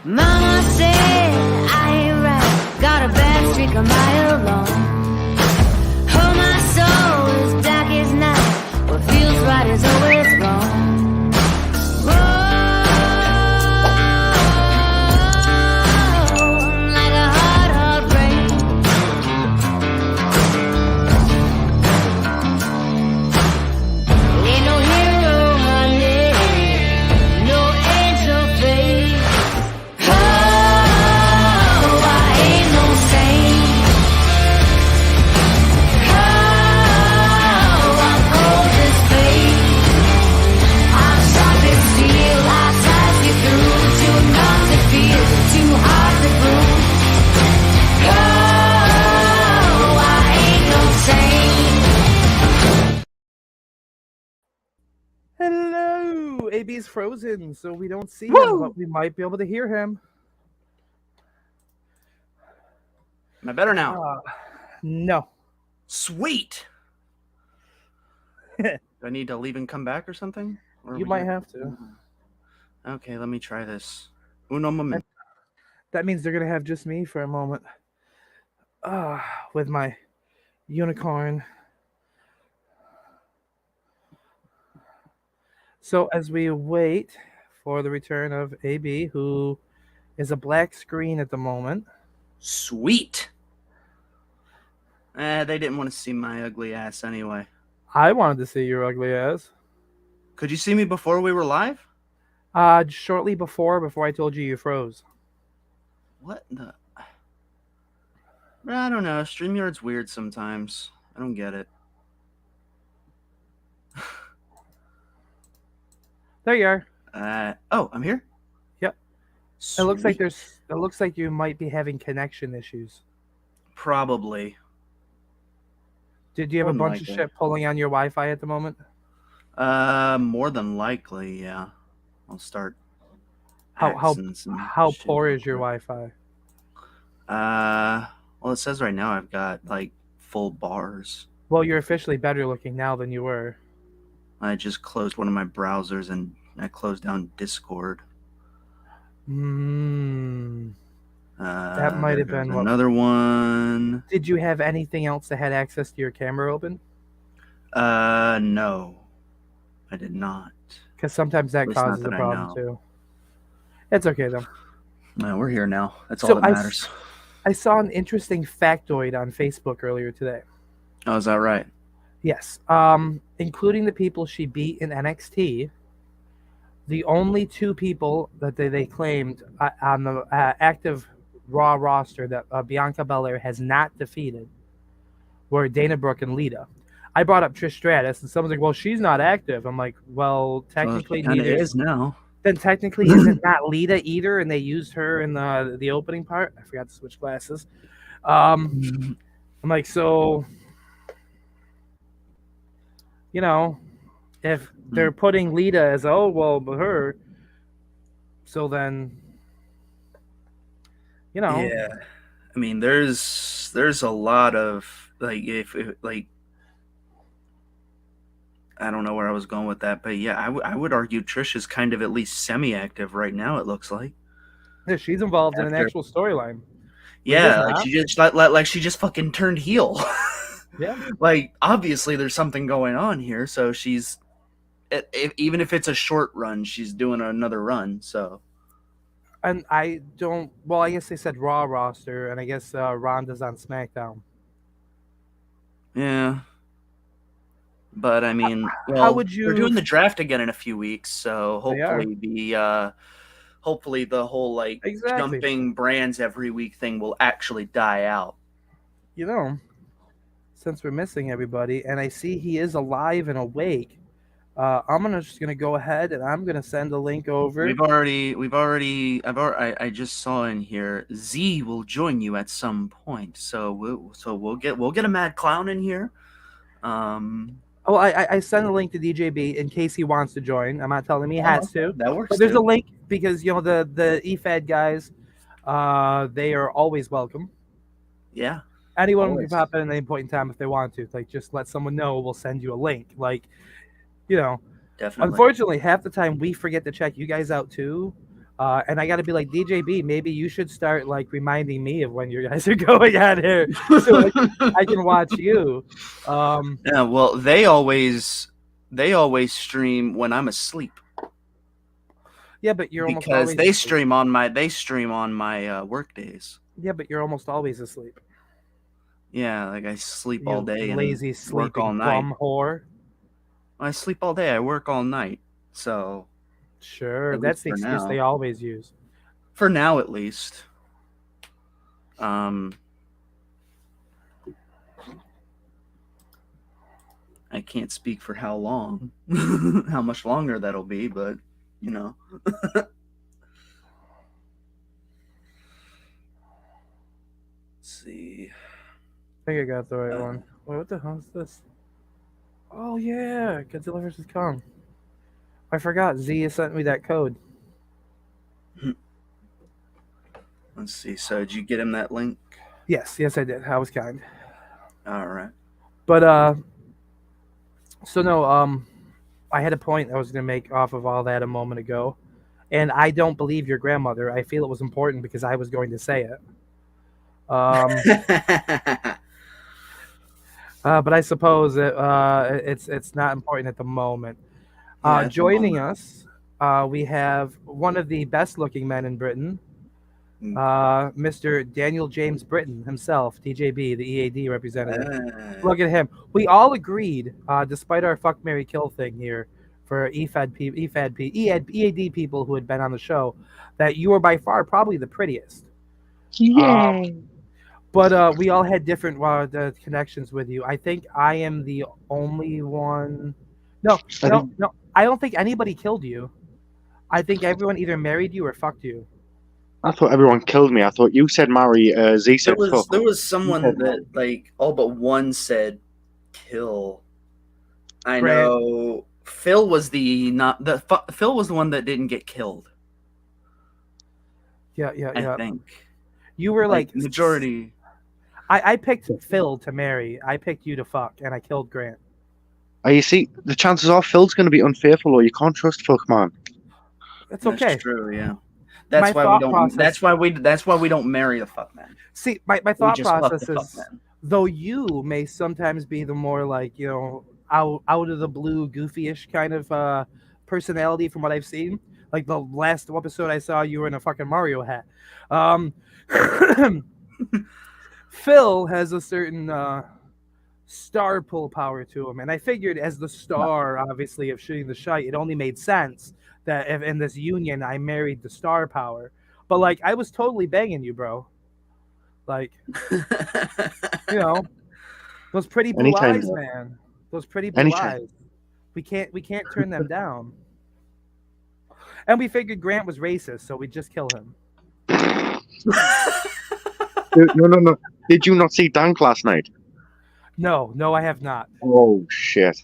Mama said I ain't right, got a bad streak a mile long. Oh, my soul is dark as night, what feels right is always wrong. Whoa, like a hard, hard rain. Ain't no hero, honey, no angel face. Oh, I ain't no saint. Oh, I'm cold as fate. I'm sharp as steel. I slice you through. Too numb to feel, too hard to prove. Oh, I ain't no saint. Hello! AB's frozen, so we don't see him, Woo! but we might be able to hear him. Am I better now? No. Sweet. Do I need to leave and come back or something? Or are You we might good? have to. Okay, let me try this. Uno moment. That means they're gonna have just me for a moment. With my unicorn. So as we wait for the return of AB, who is a black screen at the moment. Sweet. They didn't want to see my ugly ass anyway. I wanted to see your ugly ass. Could you see me before we were live? Shortly before I told you you froze. What the? I don't know. StreamYard's weird sometimes. I don't get it. There you are. Oh, I'm here? Yep. It looks like you might be having connection issues. Probably. Did you have a Wouldn't bunch like of it. shit pulling on your Wi-Fi at the moment? More than likely, yeah. I'll start. How axing some shit poor real is your quick. Wi-Fi? Well, it says right now I've got like full bars. Well, you're officially better looking now than you were. I just closed one of my browsers and I closed down Discord. That might have been what. Another one. Did you have anything else that had access to your camera open? No, I did not. Because sometimes that At least not causes a that I problem know. too. It's okay though. No, we're here now. That's So all that matters. I saw an interesting factoid on Facebook earlier today. Oh, is that right? Yes. Including the people she beat in NXT, the only two people that they claimed on the active Raw roster that Bianca Belair has not defeated were Dana Brooke and Lita. I brought up Trish Stratus, and someone's like, "Well, she's not active." I'm like, "Well, technically, kind of neither is now. Then technically, isn't not Lita either?" And they used her in the opening part. I forgot to switch glasses. I'm like, so, you know, if they're putting Lita as but her, so then, you know, Yeah, I mean, there's a lot of like if I don't know where I was going with that, but yeah, I would argue Trish is kind of at least semi-active right now. It looks like. yeah, she's involved in an actual storyline. Yeah, Liz like she just like she just fucking turned heel. Yeah. Like obviously there's something going on here, so she's even if it's a short run, she's doing another run. So. And I don't. Well, I guess they said Raw roster, and I guess Ronda's on SmackDown. Yeah. But I mean, well, how would you? We're doing the draft again in a few weeks, so They are. hopefully the whole like jumping brands every week thing will actually die out. You know, since we're missing everybody, and I see he is alive and awake, I'm just gonna go ahead and I'm gonna send a link over. I just saw in here Z will join you at some point, so we'll get a mad clown in here. Oh, I sent a link to DJB in case he wants to join. I'm not telling him he has to. That works. But there's a link because the EFAD guys, they are always welcome. Yeah. Anyone can pop in at any point in time if they want to. Like, just let someone know. We'll send you a link. Like, Definitely. Unfortunately, half the time we forget to check you guys out too. And I got to be like, DJB, maybe you should start like reminding me of when you guys are going out here, so I can watch you. Yeah, well, they always stream when I'm asleep Yeah, but you're almost because always they asleep. stream on my work days. Yeah, but you're almost always asleep. Yeah, like I sleep You all day lazy and work all sleeping night. bum whore. I sleep all day. I work all night. So Sure, at that's least the for excuse now. they always use. For now, at least. I can't speak for how long, how much longer that'll be, but you know. Let's see. I think I got the right one. Wait, what the hell is this? Oh yeah, Godzilla vs. Kong. I forgot. Z sent me that code. Let's see. So did you get him that link? Yes, I did. I was kind. All right. But so no, I had a point I was gonna make off of all that a moment ago, and I don't believe your grandmother. I feel it was important because I was going to say it. But I suppose it's not important at the moment. Yeah, at the Joining moment. us, we have one of the best-looking men in Britain, Mr. Daniel James Britton himself, DJB, the EAD representative. Look at him. We all agreed, despite our fuck, marry, kill thing here for EAD people who had been on the show, that you were by far probably the prettiest. Yay! But we all had different connections with you. I think I am the only one. No. I don't think anybody killed you. I think everyone either married you or fucked you. I thought everyone killed me. I thought you said marry. Z said fuck. There was someone that like all but one said kill. I Grant. know Phil was Phil was the one that didn't get killed. Yeah. I think You were like majority. I picked Phil to marry. I picked you to fuck, and I killed Grant. You see, the chances are Phil's going to be unfaithful, or you can't trust fuck, man. That's okay. That's true. Yeah. That's My why we thought don't. process- That's why we don't marry the fuck man. See, my thought just fuck process the fuck is, man. though you may sometimes be the more like, out of the blue, goofy-ish kind of personality from what I've seen. Like the last episode I saw, you were in a fucking Mario hat. Phil has a certain star pull power to him, and I figured as the star, obviously, of shooting the shite, it only made sense that if in this union I married the star power. But like, I was totally banging you, bro. Like, those pretty blue Anytime, eyes, bro. man. Those pretty blue Anytime. eyes. We can't turn them down. And we figured Grant was racist, so we just kill him. No. Did you not see Dank last night? No, I have not. Oh shit!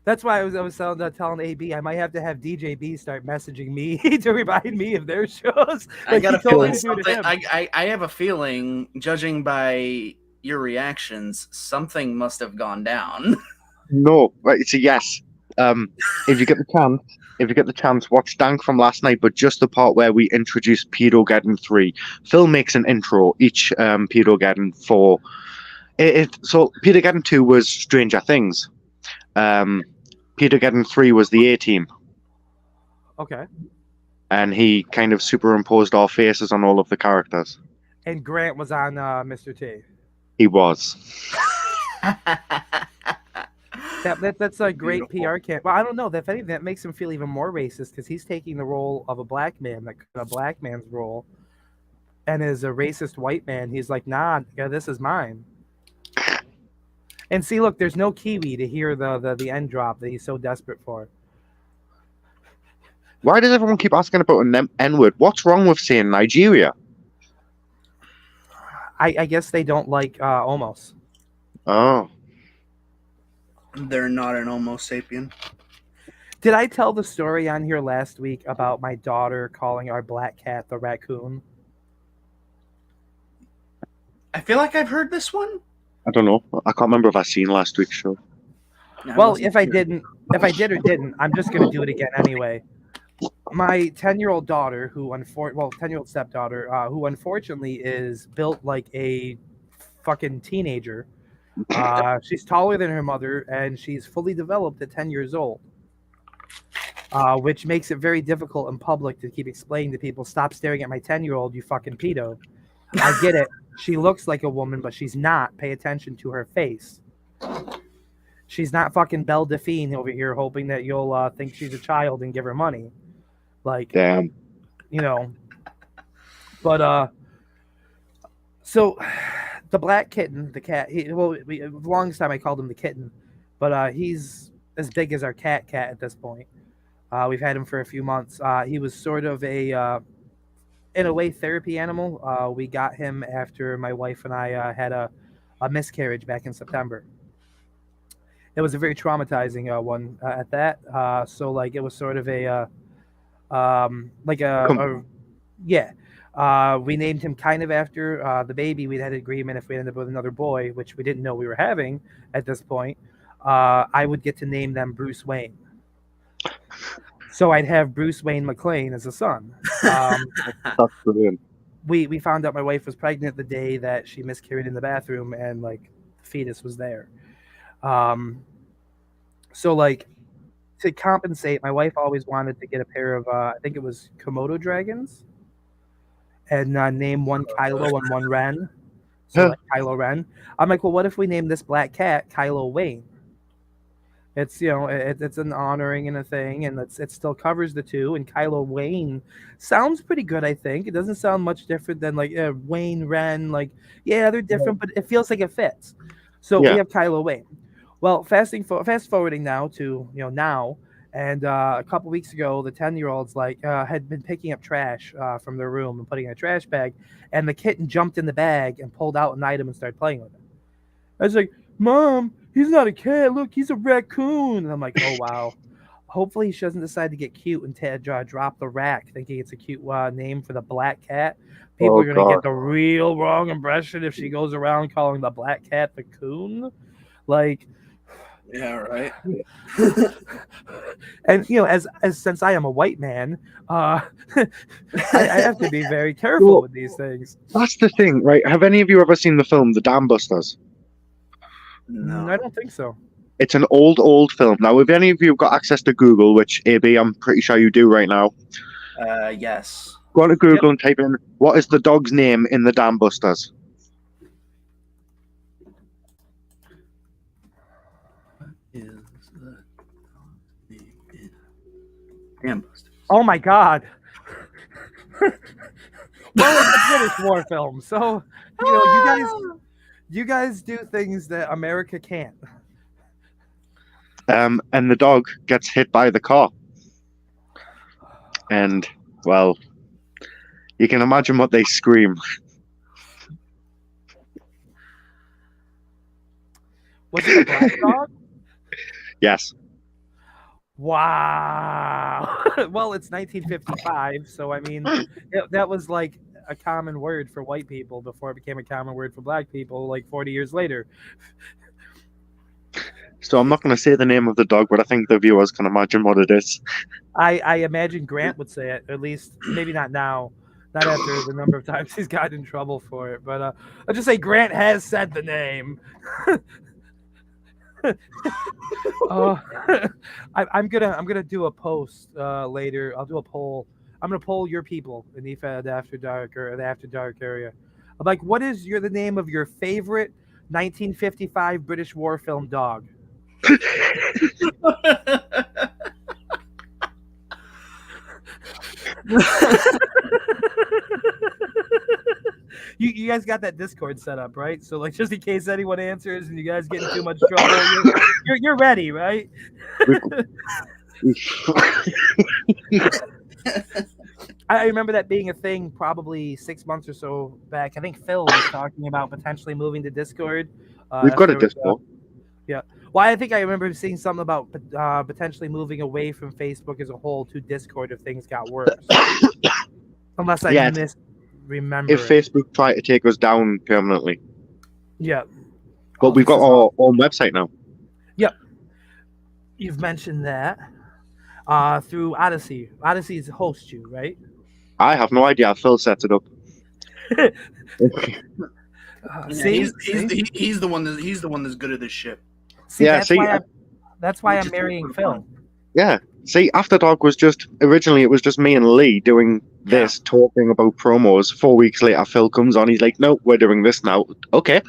That's why I was telling AB I might have to have DJB start messaging me to remind me of their shows. I got a he told me feeling to do to something. him. I have a feeling, judging by your reactions, something must have gone down. No, right, it's a yes. If you get the chance, watch Dank from last night, but just the part where we introduce Pedogeddon 3. Phil makes an intro each Pedogeddon for it. So Pedogeddon 2 was Stranger Things. Pedogeddon 3 was the A-Team. Okay. And he kind of superimposed our faces on all of the characters. And Grant was on Mr. T. He was. That's a great Beautiful. PR camp. Well, I don't know. If anything, that makes him feel even more racist because he's taking the role of a black man, a black man's role, and as a racist white man, he's like, nah, this is mine. And see, look, there's no Kiwi to hear the end drop that he's so desperate for. Why does everyone keep asking about an N-word? What's wrong with saying Nigeria? I guess they don't like homos. Oh. They're not an Homo sapien. Did I tell the story on here last week about my daughter calling our black cat the raccoon? I feel like I've heard this one. I don't know. I can't remember if I seen last week's show. Well, if I did or didn't, I'm just gonna do it again anyway. my 10-year-old daughter, who 10-year-old stepdaughter, who unfortunately is built like a fucking teenager. She's taller than her mother, and she's fully developed at 10 years old. Which makes it very difficult in public to keep explaining to people, stop staring at my 10-year-old, you fucking pedo. I get it. She looks like a woman, but she's not. Pay attention to her face. She's not fucking Belle Delphine over here hoping that you'll think she's a child and give her money. Like, Damn. you know. But, so the black kitten, the cat, the longest time I called him the kitten, but he's as big as our cat at this point. We've had him for a few months. He was sort of in a way, therapy animal. We got him after my wife and I had a miscarriage back in September. It was a very traumatizing one at that. So, like, it was sort of yeah. We named him kind of after the baby. We had an agreement if we ended up with another boy, which we didn't know we were having at this point, I would get to name them Bruce Wayne. So I'd have Bruce Wayne McClane as a son. That's brilliant. We found out my wife was pregnant the day that she miscarried in the bathroom, and like the fetus was there. So like to compensate, my wife always wanted to get a pair of I think it was Komodo dragons, and name one Kylo and one Ren. So like Kylo Ren. I'm like, well, what if we name this black cat Kylo Wayne? It's, you know, it's an honoring and a thing, and it still covers the two. And Kylo Wayne sounds pretty good, I think. It doesn't sound much different than like Wayne Ren. Like, yeah, they're different, but it feels like it fits. So we have Kylo Wayne. Well, fast forwarding now to now, and a couple weeks ago, the 10-year-olds had been picking up trash from their room and putting in a trash bag, and the kitten jumped in the bag and pulled out an item and started playing with it. I was like, Mom, he's not a cat. Look, he's a raccoon. And I'm like, oh, wow. Hopefully she doesn't decide to get cute and drop the rack thinking it's a cute name for the black cat. People are going to get the real wrong impression if she goes around calling the black cat the coon. Like, yeah, right. And, as since I am a white man, I have to be very careful with these things. That's the thing, right? Have any of you ever seen the film The Dam Busters? No, I don't think so. It's an old film. Now, if any of you have got access to Google, which AB, I'm pretty sure you do right now. Yes. Go on to Google and type in, what is the dog's name in The Dam Busters? What is the dog's name in Dam Busters? Oh my God. Well, it's a British war film, so you guys do things that America can't. And the dog gets hit by the car. And, well, you can imagine what they scream. Was it a black dog? Yes. Wow. Well, it's 1955, so I mean, that was like a common word for white people before it became a common word for black people like 40 years later. So I'm not going to say the name of the dog, but I think the viewers can imagine what it is. I imagine Grant would say it, at least maybe not now, not after the number of times he's gotten in trouble for it, but I'll just say Grant has said the name. I'm gonna do a post later. I'll do a poll. I'm gonna poll your people in the After Dark or the After Dark area. I'm like, what is the name of your favorite 1955 British war film dog? You guys got that Discord set up, right? So like, just in case anyone answers and you guys get in too much trouble, you're ready, right? I remember that being a thing probably 6 months or so back. I think Phil was talking about potentially moving to Discord. We've got a Discord. Yeah. Well, I think I remember seeing something about potentially moving away from Facebook as a whole to Discord if things got worse. Unless I misremember. If Facebook tried to take us down permanently. Yeah. But we've got our own website now. Yep. You've mentioned that. through Odyssey. Odyssey's host you, right? I have no idea. Phil sets it up. Yeah, See, he's the one that's good at this shit. see, Yeah, that's see, why that's why Which I'm is marrying sort of Phil. fun. yeah. See, After Dark was just originally it was just me and Lee doing this, talking about promos. 4 weeks later, Phil comes on. He's like, "No, we're doing this now." Okay.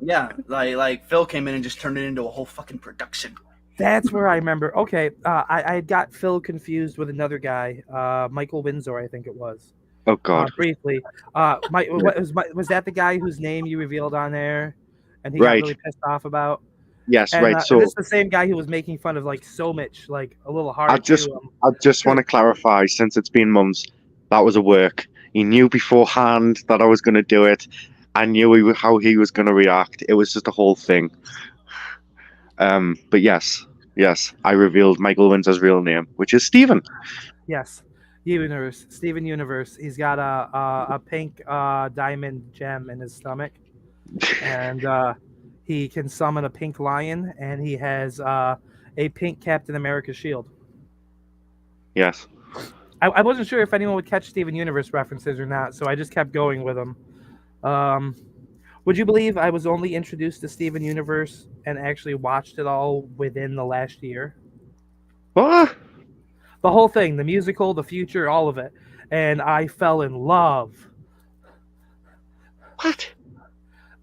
Yeah, like Phil came in and just turned it into a whole fucking production. That's where I remember. Okay, I got Phil confused with another guy, Michael Windsor, I think it was. Oh God. Briefly, was that the guy whose name you revealed on there, and he got Right. really pissed off about? Yes. And, Right. and this So is the same guy who was making fun of like so much, like a little I hard just, too. I just want to clarify, since it's been months, that was a work. He knew beforehand that I was going to do it. I knew how he was going to react. It was just a whole thing. But yes, I revealed Michael Windsor's real name, which is Stephen. Yes, Universe, Steven Universe. He's got a pink diamond gem in his stomach, and he can summon a pink lion, and he has a pink Captain America shield. Yes. I wasn't sure if anyone would catch Steven Universe references or not, so I just kept going with them. Would you believe I was only introduced to Steven Universe and actually watched it all within the last year? What? The whole thing, the musical, the future, all of it. And I fell in love. What?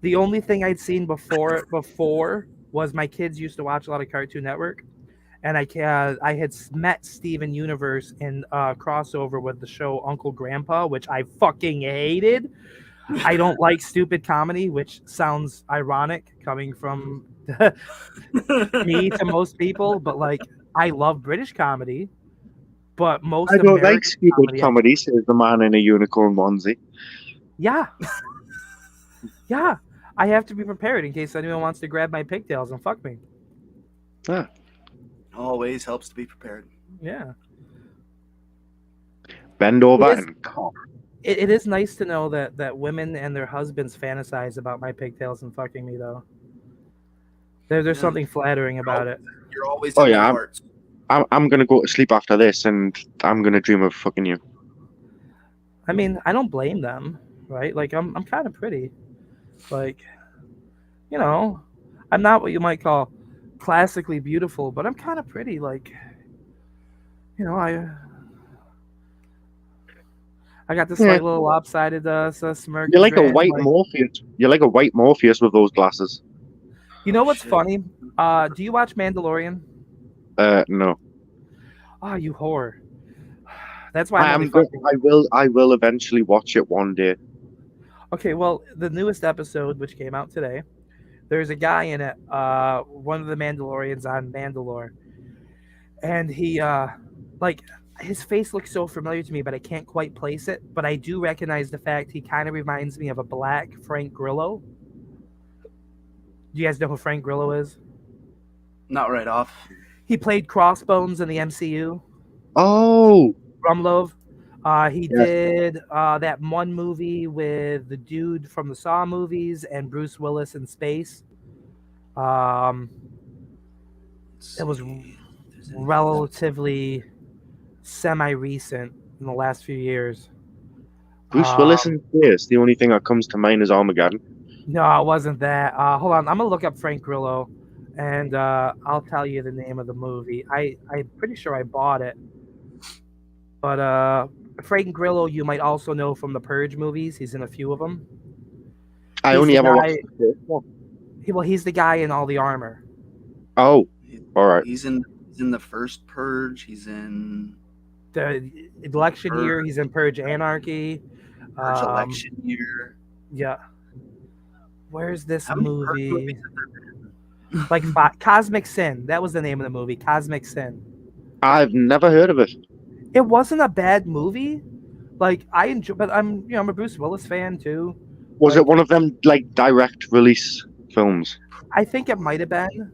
The only thing I'd seen before was my kids used to watch a lot of Cartoon Network, and I had met Steven Universe in crossover with the show Uncle Grandpa, which I fucking hated. I don't like stupid comedy, which sounds ironic coming from me to most people, but like I love British comedy, but most I don't American like stupid comedy, says the man in a unicorn onesie. Yeah. Yeah. I have to be prepared in case anyone wants to grab my pigtails and fuck me. Yeah. Always helps to be prepared. Yeah. Bend over It is- and cough. It is nice to know that women and their husbands fantasize about my pigtails and fucking me, though. There's something flattering about it. You're always Oh, in yeah, their I'm- hearts. I'm gonna go to sleep after this, and I'm gonna dream of fucking you. I mean, I don't blame them, right? Like, I'm kind of pretty. Like, you know, I'm not what you might call classically beautiful, but I'm kind of pretty. Like, you know, I got this Yeah. like little lopsided smirk. You're like a dread, white Morpheus. You're like a white Morpheus with those glasses. You know what's Shit. funny? Do you watch Mandalorian? No. Oh, you whore. That's why I I'm am. only fucking. I will eventually watch it one day. Okay, well, the newest episode, which came out today, there's a guy in it, one of the Mandalorians on Mandalore, and he, like, his face looks so familiar to me, but I can't quite place it. But I do recognize the fact he kind of reminds me of a black Frank Grillo. Do you guys know who Frank Grillo is? Not right off. He played Crossbones in the MCU. Oh, Rumlove. He Yes. did that one movie with the dude from the Saw movies and Bruce Willis in space. It was relatively semi-recent in the last few years. Bruce Willis in space. The only thing that comes to mind is Armageddon. No, it wasn't that. Hold on, I'm gonna look up Frank Grillo, and I'll tell you the name of the movie. I'm pretty sure I bought it, but Frank Grillo you might also know from the Purge movies. He's in a few of them. I He's only the ever guy- watched the first one. He's the guy in all the armor. Oh, all right. He's in the first Purge. He's in The election year, he's in Purge Anarchy. Purge election year. Yeah. Where's this How many Purge movie? movies have there been? Like Cosmic Sin. That was the name of the movie. Cosmic Sin. I've never heard of it. It wasn't a bad movie. Like I enjoy, but I'm a Bruce Willis fan too. Was Like- it one of them like direct release films? I think it might have been.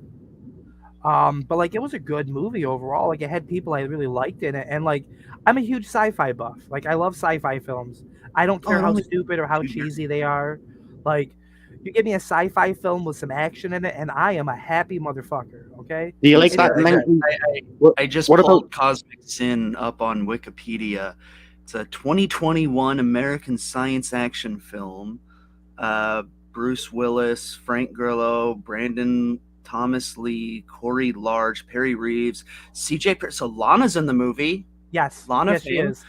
But like it was a good movie overall. Like it had people I really liked in it, and like I'm a huge sci-fi buff. Like I love sci-fi films. I don't care how only- stupid or how cheesy they are. Like, You give me a sci-fi film with some action in it, and I am a happy motherfucker. Okay. Do you like It that? is- 19... I, What, I just what about pulled Cosmic Sin up on Wikipedia. It's a 2021 American science action film. Uh, Bruce Willis, Frank Grillo, Brandon Thomas Lee, Corey Large, Perry Reeves, CJ. So Lana's in the movie. Yes. Lana Yes, she fame. is.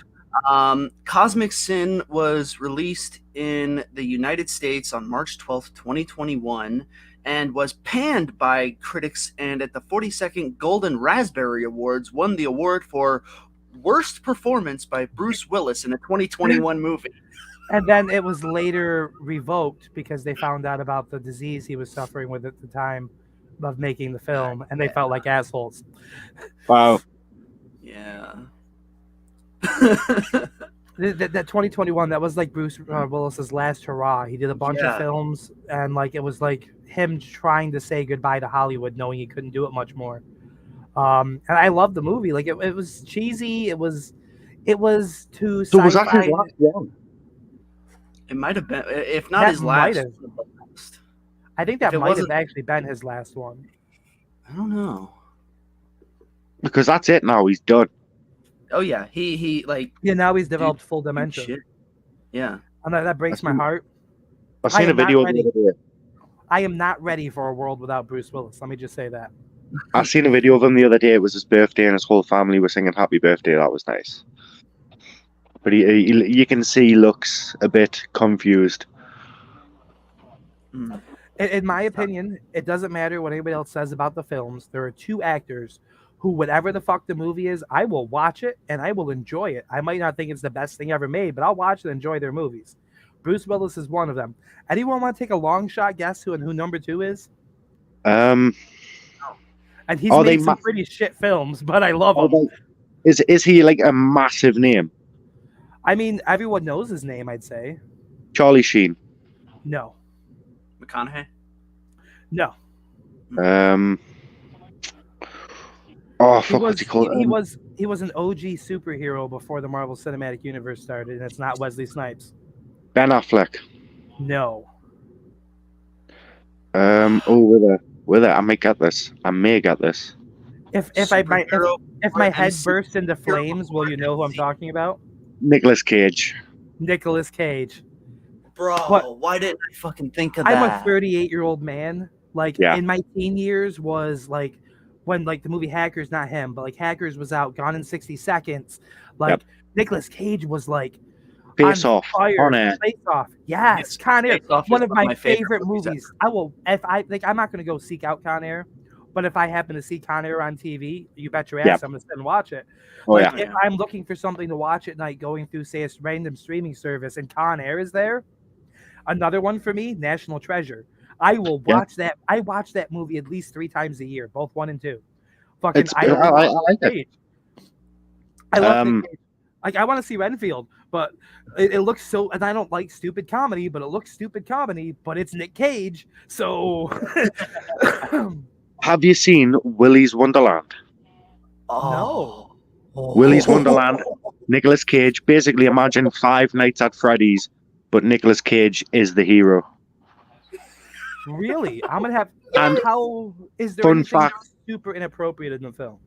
Cosmic Sin was released in the United States on March 12th, 2021, and was panned by critics, and at the 42nd Golden Raspberry Awards won the award for Worst Performance by Bruce Willis in a 2021 movie. And then it was later revoked because they found out about the disease he was suffering with at the time of making the film, and they felt like assholes. wow? Yeah. That 2021, that was like Bruce Willis's last hurrah. He did a bunch of Yeah. films, and like it was like him trying to say goodbye to Hollywood, knowing he couldn't do it much more. And I loved the movie. Like it was cheesy. It was too So was that sci-fi. his last one? It might have been, if not That his might last. have. I think that If it might have wasn't- actually been his last one. I don't know. Because that's it now. He's done. Oh yeah, he like Yeah, now he's developed full dementia, shit. Yeah. and that breaks That's my me. heart. I've I seen a am not video the ready. other day. I am not ready for a world without Bruce Willis. Let me just say that. I seen a video of him the other day. It was his birthday, and his whole family was singing "Happy Birthday." That was nice. But you can see he looks a bit confused. Mm. In my opinion, it doesn't matter what anybody else says about the films. There are two actors who, whatever the fuck the movie is, I will watch it and I will enjoy it. I might not think it's the best thing ever made, but I'll watch and enjoy their movies. Bruce Willis is one of them. Anyone want to take a long shot guess who number two is? Um, And he's Are made they some ma- pretty shit films, but I love him. is he like a massive name? I mean, everyone knows his name, I'd say. Charlie Sheen. No. McConaughey. No. Oh He fuck! was, What's he called? he was an OG superhero before the Marvel Cinematic Universe started, and it's not Wesley Snipes. Ben Affleck. No. Oh, with it, I may get this. I may get this. If my head bursts into flames, will you know who I'm talking about? Nicolas Cage. Nicolas Cage. Bro, What? why didn't I fucking think of I'm that? a 38-year-old man. Like Yeah. in my teen years was like when like the movie Hackers, not him, but like Hackers was out, Gone in 60 Seconds. Like Yep. Nicolas Cage was like Face on Off. fire. On air. Face Off. Yes, Yes, Con Air. Face Off One is of my favorite favorite movies. I will if I like I'm not gonna go seek out Con Air, but if I happen to see Con Air on TV, you bet your ass Yep. I'm gonna sit and watch it. Oh Like yeah. if I'm looking for something to watch at night, going through say a random streaming service and Con Air is there. Another one for me, National Treasure. I will Yeah. watch that. I watch that movie at least 3 times a year, both 1 and 2. Fucking, It's I I like it. Nick Cage. I love Um, Nick Cage. Like I want to see Renfield, but it looks so. And I don't like stupid comedy, but it looks stupid comedy. But it's Nick Cage, so. Have you seen Willy's Wonderland? Oh. Willy's Wonderland. Nicolas Cage. Basically, imagine Five Nights at Freddy's, but Nicolas Cage is the hero. Really, I'm gonna have. And How is there fun anything fact- super inappropriate in the film?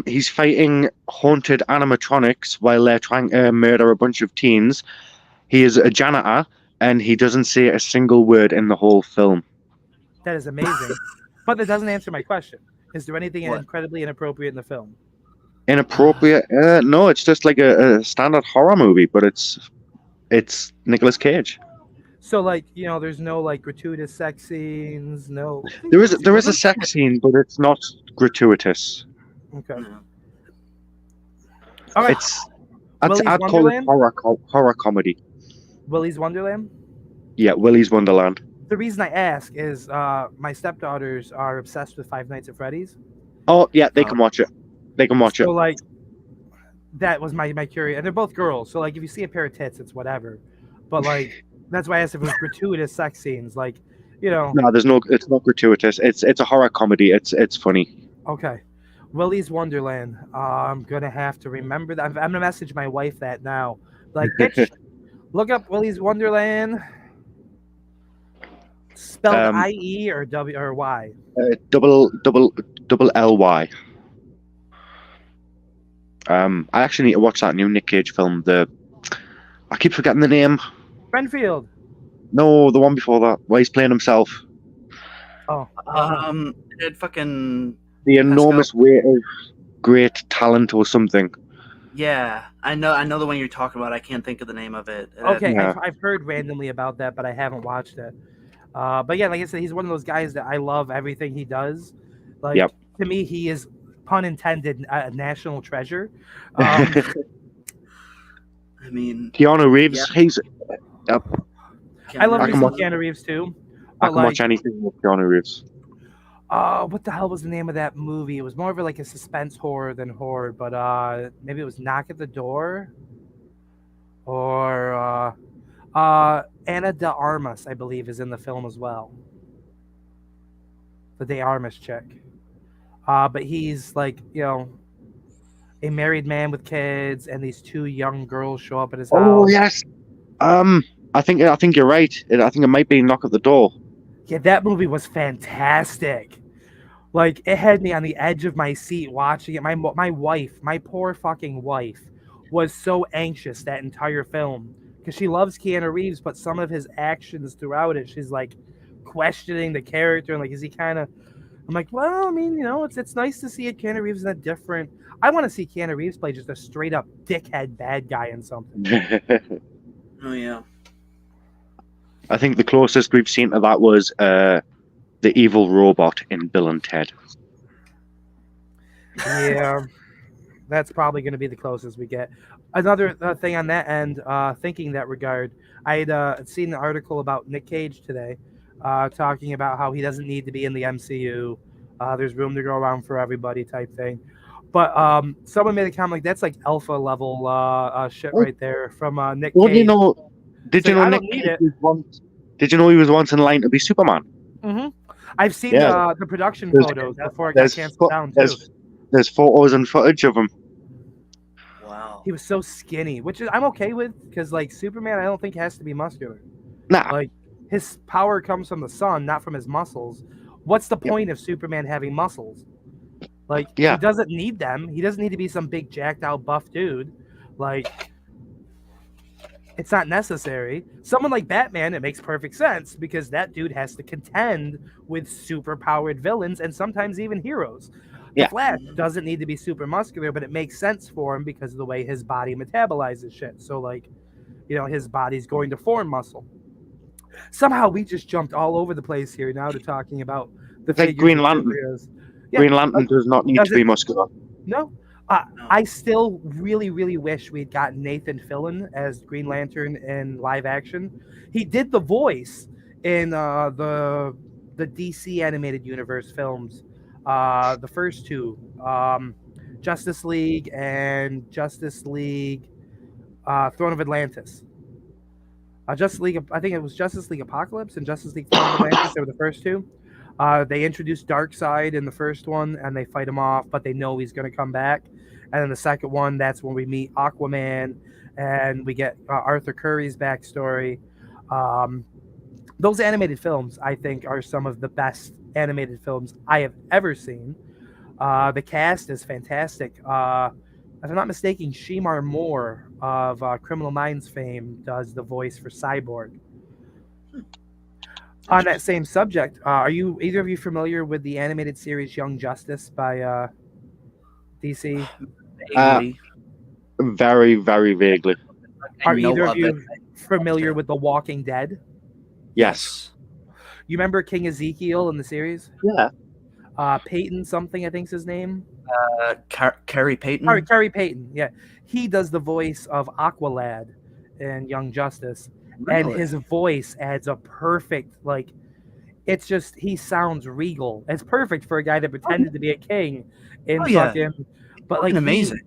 He's fighting haunted animatronics while they're trying to murder a bunch of teens. He is a janitor, and he doesn't say a single word in the whole film. That is amazing, but that doesn't answer my question. Is there anything What? incredibly inappropriate in the film? Inappropriate? No, it's just like a standard horror movie, but it's Nicolas Cage. So, like, you know, there's no like gratuitous sex scenes. No. There is a sex scene, but it's not gratuitous. Okay. No. All right. I'd call it Wonderland? horror comedy. Willy's Wonderland. Yeah, Willy's Wonderland. The reason I ask is my stepdaughters are obsessed with Five Nights at Freddy's. Oh yeah, they can watch it. They can watch it. So like, that was my curiosity, and they're both girls. So like, if you see a pair of tits, it's whatever. But like, that's why I asked if it was gratuitous sex scenes. Like, you know. No, there's no. It's not gratuitous. It's a horror comedy. It's funny. Okay. Willy's Wonderland. I'm gonna have to remember that. I'm gonna message my wife that now. Like, bitch, look up Willy's Wonderland. Spelled Um, IE or W or Y? double LY. I actually need to watch that new Nick Cage film. I keep forgetting the name. Renfield. No, the one before that, where he's playing himself. Oh, I don't know. It fucking The Pascal. enormous weight of great talent or something. Yeah, I know the one you're talking about. I can't think of the name of it. Okay, Yeah. I've heard randomly about that, but I haven't watched it. But yeah, like I said, he's one of those guys that I love everything he does. Like Yep. to me, he is, pun intended, a national treasure. Um, I mean, Keanu Reeves, he's. I love I me can some watch- Keanu Reeves too. I But can like, watch anything with Keanu Reeves. what the hell was the name of that movie? It was more of like a suspense horror than horror, but maybe it was Knock at the Door, or Anna de Armas, I believe, is in the film as well. The De Armas chick. But he's like, a married man with kids, and these two young girls show up at his Oh house. yes. I think you're right. I think it might be Knock at the Door. Yeah, that movie was fantastic. Like, it had me on the edge of my seat watching it. My wife, my poor fucking wife, was so anxious that entire film because she loves Keanu Reeves, but some of his actions throughout it, she's like questioning the character and like, is he kind of? I'm like, well, I mean, it's nice to see it. Keanu Reeves in a different. I want to see Keanu Reeves play just a straight up dickhead bad guy in something. oh yeah. I think the closest we've seen to that was the evil robot in Bill and Ted. Yeah, that's probably going to be the closest we get. Another thing on that end, thinking that regard, I had seen an article about Nick Cage today, talking about how he doesn't need to be in the MCU. There's room to go around for everybody, type thing. But someone made a comment like that's like alpha level shit right there from Nick Well, Cage. you know, did So you know I Nick don't need Cage it. was once? Did you know he was once in line to be Superman? Mm-hmm. I've seen Yeah. the production There's- photos before it got There's canceled down too. there's photos and footage of him. Wow. He was so skinny, which is I'm okay with because like Superman, I don't think has to be muscular. Nah, Like his power comes from the sun, not from his muscles. What's the point of Superman having muscles? Like Yeah. he doesn't need them. He doesn't need to be some big jacked out buff dude. Like it's not necessary. Someone like Batman, it makes perfect sense because that dude has to contend with super powered villains and sometimes even heroes. The Yeah. Flash doesn't need to be super muscular, but it makes sense for him because of the way his body metabolizes shit. So like, his body's going to form muscle. Somehow we just jumped all over the place here now to talking about the Like figures Green of Lantern. superheroes. Yeah, Green Lantern does not need does to be it- muscular. No. I still really, really wish we'd gotten Nathan Fillion as Green Lantern in live action. He did the voice in the DC animated universe films, the first two, Justice League and Justice League Throne of Atlantis. Justice League, I think it was Justice League Apocalypse and Justice League Throne of Atlantis. They were the first two. They introduced Darkseid in the first one, and they fight him off, but they know he's going to come back. And then the second one, that's when we meet Aquaman, and we get Arthur Curry's backstory. Those animated films, I think, are some of the best animated films I have ever seen. The cast is fantastic. If I'm not mistaken, Shemar Moore of Criminal Minds fame does the voice for Cyborg. On that same subject, are either of you familiar with the animated series Young Justice by DC? Vaguely. Very, very vaguely. I Are know either of of you it. familiar with The Walking Dead? Yes. You remember King Ezekiel in the series? Yeah. Peyton something, I think's his name. Carrie Payton. Carrie Payton, yeah. He does the voice of Aqualad in Young Justice. And Really? his voice adds a perfect, like, it's just, he sounds regal. It's perfect for a guy that pretended to be a king in Oh, yeah. fucking, but like, Amazing.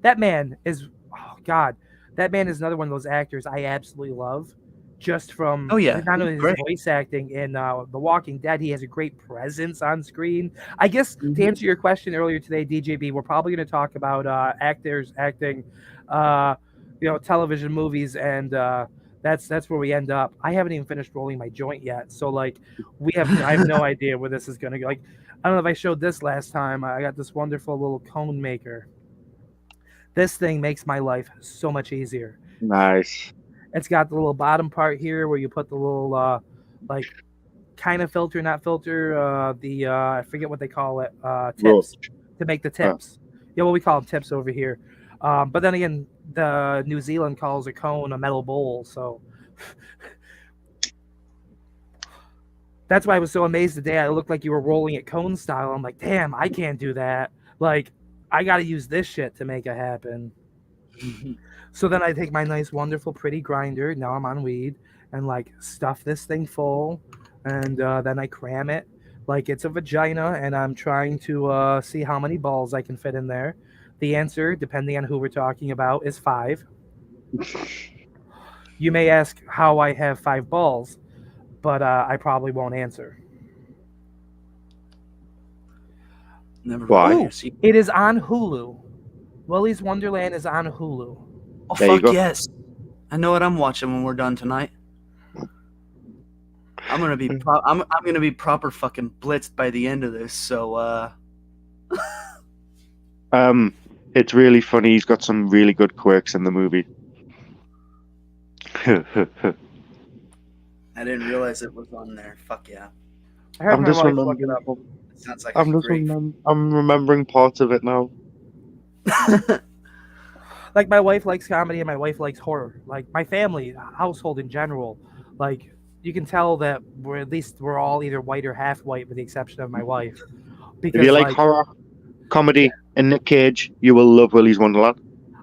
that man is, oh God, that man is another one of those actors I absolutely love. Just from Oh, yeah. not only his Great. voice acting in The Walking Dead, he has a great presence on screen. I guess to answer your question earlier today, DJB, we're probably going to talk about actors acting, television movies and the That's where we end up. I haven't even finished rolling my joint yet, so like I have no idea where this is gonna go. Like I don't know if I showed this last time. I got this wonderful little cone maker. This thing makes my life so much easier. Nice. It's got the little bottom part here where you put the little like kind of filter, not filter, the I forget what they call it, tips Roach. to make the tips. Yeah, well we call them tips over here. But then again, the New Zealand calls a cone a metal bowl, so that's why I was so amazed today. I looked like you were rolling it cone style. I'm like, damn, I can't do that. Like, I got to use this shit to make it happen. So then I take my nice, wonderful, pretty grinder. Now I'm on weed and like stuff this thing full, and then I cram it like it's a vagina, and I'm trying to see how many balls I can fit in there. The answer, depending on who we're talking about, is 5. You may ask how I have 5 balls, but I probably won't answer. Never Why? mind. Ooh, it is on Hulu. Willy's Wonderland is on Hulu. Oh There you fuck go. yes! I know what I'm watching when we're done tonight. I'm gonna be I'm gonna be proper fucking blitzed by the end of this. So It's really funny. He's got some really good quirks in the movie. I didn't realize it was on there. Fuck yeah! I heard I'm my just wife look it remembering. up. It sounds like I'm a just great. I'm remembering parts of it now. Like my wife likes comedy and my wife likes horror. Like my family, household in general, like you can tell that we're all either white or half white, with the exception of my wife. If you like horror, comedy, and Nick Cage, you will love Willy's Wonderland.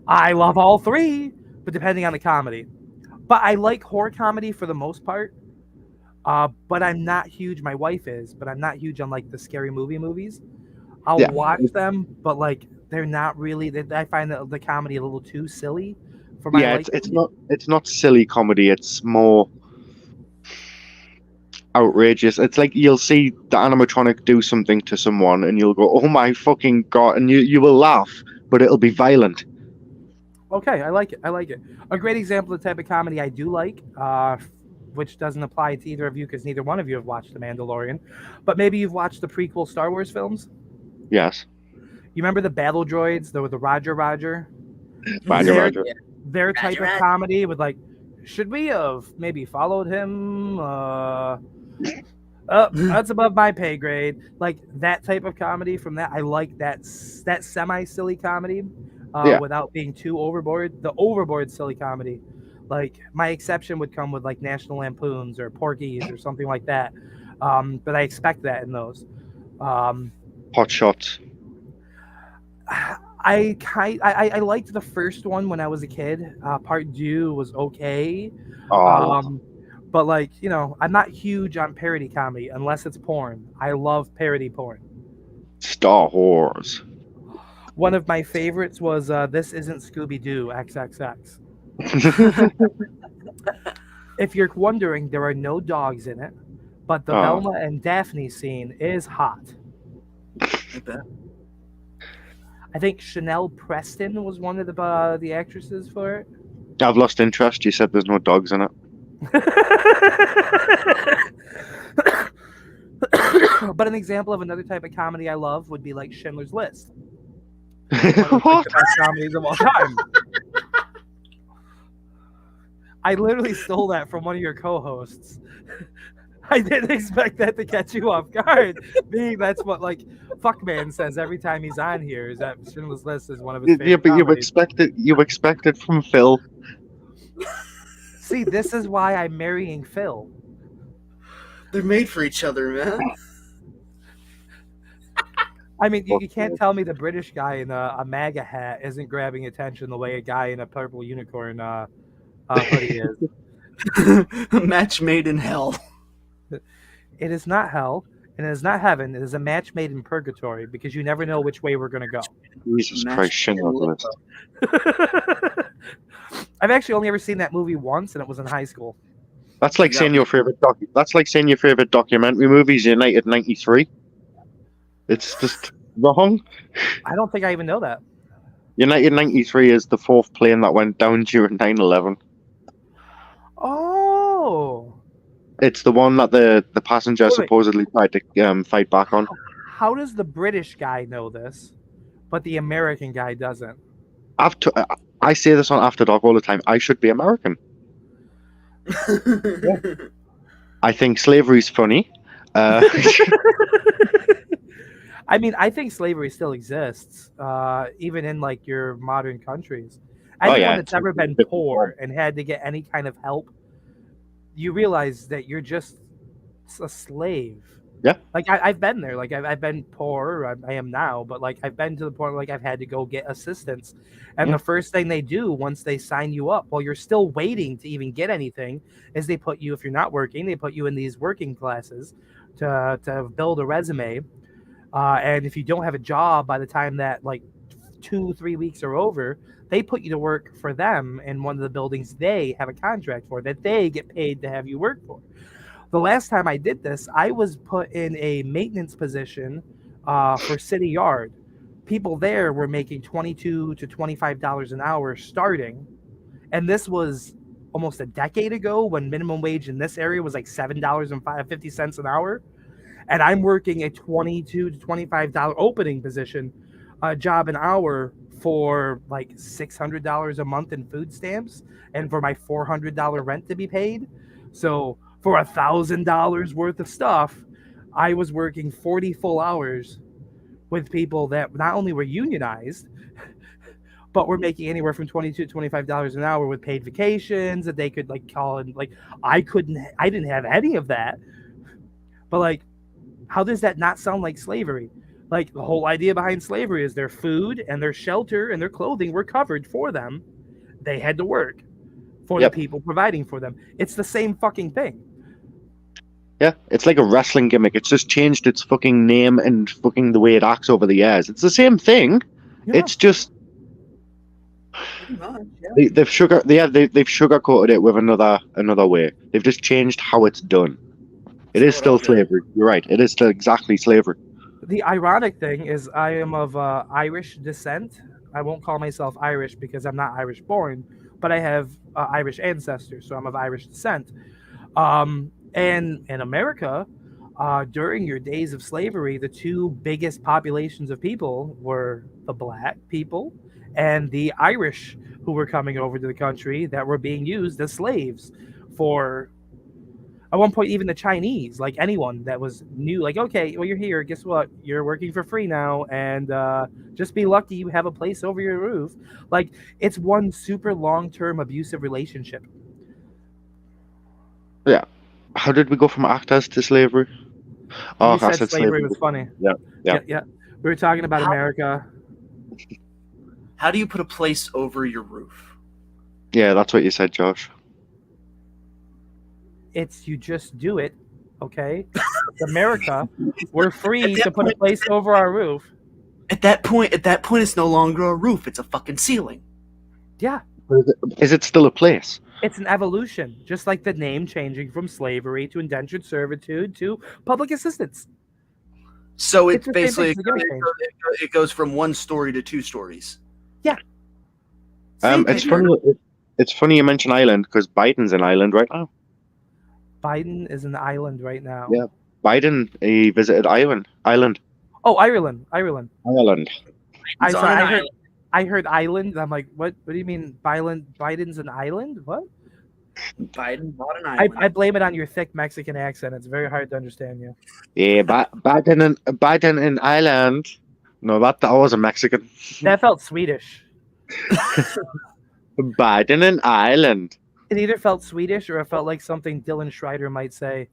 I love all 3, but depending on the comedy. But I like horror comedy for the most part. But I'm not huge. My wife is, but I'm not huge on like the scary movies. I'll Yeah. watch them, but like they're not really. I find the comedy a little too silly for my Yeah, liking. it's not silly comedy. It's more outrageous. It's like you'll see the animatronic do something to someone, and you'll go, "Oh my fucking god!" and you will laugh, but it'll be violent. Okay, I like it. I like it. A great example of the type of comedy I do like, which doesn't apply to either of you because neither one of you have watched The Mandalorian, but maybe you've watched the prequel Star Wars films. Yes. You remember the battle droids, the Roger Roger, Their- Roger. their type of comedy with like, should we have maybe followed him? That's above my pay grade. Like that type of comedy from that. I like that semi silly comedy Yeah. without being too overboard. The overboard silly comedy. Like my exception would come with like National Lampoons or Porky's or something like that. But I expect that in those. Hot shots. I liked the first one when I was a kid. Part 2 was okay. Oh, But like, you know, I'm not huge on parody comedy unless it's porn. I love parody porn. Star Wars. One of my favorites was This Isn't Scooby-Doo XXX. If you're wondering, there are no dogs in it, but the Oh. Velma and Daphne scene is hot. I bet. I think Chanel Preston was one of the actresses for it. I've lost interest. You said there's no dogs in it. But an example of another type of comedy I love would be like Schindler's List. One of like, What? the best comedies of all time. I literally stole that from one of your co-hosts. I didn't expect that to catch you off guard. Being that's what like Fuckman says every time he's on here is that Schindler's List is one of his Yeah, favorite but comedies. you expected from Phil. See, this is why I'm marrying Phil. They're made for each other, man. I mean, you can't tell me the British guy in a MAGA hat isn't grabbing attention the way a guy in a purple unicorn hoodie is. Match made in hell. It is not hell, and it is not heaven. It is a match made in purgatory because you never know which way we're going to go. Jesus Match Christ, Schindler's made in List. I've actually only ever seen that movie once, and it was in high school. That's like Yeah. saying your favorite That's like saying your favorite documentary movie is United '93. It's just wrong. I don't think I even know that. United '93 is the 4th plane that went down during 9/11. It's the one that the passenger Wait. supposedly tried to fight back on. How does the British guy know this, but the American guy doesn't? I say this on After Dark all the time. I should be American. I think slavery's funny. I mean, I think slavery still exists, even in like your modern countries. Anyone yeah, that's ever been different poor form. and had to get any kind of help, you realize that you're just a slave. Yeah. Like I've been there. Like I've been poor. I am now, but like I've been to the point where like I've had to go get assistance, and Yeah. the first thing they do once they sign you up, while you're still waiting to even get anything, is they put you, if you're not working, they put you in these working classes to build a resume. And if you don't have a job by the time that like 2-3 weeks are over, they put you to work for them in one of the buildings they have a contract for that they get paid to have you work for. The last time I did this, I was put in a maintenance position for City Yard. People there were making $22 to $25 an hour starting, and this was almost a decade ago when minimum wage in this area was like $7.50 an hour. And I'm working a $22 to $25 opening position, job an hour for like $600 a month in food stamps, and for my $400 rent to be paid. So for $1,000 worth of stuff, I was working 40 full hours with people that not only were unionized, but were making anywhere from $22 to $25 an hour with paid vacations that they could like call in. Like I didn't have any of that. But like, how does that not sound like slavery? Like the whole idea behind slavery is their food and their shelter and their clothing were covered for them. They had to work for Yep. the people providing for them. It's the same fucking thing. Yeah, it's like a wrestling gimmick. It's just changed its fucking name and fucking the way it acts over the years. It's the same thing. Yeah. It's just Pretty much, yeah. they've sugarcoated it with another way. They've just changed how it's done. It is still slavery. You're right. It is still exactly slavery. The ironic thing is I am of Irish descent. I won't call myself Irish because I'm not Irish born, but I have Irish ancestors, so I'm of Irish descent. And in America, during your days of slavery, the two biggest populations of people were the black people and the Irish who were coming over to the country that were being used as slaves for, at one point, even the Chinese, like anyone that was new, like, okay, well, you're here, guess what? You're working for free now, and just be lucky you have a place over your roof. Like, it's one super long-term abusive relationship. Yeah. How did we go from actors to slavery? Oh, You said slavery was funny. Yeah. Yeah. We were talking about America. How do you put a place over your roof? Yeah, that's what you said, Josh. It's you just do it, okay? It's America. We're free to put a place over our roof. At that point, it's no longer a roof; it's a fucking ceiling. Yeah. Is it still a place? It's an evolution, just like the name changing from slavery to indentured servitude to public assistance. So It's it's the same basically thing, it's a gimmick change. it goes from one story to two stories. Yeah. Same It's thing. funny. It's funny you mention Ireland because Biden's in Ireland right now. Biden is an island right now. Yeah. Biden, he visited Ireland. Oh, Ireland. Ireland. It's on an island. I heard island. I'm like, what? What do you mean, Biden's an island? What? Biden bought an island. I blame it on your thick Mexican accent. It's very hard to understand you. Yeah, Biden in Ireland. No, that was a Mexican. That felt Swedish. Biden in Ireland. It either felt Swedish or it felt like something Dylan Schreider might say.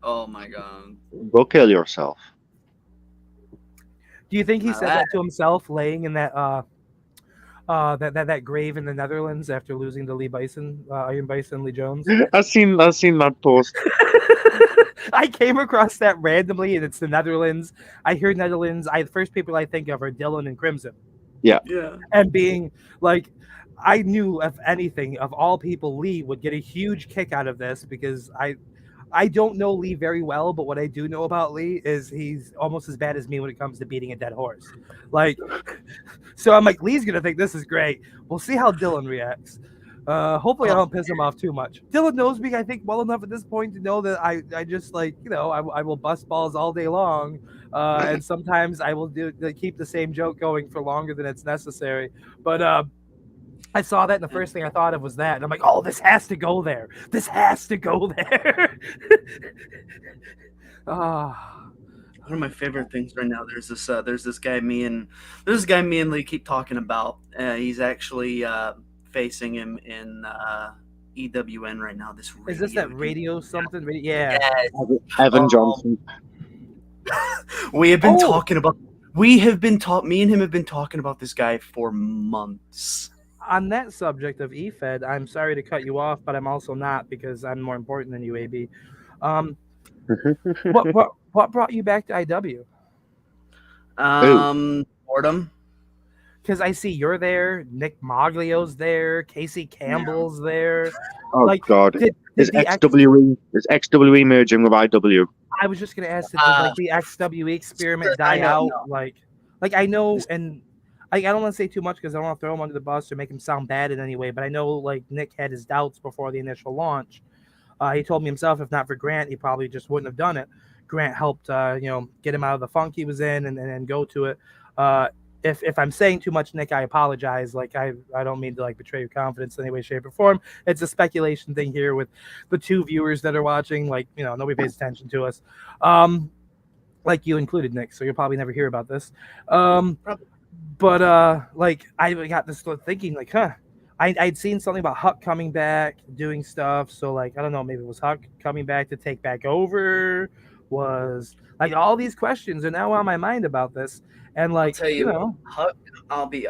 Oh my god. Go kill yourself. Do you think he Now said that to himself, laying in that that grave in the Netherlands after losing to Lee Bison, Iron Bison, Lee Jones? I've seen that post. I came across that randomly, and it's the Netherlands. I hear Netherlands. The first people I think of are Dylan and Crimson. Yeah. And being like, I knew, if anything, of all people, Lee would get a huge kick out of this because I don't know Lee very well, but what I do know about Lee is he's almost as bad as me when it comes to beating a dead horse. Like, so I'm like, Lee's gonna think this is great. We'll see how Dylan reacts. Hopefully I don't piss him off too much. Dylan knows me, I think, well enough at this point to know that I just like, I will bust balls all day long. And sometimes I will keep the same joke going for longer than it's necessary. But I saw that, and the first thing I thought of was that, and I'm like, "Oh, this has to go there. This has to go there." Ah, One of my favorite things right now. There's this guy me and Lee keep talking about. He's actually facing him in EWN right now. This is this that dude. radio something? Yeah. Yes. Evan Johnson. We have been Oh. talking about. We have been Me and him have been talking about this guy for months. On that subject of EFED, I'm sorry to cut you off, but I'm also not because I'm more important than you, AB. What brought you back to IW? Boredom. Because I see you're there, Nick Maglio's there, Casey Campbell's there. Oh Like, God, Did is the XWE merging with IW? I was just gonna ask, did like the XWE experiment die out? Like I know, and I don't want to say too much because I don't want to throw him under the bus or make him sound bad in any way. But I know like Nick had his doubts before the initial launch. He told me himself, if not for Grant, he probably just wouldn't have done it. Grant helped, get him out of the funk he was in and go to it. If I'm saying too much, Nick, I apologize. Like I don't mean to like betray your confidence in any way, shape, or form. It's a speculation thing here with the 2 viewers that are watching. Like, nobody pays attention to us. Like you included, Nick. So you'll probably never hear about this. But like I got this thinking, like, I'd seen something about Huck coming back, doing stuff. So like, I don't know, maybe it was Huck coming back to take back over. Was like all these questions are now on my mind about this. And like, I'll tell you, Huck, I'll be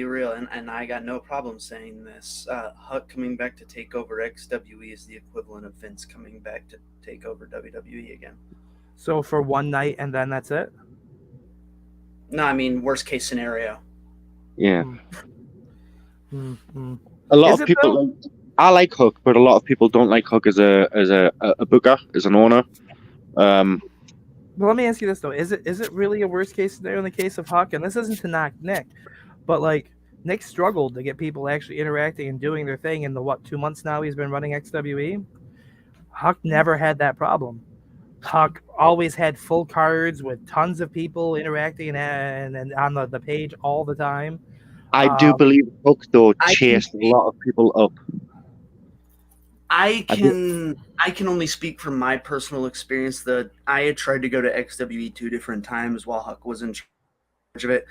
real, and I got no problem saying this. Huck coming back to take over XWE is the equivalent of Vince coming back to take over WWE again. So for one night and then that's it? No, I mean worst case scenario. Yeah. Mm-hmm. A lot of people. I like Hook, but a lot of people don't like Hook as a booker, as an owner. But let me ask you this though: is it really a worst case scenario in the case of Huck? And this isn't to knock Nick, but like Nick struggled to get people actually interacting and doing their thing in the 2 months now he's been running XWE. Huck never had that problem. Huck always had full cards with tons of people interacting and on the page all the time. I do believe Hook though chased a lot of people up. I can only speak from my personal experience that I had tried to go to XWE 2 different times while Huck was in charge of it,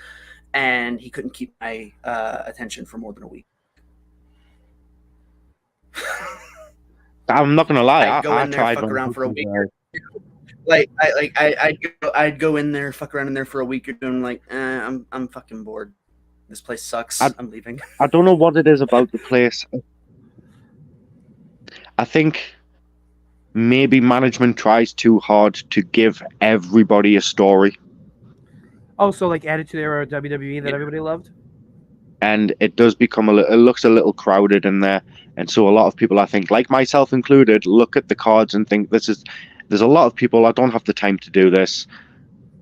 and he couldn't keep my attention for more than a week. I'm not gonna lie, I'd go in there, tried fuck around for a week. Or I'd go in there, fuck around in there for a week or two, and I'm fucking bored. This place sucks. I'm leaving. I don't know what it is about the place. I think maybe management tries too hard to give everybody a story. Oh, so like Attitude Era WWE that everybody loved? And it does become it looks a little crowded in there. And so a lot of people, I think, like myself included, look at the cards and think there's a lot of people, I don't have the time to do this,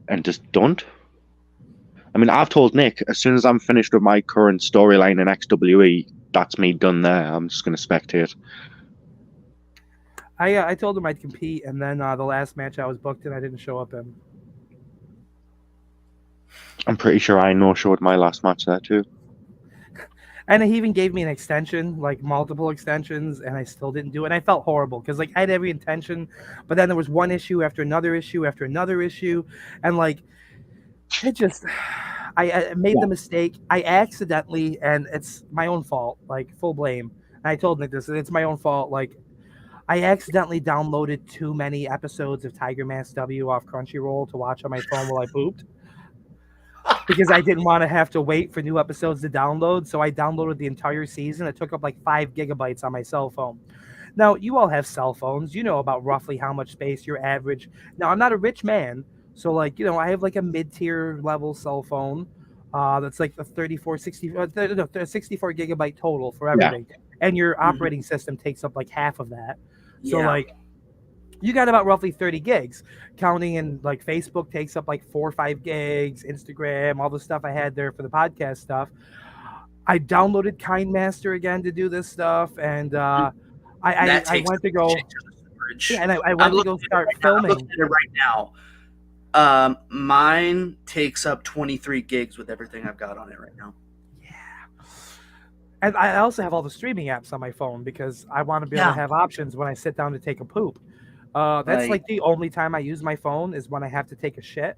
and just don't. I mean, I've told Nick, as soon as I'm finished with my current storyline in XWE, that's me done there. I'm just going to spectate. I told him I'd compete, and then the last match I was booked in, I didn't show up in. I'm pretty sure I no-showed my last match there too. And he even gave me an extension, like multiple extensions, and I still didn't do it. And I felt horrible because like I had every intention, but then there was one issue after another issue after another issue, and like it just, I made the mistake. I accidentally, and it's my own fault, like full blame. And I told Nick this, it's my own fault. Like I accidentally downloaded too many episodes of Tiger Mask W off Crunchyroll to watch on my phone while I pooped. Because I didn't want to have to wait for new episodes to download. So I downloaded the entire season. It took up like 5 gigabytes on my cell phone. Now, you all have cell phones. You know about roughly how much space your average. Now, I'm not a rich man. So, like, I have like a mid-tier level cell phone. That's like the 64 gigabyte total for everything. Yeah. And your operating system takes up like half of that. So, like, you got about roughly 30 gigs, counting in like Facebook takes up like 4 or 5 gigs, Instagram, all the stuff I had there for the podcast stuff. I downloaded KindMaster again to do this stuff, and That I takes went a to go. shit ton of storage. Yeah, and I I'm went to looking go at it start right now. I'm looking filming. at it right now. Mine takes up 23 gigs with everything I've got on it right now. And I also have all the streaming apps on my phone because I want to be able to Yeah. have options when I sit down to take a poop. That's Like, like the only time I use my phone is when I have to take a shit.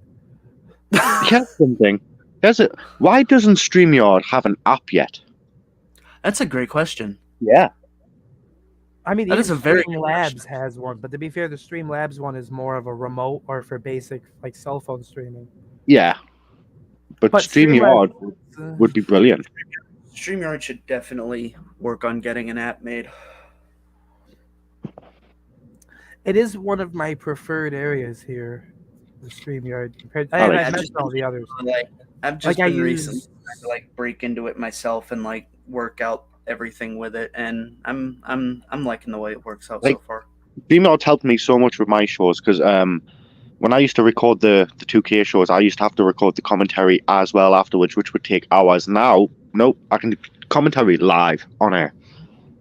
Here's something. Why doesn't StreamYard have an app yet? that's a great question. Yeah. I mean, That even is a very good Streamlabs has one, but to be fair, the Streamlabs one is more of a remote or for basic like cell phone streaming. Yeah. But But StreamYard Streamlabs, would be brilliant. StreamYard should definitely work on getting an app made. it is one of my preferred areas here, the StreamYard. I like I've it. mentioned all the others. Like, I've just Like I been recently use, trying to like break into it myself and like work out everything with it, and I'm liking the way it works out Like, so far. StreamYard's helped me so much with my shows because when I used to record the 2K shows, I used to have to record the commentary as well afterwards, which would take hours. Now, nope, I can do commentary live on air.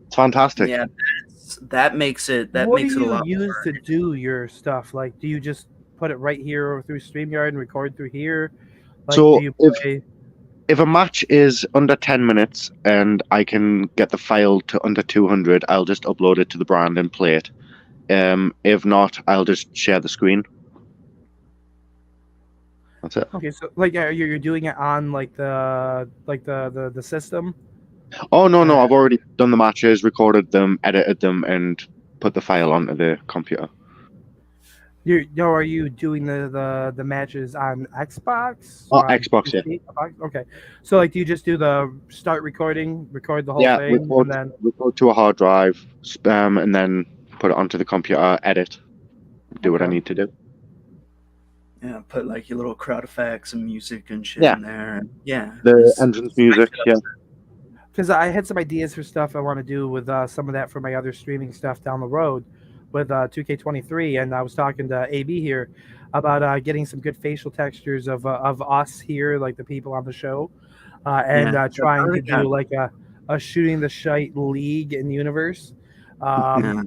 It's fantastic. Yeah, that makes it what do a you lot use more. to do your stuff? Like, do you just put it right here or through StreamYard and record through here? Like, So do you if play? if a match is under 10 minutes and I can get the file to under 200, I'll just upload it to the brand and play it. If not, I'll just share the screen. That's it. Okay, so like you're doing it on like the system. Oh, no, I've already done the matches, recorded them, edited them, and put the file onto the computer. Are you doing the matches on Xbox? Oh, Or on Xbox, yeah. PC? Okay, so like, do you just do the start recording, record the whole Yeah, thing, and then record to a hard drive, and then put it onto the computer, edit, do what I Okay. need to do. Yeah, put like your little crowd effects and music and shit Yeah. in there. Yeah, The entrance music, yeah. because I had some ideas for stuff I want to do with some of that for my other streaming stuff down the road with 2K23, and I was talking to AB here about getting some good facial textures of us here, like the people on the show, and Yeah. trying to Yeah. do like a shooting the shite league in universe. Yeah.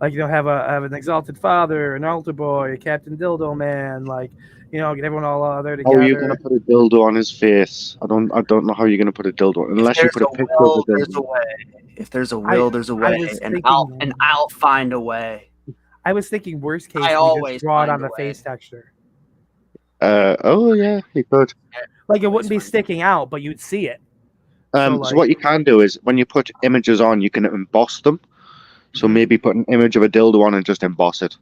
Like have an Exalted Father, an Altar Boy, a Captain Dildo Man, like get everyone all there How are you together. gonna put a dildo on his face? I don't know how you're gonna put a dildo unless you There's put a a picture will, of the there's a dildo. way. If there's a will, there's a way, was and thinking, I'll find a way. I was thinking worst case, I we always just draw it find on a the way. face texture. Oh yeah, you could. Like it Always wouldn't be find- sticking out, but you'd see it. So like, what you can do is when you put images on, you can emboss them. So Mhm. maybe put an image of a dildo on and just emboss it.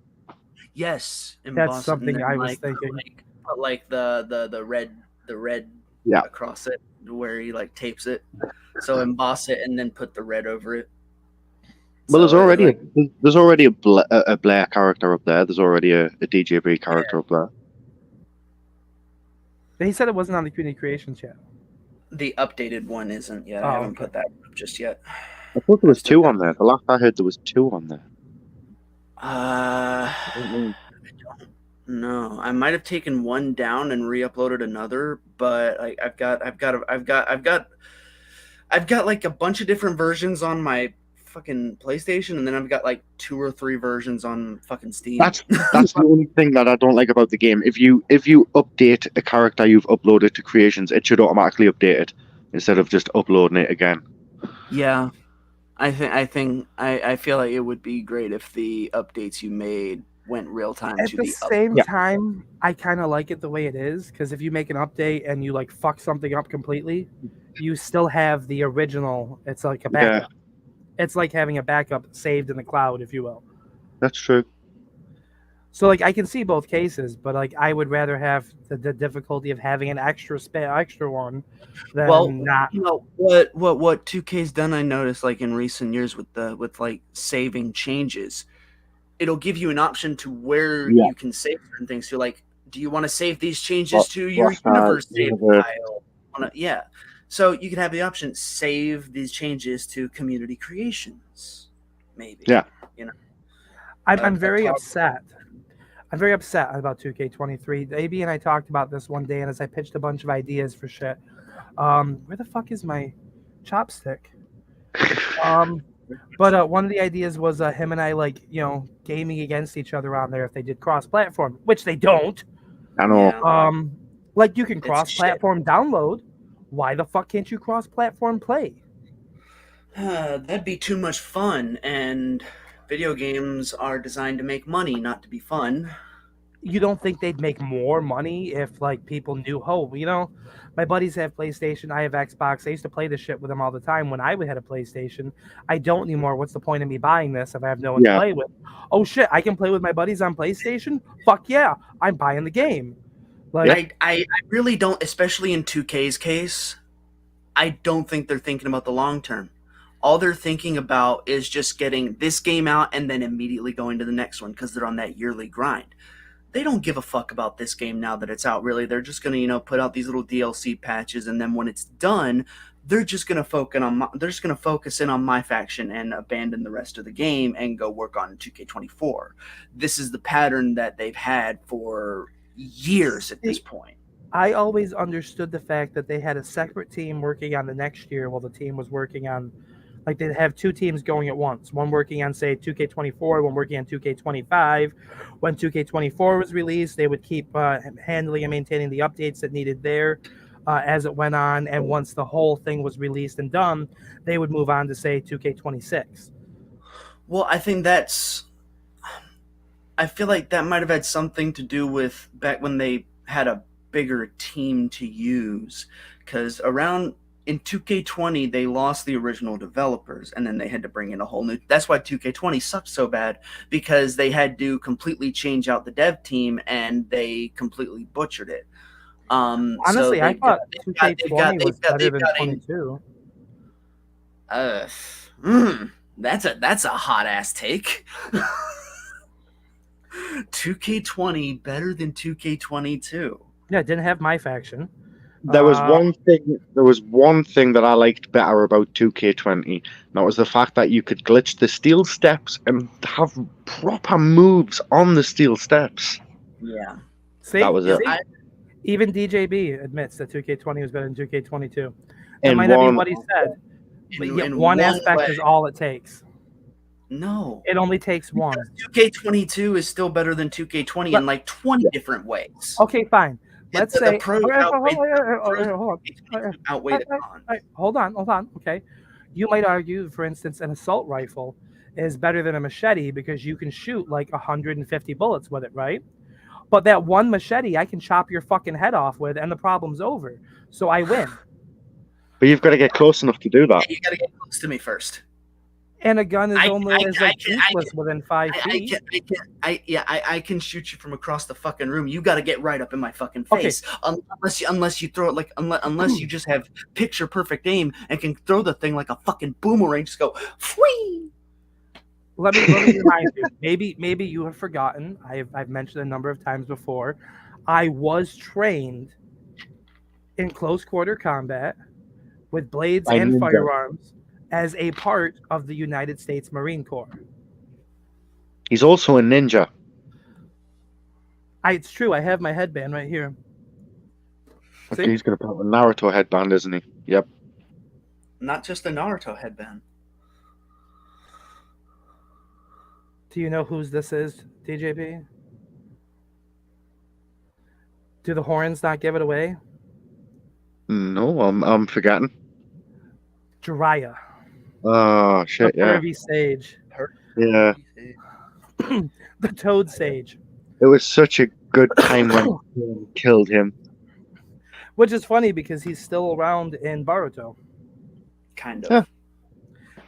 Yes, That's emboss it, and something then, I was like, thinking. put like the red Yeah. across it where he like tapes it. So emboss it and then put the red over it. Well, there's So, already like, a Blair character up there. There's already a DJB character up there. He said it wasn't on the Community Creation channel. the updated one isn't yet. I Oh, haven't okay. put that up just yet. I thought there was I still two got- on there. The last I heard, there was two on there. I don't know. I might have taken one down and re-uploaded another, but I've got like a bunch of different versions on my fucking PlayStation, and then I've got like 2 or 3 versions on fucking Steam. That's the only thing that I don't like about the game. If you update a character you've uploaded to Creations, it should automatically update it instead of just uploading it again. Yeah, I feel like it would be great if the updates you made went real time At to the the same Yeah. time, I kind of like it the way it is because if you make an update and you like fuck something up completely, you still have the original. It's like a Yeah. backup. It's like having a backup saved in the cloud, if you will. That's true. So like I can see both cases, but like I would rather have the difficulty of having an extra one than Well, not. you know what 2K's done, I noticed like in recent years with like saving changes, it'll give you an option to where Yeah. you can save certain things. So like, do you want to save these changes to your Rockstar universe save universe. file? Yeah. So you can have the option save these changes to community creations, maybe. Yeah. I'm very upset. I'm very upset about 2K23. AB and I talked about this one day, and as I pitched a bunch of ideas for shit, where the fuck is my chopstick. Um, but one of the ideas was him and I gaming against each other on there if they did cross-platform, which they don't. I know. Yeah. Like you can It's cross-platform download. Why the fuck can't you cross-platform play? That'd be too much fun, and video games are designed to make money, not to be fun. You don't think they'd make more money if like people knew? Oh, my buddies have PlayStation, I have Xbox. I used to play this shit with them all the time when I had a PlayStation. I don't anymore. What's the point of me buying this if I have no one to Yeah. play with? Oh shit, I can play with my buddies on PlayStation. Fuck yeah, I'm buying the game. Like I really don't, especially in 2K's case, I don't think they're thinking about the long term. All they're thinking about is just getting this game out and then immediately going to the next one because they're on that yearly grind. They don't give a fuck about this game now that it's out, really. They're just going to, put out these little DLC patches, and then when it's done, they're just going to focus in on my faction and abandon the rest of the game and go work on 2K24. This is the pattern that they've had for years at this point. I always understood the fact that they had a separate team working on the next year while the team was working on, like they'd have two teams going at once. One working on, say, 2K24, one working on 2K25. When 2K24 was released, they would keep handling and maintaining the updates that needed there as it went on. And once the whole thing was released and done, they would move on to, say, 2K26. Well, I feel like that might have had something to do with back when they had a bigger team to use, because around in 2K20 they lost the original developers and then they had to bring in a whole new. That's why 2K20 sucked so bad, because they had to completely change out the dev team and they completely butchered it. Honestly, I thought 2K20 was better than 22. That's a hot ass take. 2K20 better than 2K22. Yeah, it didn't have my faction. There was one thing. There was one thing that I liked better about 2K20. And that was the fact that you could glitch the steel steps and have proper moves on the steel steps. Yeah. See, That was it. Even DJB admits that 2K20 was better than 2K22. That In might not be one- what he said. But In- yet in one one aspect way. is all it takes. No. It only takes one. 2K22 is still better than 2K20 in like 20 different ways. Okay, fine. Let's The say. pros Okay, outweigh hold on. the cons. Hold on. Okay, you might argue, for instance, an assault rifle is better than a machete because you can shoot like 150 bullets with it, right? But that one machete, I can chop your fucking head off with, and the problem's over. So I win. But you've got to get close enough to do that. You gotta get close to me first. And a gun is I useless within 5 I feet. I can shoot you from across the fucking room. You got to get right up in my fucking Okay. face. Unless you throw it like unless you just have picture perfect aim and can throw the thing like a fucking boomerang. Just go, whee! Let me remind you. Maybe you have forgotten. I've mentioned a number of times before. I was trained in close quarter combat with blades I and knew that. firearms as a part of the United States Marine Corps. He's also a ninja. It's true. I have my headband right here. Okay, See? he's going to put a Naruto headband, isn't he? Yep. Not just a Naruto headband. Do you know whose this is, DJB? Do the horns not give it away? No, I'm forgetting. Jiraiya, Oh shit! the Yeah, pervy sage, yeah. the toad sage. It was such a good time when he killed him. Which is funny because he's still around in Boruto. Kind of. Yeah.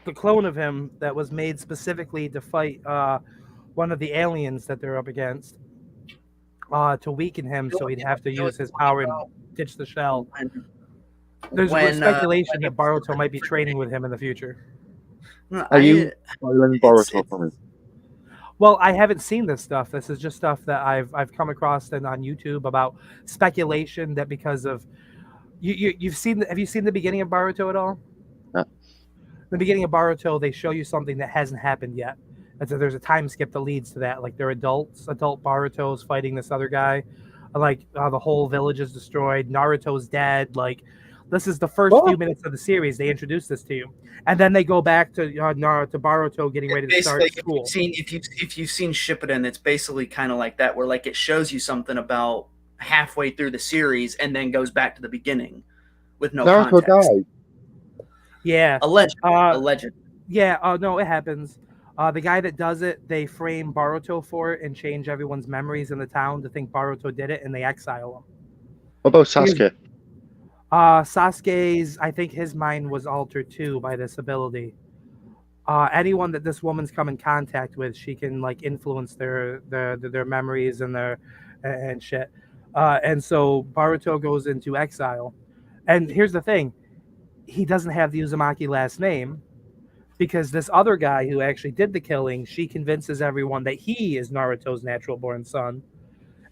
The clone of him that was made specifically to fight one of the aliens that they're up against to weaken him, so he'd have to use his power and ditch the shell. There's speculation that Boruto might be training with him in the future. Are you spoiling Boruto for me? Well, I haven't seen this stuff. This is just stuff that I've come across and on YouTube about speculation that because of you've seen. Have you seen the beginning of Boruto at all? No. The beginning of Boruto, they show you something that hasn't happened yet. And so there's a time skip that leads to that. Like they're adult Boruto's fighting this other guy. Like the whole village is destroyed. Naruto's dead. Like This is the first few minutes of the series. They introduce this to you, and then they go back to Boruto getting ready to start Basically, school. if you've seen Shippuden, it's basically kind of like that, where like it shows you something about halfway through the series and then goes back to the beginning with no Naruto context. died. Yeah. Alleged. Yeah. Oh no, it happens. The guy that does it, they frame Boruto for it and change everyone's memories in the town to think Boruto did it, and they exile him. What about Sasuke? Sasuke's, I think his mind was altered too by this ability. Anyone that this woman's come in contact with, she can like influence their memories and their and shit. And so Boruto goes into exile. And here's the thing, he doesn't have the Uzumaki last name because this other guy who actually did the killing, she convinces everyone that he is Naruto's natural born son.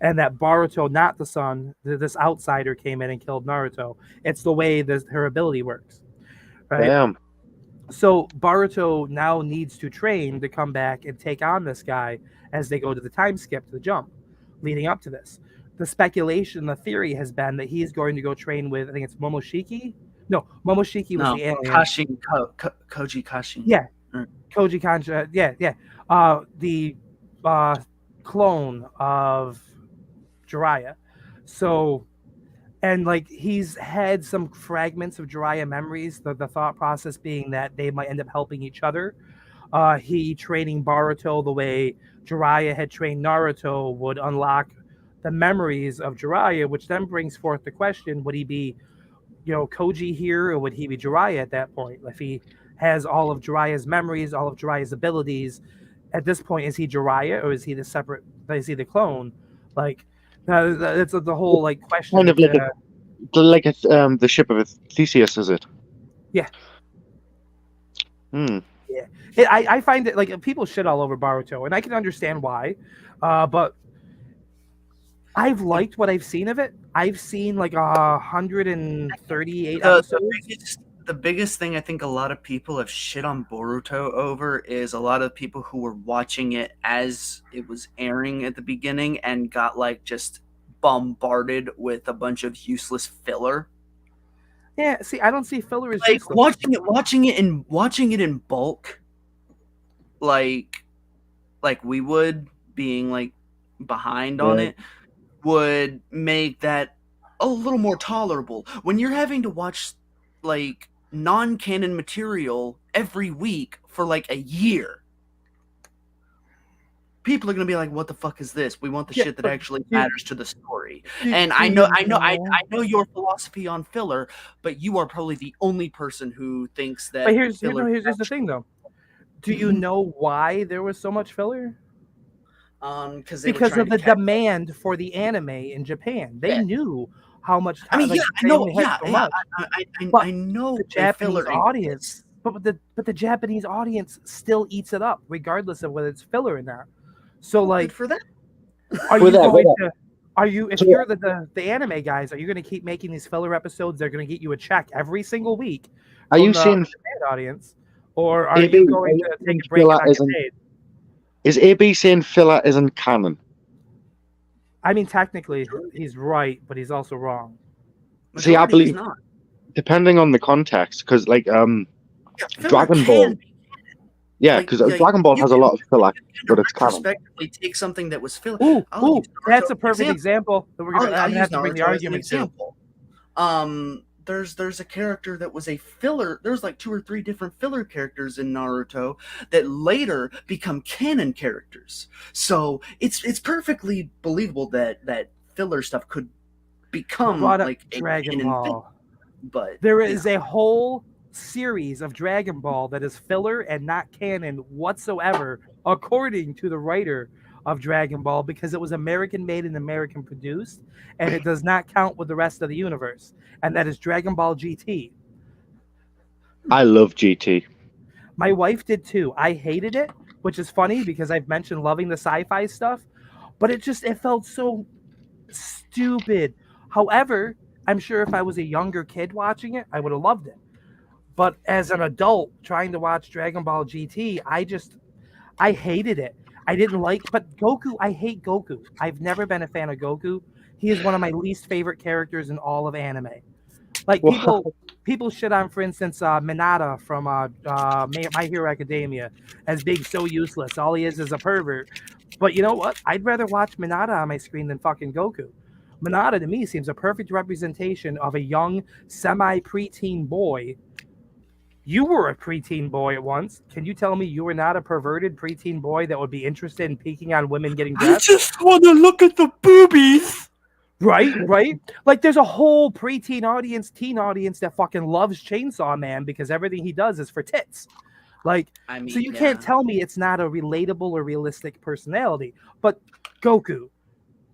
And that Boruto, not the son, this outsider came in and killed Naruto. It's the way her ability works. Right? Damn. So Boruto now needs to train to come back and take on this guy as they go to the time skip, to the jump, leading up to this. The speculation, the theory has been that he's going to go train with, I think it's Momoshiki. No, Momoshiki was the alien. Koji Kashin. Yeah, Koji Kansha. Yeah. The clone of Jiraiya. So, and like he's had some fragments of Jiraiya memories. The thought process being that they might end up helping each other. He training Boruto the way Jiraiya had trained Naruto would unlock the memories of Jiraiya, which then brings forth the question: would he be, Koji here, or would he be Jiraiya at that point? If he has all of Jiraiya's memories, all of Jiraiya's abilities, at this point, is he Jiraiya or is he the clone? Like, that's the whole like question. Kind of like the ship of Theseus, is it? Yeah. Yeah. I find it like people shit all over Boruto, and I can understand why, but I've liked what I've seen of it. I've seen like 138 episodes. The biggest thing I think a lot of people have shit on Boruto over is a lot of people who were watching it as it was airing at the beginning and got like just bombarded with a bunch of useless filler. Yeah, see, I don't see filler as like useless. watching it in bulk, like we would, being like behind on it, would make that a little more tolerable. When you're having to watch like non-canon material every week for like a year, people are gonna be like, "What the fuck is this? We want the shit that actually matters to the story." And I know your philosophy on filler, but you are probably the only person who thinks that. But here's the thing, though. Do you know why there was so much filler? Because of the demand for the anime in Japan. They knew how much time. I mean, I know the Japanese audience, but the Japanese audience still eats it up, regardless of whether it's filler or not. So, like, for that, if you're the anime guys, are you going to keep making these filler episodes? They're going to get you a check every single week. Are you seeing Japan audience, or are you going to take a break and not get paid? Is AB saying filler isn't canon? I mean, technically, he's right, but he's also wrong. See, I believe, depending on the context, because like Dragon Ball. Yeah, because Dragon Ball has a lot of filler, but it's canon. Take something that was filler. Ooh, that's a perfect example that we're going to have to bring the argument to. There's a character that was a filler. There's like 2 or 3 different filler characters in Naruto that later become canon characters. So it's perfectly believable that filler stuff could become like Dragon Ball. But there is a whole series of Dragon Ball that is filler and not canon whatsoever, according to the writer of Dragon Ball, because it was American made and American produced, and it does not count with the rest of the universe. And that is Dragon Ball GT. I love GT. My wife did too. I hated it, which is funny because I've mentioned loving the sci-fi stuff, but it felt so stupid. However, I'm sure if I was a younger kid watching it, I would have loved it. But as an adult trying to watch Dragon Ball GT, I hated it. I didn't but Goku, I hate Goku. I've never been a fan of Goku. He is one of my least favorite characters in all of anime. Like Wow. people shit on, for instance, Minata from My Hero Academia as being so useless. All he is a pervert. But you know what? I'd rather watch Minata on my screen than fucking Goku. Minata to me seems a perfect representation of a young, semi-preteen boy. You were a preteen boy at once. Can you tell me you were not a perverted preteen boy that would be interested in peeking on women getting dressed? just want to look at the boobies. Right, right. Like there's a whole preteen audience, teen audience that fucking loves Chainsaw Man because everything he does is for tits. Like, I mean, so you can't tell me it's not a relatable or realistic personality. But Goku,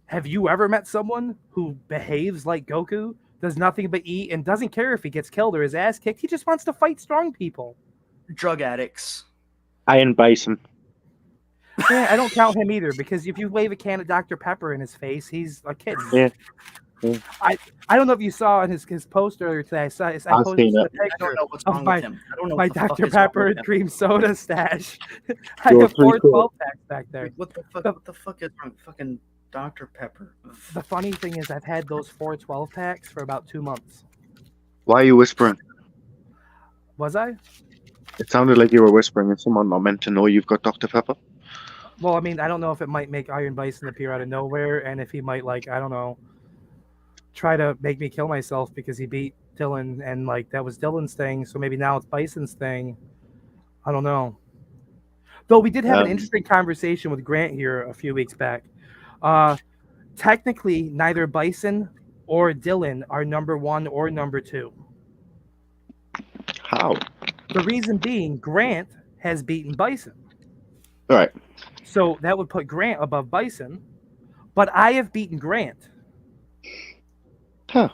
have you ever met someone who behaves like Goku, does nothing but eat, and doesn't care if he gets killed or his ass kicked? He just wants to fight strong people. drug addicts. Iron Bison. Yeah, I don't count him either because if you wave a can of Dr. Pepper in his face, he's a kid. Yeah. I don't know if you saw on his post earlier today. I I've posted seen a it. I picture don't know what's of wrong my with him. I don't know my what the fuck Dr. is wrong Pepper with and him. cream soda stash. I Yo, have four 3 quid. 12 packs back there. What the fuck is wrong with fucking Dr. Pepper? The funny thing is, I've had those 4 12 packs for about 2 months. Why are you whispering? Was I? It sounded like you were whispering and someone not meant to know you've got Dr. Pepper. Well, I mean, I don't know if it might make Iron Bison appear out of nowhere, and if he might, like, I don't know, try to make me kill myself because he beat Dylan, and, like, that was Dylan's thing, so maybe now it's Bison's thing. I don't know. Though we did have an interesting conversation with Grant here a few weeks back. Technically, neither Bison or Dylan are number 1 or number 2. How? The reason being, Grant has beaten Bison. All right. So that would put Grant above Bison, but I have beaten Grant. Huh.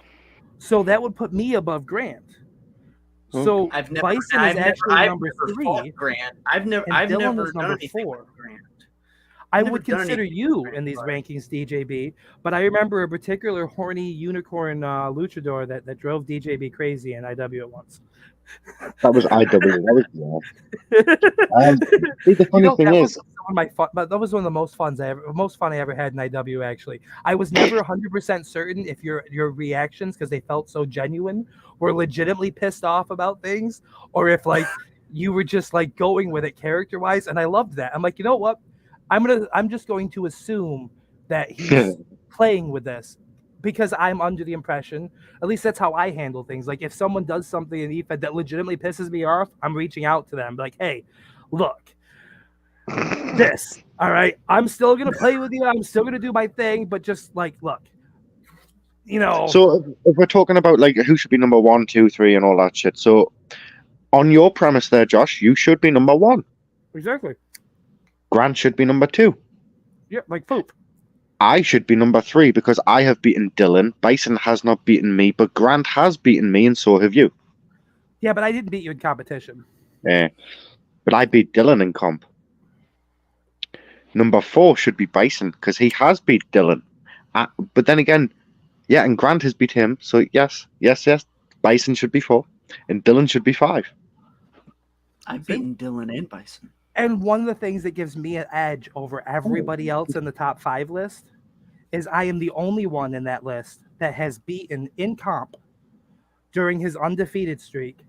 So that would put me above Grant. So Bison is actually number 3. Grant. I've never Dylan is done number anything 4. with Grant. I never would done consider anything you with Grant, in these but- rankings, DJB, but I remember a particular horny unicorn luchador that drove DJB crazy in IW at once. That was IW. That was see, the funny thing is, But that was one of the most fun I ever had in IW. Actually, I was never 100% certain if your reactions, because they felt so genuine, were legitimately pissed off about things, or if like you were just like going with it character wise. And I loved that. I'm like, you know what? I'm just going to assume that he's playing with this because I'm under the impression, at least that's how I handle things. Like if someone does something in EFED that legitimately pisses me off, I'm reaching out to them like, hey, look, this, all right, I'm still going to play with you. I'm still going to do my thing, but just like, look, you know. so if we're talking about like who should be number 1, 2, 3 and all that shit. So on your premise there, Josh, you should be number 1. Exactly. Grant should be number 2. Yeah, like poop. I should be number 3 because I have beaten Dylan. Bison has not beaten me, but Grant has beaten me, and so have you. Yeah, but I didn't beat you in competition. Yeah, but I beat Dylan in comp. Number 4 should be Bison because he has beat Dylan. But then again, yeah, and Grant has beat him. So yes. Bison should be 4, and Dylan should be 5. I've beaten Dylan and Bison. And one of the things that gives me an edge over everybody else in the top 5 list is I am the only one in that list that has beaten in comp during his undefeated streak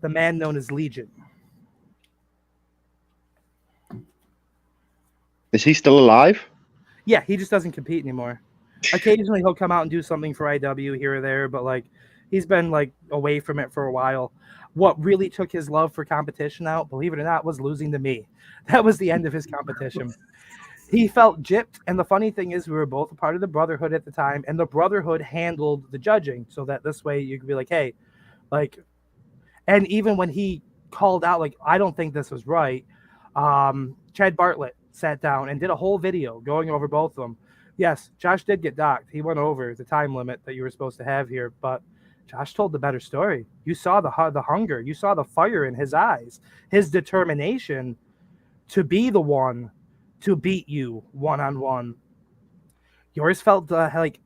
the man known as Legion. Is he still alive? Yeah, he just doesn't compete anymore. Occasionally he'll come out and do something for IW here or there, but like he's been like away from it for a while. What really took his love for competition out, believe it or not, was losing to me. That was the end of his competition. He felt gypped, and the funny thing is we were both a part of the Brotherhood at the time, and the Brotherhood handled the judging so that this way you could be like, hey, like, and even when he called out, like, I don't think this was right, Chad Bartlett sat down and did a whole video going over both of them. Yes, Josh did get docked. He went over the time limit that you were supposed to have here, but Josh told the better story. You saw the hunger. You saw the fire in his eyes, his determination to be the one to beat you one-on-one. Yours felt like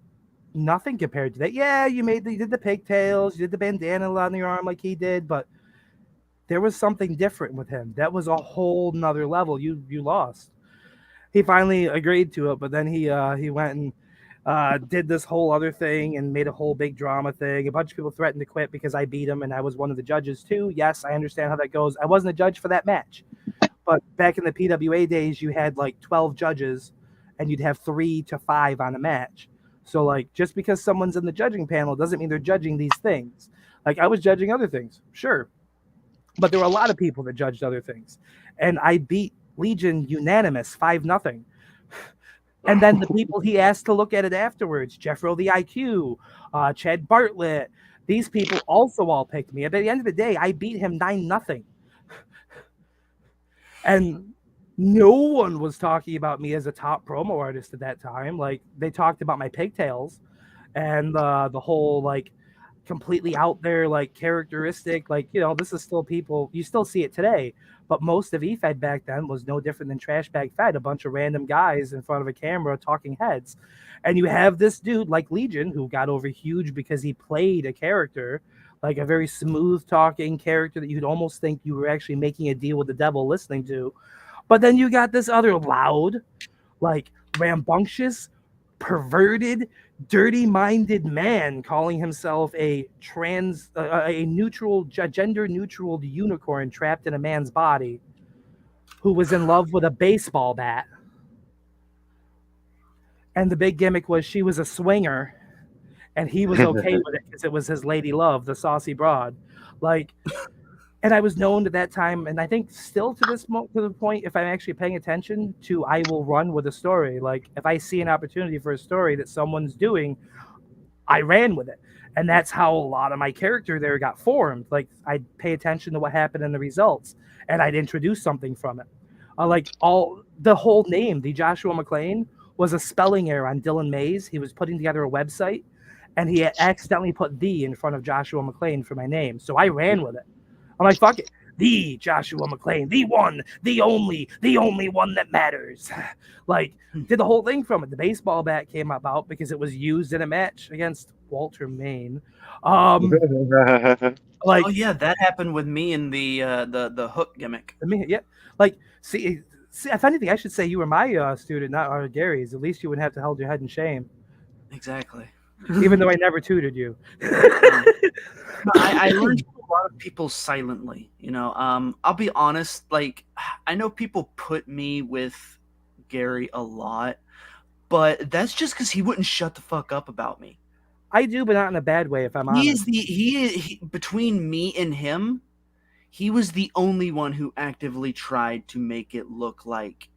nothing compared to that. Yeah, you did the pigtails, you did the bandana on your arm like he did, but there was something different with him. That was a whole nother level. You lost. He finally agreed to it, but then he went and did this whole other thing and made a whole big drama thing. A bunch of people threatened to quit because I beat him and I was one of the judges too. Yes, I understand how that goes. I wasn't a judge for that match. But back in the PWA days, you had like 12 judges and you'd have 3 to 5 on a match. So, like, just because someone's in the judging panel doesn't mean they're judging these things. Like, I was judging other things, sure. But there were a lot of people that judged other things. And I beat Legion unanimous, 5-0. And then the people he asked to look at it afterwards, Jeffro the IQ, Chad Bartlett, these people also all picked me. At the end of the day, I beat him 9-0. And no one was talking about me as a top promo artist at that time. Like, they talked about my pigtails and the whole, like, completely out there, like, characteristic. Like, you know, this is still people, you still see it today. But most of EFED back then was no different than Trash Bag Fed, a bunch of random guys in front of a camera talking heads. And you have this dude like Legion who got over huge because he played a character, like a very smooth talking character that you'd almost think you were actually making a deal with the devil listening to. But then you got this other loud, like rambunctious, perverted, dirty-minded man calling himself a gender-neutral unicorn trapped in a man's body, who was in love with a baseball bat. And the big gimmick was she was a swinger, and he was okay with it because it was his lady love, the saucy broad. Like, and I was known at that time, and I think still to to the point, if I'm actually paying attention to, I will run with a story. Like, if I see an opportunity for a story that someone's doing, I ran with it. And that's how a lot of my character there got formed. Like, I'd pay attention to what happened in the results, and I'd introduce something from it. The whole name, the Joshua McClain, was a spelling error on Dylan Mays. He was putting together a website, and he had accidentally put "the" in front of Joshua McClain for my name. So I ran with it. I'm like, fuck it. The Joshua McClain, the one, the only one that matters. Like, did the whole thing from it. The baseball bat came about because it was used in a match against Walter Main. Like, oh yeah, that happened with me in the hook gimmick. Yeah, like, see, if anything, I should say you were my student, not Gary's. At least you wouldn't have to hold your head in shame. Exactly. Even though I never tutored you. I learned from a lot of people silently, you know. I'll be honest, like, I know people put me with Gary a lot, but that's just because he wouldn't shut the fuck up about me. I do, but not in a bad way, if I'm honest. He between me and him, he was the only one who actively tried to make it look like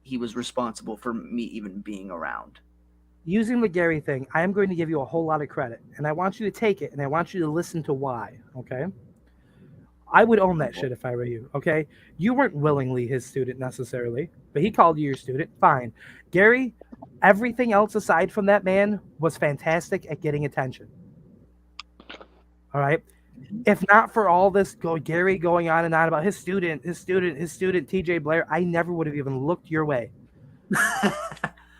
he was responsible for me even being around. Using the Gary thing, I am going to give you a whole lot of credit, and I want you to take it, and I want you to listen to why, okay? I would own that shit if I were you, okay? You weren't willingly his student necessarily, but he called you your student, fine. Gary, everything else aside from that man was fantastic at getting attention. All right? If not for all this Gary going on and on about his student, TJ Blair, I never would have even looked your way.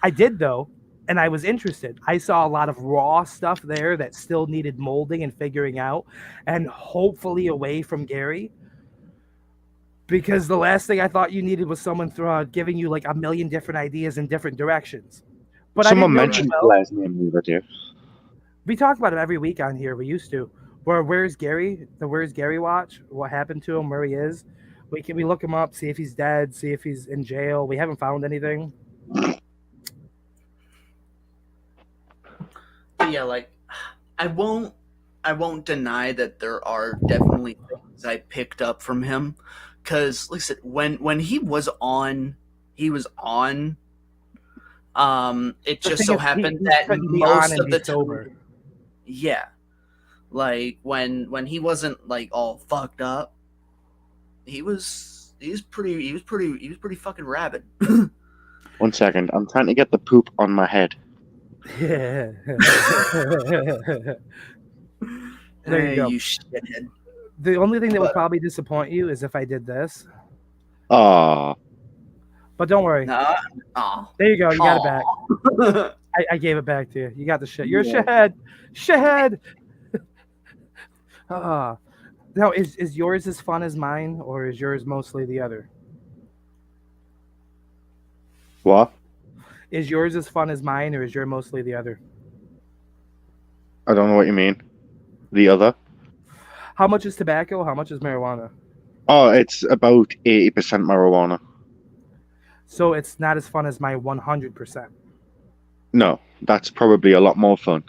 I did, though. And I was interested. I saw a lot of raw stuff there that still needed molding and figuring out, and hopefully away from Gary. Because the last thing I thought you needed was someone giving you like a million different ideas in different directions. But someone mentioned Blair's name the other day. We talk about him every week on here. We used to. Where's Gary? The Where's Gary watch? What happened to him? Where he is? We look him up, see if he's dead, see if he's in jail. We haven't found anything. Yeah, like, I won't deny that there are definitely things I picked up from him, because like I said, when he was on, it just so happened that most of the time, yeah, like when he wasn't like all fucked up, he was pretty fucking rabid. 1 second, I'm trying to get the poop on my head. Yeah. There you go. You shithead. The only thing that would probably disappoint you is if I did this. Aww. But don't worry. There you go. You got it back. I gave it back to you. You got the shit. You're a shithead. Shithead. Now, is yours as fun as mine, or is yours mostly the other? What? Is yours as fun as mine, or is yours mostly the other? I don't know what you mean. The other? How much is tobacco? How much is marijuana? Oh, it's about 80% marijuana. So it's not as fun as my 100%. No, that's probably a lot more fun.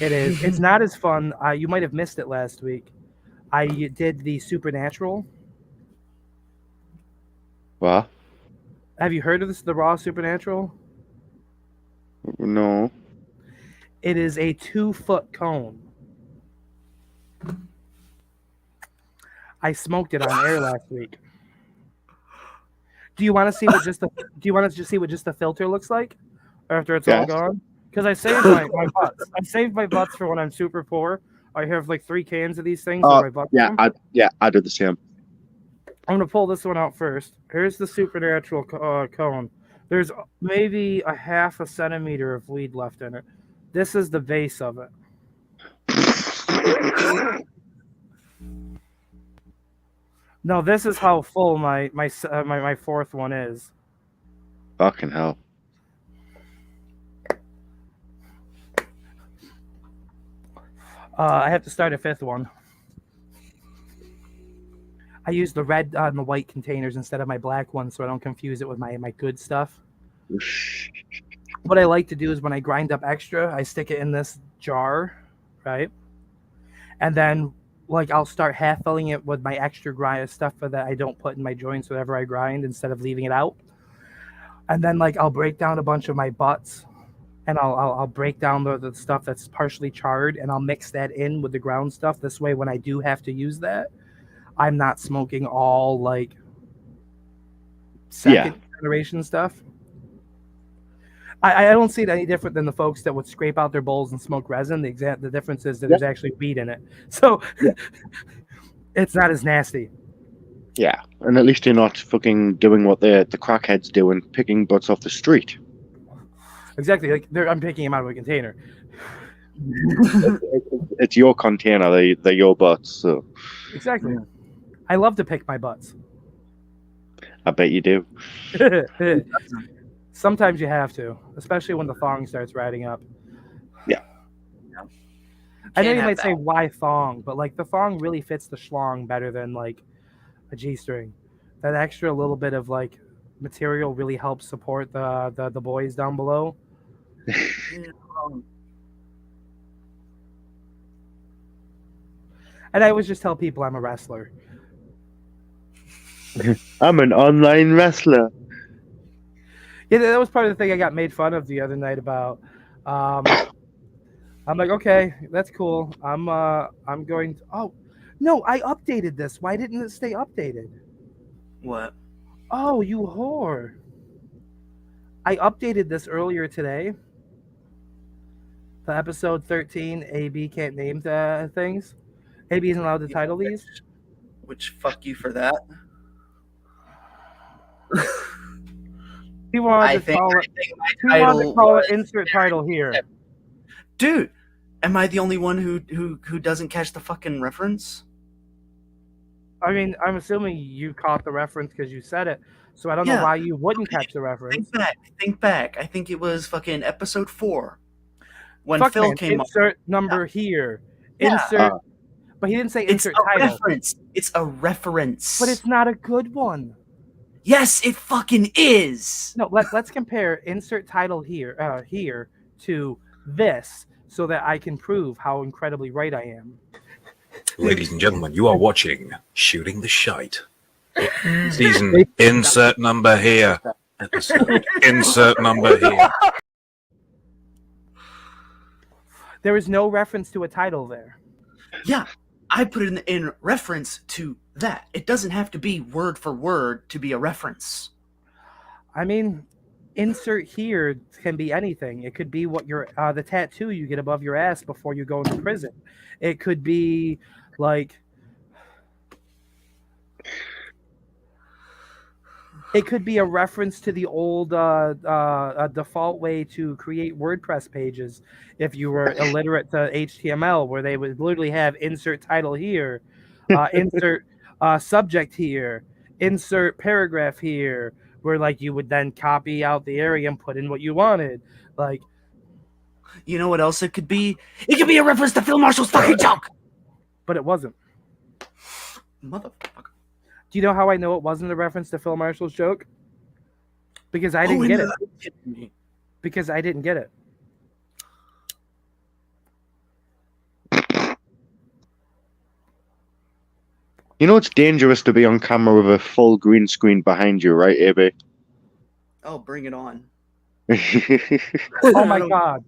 It is. It's not as fun. You might have missed it last week. I did the Supernatural. What? Have you heard of this? The Raw Supernatural? No. It is a 2-foot cone. I smoked it on air last week. Do you want to see what just the filter looks like after it's all Yes. gone? Because I saved my butts. I saved my butts for when I'm super poor. I have like 3 cans of these things in my butt. Yeah, I did the same. I'm gonna pull this one out first. Here's the Supernatural cone. There's maybe a half a centimeter of weed left in it. This is the base of it. No, this is how full my 4th one is. Fucking hell. I have to start a 5th one. I use the red and the white containers instead of my black ones, so I don't confuse it with my good stuff. What I like to do is when I grind up extra, I stick it in this jar, right? And then like I'll start half filling it with my extra grind stuff that I don't put in my joints whenever I grind instead of leaving it out. And then like I'll break down a bunch of my butts, and I'll break down the stuff that's partially charred, and I'll mix that in with the ground stuff. This way, when I do have to use that, I'm not smoking all like second generation stuff. I don't see it any different than the folks that would scrape out their bowls and smoke resin. The difference is that there's actually weed in it, so it's not as nasty. Yeah, and at least you're not fucking doing what the crackheads do and picking butts off the street. Exactly, like I'm picking them out of a container. It's your container. They're your butts. So Exactly. I love to pick my butts. I bet you do. Sometimes you have to, especially when the thong starts riding up. Yeah. I know you might say why thong, but like the thong really fits the schlong better than like a G-string. That extra little bit of like material really helps support the boys down below. And I always just tell people I'm a wrestler. I'm an online wrestler. Yeah, that was part of the thing I got made fun of the other night about. I'm like, okay, that's cool. I'm going to, oh, no, I updated this. Why didn't it stay updated? What? Oh, you whore. I updated this earlier today. The episode 13, AB can't name the things. AB isn't allowed to title these. Which fuck you for that. He wanted to call it insert title here. Dude, am I the only one who doesn't catch the fucking reference? I mean, I'm assuming you caught the reference because you said it, so I don't know why you wouldn't catch the reference. Think back. I think it was fucking episode 4 when Fuck, Phil man, came insert number here. Yeah. Insert, but he didn't say insert title. Reference. It's a reference. But it's not a good one. Yes, it fucking is. No, let's compare insert title here here to this so that I can prove how incredibly right I am. Ladies and gentlemen, you are watching Shooting the Shite. Season insert number here. Episode insert number here. There is no reference to a title there. Yeah, I put it in reference to that. It doesn't have to be word for word to be a reference. I mean, insert here can be anything. It could be what your the tattoo you get above your ass before you go into prison. It could be like it could be a reference to the old default way to create WordPress pages if you were illiterate to HTML, where they would literally have insert title here, insert subject here, insert paragraph here, where like you would then copy out the area and put in what you wanted. Like, You know what else it could be? It could be a reference to Phil Marshall's fucking joke. but it wasn't. Motherfucker. Do you know how I know it wasn't a reference to Phil Marshall's joke? Because I didn't get it. Because I didn't get it. You know it's dangerous to be on camera with a full green screen behind you, right, AB? Oh, bring it on. Oh my god.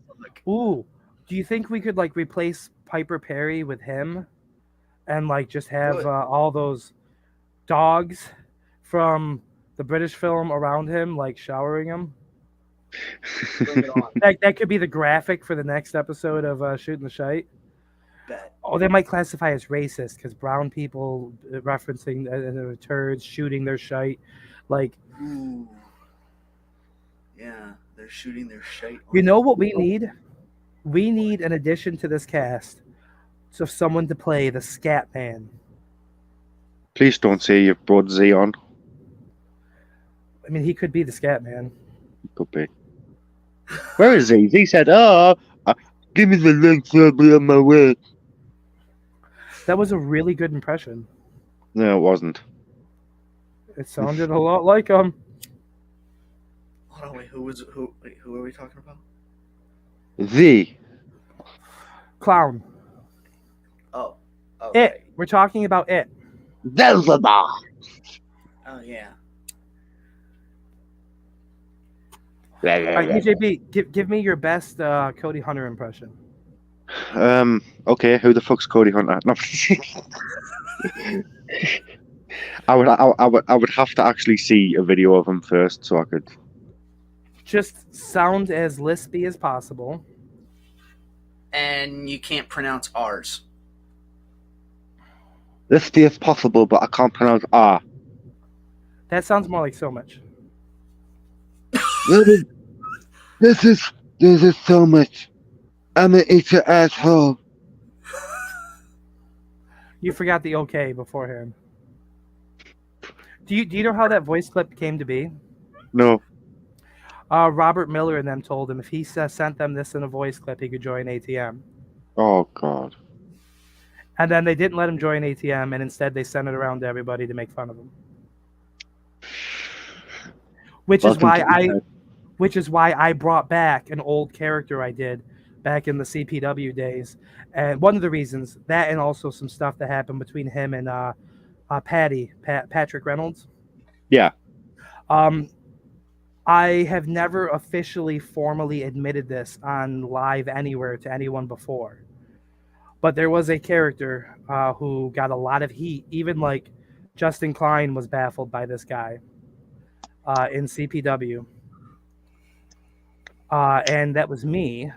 Ooh. Do you think we could like replace Piper Perry with him? And like just have all those dogs from the British film around him, like showering him? Bring it on. That could be the graphic for the next episode of Shooting the Shite. Bet. Oh, they might classify as racist because brown people referencing the turds shooting their shite. Like, Ooh. Yeah, they're shooting their shite. you know what we need? We need an addition to this cast. So someone to play the Scat Man. Please don't say you've brought Z on. I mean, he could be the Scat Man. Could be. Where is he? He said, give me the link so I'll be on my way. That was a really good impression. No, it wasn't. It sounded a lot like him. Hold on, wait, who are we talking about? The Clown. Oh. Okay. It. We're talking about it. Zelda. Oh, yeah. All right, EJB, give me your best Cody Hunter impression. Okay, who the fuck's Cody Hunter? No. I would have to actually see a video of him first so I could. Just sound as lispy as possible. And you can't pronounce R's. Lispy as possible, but I can't pronounce R. That sounds more like so much. This is so much. I'm an eater asshole. You forgot the okay beforehand. Do you know how that voice clip came to be? No. Robert Miller and them told him if he sent them this in a voice clip, he could join ATM. Oh God. And then they didn't let him join ATM, and instead they sent it around to everybody to make fun of him. Which is why I brought back an old character I did back in the CPW days. And one of the reasons, that and also some stuff that happened between him and Patrick Reynolds. Yeah. I have never officially formally admitted this on live anywhere to anyone before. But there was a character who got a lot of heat. Even like Justin Klein was baffled by this guy in CPW. And that was me.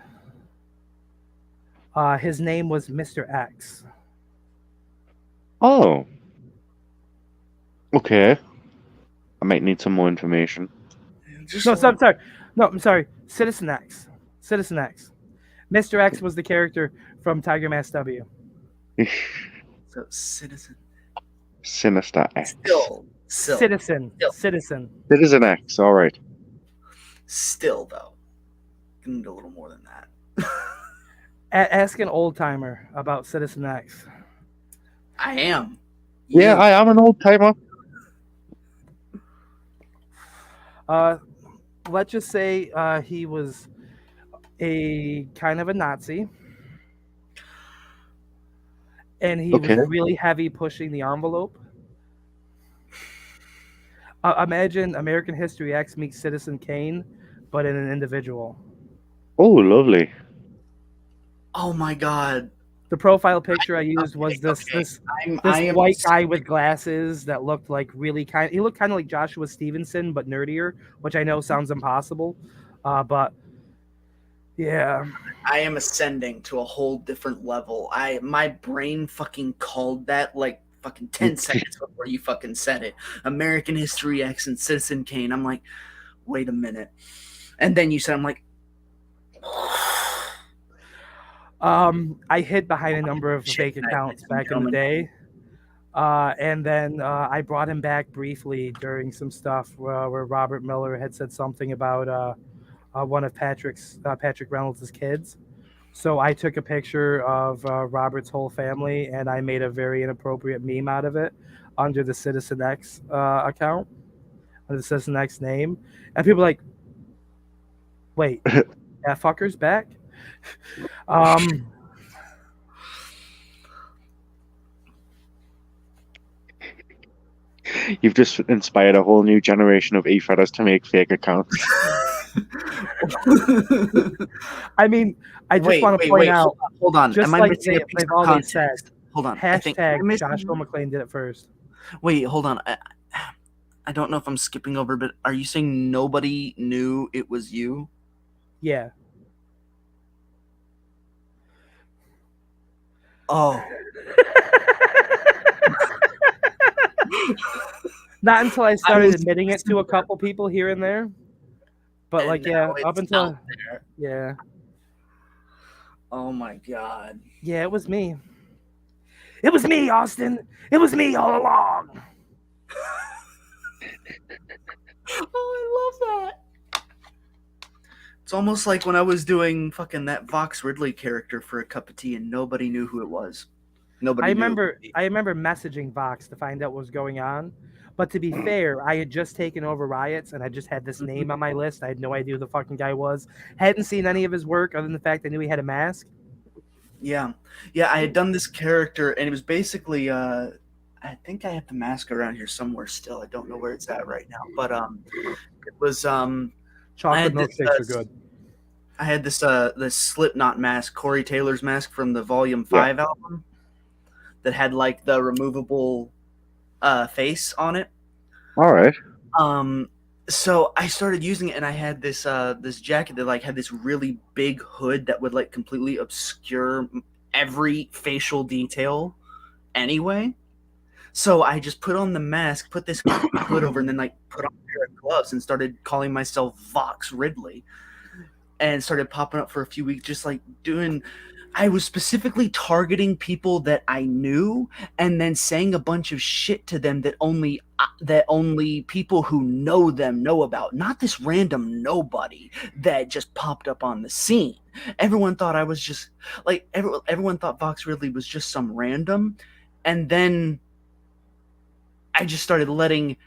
His name was Mr. X. Oh. Okay. I might need some more information. I'm sorry. Citizen X. Citizen X. Mr. X was the character from Tiger Mask W. So, Citizen. Sinister X. Citizen. Citizen X, alright. Still, though. You can do a little more than that. Ask an old timer about Citizen X. I am. Yeah, I am an old timer. Let's just say he was a kind of a Nazi. And he was really heavy pushing the envelope. Imagine American History X meets Citizen Kane, but in an individual. Oh, lovely. Oh my God. The profile picture I used was this white guy with glasses that looked like he looked kind of like Joshua Stevenson, but nerdier, which I know sounds impossible. But yeah. I am ascending to a whole different level. My brain fucking called that like fucking 10 seconds before you fucking said it. American History X and Citizen Kane. I'm like, wait a minute. And then you said, I'm like, I hid behind a number of fake accounts back in the day. And then I brought him back briefly during some stuff where Robert Miller had said something about one of Patrick Reynolds' kids. So I took a picture of Robert's whole family and I made a very inappropriate meme out of it under the Citizen X account, under the Citizen X name, and people were like, "Wait, that fucker's back." Um, You've just inspired a whole new generation of e-fetters to make fake accounts. I mean, I just want to point out, hold on. just Am I like missing a piece they've of always said, context? Hold on. I think hashtag I'm missing- Joshua McClain did it first. Wait, hold on. I don't know if I'm skipping over, but are you saying nobody knew it was you? Yeah. Oh. Not until I started was- admitting it to a couple people here and there. But And like, now yeah, up it's until out there. yeah, Oh my god. yeah, it was me. It was me, Austin. It was me all along. Oh, I love that. It's almost like when I was doing fucking that Vox Ridley character for A Cup of Tea and nobody knew who it was. Nobody I knew. remember messaging Vox to find out what was going on. But to be fair, I had just taken over Riots and I just had this name on my list. I had no idea who the fucking guy was. Hadn't seen any of his work other than the fact I knew he had a mask. Yeah. Yeah, I had done this character and it was basically I think I have the mask around here somewhere still. I don't know where it's at right now. But it was Chocolate had this, milkshakes are good. I had this Slipknot mask, Corey Taylor's mask from the Volume 5 album that had like the removable face on it. All right. So I started using it and I had this this jacket that like had this really big hood that would like completely obscure every facial detail anyway. So I just put on the mask, put this hood over, and then like put on a pair of gloves and started calling myself Vox Ridley. And started popping up for a few weeks, just like doing. I was specifically targeting people that I knew, and then saying a bunch of shit to them that only people who know them know about. Not this random nobody that just popped up on the scene. Everyone thought I was just like everyone thought Vox Ridley was just some random, and then I just started letting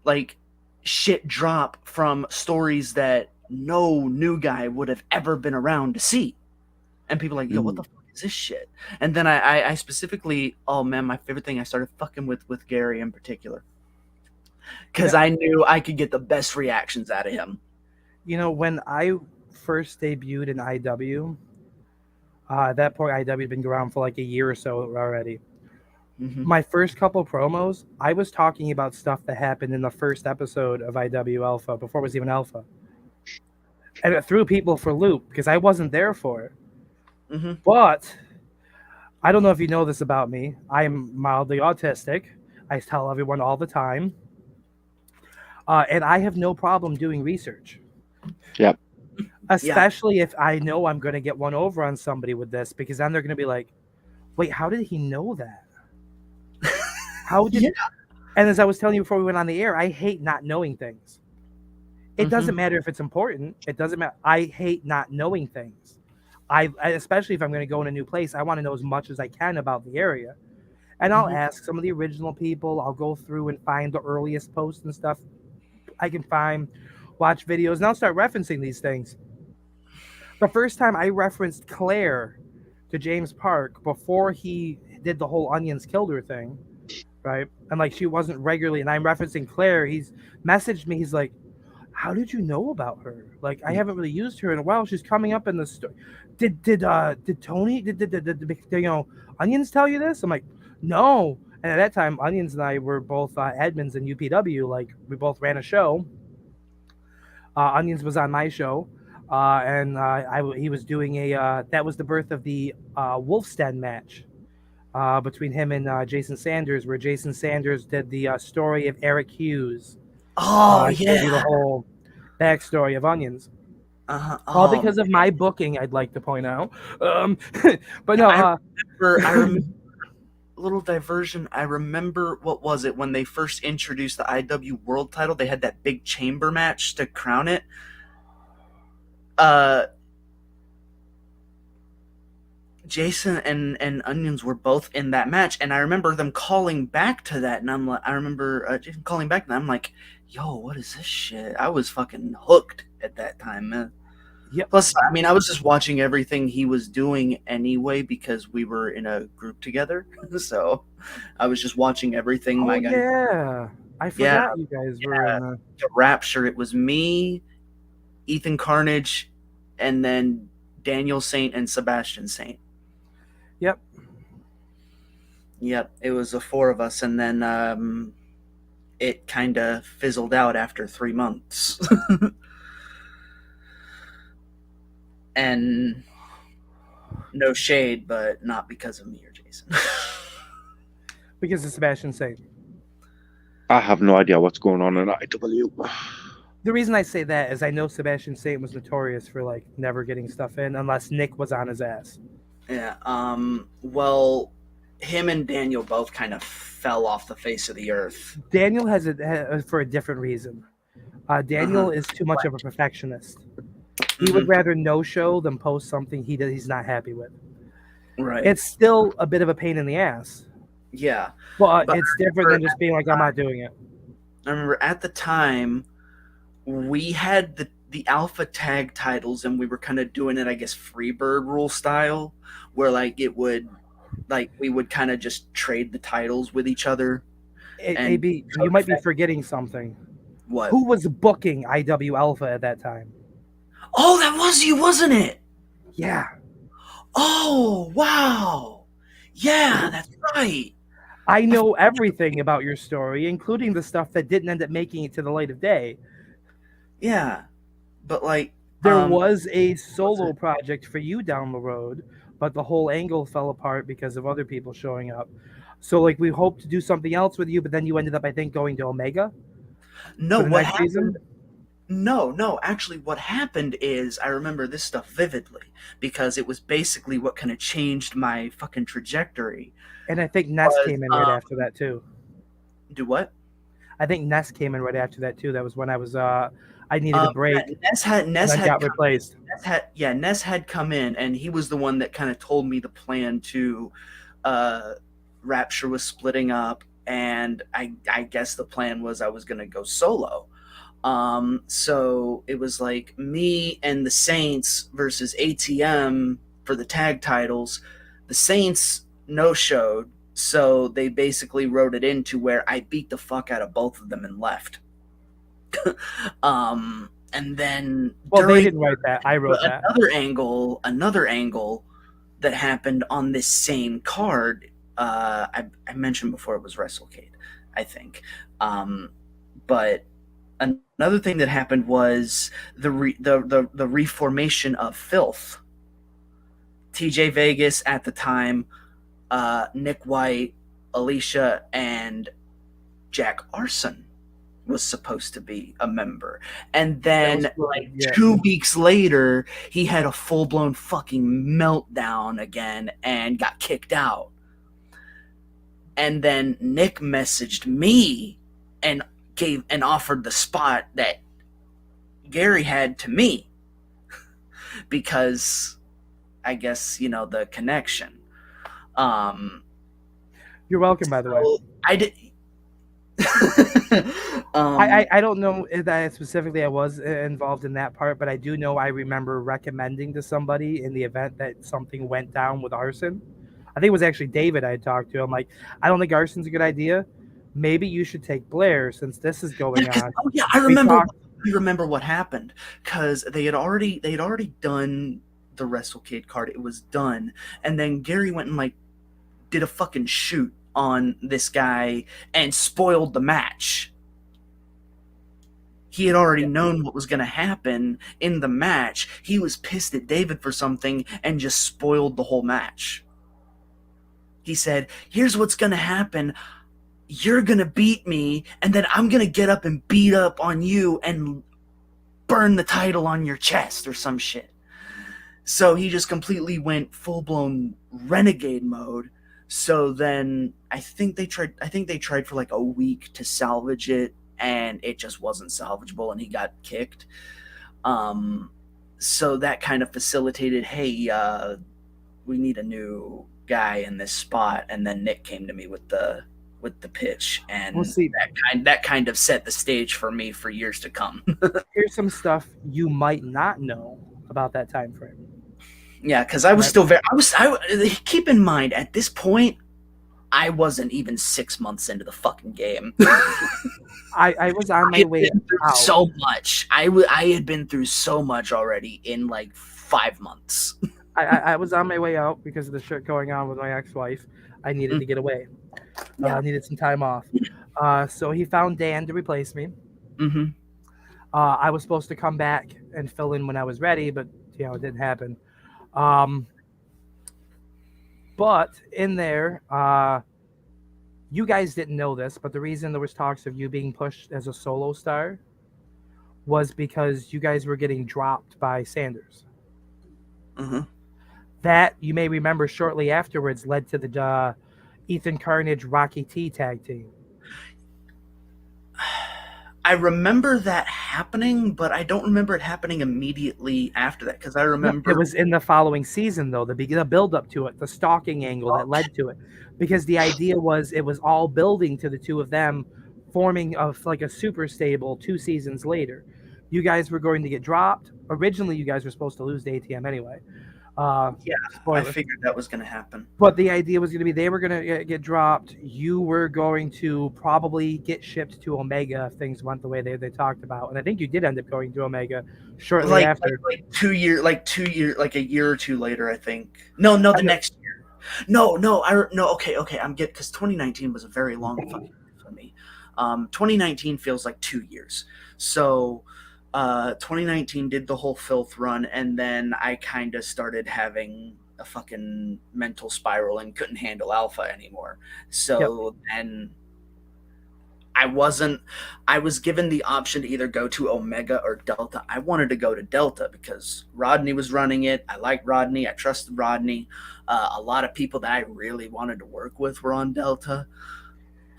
like shit drop from stories that no new guy would have ever been around to see. And people are like, yo, what the fuck is this shit? And then I specifically, oh man, my favorite thing, I started fucking with Gary in particular. Because I knew I could get the best reactions out of him. You know, when I first debuted in IW, at that point IW had been around for like a year or so already. Mm-hmm. My first couple promos, I was talking about stuff that happened in the first episode of IW Alpha before it was even Alpha. And it threw people for a loop because I wasn't there for it. Mm-hmm. But I don't know if you know this about me. I am mildly autistic. I tell everyone all the time. And I have no problem doing research. Yep. Especially if I know I'm going to get one over on somebody with this, because then they're going to be like, wait, how did he know that? How did? Yeah. And as I was telling you before we went on the air, I hate not knowing things. It Mm-hmm. doesn't matter if it's important. It doesn't matter. I hate not knowing things. I especially if I'm going to go in a new place, I want to know as much as I can about the area. And I'll Mhm. ask some of the original people. I'll go through and find the earliest posts and stuff I can find, watch videos, and I'll start referencing these things. The first time I referenced Claire to James Park before he did the whole Onions killed her thing, right? And like she wasn't regularly, and I'm referencing Claire. He's messaged me. He's like, "How did you know about her? Like I haven't really used her in a while. She's coming up in the story. Did Tony did Onions tell you this?" I'm like, "No." And at that time, Onions and I were both admins in UPW. Like we both ran a show. Onions was on my show, and he was doing a. That was the birth of the Wolfstead match between him and Jason Sanders, where Jason Sanders did the story of Eric Hughes. Oh He gave you the yeah. whole backstory of Onions. Uh-huh. All Oh, because of my booking, I'd like to point out. But no, I remember little diversion. I remember, what was it, when they first introduced the IW World title, they had that big chamber match to crown it. Jason and Onions were both in that match, and I remember them calling back to that, and I remember Jason calling back, and I'm like, yo, what is this shit? I was fucking hooked at that time, man. Yep. Plus, I mean, I was just watching everything he was doing anyway because we were in a group together, so I was just watching everything. Oh, yeah. I forgot you guys were in the Rapture. It was me, Ethan Carnage, and then Daniel Saint and Sebastian Saint. Yep. Yep, it was the four of us, and then it kind of fizzled out after 3 months. And no shade, but not because of me or Jason. Because of Sebastian Saint. I have no idea what's going on in IW. The reason I say that is I know Sebastian Saint was notorious for like never getting stuff in unless Nick was on his ass. Yeah. Well, him and Daniel both kind of fell off the face of the earth. Daniel has it for a different reason. Daniel is too much of a perfectionist. He would rather no show than post something he's not happy with. Right. It's still a bit of a pain in the ass. Yeah. But it's different than just being like, I'm not doing it. I remember at the time we had the alpha tag titles, and we were kind of doing it, I guess, Freebird rule style, where like it would, like we would kind of just trade the titles with each other. AB, you might be forgetting something. What? Who was booking IW Alpha at that time? Oh, that was you, wasn't it? Yeah. Oh, wow. Yeah, that's right. I know everything about your story, including the stuff that didn't end up making it to the light of day. Yeah, but like there was a solo project for you down the road, but the whole angle fell apart because of other people showing up. So like we hoped to do something else with you, but then you ended up, I think, going to Omega. No, what happened? No, actually what happened is I remember this stuff vividly because it was basically what kind of changed my fucking trajectory. And I think Ness came in right after that too. Do what? I think Ness came in right after that too. That was when I was I needed a break. Yeah, Ness had got replaced. Ness had come in, and he was the one that kind of told me the plan to Rapture was splitting up, and I guess the plan was I was gonna go solo. So it was like me and the Saints versus ATM for the tag titles. The Saints no-showed, so they basically wrote it into where I beat the fuck out of both of them and left. And then they didn't write that. I wrote that. Another angle that happened on this same card. I mentioned before it was WrestleCade, I think. But another thing that happened was the reformation of Filth. TJ Vegas at the time, Nick White, Alicia, and Jack Arson was supposed to be a member. And then 2 weeks later, he had a full-blown fucking meltdown again and got kicked out. And then Nick messaged me and offered the spot that Gary had to me because I guess, the connection. You're welcome, by the way. I did. I don't know if that specifically I was involved in that part, but I do know I remember recommending to somebody in the event that something went down with Arson. I think it was actually David I had talked to. I'm like, I don't think Arson's a good idea. Maybe you should take Blair since this is going on. Oh yeah, I remember what happened because they had already done the WrestleCade card. It was done, and then Gary went and did a fucking shoot on this guy and spoiled the match. He had already known what was going to happen in the match. He was pissed at David for something and just spoiled the whole match. He said, here's what's going to happen. You're going to beat me, and then I'm going to get up and beat up on you and burn the title on your chest or some shit. So he just completely went full-blown renegade mode. So then I think they tried for like a week to salvage it, and it just wasn't salvageable, and he got kicked. Um, so that kind of facilitated, hey, we need a new guy in this spot, and then Nick came to me with the pitch, and We'll see. that kind of set the stage for me for years to come. Here's some stuff you might not know about that time frame. Yeah, because I was still keep in mind at this point I wasn't even 6 months into the fucking game. I was on my way out. So much. I had been through so much already in like 5 months. I was on my way out because of the shit going on with my ex-wife. I needed to get away. I needed some time off. So he found Dan to replace me. Mm-hmm. I was supposed to come back and fill in when I was ready, but it didn't happen. But in there, you guys didn't know this, but the reason there was talks of you being pushed as a solo star was because you guys were getting dropped by Sanders. Mm-hmm. That, you may remember, shortly afterwards led to the Ethan Carnage Rocky T tag team. I remember that happening, but I don't remember it happening immediately after that, because I remember... It was in the following season, though, the build-up to it, the stalking angle that led to it. Because the idea was it was all building to the two of them forming like a super stable 2 seasons later. You guys were going to get dropped. Originally, you guys were supposed to lose to ATM anyway. Spoiler. I figured that was going to happen. But the idea was going to be they were going to get dropped. You were going to probably get shipped to Omega if things went the way they talked about. And I think you did end up going to Omega shortly after. Like a year or two later, I think. No, the next year. No, okay, I'm getting, because 2019 was a very long fucking year for me. 2019 feels like 2 years. So 2019 did the whole filth run, and then I kind of started having a fucking mental spiral and couldn't handle alpha anymore. So then I was given the option to either go to Omega or Delta. I wanted to go to Delta because Rodney was running it. I liked Rodney. I trusted Rodney. A lot of people that I really wanted to work with were on Delta.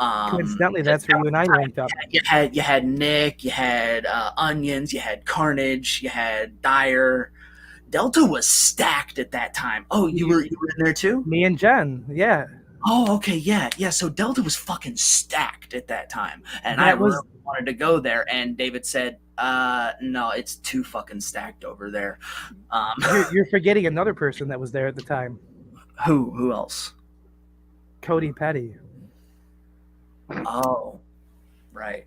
Coincidentally, that's where you and I linked up. You had Nick, you had Onions, you had Carnage, you had Dyer. Delta was stacked at that time. Oh, you were in there too? Me and Jen, yeah. Oh, okay, yeah. So Delta was fucking stacked at that time, and I really wanted to go there. And David said, "No, it's too fucking stacked over there." You're forgetting another person that was there at the time. Who else? Cody Petty. Oh, right.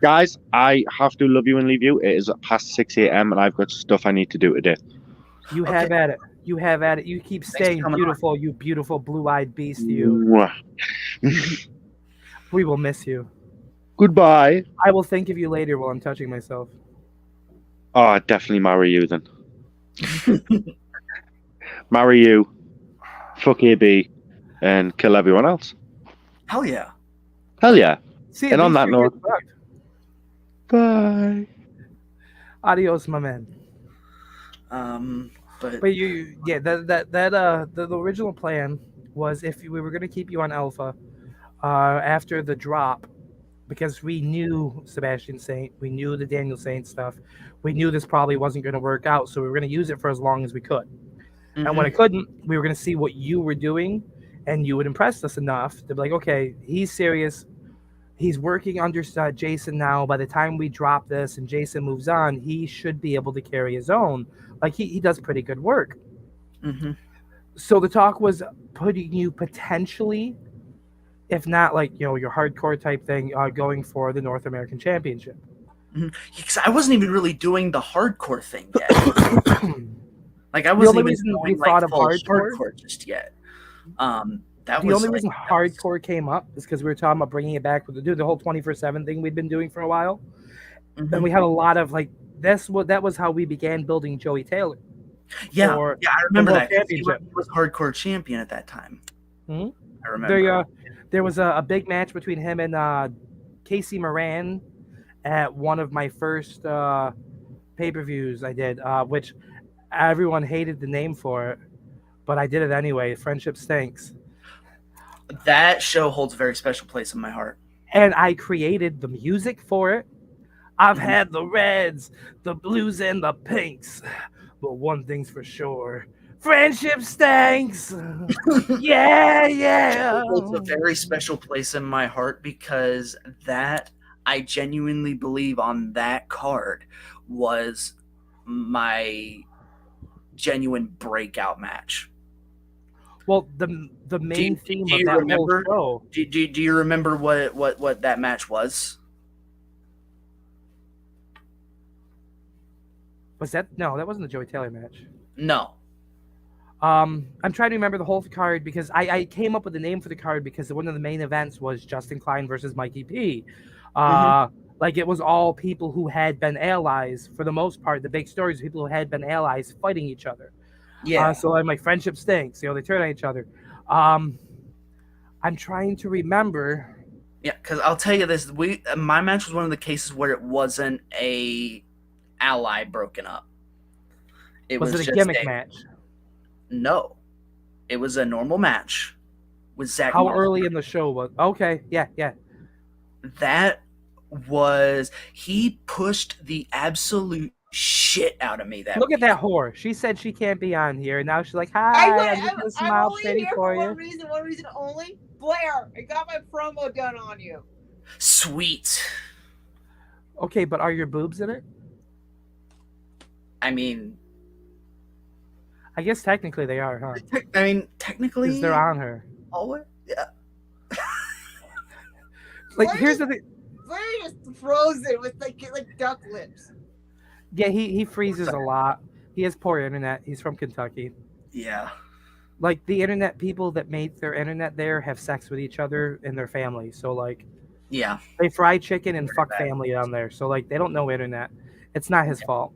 Guys, I have to love you and leave you. It is past 6 a.m. and I've got stuff I need to do today. You have at it. You have at it. You keep staying beautiful, you beautiful blue-eyed beast. You. We will miss you. Goodbye. I will think of you later while I'm touching myself. Oh, I'd definitely marry you then. Marry you, fuck AB, and kill everyone else. Hell yeah. Hell yeah. See, and on that note, bye. Adios, my man. But the original plan was if we were going to keep you on Alpha after the drop, because we knew Sebastian Saint, we knew the Daniel Saint stuff, we knew this probably wasn't going to work out, so we were going to use it for as long as we could. Mm-hmm. And when it couldn't, we were going to see what you were doing, and you would impress us enough to be like, okay, he's serious. He's working under Jason now. By the time we drop this and Jason moves on, he should be able to carry his own. Like, he does pretty good work. Mm-hmm. So the talk was putting you potentially, if not like, your hardcore type thing, going for the North American Championship. Mm-hmm. Because I wasn't even really doing the hardcore thing yet. Like, I wasn't even going like full hardcore just yet. The only reason hardcore came up is because we were talking about bringing it back with the whole 24/7 thing we'd been doing for a while. Mm-hmm. And we had a lot of like that was how we began building Joey Taylor. Yeah, I remember that. He was hardcore champion at that time. Mm-hmm. I remember. There was a big match between him and Casey Moran at one of my first pay-per-views I did, which everyone hated the name for it. but I did it anyway. Friendship stinks. That show holds a very special place in my heart. And I created the music for it. I've Mhm. had the reds, the blues, and the pinks. But one thing's for sure. Friendship stinks. Yeah. Holds a very special place in my heart because that I genuinely believe on that card was my genuine breakout match. Well, the main theme do of you that remember? whole show. Do you remember what that match was? Was that no? That wasn't the Joey Taylor match. No. I'm trying to remember the whole card because I came up with the name for the card because one of the main events was Justin Klein versus Mikey P. Like it was all people who had been allies for the most part. The big stories, people who had been allies fighting each other. Yeah. So I'm like, friendship stinks. You know, they turn on each other. I'm trying to remember. Yeah, because I'll tell you this: my match was one of the cases where it wasn't a ally broken up. It Was it a just gimmick match? No, it was a normal match with Zach. How Moss. early in the show was? Okay, yeah. That was he pushed the absolute shit out of me. That Look at week. that whore. She said she can't be on here, and now she's like, "Hi, I'm just gonna smile only pretty here for one you." reason, one reason only. Blair, I got my promo done on you. Sweet. Okay, but are your boobs in it? I mean, I guess technically they are, huh? technically, Because they're on her. always. Yeah. Like, Blair here's the thing. Blair just froze it with like duck lips. Yeah, he freezes a lot. He has poor internet. He's from Kentucky. Yeah. Like, the internet people that made their internet there have sex with each other and their family. So, like, Yeah. they fry chicken and fuck family on there. So, like, they don't know internet. It's not his fault.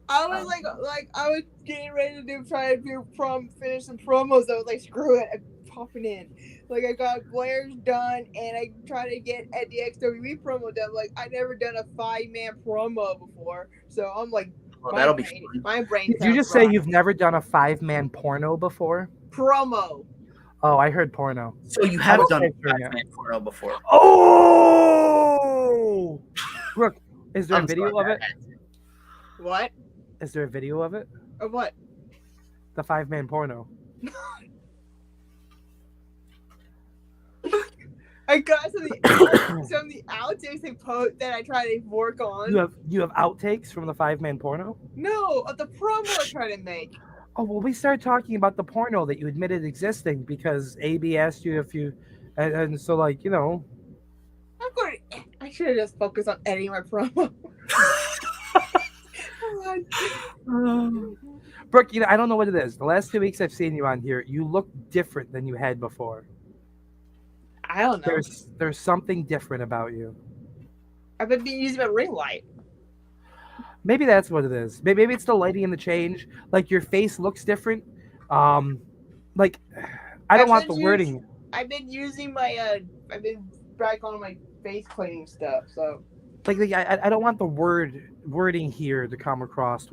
I was like I was getting ready to try to finish some promos. I was like, screw it, I'm popping in. Like I got Blair's done, and I tried to get at the XWE promo done. Like I never done a 5-man promo before, so I'm like, Well, that'll be fun. my brain. Did you just say you've never done a 5-man porno before? promo? Oh, I heard porno. So you have don't done a think so, yeah. 5-man porno before. Oh! Brooke, is there a I'm video sorry, of it? What? Is there a video of it? Of what? The 5-man porno. I got some of the outtakes they post that I try to work on. You have outtakes from the 5-man porno? No, of the promo I try to make. Oh, well, we started talking about the porno that you admitted existing because AB asked you if you, and so like, you know. I should have just focused on editing my promo. Brooke, you know, I don't know what it is. The last 2 weeks I've seen you on here, you look different than you had before. I don't know. There's something different about you. I've been using my ring light. Maybe that's what it is. Maybe it's the lighting and the change. Like your face looks different. Like I don't want the wording. I've been using my I've been back on my face cleaning stuff. So like I don't want the wording here to come across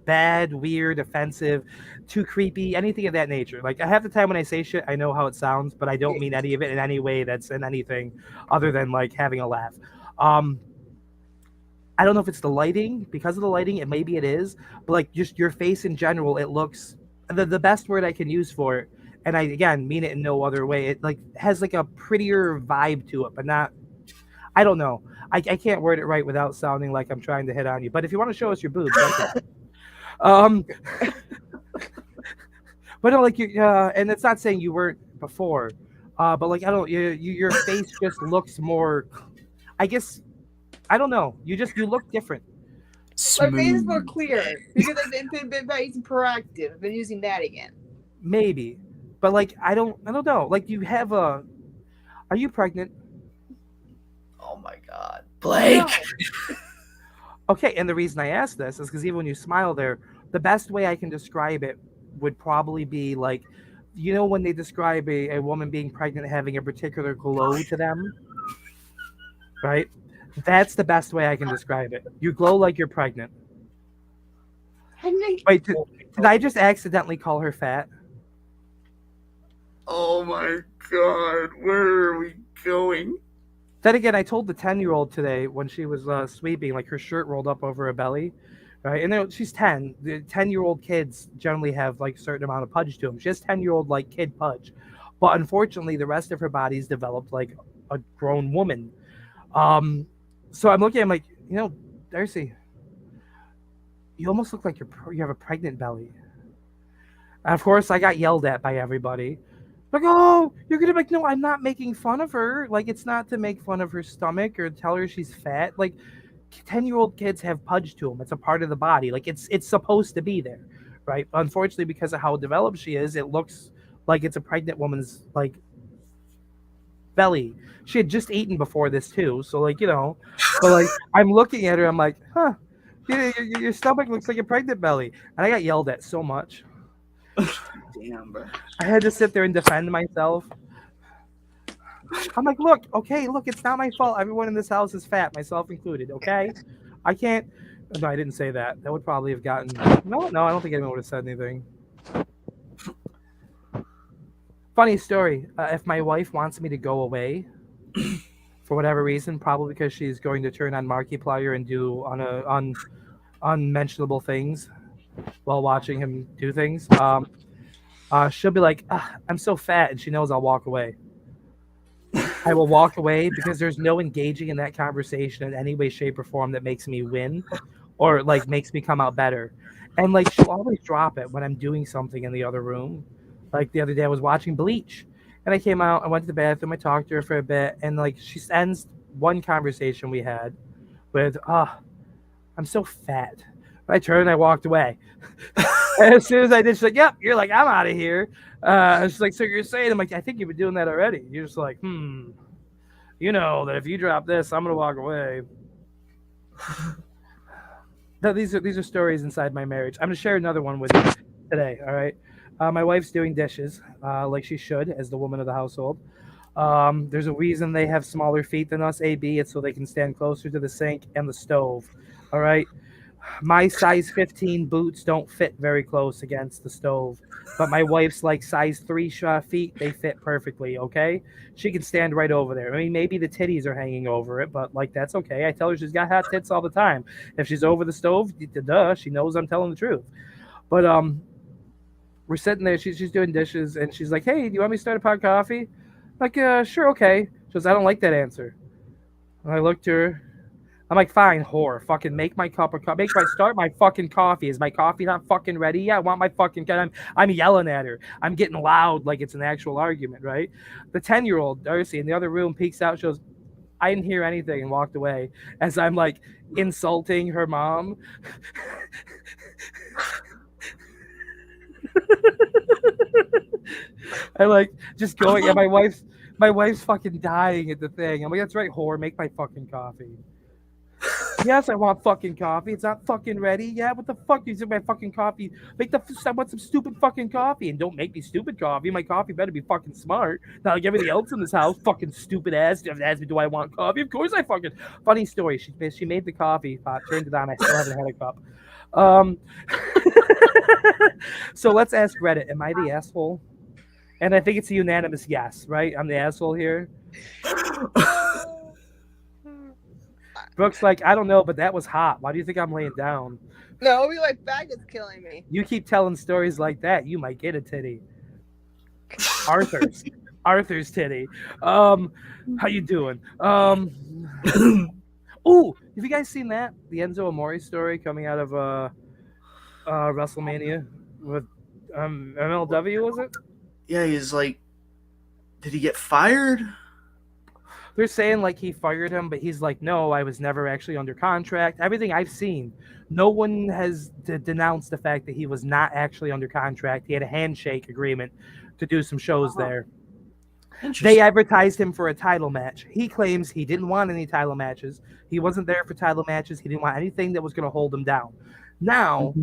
bad, weird, offensive, too creepy, anything of that nature. Like half the time when I say shit, I know how it sounds, but I don't mean any of it in any way that's in anything other than like having a laugh. I don't know if it's the lighting. Because of the lighting, it maybe it is, but like just your face in general, it looks the best word I can use for it, and I again mean it in no other way. It like has like a prettier vibe to it, but not. I don't know. I can't word it right without sounding like I'm trying to hit on you. But if you want to show us your boobs, that's it. But no, like you, and it's not saying you weren't before, but like I don't, your face just looks more. I guess I don't know. You look different. Smooth. my face is more clear because I've been using proactive. I've been using that again. Maybe, but like I don't know. Like you have a. Are you pregnant? Oh my God, Blake. No. Okay, and the reason I ask this is because even when you smile there, the best way I can describe it would probably be like, you know, when they describe a woman being pregnant having a particular glow to them, right? That's the best way I can describe it. You glow like you're pregnant. I think Wait, did I just accidentally call her fat? Oh my god, where are we going? Then again, I told the 10-year-old today when she was sweeping, like her shirt rolled up over her belly, right? And then she's 10. The 10-year-old kids generally have like a certain amount of pudge to them. She has 10-year-old like kid pudge, but unfortunately, the rest of her body's developed like a grown woman. Um, so I'm looking, I'm like, Darcy, you almost look like you have a pregnant belly. And of course, I got yelled at by everybody. Like, oh, you're gonna make no, I'm not making fun of her. Like, it's not to make fun of her stomach or tell her she's fat. Like, 10-year-old kids have pudge to them. It's a part of the body. Like, it's supposed to be there, right? Unfortunately, because of how developed she is, it looks like it's a pregnant woman's like belly. She had just eaten before this too, so like but like I'm looking at her, I'm like, huh, your stomach looks like a pregnant belly, and I got yelled at so much. Damn, bro. I had to sit there and defend myself. I'm like, look, it's not my fault. Everyone in this house is fat, myself included. Okay, I can't. No, I didn't say that. That would probably have gotten. No, I don't think anyone would have said anything. Funny story. If my wife wants me to go away for whatever reason, probably because she's going to turn on Markiplier and do unmentionable things while watching him do things, she'll be like, I'm so fat, and she knows I'll walk away. I will walk away because there's no engaging in that conversation in any way, shape, or form that makes me win or like makes me come out better. And like she'll always drop it when I'm doing something in the other room. Like the other day I was watching Bleach and I came out, I went to the bathroom, I talked to her for a bit, and like she ends one conversation we had with, I'm so fat. I turned and I walked away. And as soon as I did, she's like, yep, you're like, I'm out of here. She's like, so you're saying, I'm like, I think you've been doing that already. You're just like, you know that if you drop this, I'm gonna walk away. No, these are stories inside my marriage. I'm gonna share another one with you today. All right, my wife's doing dishes, like she should, as the woman of the household. There's a reason they have smaller feet than us. AB, it's so they can stand closer to the sink and the stove. All right. My size 15 boots don't fit very close against the stove, but my wife's like size 3 feet, they fit perfectly, okay? She can stand right over there. I mean, maybe the titties are hanging over it, but like that's okay. I tell her she's got hot tits all the time. If she's over the stove, duh, she knows I'm telling the truth. But we're sitting there, she's doing dishes, and she's like, hey, do you want me to start a pot of coffee? I'm like, sure, okay. She goes, I don't like that answer. And I looked at her. I'm like, fine, whore. Fucking make my cup of coffee. Start my fucking coffee. Is my coffee not fucking ready? Yeah, I want my fucking. I'm yelling at her. I'm getting loud like it's an actual argument, right? The 10-year-old Darcy in the other room peeks out. She goes, I didn't hear anything, and walked away as I'm like insulting her mom. I like just going, and my wife's fucking dying at the thing. I'm like, that's right, whore. Make my fucking coffee. Yes, I want fucking coffee. It's not fucking ready. Yeah, what the fuck? You said my fucking coffee. I want some stupid fucking coffee, and don't make me stupid coffee. My coffee better be fucking smart. Not like everything else in this house. Fucking stupid ass. Ask me, do I want coffee? Of course I fucking. Funny story. She made the coffee pot, turned it on. I still haven't had a cup. So let's ask Reddit. Am I the asshole? And I think it's a unanimous yes, right? I'm the asshole here. Brooke's like, I don't know, but that was hot. Why do you think I'm laying down? No, my back is killing me. You keep telling stories like that, you might get a titty. Arthur's titty. How you doing? Oh, have you guys seen that? The Enzo Amore story coming out of WrestleMania with MLW, was it? Yeah, he's like, did he get fired? They're saying like he fired him, but he's like, no, I was never actually under contract. Everything I've seen, no one has denounced the fact that he was not actually under contract. He had a handshake agreement to do some shows there. They advertised him for a title match. He claims he didn't want any title matches. He wasn't there for title matches. He didn't want anything that was going to hold him down. Now,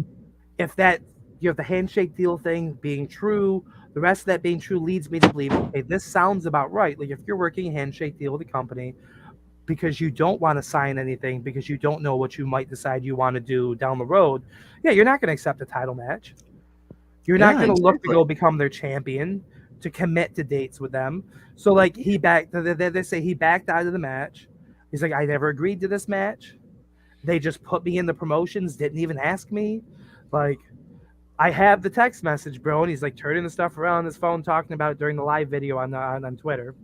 if that, the handshake deal thing being true, the rest of that being true leads me to believe, okay, this sounds about right. Like if you're working a handshake deal with a company, because you don't want to sign anything because you don't know what you might decide you want to do down the road, yeah, you're not going to accept a title match. You're not Yeah, going to look to exactly. go become their champion, to commit to dates with them. So like they say he backed out of the match. He's like, I never agreed to this match. They just put me in the promotions, didn't even ask me. Like, I have the text message, bro, and he's like turning the stuff around on his phone, talking about it during the live video on Twitter.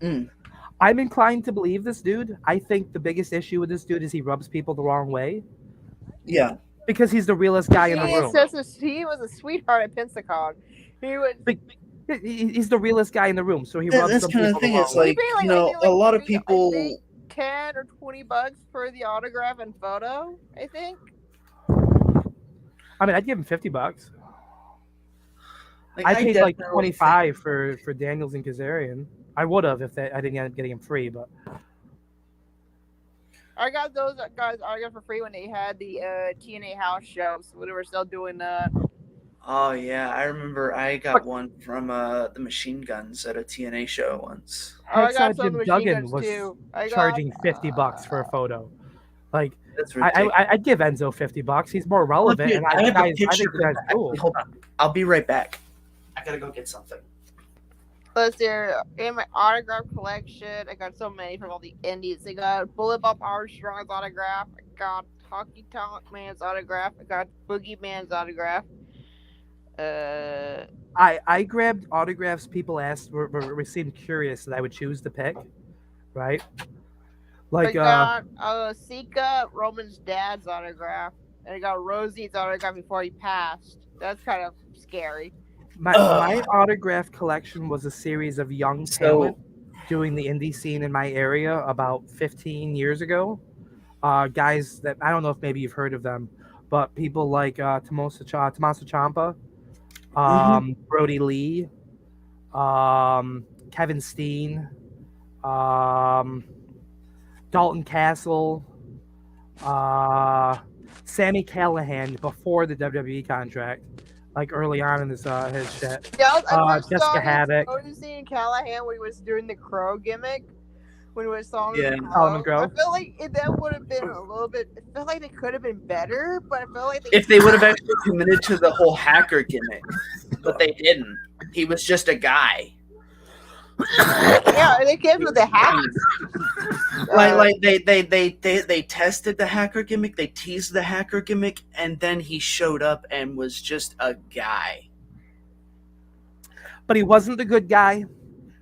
Mm. I'm inclined to believe this dude. I think the biggest issue with this dude is he rubs people the wrong way Yeah. because he's the realest guy in the room. He was a sweetheart at Pensacon. He was. He's the realest guy in the room, so he rubs That's some kind of people the thing. the wrong It's way. like, you know, a lot of people. I think $10 or $20 for the autograph and photo. I think. I mean, I'd give him $50. Like, I paid like definitely 25 for Daniels and Kazarian. I would have if I didn't end up getting him free, but I got those guys autographed for free when they had the TNA house shows. When they were still doing that. Oh yeah, I remember I got one from the Machine Guns at a TNA show once. I got Hacksaw some Jim Machine Duggan Guns was too. charging $50 for a photo. Like, That's ridiculous. I'd give Enzo $50. He's more relevant, and I think the guy's cool. Hold on, I'll be right back. I gotta go get something. Let's see. In my autograph collection, I got so many from all the indies. I got Bullet Bob Armstrong's autograph. I got Hockey Tonk Man's autograph. I got Boogie Man's autograph. I grabbed autographs people asked were seemed curious that I would choose to pick, right? Like I got Sika, Roman's dad's autograph, and I got Rosie's autograph before he passed. That's kind of scary. my autograph collection was a series of young talent doing the indie scene in my area about 15 years ago. Guys that I don't know if maybe you've heard of them, but people like Tommaso Ciampa, Brody Lee, Kevin Steen, Dalton Castle, Sammy Callahan before the WWE contract, like early on in his shit. Yeah, Jessica Havoc. I was seeing Callahan when he was doing the Crow gimmick. When he was Solomon Crow. I feel like that would have been a little bit. I feel like it could have been better, but I feel like if they would have actually committed to the whole hacker gimmick, but they didn't. He was just a guy. Yeah, they came with the hack. They tested the hacker gimmick, they teased the hacker gimmick, and then he showed up and was just a guy. But he wasn't the good guy.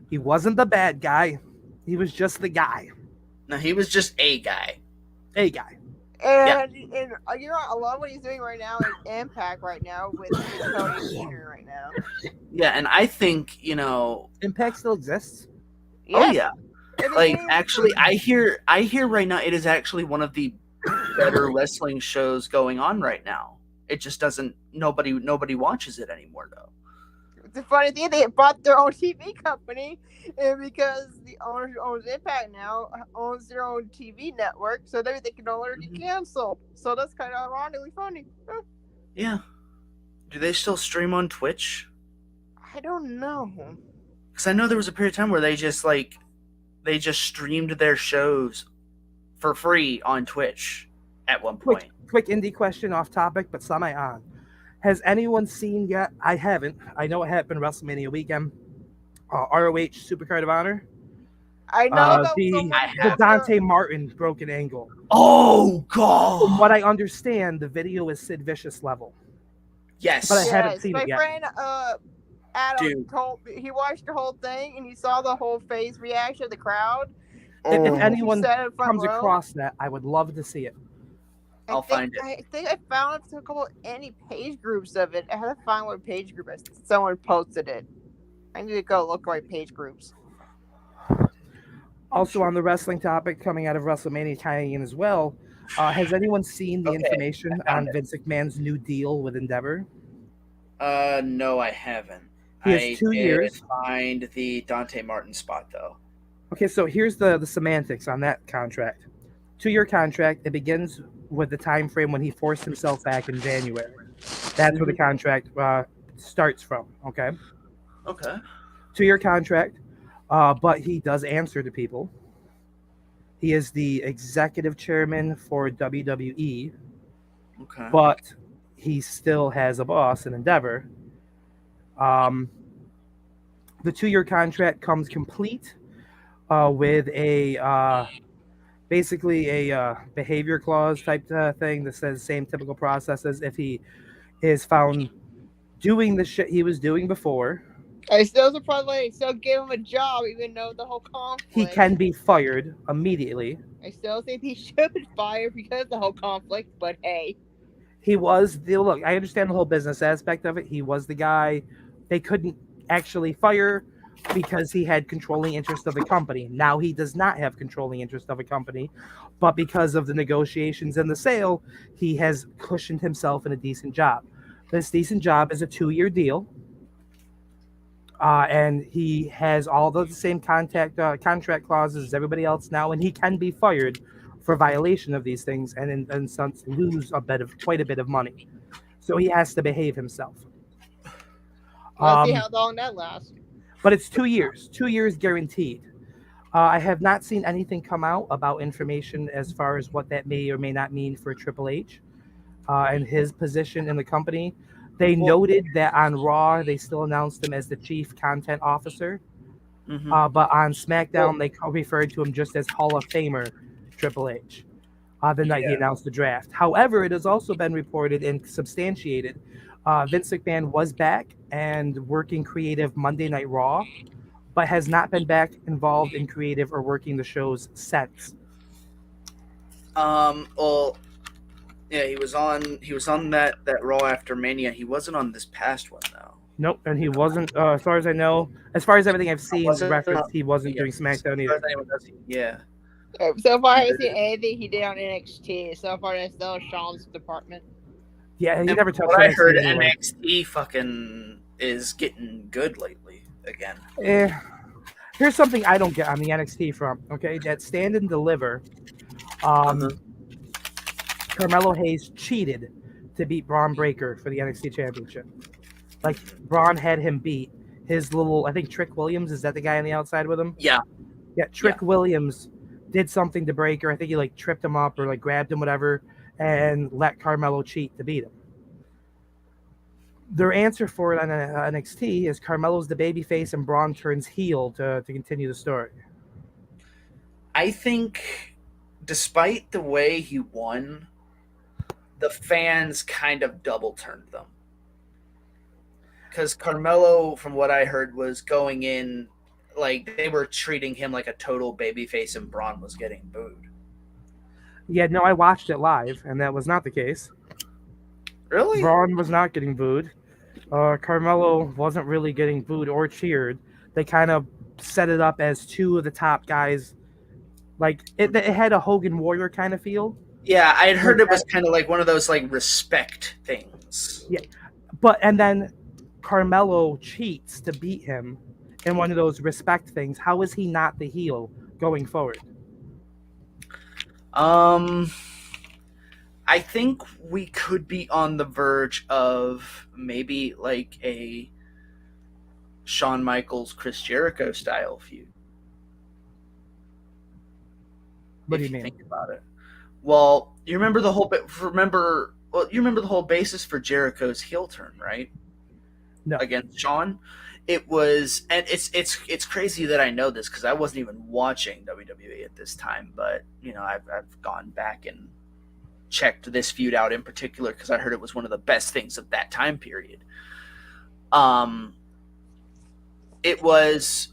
He wasn't the bad guy. He was just the guy. No, he was just a guy. A guy. And you know, a lot of what he's doing right now is Impact right now with Tony Jr. right now. Yeah, and I think, you know, Impact still exists. Oh yeah. Like actually I hear right now it is actually one of the better wrestling shows going on right now. It just doesn't nobody watches it anymore though. The funny thing, they bought their own TV company, and because the owner who owns Impact now owns their own TV network, so they can no longer get canceled. So that's kind of ironically funny. Yeah. Do they still stream on Twitch? I don't know. Because I know there was a period of time where they just streamed their shows for free on Twitch at one point. Quick indie question off topic, but semi on. Has anyone seen yet? I haven't. I know it happened WrestleMania weekend. ROH Supercard of Honor. I know the Dante Martin broken angle. Oh God! From what I understand, the video is Sid Vicious level. Yes, but I haven't seen it yet. My friend Adam told me he watched the whole thing and he saw the whole face reaction of the crowd. If anyone comes across that, I would love to see it. I'll find it. I think I found a couple any page groups of it. I had to find what page group someone posted it. I need to go look at my page groups. Also on the wrestling topic, coming out of WrestleMania tying in as well, has anyone seen the information on Vince McMahon's new deal with Endeavor? No, I haven't. He has 2 years. Find the Dante Martin spot though. Okay, so here's the semantics on that contract. 2-year contract. It begins with the time frame when he forced himself back in January. That's where the contract starts from. Okay. 2-year 2-year contract, but he does answer to people. He is the executive chairman for WWE, Okay. but he still has a boss in Endeavor. Um, the 2-year contract comes complete with a basically a behavior clause type thing that says same typical processes if he is found doing the shit he was doing before. I still surprised they still gave him a job, even though the whole conflict. He can be fired immediately. I still think he should be fired because of the whole conflict, but hey. He was the look. I understand the whole business aspect of it. He was the guy they couldn't actually fire because he had controlling interest of the company. Now he does not have controlling interest of a company, but because of the negotiations and the sale, he has cushioned himself in a decent job. This decent job is a 2-year deal. And he has all the same contract clauses as everybody else now, and he can be fired for violation of these things, and in sense lose quite a bit of money. So he has to behave himself. Let's see how long that lasts. But it's 2 years, 2 years guaranteed. I have not seen anything come out about information as far as what that may or may not mean for Triple H and his position in the company. They noted that on Raw, they still announced him as the chief content officer. But on SmackDown, they referred to him just as Hall of Famer Triple H the night he announced the draft. However, it has also been reported and substantiated Vince McMahon was back and working creative Monday Night Raw, but has not been back involved in creative or working the shows since. Well, yeah, he was on that Raw after Mania. He wasn't on this past one though. Nope, and he wasn't. As far as I know, as far as everything I've seen referenced, he wasn't doing SmackDown either. Yeah. So far, I haven't seen anything he did on NXT. So far, that's still Sean's department. Yeah, he never touched. What I heard, NXT fucking is getting good lately again. Here's something I don't get on the NXT front. Okay, that Stand and Deliver. Carmelo Hayes cheated to beat Braun Breaker for the NXT Championship. Like, Braun had him beat his little, I think Trick Williams, is that the guy on the outside with him? Yeah. Yeah, Trick Williams did something to Breaker. I think he, like, tripped him up or, like, grabbed him, whatever, and let Carmelo cheat to beat him. Their answer for it on NXT is Carmelo's the babyface and Braun turns heel to continue the story. I think, despite the way he won, the fans kind of double turned them. Because Carmelo, from what I heard, was going in, like, they were treating him like a total babyface and Braun was getting booed. Yeah, no, I watched it live, and that was not the case. Really? Braun was not getting booed. Carmelo wasn't really getting booed or cheered. They kind of set it up as two of the top guys. Like, it had a Hogan Warrior kind of feel. Yeah, I had heard it was kind of like one of those, like, respect things. Yeah, and then Carmelo cheats to beat him in one of those respect things. How is he not the heel going forward? I think we could be on the verge of maybe like a Shawn Michaels, Chris Jericho style feud. What do you mean? Think about it. Well, you remember the whole the whole basis for Jericho's heel turn, right? No. Against Shawn. It was, and it's crazy that I know this because I wasn't even watching WWE at this time, but you know I've gone back and checked this feud out in particular because I heard it was one of the best things of that time period. It was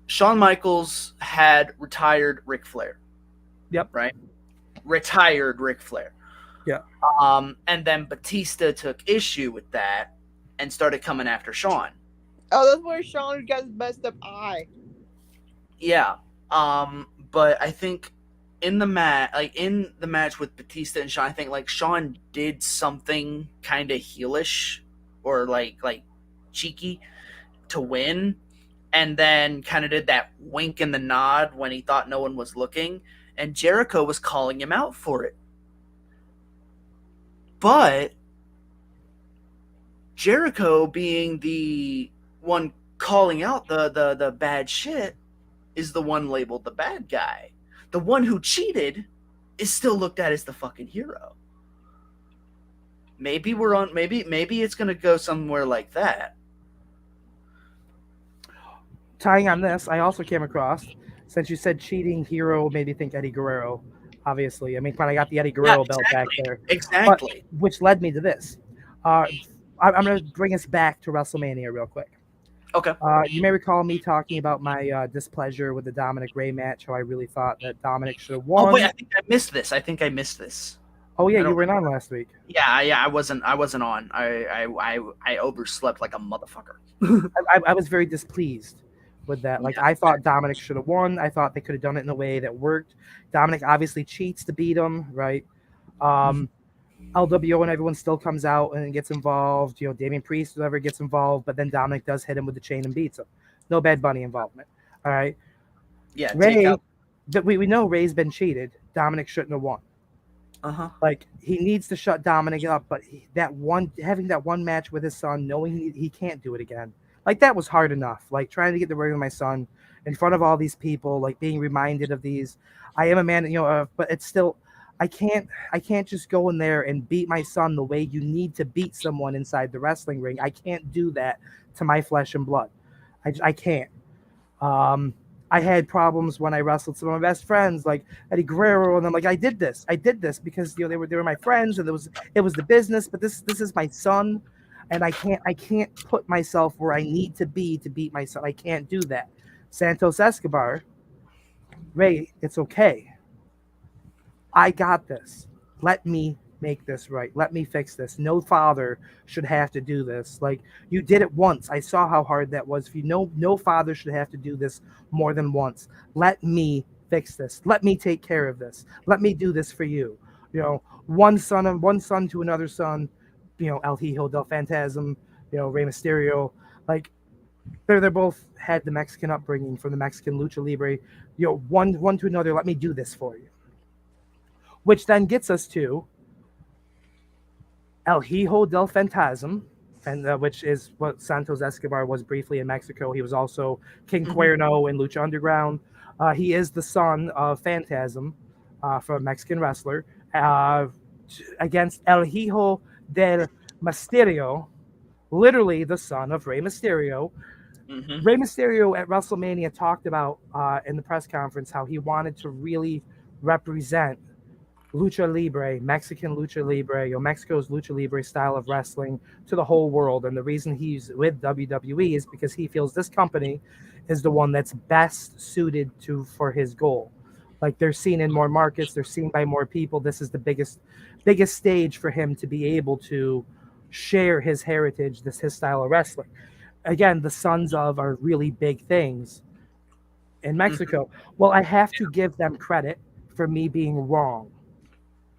Shawn Michaels had retired Ric Flair. Yep. Right? Retired Ric Flair. Yeah. And then Batista took issue with that and started coming after Shawn. Oh, that's where Shawn got his messed up eye. Yeah. But I think in the match with Batista and Shawn, I think like Shawn did something kind of heelish or like cheeky to win, and then kind of did that wink and the nod when he thought no one was looking, and Jericho was calling him out for it. But Jericho, being the one calling out the bad shit, is the one labeled the bad guy. the one who cheated is still looked at as the fucking hero. Maybe maybe it's gonna go somewhere like that. Tying on this, I also came across, since you said cheating hero made me think Eddie Guerrero, obviously. I mean, when I got the Eddie Guerrero belt back there. Exactly. But, which led me to this. I'm going to bring us back to WrestleMania real quick. Okay. You may recall me talking about my displeasure with the Dominic Ray match, how I really thought that Dominic should have won. Oh wait, I think I missed this. Oh yeah, you weren't on last week. Yeah, I wasn't on. I overslept like a motherfucker. I was very displeased with that. Like, I thought Dominic should have won. I thought they could have done it in a way that worked. Dominic obviously cheats to beat him, right? LWO and everyone still comes out and gets involved. You know, Damian Priest, whoever gets involved, but then Dominic does hit him with the chain and beats him. No Bad Bunny involvement. All right. Yeah, Ray, we know Ray's been cheated. Dominic shouldn't have won. Like, he needs to shut Dominic up, but having that one match with his son, knowing he can't do it again, like, that was hard enough. Like, trying to get the ring with my son in front of all these people, like, being reminded of these. I am a man, you know, but it's still, I can't just go in there and beat my son the way you need to beat someone inside the wrestling ring. I can't do that to my flesh and blood. I can't. I had problems when I wrestled some of my best friends, like Eddie Guerrero, and I'm like, I did this because, you know, they were my friends, and it was the business, but this is my son, and I can't put myself where I need to be to beat my son. I can't do that. Santos Escobar, Ray, it's okay. I got this. Let me make this right. Let me fix this. No father should have to do this. Like, you did it once. I saw how hard that was. If you know, no father should have to do this more than once. Let me fix this. Let me take care of this. Let me do this for you. You know, one son to another son, you know, El Hijo del Phantasm, you know, Rey Mysterio, like, they're both had the Mexican upbringing from the Mexican lucha libre. You know, one to another. Let me do this for you. Which then gets us to El Hijo del Phantasm, and which is what Santos Escobar was briefly in Mexico. He was also King Cuerno in Lucha Underground. He is the son of Phantasm, from a Mexican wrestler, against El Hijo del Mysterio, literally the son of Rey Mysterio. Rey Mysterio at WrestleMania talked about in the press conference how he wanted to really represent Lucha Libre, Mexican Lucha Libre, you know, Mexico's Lucha Libre style of wrestling to the whole world. And the reason he's with WWE is because he feels this company is the one that's best suited for his goal. Like, they're seen in more markets, they're seen by more people. This is the biggest stage for him to be able to share his heritage, his style of wrestling. Again, the sons of are really big things in Mexico. Well, I have to give them credit for me being wrong.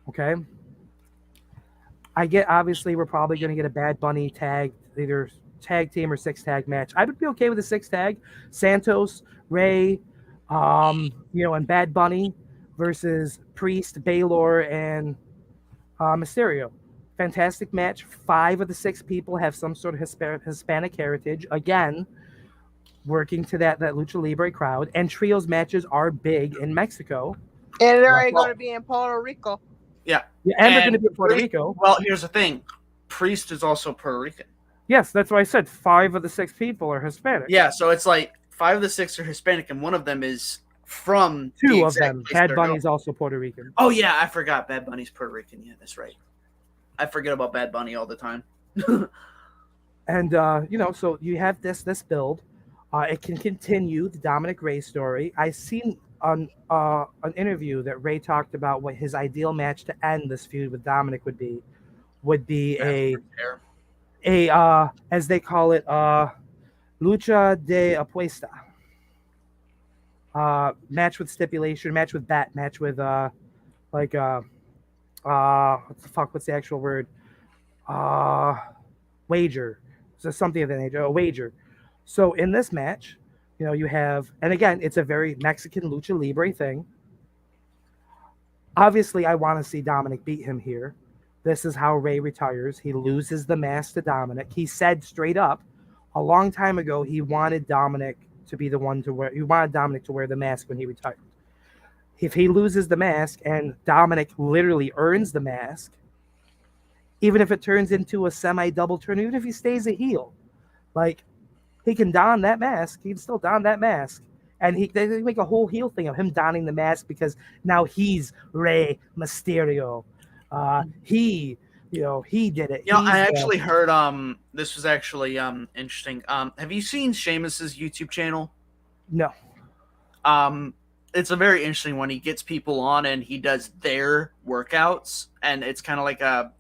Okay. Obviously, we're probably going to get a Bad Bunny tag, either tag team or 6-tag match. I would be okay with a 6-tag. Santos, Ray, you know, and Bad Bunny versus Priest, Baylor, and Mysterio. Fantastic match. 5 of the 6 people have some sort of Hispanic heritage. Again, working to that Lucha Libre crowd. And trios matches are big in Mexico. And they're going to be in Puerto Rico. Yeah, and they're going to be in Puerto Rico. Well, here's the thing. Priest is also Puerto Rican. Yes, that's what I said. 5 of the 6 people are Hispanic. Yeah, so it's like 5 of the 6 are Hispanic, and one of them is from 2 of them. Bad Bunny's also Puerto Rican. Oh, yeah, I forgot. Bad Bunny's Puerto Rican. Yeah, that's right. I forget about Bad Bunny all the time. And, you know, so you have this build. It can continue the Dominic Ray story. I seen on an interview that Ray talked about what his ideal match to end this feud with Dominic would be a as they call it, lucha de apuesta, match with stipulation, match with what's the actual word, wager, so something of that nature, a wager. So in this match, you know, you have, and again, it's a very Mexican Lucha Libre thing. Obviously, I want to see Dominic beat him here. This is how Ray retires. He loses the mask to Dominic. He said straight up a long time ago he wanted Dominic to be the one to wear. He wanted Dominic to wear the mask when he retired. If he loses the mask and Dominic literally earns the mask, even if it turns into a semi-double turn, even if he stays a heel, like he can don that mask. He can still don that mask. And they make a whole heel thing of him donning the mask because now he's Rey Mysterio. He did it. You know, I He's actually heard this was actually interesting. Have you seen Sheamus's YouTube channel? no. It's a very interesting one. He gets people on and he does their workouts, and it's kind of like a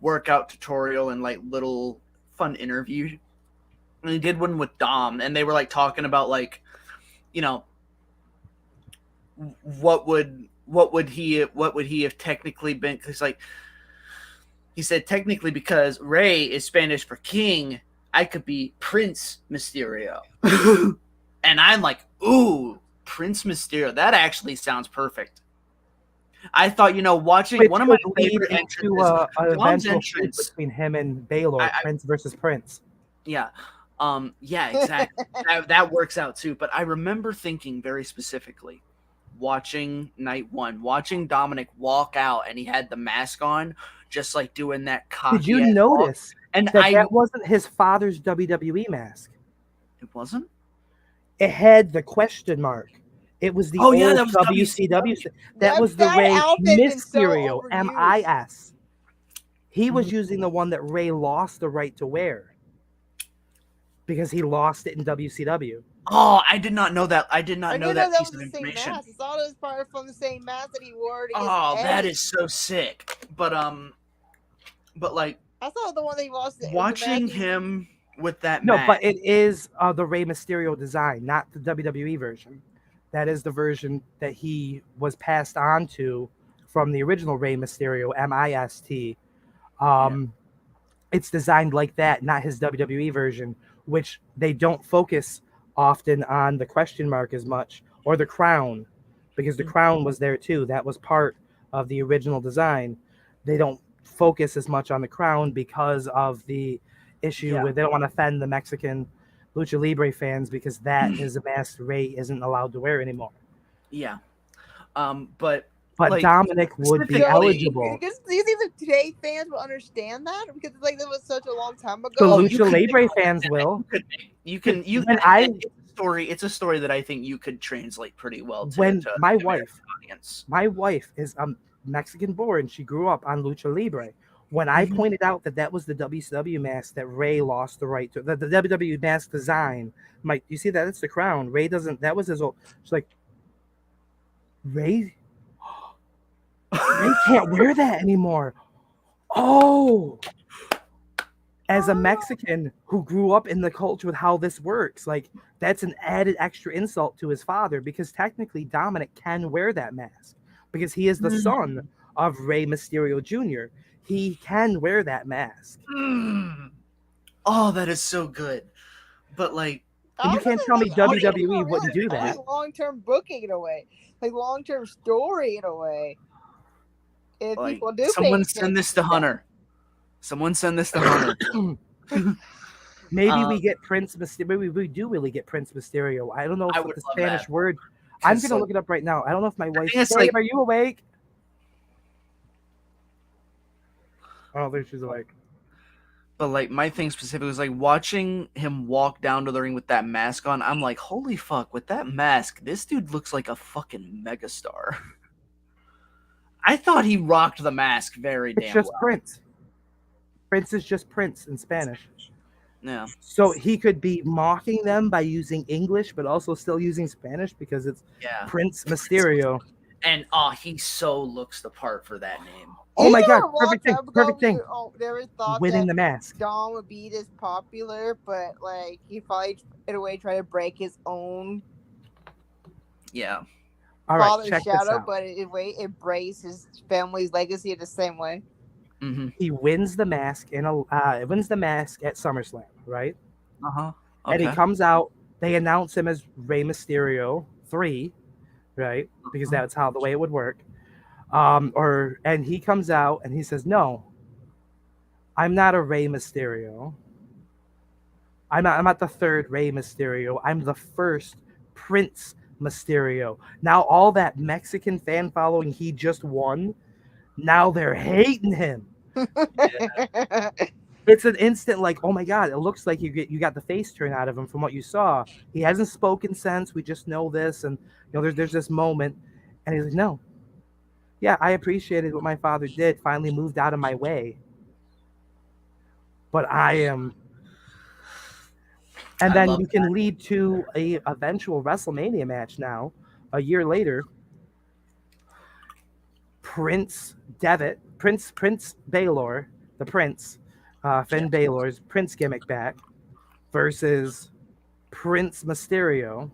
workout tutorial and like little fun interview. And he did one with Dom, and they were like talking about like, you know, what would he have technically been? Because like he said, technically because Rey is Spanish for king, I could be Prince Mysterio, and I'm like, ooh. Prince Mysterio. That actually sounds perfect. I thought, watching Which one of my would lead favorite into entrances, an Dom's eventual fight entrance. between him and Baylor, Prince versus Prince. Yeah. Yeah, exactly. that works out too. But I remember thinking very specifically, watching night one, watching Dominic walk out and he had the mask on, just like doing that cocky. Did you notice and that wasn't his father's WWE mask? It wasn't? It had the question mark. It was the old that was WCW. That was the Rey Mysterio, MIS. He was using the one that Rey lost the right to wear because he lost it in WCW. Oh, I did not know that. I did not know that piece was of the information. Same mask. I thought it was part from the same mask that he wore. That is so sick. But like I saw the one that he lost. Watching him with that No, mask. but it is the Rey Mysterio design, not the WWE version. That is the version that he was passed on to from the original Rey Mysterio, MIST. It's designed like that, not his WWE version, which they don't focus often on the question mark as much, or the crown, because the crown was there too. That was part of the original design. They don't focus as much on the crown because of the issue where they don't want to offend the Mexican Lucha Libre fans, because that is a mask Rey isn't allowed to wear anymore. Yeah. But like, Dominic would be eligible. Because do you think that today fans will understand that? Because like that was such a long time ago. The Lucha Libre fans will. It's a story that I think you could translate pretty well to, when to my the wife my wife is Mexican born. She grew up on Lucha Libre. When I pointed out that was the WCW mask that Rey lost the right to, the WWE mask design, Mike, you see that? It's the crown. Rey doesn't, that was his old, she's like, Rey can't wear that anymore. Oh, as a Mexican who grew up in the culture with how this works, like that's an added extra insult to his father, because technically Dominic can wear that mask because he is the son of Rey Mysterio Jr. He can wear that mask. Oh, that is so good. But like, you can't tell me WWE wouldn't do that. Long-term booking in a way, like long-term story in a way. If like people do someone send this to Hunter. Someone send this to Hunter. Maybe we get Prince Mysterio. Maybe we do really get Prince Mysterio. I don't know if the Spanish word. I'm gonna look it up right now. I don't know if my wife's like, are you awake? Oh, there she's awake. But like my thing specifically was like watching him walk down to the ring with that mask on. I'm like, holy fuck! With that mask, this dude looks like a fucking megastar. I thought he rocked the mask very damn well. It's just Prince. Prince is just Prince in Spanish. Yeah. So he could be mocking them by using English, but also still using Spanish because it's Prince Mysterio. And he so looks the part for that name. Oh my god, perfect thing. Never thought winning that the mask. Dom would be this popular, but like he probably in a way tried to break his own All right, father's check shadow, this out. but in a way embrace his family's legacy in the same way. Mm-hmm. He wins the mask at SummerSlam, right? Okay. And he comes out. They announce him as Rey Mysterio 3, right? Because that's how the way it would work. And he comes out and he says, "No, I'm not a Rey Mysterio. I'm not the third Rey Mysterio. I'm the first Prince Mysterio. Now all that Mexican fan following he just won, now they're hating him. It's an instant like, oh my god, it looks like you got the face turn out of him from what you saw. He hasn't spoken since. We just know this, and there's this moment, and he's like, no, yeah, I appreciated what my father did. Finally moved out of my way, but I am. And then you can lead to a eventual WrestleMania match now, a year later. Prince Balor, the Prince, Finn Balor's Prince gimmick back versus Prince Mysterio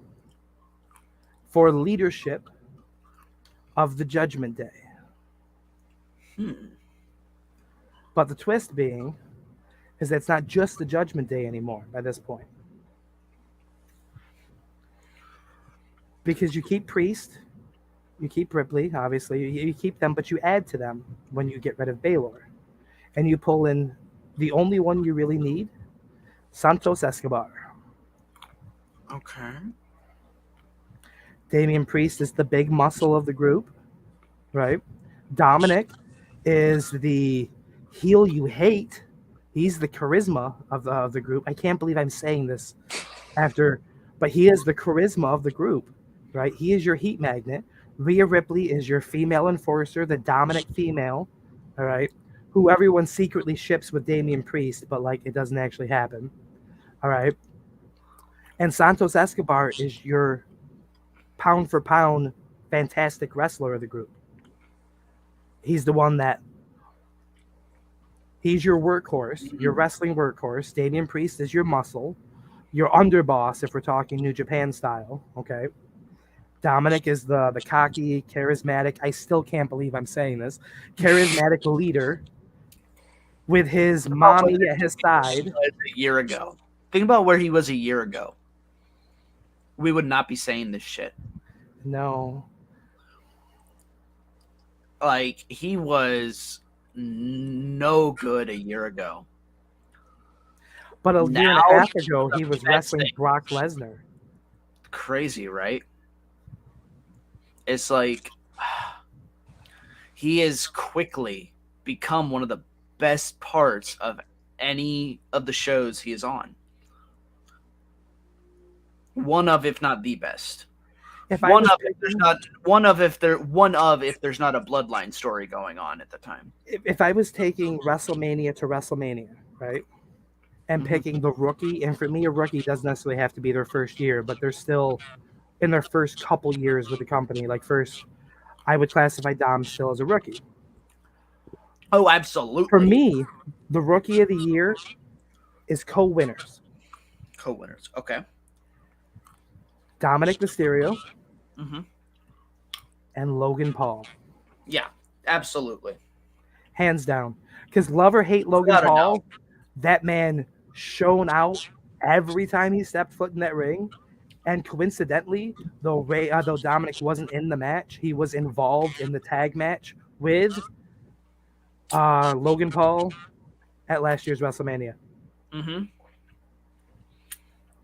for leadership of the Judgment Day. But the twist being is that it's not just the Judgment Day anymore by this point. Because you keep Priest, you keep Ripley, obviously, you keep them, but you add to them when you get rid of Balor. And you pull in the only one you really need, Santos Escobar. Okay. Damian Priest is the big muscle of the group, right? Dominic is the heel you hate. He's the charisma of the group. I can't believe I'm saying this but he is the charisma of the group, right? He is your heat magnet. Rhea Ripley is your female enforcer, the Dominic female, all right, who everyone secretly ships with Damian Priest, but like it doesn't actually happen, all right? And Santos Escobar is your pound for pound fantastic wrestler of the group. He's the one he's your workhorse, your wrestling workhorse. Damian Priest is your muscle, your underboss if we're talking New Japan style, okay? Dominic is the cocky, charismatic, I still can't believe I'm saying this, charismatic leader with his mommy at his side. A year ago. Think about where he was a year ago. We would not be saying this shit. No. Like, he was no good a year ago. But a year and a half ago, he was wrestling Brock Lesnar. Crazy, right? It's like he has quickly become one of the best parts of any of the shows he is on. One of, if not the best. If there's not a bloodline story going on at the time. If I was taking WrestleMania to WrestleMania, right, and picking the rookie, and for me, a rookie doesn't necessarily have to be their first year, but they're still in their first couple years with the company. Like first, I would classify Dom still as a rookie. Oh, absolutely. For me, the rookie of the year is co-winners. Co-winners, okay. Dominic Mysterio and Logan Paul. Yeah, absolutely. Hands down. Because love or hate Logan Paul, that man shone out every time he stepped foot in that ring. And coincidentally, though Dominic wasn't in the match, he was involved in the tag match with Logan Paul at last year's WrestleMania.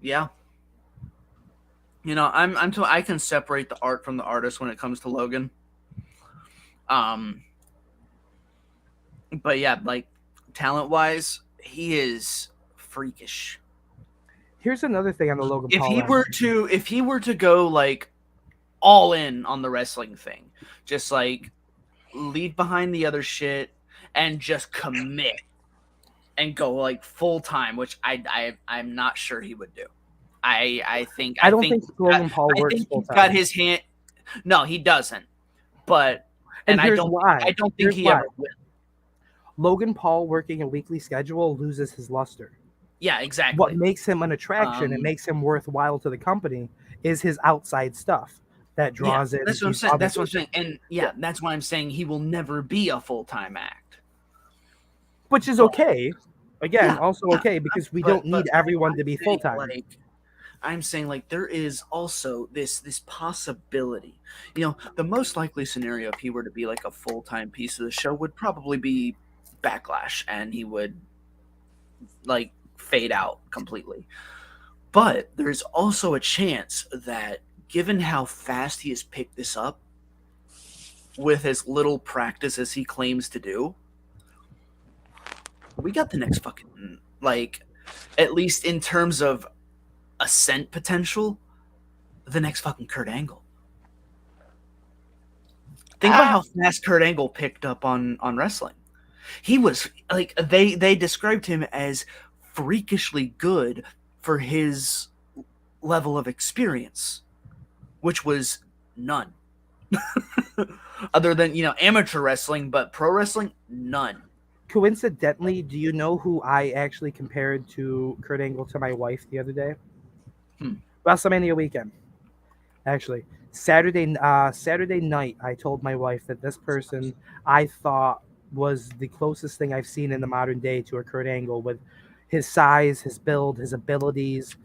Yeah. You know, I can separate the art from the artist when it comes to Logan. But yeah, like talent-wise, he is freakish. Here's another thing on the Logan Paul. If he were to go like all in on the wrestling thing, just like leave behind the other shit and just commit and go like full time, which I'm not sure he would do. I think Logan Paul works full time. Got his hand. No, he doesn't. But I don't think he ever will. Logan Paul working a weekly schedule loses his luster. Yeah, exactly. What makes him an attraction and makes him worthwhile to the company is his outside stuff that draws in. That's what I'm saying. And that's why I'm saying he will never be a full-time act. Which is okay. Again, okay, because we don't need everyone to be full-time. Like, I'm saying like there is also this possibility. You know, the most likely scenario if he were to be like a full-time piece of the show would probably be Backlash, and he would like fade out completely. But there's also a chance that given how fast he has picked this up with as little practice as he claims to do, we got the next fucking, like, at least in terms of ascent potential, the next fucking Kurt Angle. Think about how fast Kurt Angle picked up on wrestling. He was like, they described him as freakishly good for his level of experience, which was none. Other than, amateur wrestling, but pro wrestling, none. Coincidentally, do you know who I actually compared to Kurt Angle to my wife the other day? WrestleMania weekend. Actually, Saturday night, I told my wife that this person I thought was the closest thing I've seen in the modern day to a Kurt Angle, with his size, his build, his abilities,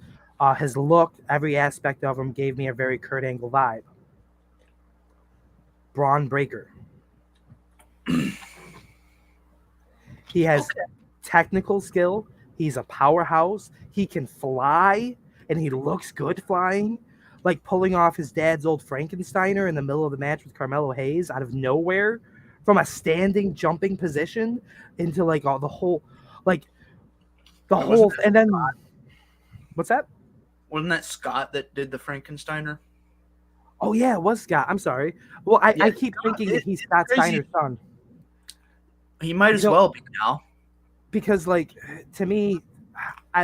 his look. Every aspect of him gave me a very Kurt Angle vibe. Braun Breaker. He has technical skill. He's a powerhouse. He can fly, and he looks good flying. Like pulling off his dad's old Frankensteiner in the middle of the match with Carmelo Hayes out of nowhere from a standing jumping position into like all the whole, and then what's that? Wasn't that Scott that did the Frankensteiner? Oh yeah, it was Scott. I'm sorry. Well, I keep thinking that he's Scott Steiner's son. He might as well be now. Because, like, to me,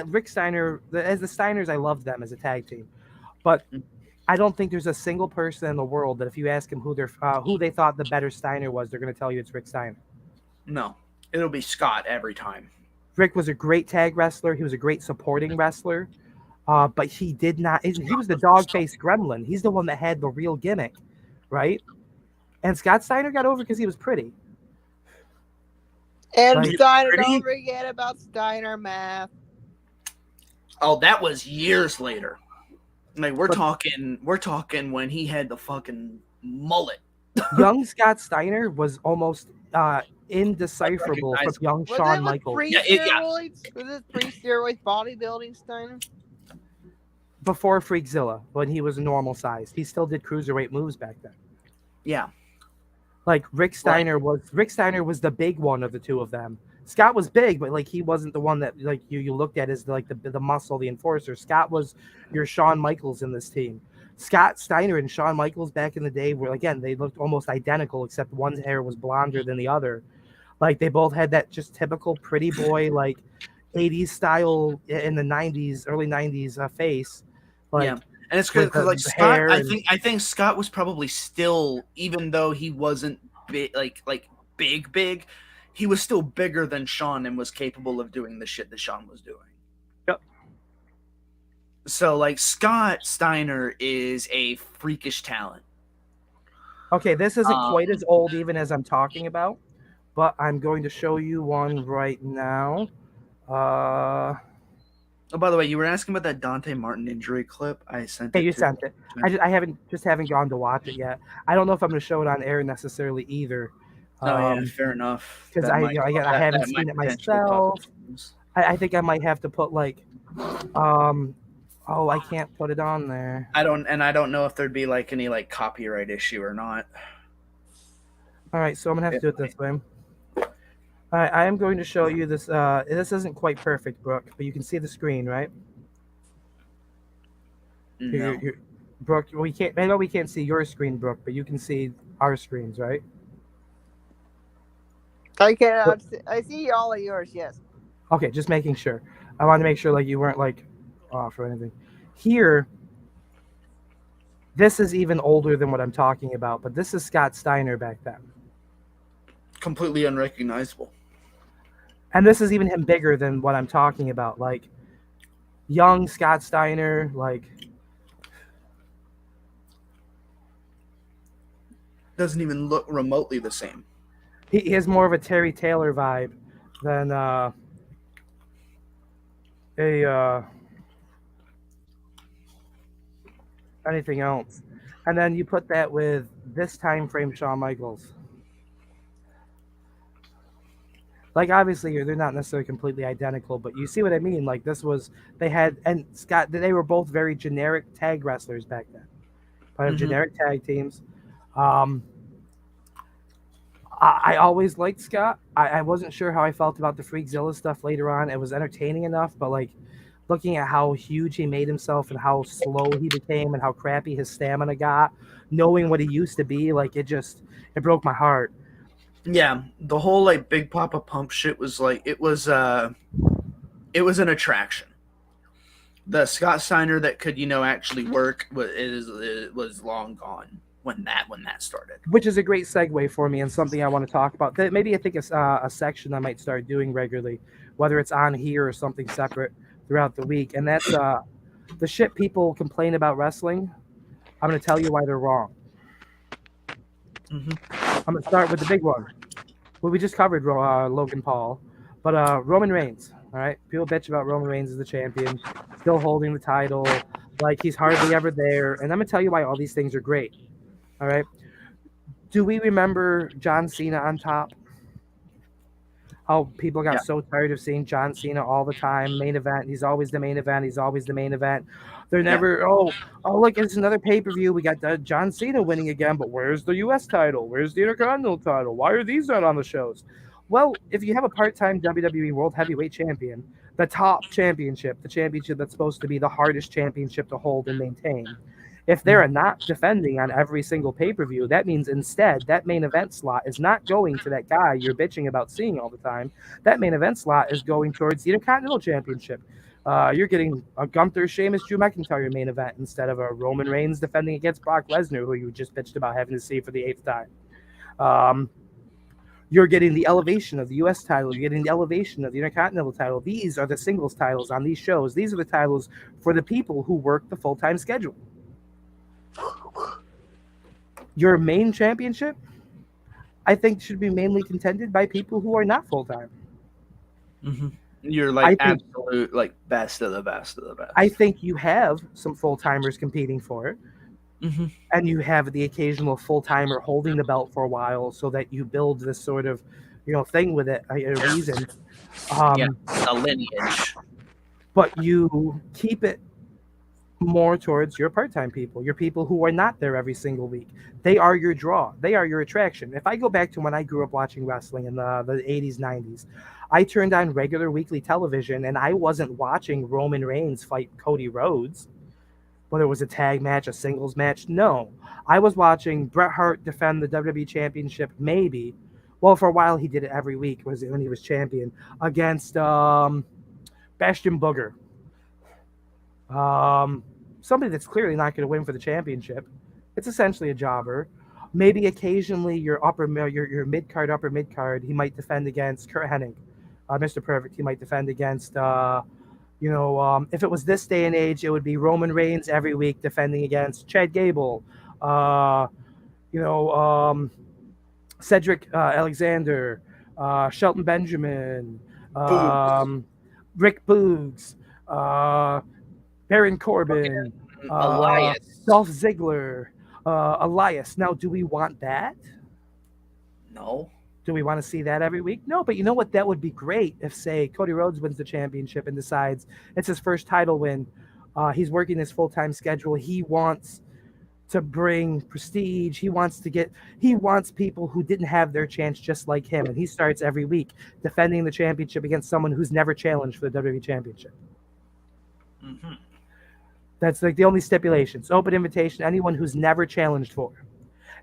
Rick Steiner, as the Steiners, I love them as a tag team. But I don't think there's a single person in the world that if you ask them who they thought the better Steiner was, they're going to tell you it's Rick Steiner. No, it'll be Scott every time. Rick was a great tag wrestler. He was a great supporting wrestler. But he did not. He was the dog-faced gremlin. He's the one that had the real gimmick, right? And Scott Steiner got over because he was pretty. And Steiner, don't forget about Steiner math. Oh, that was years later. Like we're talking when he had the fucking mullet. Young Scott Steiner was almost indecipherable from young Shawn Michaels. Was it pre-steroids bodybuilding Steiner? Before Freakzilla, when he was a normal size. He still did cruiserweight moves back then. Yeah. Like Rick Steiner was the big one of the two of them. Scott was big, but like he wasn't the one that like you looked at as the muscle, the enforcer. Scott was your Shawn Michaels in this team. Scott Steiner and Shawn Michaels back in the day were, again, they looked almost identical, except one's hair was blonder than the other. Like they both had that just typical pretty boy, like 80s style in the 90s, early 90s face. Like, yeah. And it's good because like Scott, I think Scott was probably still, even though he wasn't big, like big, he was still bigger than Shawn and was capable of doing the shit that Shawn was doing. Yep. So like Scott Steiner is a freakish talent. Okay, this isn't quite as old even as I'm talking about, but I'm going to show you one right now. Oh, by the way, you were asking about that Dante Martin injury clip. I sent it. Hey, you sent it. I haven't gone to watch it yet. I don't know if I'm going to show it on air necessarily either. Yeah, fair enough. Because I haven't seen it myself. I think I might have to put like, I can't put it on there. I don't know if there'd be like any like copyright issue or not. All right, so I'm gonna have to do it this way. All right, I am going to show you this. This isn't quite perfect, Brooke, but you can see the screen, right? No. Brooke, we can't. I know we can't see your screen, Brooke, but you can see our screens, right? I see all of yours. Yes. Okay, just making sure. I wanted to make sure like you weren't like off or anything. Here, this is even older than what I'm talking about, but this is Scott Steiner back then. Completely unrecognizable. And this is even him bigger than what I'm talking about. Like young Scott Steiner, like doesn't even look remotely the same. He has more of a Terry Taylor vibe than anything else. And then you put that with this time frame Shawn Michaels. Like obviously they're not necessarily completely identical, but you see what I mean? Like they were both very generic tag wrestlers back then. but Mhm. generic tag teams. Um, I always liked Scott. I wasn't sure how I felt about the Freakzilla stuff later on. It was entertaining enough, but like looking at how huge he made himself and how slow he became and how crappy his stamina got, knowing what he used to be, like it broke my heart. Yeah, the whole like Big Papa Pump shit was like it was an attraction. The Scott Steiner that could actually work was long gone when that started. Which is a great segue for me and something I want to talk about. That maybe I think it's a section I might start doing regularly, whether it's on here or something separate throughout the week. And that's the shit people complain about wrestling. I'm going to tell you why they're wrong. I'm going to start with the big one. Well, we just covered Logan Paul, but Roman Reigns. All right, people bitch about Roman Reigns as the champion, still holding the title, like he's hardly ever there. And I'm gonna tell you why all these things are great. All right, do we remember John Cena on top? How people got Yeah. so tired of seeing John Cena all the time, main event. He's always the main event. He's always the main event. They're never, oh, look, it's another pay per view. We got John Cena winning again, but where's the U.S. title? Where's the Intercontinental title? Why are these not on the shows? Well, if you have a part time WWE World Heavyweight Champion, the top championship, the championship that's supposed to be the hardest championship to hold and maintain, if they're not defending on every single pay-per-view, that means instead that main event slot is not going to that guy you're bitching about seeing all the time. That main event slot is going towards the Intercontinental Championship. You're getting a Gunther, Sheamus, Drew McIntyre main event instead of a Roman Reigns defending against Brock Lesnar, who you just bitched about having to see for the 8th time. You're getting the elevation of the U.S. title. You're getting the elevation of the Intercontinental title. These are the singles titles on these shows. These are the titles for the people who work the full-time schedule. Your main championship, I think, should be mainly contended by people who are not full-time. You're I like think- absolute like best of the best of the best. I think you have some full-timers competing for it, and you have the occasional full-timer holding the belt for a while so that you build this sort of, thing with it, a reason. A lineage. But you keep it more towards your part-time people, your people who are not there every single week. They are your draw. They are your attraction. If I go back to when I grew up watching wrestling in the 80s, 90s, I turned on regular weekly television and I wasn't watching Roman Reigns fight Cody Rhodes, whether it was a tag match, a singles match. No, I was watching Bret Hart defend the WWE Championship, maybe. Well, for a while he did it every week when he was champion against Bastion Booger. Somebody that's clearly not going to win for the championship. It's essentially a jobber. Maybe occasionally your mid card, upper mid card, he might defend against Kurt Hennig, Mr. Perfect. He might defend against, if it was this day and age, it would be Roman Reigns every week defending against Chad Gable, Cedric Alexander, Shelton Benjamin, Rick Boogs, Baron Corbin, Elias. Dolph Ziggler, Elias. Now, do we want that? No. Do we want to see that every week? No, but you know what? That would be great if, say, Cody Rhodes wins the championship and decides it's his first title win. He's working his full-time schedule. He wants to bring prestige. He wants people who didn't have their chance just like him. And he starts every week defending the championship against someone who's never challenged for the WWE Championship. That's like the only stipulations. Open invitation, anyone who's never challenged for.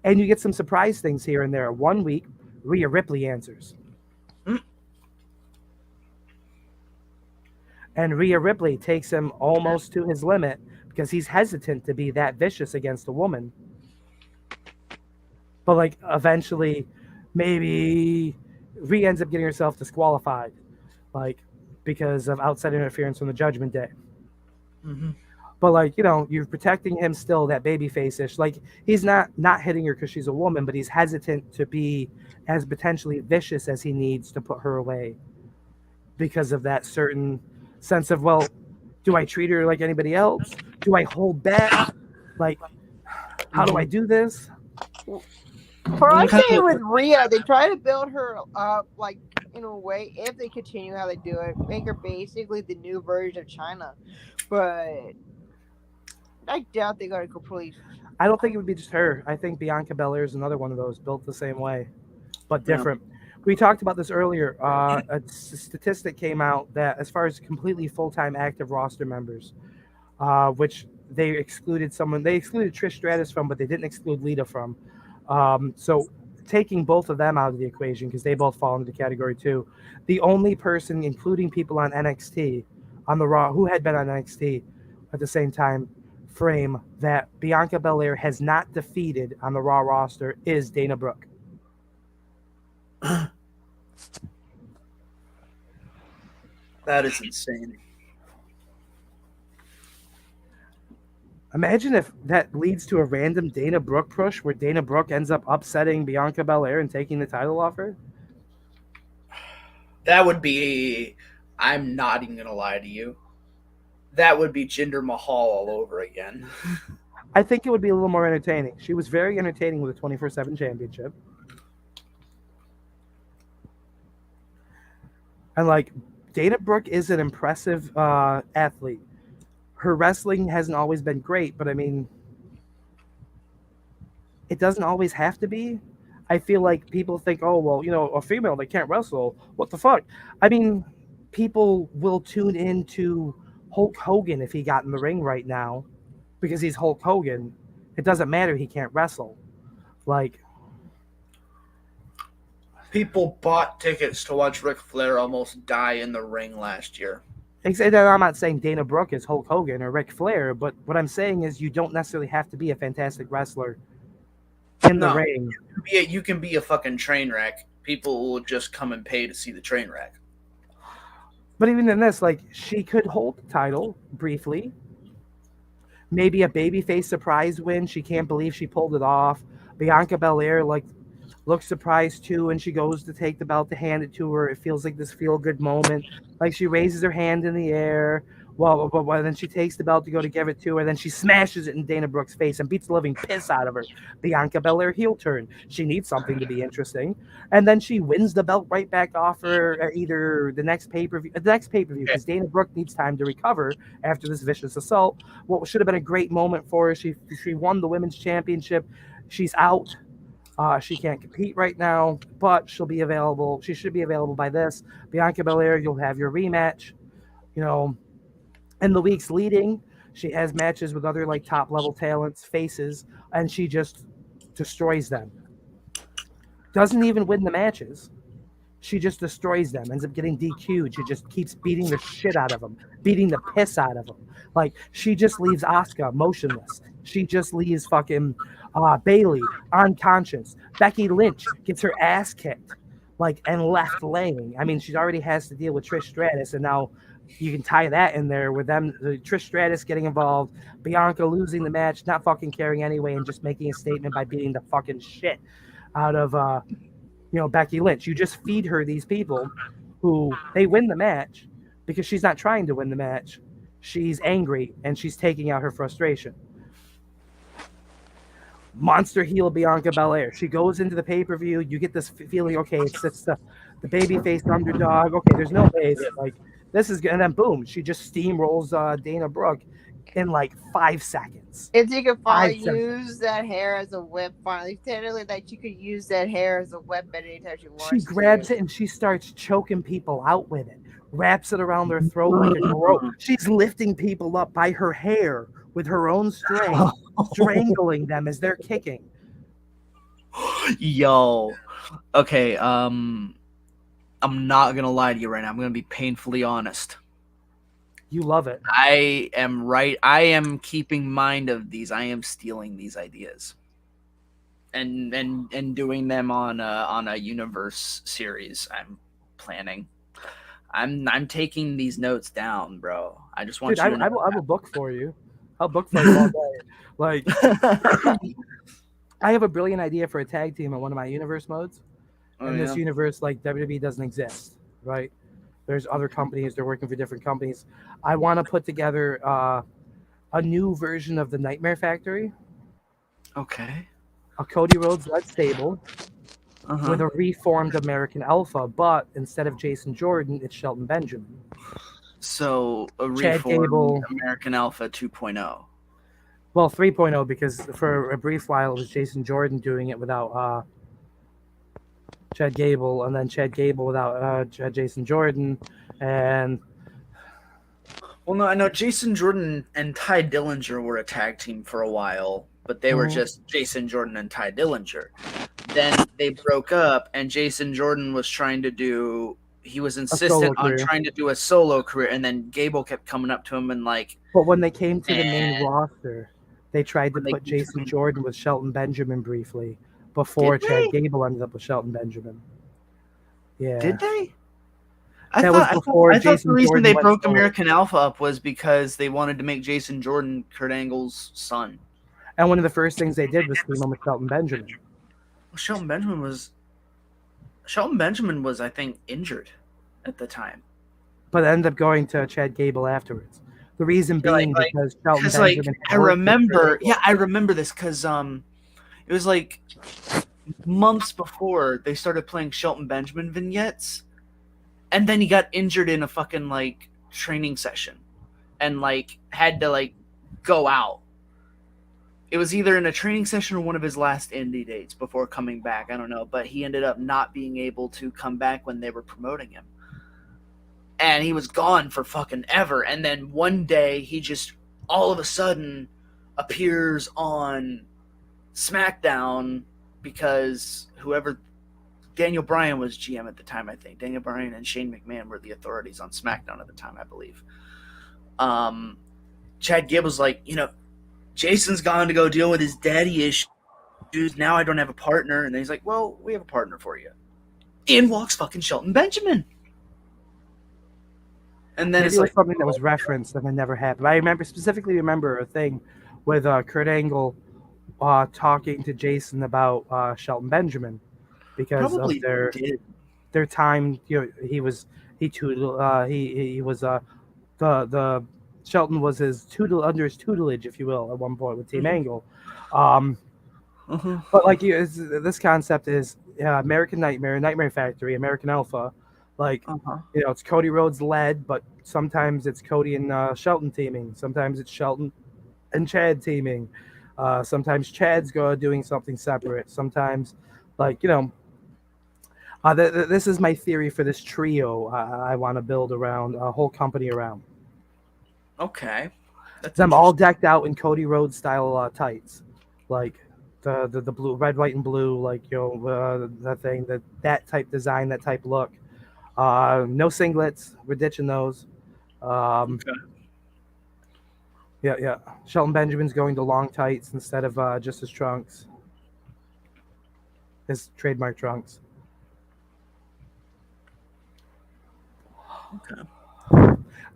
And you get some surprise things here and there. One week, Rhea Ripley answers. And Rhea Ripley takes him almost to his limit because he's hesitant to be that vicious against a woman. But like eventually, maybe Rhea ends up getting herself disqualified, like because of outside interference from the Judgment Day. But like, you're protecting him still, that babyface-ish. Like he's not hitting her because she's a woman, but he's hesitant to be as potentially vicious as he needs to put her away because of that certain sense of, well, do I treat her like anybody else? Do I hold back? Like, how do I do this? For I say with Rhea, they try to build her up, like, in a way, if they continue how they do it, make her basically the new version of China. But I doubt they're going to completely. I don't think it would be just her. I think Bianca Belair is another one of those built the same way, but Yeah. different. We talked about this earlier. Statistic came out that as far as completely full-time active roster members, which they excluded Trish Stratus from, but they didn't exclude Lita from. So taking both of them out of the equation because they both fall into category 2. The only person, including people on NXT, on the Raw who had been on NXT at the same time frame that Bianca Belair has not defeated on the Raw roster is Dana Brooke. That is insane. Imagine if that leads to a random Dana Brooke push where Dana Brooke ends up upsetting Bianca Belair and taking the title off her. That would be. I'm not even gonna lie to you. That would be Jinder Mahal all over again. I think it would be a little more entertaining. She was very entertaining with a 24/7 championship. And like Dana Brooke is an impressive athlete. Her wrestling hasn't always been great, but I mean, it doesn't always have to be. I feel like people think, oh, well, a female, they can't wrestle. What the fuck? I mean, people will tune into Hulk Hogan if he got in the ring right now because he's Hulk Hogan. It doesn't matter he can't wrestle. Like, People bought tickets to watch Ric Flair almost die in the ring last year. I'm not saying Dana Brooke is Hulk Hogan or Ric Flair, but what I'm saying is you don't necessarily have to be a fantastic wrestler in the ring. You can be a fucking train wreck. People will just come and pay to see the train wreck. But even in this, like, she could hold the title briefly. Maybe a babyface surprise win. She can't believe she pulled it off. Bianca Belair, like, looks surprised too, and she goes to take the belt to hand it to her. It feels like this feel-good moment. Like, she raises her hand in the air. Well, then she takes the belt to go to give it to her. Then she smashes it in Dana Brooke's face and beats the living piss out of her. Bianca Belair heel turn. She needs something to be interesting. And then she wins the belt right back off her at either the next pay-per-view, because Dana Brooke needs time to recover after this vicious assault. What should have been a great moment for her. She won the women's championship. She's out. She can't compete right now, but she'll be available. She should be available by this. Bianca Belair, you'll have your rematch. In the weeks leading, she has matches with other like top level talents, faces, and she just destroys them. Doesn't even win the matches. She just destroys them, ends up getting DQ'd. She just keeps beating the shit out of them, beating the piss out of them. Like, she just leaves Asuka motionless. She just leaves fucking Bayley unconscious. Becky Lynch gets her ass kicked, and left laying. I mean, she already has to deal with Trish Stratus, and now you can tie that in there with them, Trish Stratus getting involved, Bianca losing the match, not fucking caring anyway, and just making a statement by beating the fucking shit out of Becky Lynch. You just feed her these people who they win the match because she's not trying to win the match. She's angry and she's taking out her frustration. Monster heel Bianca Belair. She goes into the pay-per-view. You get this feeling, okay, it's the babyface underdog. Okay, there's no way that, this is good. And then boom, she just steamrolls Dana Brooke in 5 seconds. If you could finally use that hair as a whip, finally, technically, you could use that hair as a weapon anytime she wants. She grabs it and she starts choking people out with it, wraps it around their throat like a rope. She's lifting people up by her hair with her own strength, strangling them as they're kicking. Yo, okay. I'm not gonna lie to you right now. I'm gonna be painfully honest. You love it. I am right. I am keeping mind of these. I am stealing these ideas, and doing them on a universe series. I'm planning. I'm taking these notes down, bro. I just want you to know. I will book for you. I'll book for you all day. I have a brilliant idea for a tag team in one of my universe modes. In this universe, WWE doesn't exist, right? There's other companies. They're working for different companies. I want to put together a new version of the Nightmare Factory. Okay. A Cody Rhodes-led stable with a reformed American Alpha, but instead of Jason Jordan, it's Shelton Benjamin. So a reformed American Alpha 2.0. Well, 3.0 because for a brief while it was Jason Jordan doing it without Chad Gable, and then Chad Gable without Jason Jordan, and Well, no, I know Jason Jordan and Ty Dillinger were a tag team for a while, but they were just Jason Jordan and Ty Dillinger. Then they broke up, and Jason Jordan was trying to do. He was insistent on career. trying to do a solo career, and then Gable kept coming up to him and like. But when they came to the main And roster, they tried to when they put came to Jason the- Jordan with Shelton Benjamin briefly before Did Chad they? Gable ended up with Shelton Benjamin. Yeah. Did they? That was before I thought the Jason reason Jordan they went broke solo. American Alpha up was because they wanted to make Jason Jordan Kurt Angle's son. And one of the first things they did was team him with Shelton Benjamin. Well, Shelton Benjamin was, I think, injured at the time. But ended up going to Chad Gable afterwards. The reason being because Shelton Benjamin. I remember this because it was like months before they started playing Shelton Benjamin vignettes, and then he got injured in a fucking like training session, and like had to like go out. It was either in a training session or one of his last indie dates before coming back. I don't know, but he ended up not being able to come back when they were promoting him. And he was gone for fucking ever. And then one day he just all of a sudden appears on SmackDown because Daniel Bryan was GM at the time, I think. Daniel Bryan and Shane McMahon were the authorities on SmackDown at the time, I believe. Chad Gable's like, Jason's gone to go deal with his daddy issues. Now I don't have a partner. And then he's like, well, we have a partner for you. In walks fucking Shelton Benjamin. And then Maybe it's it was like something that was referenced and then never happened. I specifically remember a thing with Kurt Angle talking to Jason about Shelton Benjamin because probably of their time. He was the Shelton was under his tutelage, if you will, at one point with Team Angle. But like this concept is American Nightmare, Nightmare Factory, American Alpha. Like it's Cody Rhodes led, but sometimes it's Cody and Shelton teaming. Sometimes it's Shelton and Chad teaming. Sometimes Chad's doing something separate. Sometimes, this is my theory for this trio. I want to build around a whole company around. Okay. Them all decked out in Cody Rhodes style tights, like the blue, red, white, and blue, like that thing, that type design, that type look. No singlets. We're ditching those. Okay. Yeah. Shelton Benjamin's going to long tights instead of just his trunks. His trademark trunks. Okay.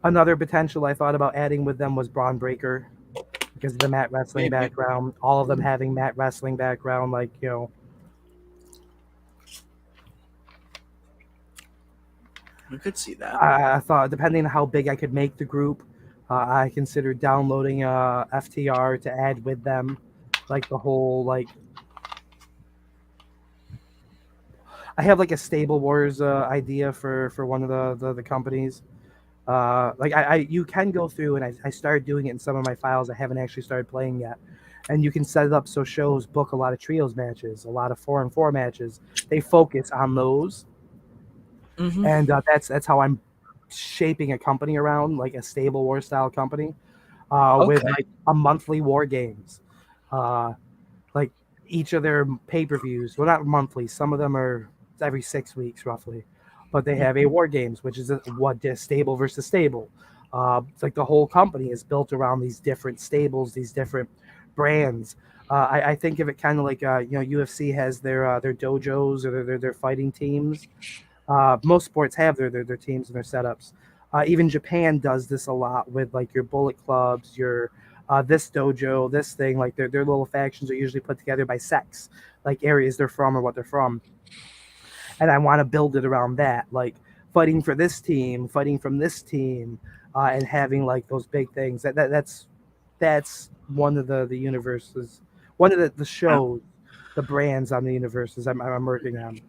Another potential I thought about adding with them was Braun Breaker because of the mat wrestling background. All of them having mat wrestling background, We could see that. I thought, depending on how big I could make the group, I considered downloading FTR to add with them, like the whole I have like a Stable Wars idea for one of the companies. You can go through, and I started doing it in some of my files. I haven't actually started playing yet. And you can set it up so shows book a lot of trios matches, a lot of 4-on-4 matches. They focus on those. And that's how I'm shaping a company around, like a Stable War style company, with like a monthly War Games, like each of their pay-per-views. Well, not monthly. Some of them are every 6 weeks roughly, but they have a War Games, which is stable versus stable. It's like the whole company is built around these different stables, these different brands. I think of it kind of like UFC has their dojos or their fighting teams. Most sports have their teams and their setups. Even Japan does this a lot with like your Bullet Clubs, your this dojo, this thing. Like their little factions are usually put together by sex, like areas they're from or what they're from. And I want to build it around that, like fighting for this team, fighting from this team, and having like those big things. That's one of the universes, one of the shows, the brands on the universes I'm working on.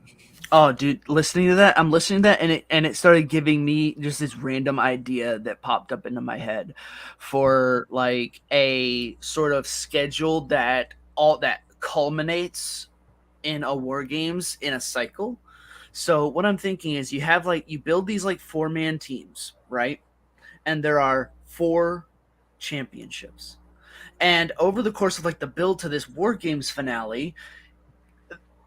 Oh, dude, listening to that, I'm listening to that, and it started giving me just this random idea that popped up into my head for like a sort of schedule that all that culminates in a war games in a cycle. So what I'm thinking is you have like you build these like 4-man teams, right? And there are 4 championships. And over the course of like the build to this war games finale,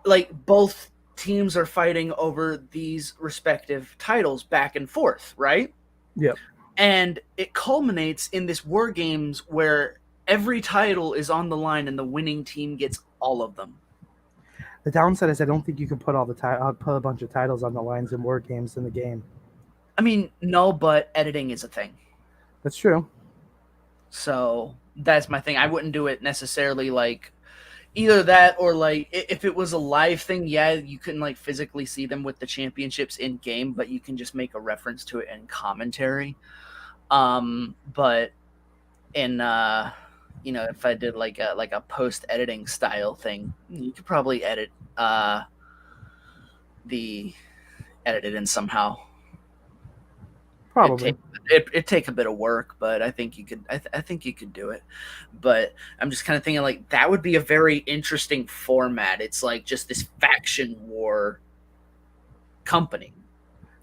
like both teams are fighting over these respective titles back and forth, right? Yep. And it culminates in this war games where every title is on the line and the winning team gets all of them. The downside is I don't think you can put put a bunch of titles on the lines in war games in the game. I mean, no, but editing is a thing. That's true. So that's my thing. I wouldn't do it necessarily like either that or like if it was a live thing, yeah, you couldn't like physically see them with the championships in game, but you can just make a reference to it in commentary. But in if I did like a post editing style thing, you could probably edit it in somehow. Probably. It'd take a bit of work, but I think you could. I think you could do it. But I'm just kind of thinking like that would be a very interesting format. It's like just this faction war company.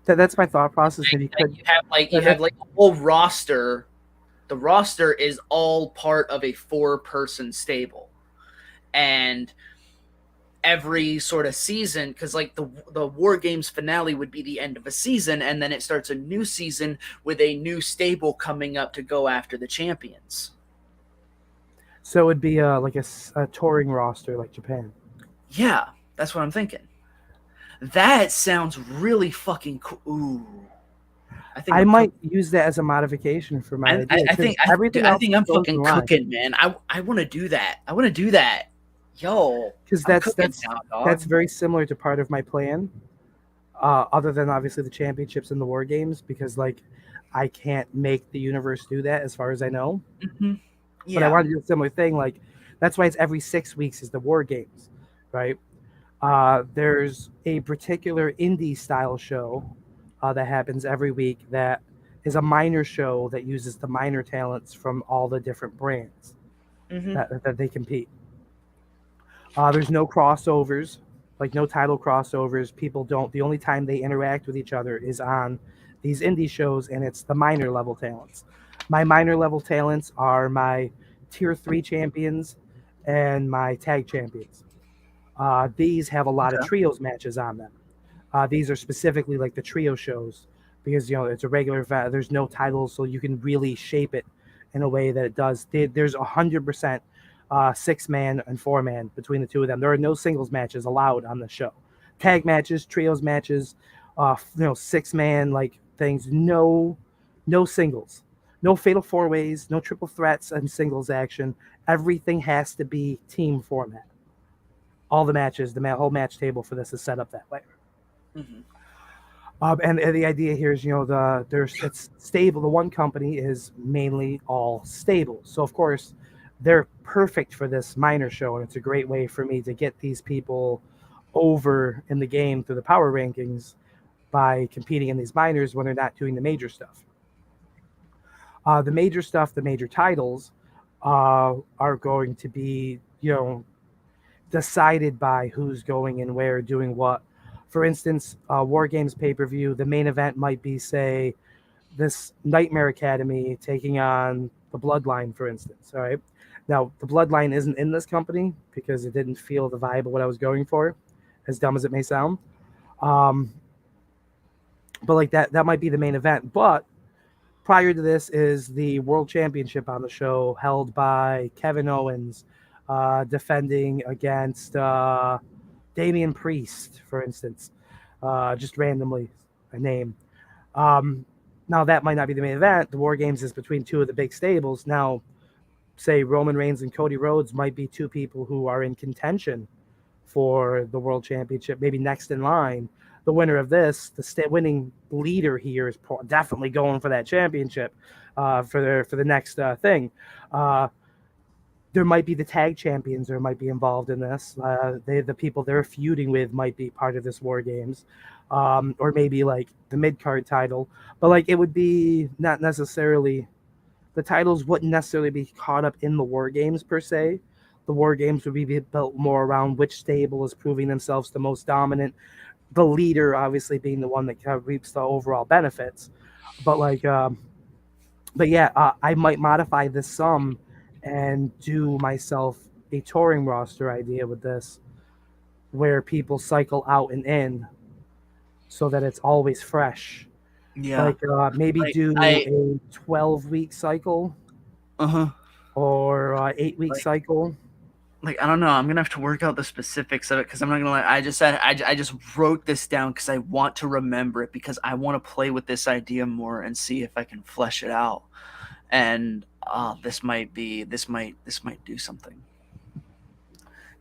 That's my thought process. If you could, You have like a whole roster. The roster is all part of a 4-person stable, and every sort of season, because like the war games finale would be the end of a season, and then it starts a new season with a new stable coming up to go after the champions. So it would be like a touring roster like Japan. Yeah, that's what I'm thinking. That sounds really fucking cool. Ooh. I might use that as a modification for my idea. I think I'm fucking cooking, man. I want to do that. I want to do that. Yo, because that's very similar to part of my plan. Other than obviously the championships and the war games, because like I can't make the universe do that as far as I know. Mm-hmm. Yeah. But I want to do a similar thing. Like that's why it's every 6 weeks is the war games, right? There's a particular indie style show that happens every week that is a minor show that uses the minor talents from all the different brands that they compete. There's no crossovers, like no title crossovers. People don't. The only time they interact with each other is on these indie shows, and it's the minor level talents. My minor level talents are my tier 3 champions and my tag champions. These have a lot of trios matches on them. These are specifically like the trio shows because it's a regular event. There's no titles, so you can really shape it in a way that it does. There's 100%. 6-man and 4-man between the two of them. There are no singles matches allowed on the show. Tag matches, trios matches, 6-man like things. No singles, no fatal 4-ways, no triple threats and singles action. Everything has to be team format. All the matches, whole match table for this is set up that way. Mm-hmm. And the idea here is, it's stable. The one company is mainly all stable, so of course they're perfect for this minor show, and it's a great way for me to get these people over in the game through the power rankings by competing in these minors when they're not doing the major stuff. The major stuff, the major titles, are going to be, decided by who's going and where, doing what. For instance, War Games pay-per-view, the main event might be, say, this Nightmare Academy taking on the Bloodline, for instance, all right? Now, the Bloodline isn't in this company because it didn't feel the vibe of what I was going for, as dumb as it may sound. But like that might be the main event. But prior to this is the World Championship on the show held by Kevin Owens, defending against Damian Priest, for instance, just randomly a name. Now, that might not be the main event. The War Games is between two of the big stables. Now, say Roman Reigns and Cody Rhodes might be two people who are in contention for the World Championship, maybe next in line. The winner of this, the winning leader here, is definitely going for that championship for the next thing. there might be the tag champions or might be involved in this. The people they're feuding with might be part of this War Games, or maybe like the mid card title. But like it would be not necessarily the titles wouldn't necessarily be caught up in the War Games per se. The War Games would be built more around which stable is proving themselves the most dominant. The leader, obviously, being the one that kind of reaps the overall benefits. But like, but yeah, I might modify this some and do myself a touring roster idea with this, where people cycle out and in, so that it's always fresh. Yeah. Like maybe Like, do a 12-week cycle Uh-huh. or 8-week Like- cycle. Like, I don't know. I'm gonna have to work out the specifics of it because I'm not gonna lie. I just wrote this down because I want to remember it because I want to play with this idea more and see if I can flesh it out. And this might do something.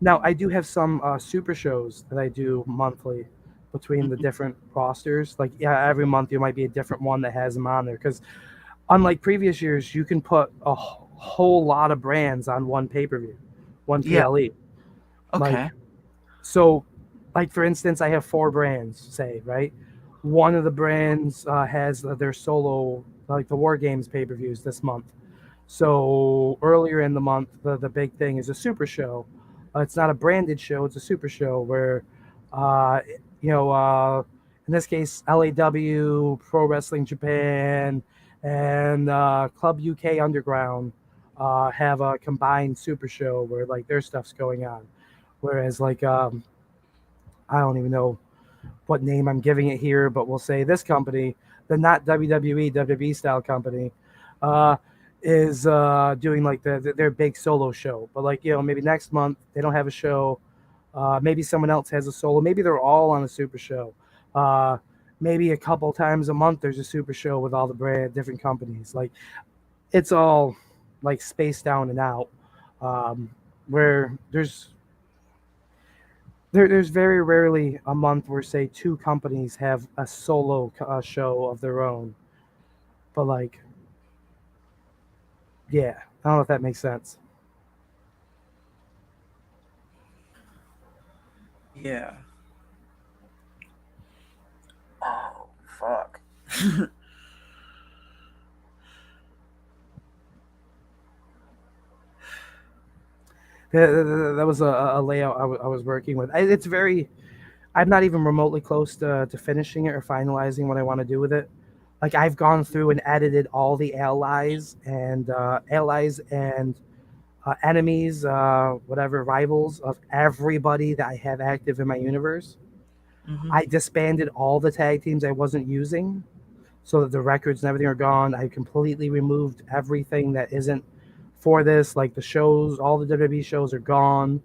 Now I do have some super shows that I do monthly between the different rosters. Like every month there might be a different one that has them on there because unlike previous years, you can put a whole lot of brands on one pay-per-view, one PLE. Okay. Like, so, like for instance, I have 4 brands. Say right, one of the brands has their solo, like the War Games pay-per-views this month. So earlier in the month, the big thing is a super show. It's not a branded show; it's a super show where, uh, in this case, LAW, Pro Wrestling Japan, and Club UK Underground have a combined super show where like their stuff's going on. Whereas like I don't even know what name I'm giving it here, but we'll say this company, the not WWE style company, is doing like their big solo show. But like maybe next month they don't have a show. Maybe someone else has a solo. Maybe they're all on a super show. Maybe a couple times a month there's a super show with all the different companies. Like it's all like spaced down and out. Where there's very rarely a month where say 2 companies have a solo show of their own. But like, yeah, I don't know if that makes sense. Yeah. Oh fuck. That was a layout I was working with. It's very. I'm not even remotely close to finishing it or finalizing what I want to do with it. Like I've gone through and edited all the allies and enemies, whatever rivals of everybody that I have active in my universe. Mhm. I disbanded all the tag teams I wasn't using, so that the records and everything are gone. I completely removed everything that isn't for this, like the shows. All the WWE shows are gone.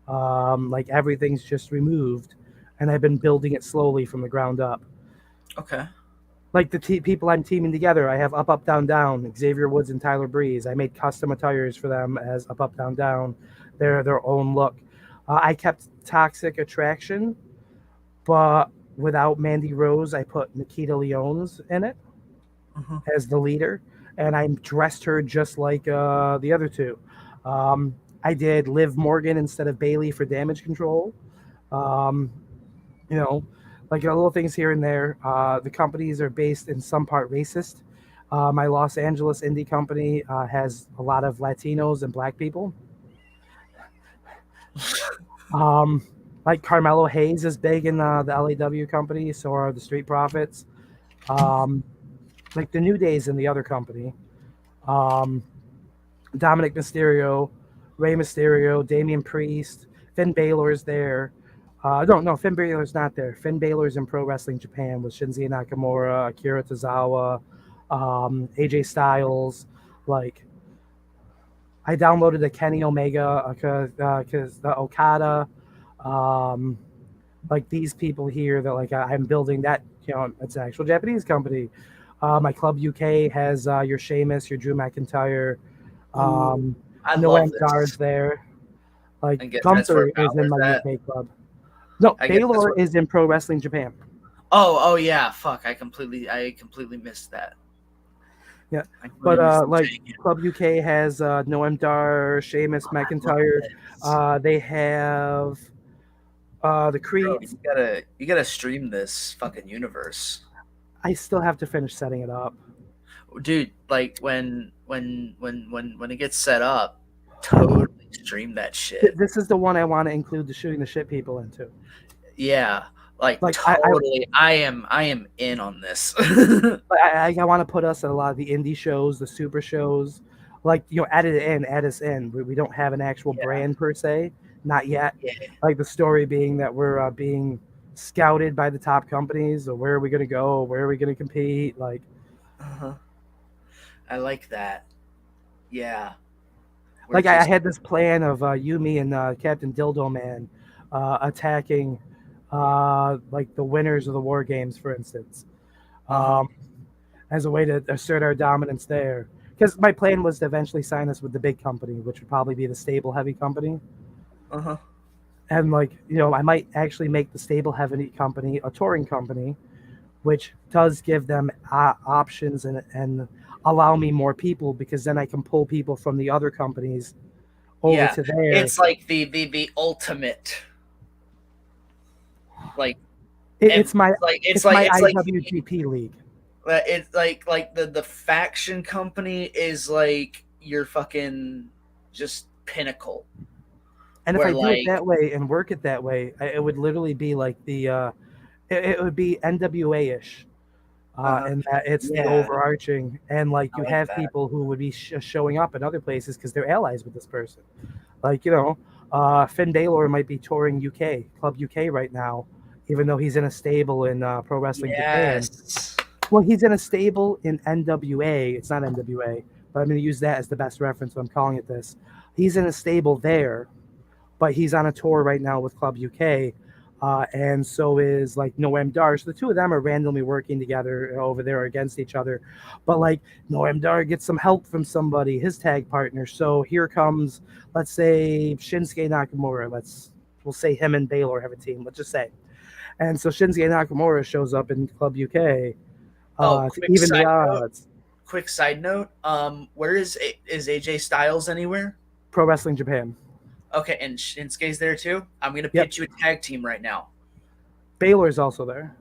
Like everything's just removed, and I've been building it slowly from the ground up. Okay. Like the people I'm teaming together, I have Up Up Down Down, Xavier Woods and Tyler Breeze. I made custom attires for them as Up Up Down Down, their own look. I kept Toxic Attraction, but without Mandy Rose, I put Nikita Leones in it as the leader, and I dressed her just like the other 2. I did Liv Morgan instead of Bailey for damage control. Like little things here and there. The companies are based in some part racist. My Los Angeles indie company has a lot of Latinos and Black people. Like Carmelo Hayes is big in the LAW company, so are the Street Profits. Like the New Days in the other company. Dominic Mysterio, Rey Mysterio, Damian Priest, Finn Balor's there. No, Finn Balor's not there. Finn Balor's in Pro Wrestling Japan with Shinsuke Nakamura, Akira Tozawa, AJ Styles. Like, I downloaded the Kenny Omega because the Okada. Like these people here that like I'm building that. It's an actual Japanese company. My Club UK has your Sheamus, your Drew McIntyre. I Noam love Dar's this. there. I Like guess that's where Gunther is in my Balor's at. UK club. No, I guess that's Baylor where- is in Pro Wrestling Japan. Oh yeah. Fuck. I completely missed that. Yeah, I couldn't but understand like it. Club UK has Noam Dar, Seamus I love McIntyre. this. They have the Bro, Creeds. you gotta stream this fucking universe. I still have to finish setting it up. Dude, like when it gets set up, totally stream that shit. This is the one I want to include the shooting the shit people into. Yeah, like Like totally. I am in on this. I want to put us at a lot of the indie shows, the super shows, like add us in. We don't have an actual Yeah. brand per se, not yet. Yeah. Like the story being that we're being scouted by the top companies, or where are we going to go, where are we going to compete, like. Uh-huh. I like that. Yeah. We're Like I just had this plan of you, me, and Captain Dildo Man attacking like the winners of the war games, for instance, uh-huh. as a way to assert our dominance there. Because my plan was to eventually sign us with the big company, which would probably be the Stable Heavy company. Uh-huh. And like I might actually make the Stable Heavy company a touring company, which does give them options and allow me more people, because then I can pull people from the other companies over Yeah. to there. It's like the ultimate like It's my it's it's my like IWGP league. it's like the faction company is like your fucking just pinnacle. And if Where I do it like that way and work it that way, it would literally be like it would be NWA ish, uh-huh. and that it's the Yeah, overarching, and like I you like have that. people who would be showing up in other places because they're allies with this person. Like Finn Balor might be touring UK Club UK right now, even though he's in a stable in Pro Wrestling Japan. Yes. Well, he's in a stable in NWA. It's not NWA, but I'm going to use that as the best reference. So I'm calling it this. He's in a stable there, but he's on a tour right now with Club UK, and so is like Noam Dar. So the two of them are randomly working together over there against each other. But like Noam Dar gets some help from somebody, his tag partner. So here comes, let's say Shinsuke Nakamura. We'll say him and Baylor have a team. Let's just say, and so Shinsuke Nakamura shows up in Club UK Oh, to even the odds. quick side note. Where is AJ Styles anywhere? Pro Wrestling Japan. Okay, and Shinsuke's there too. I'm gonna Yep. pitch you a tag team right now. Baylor's also there.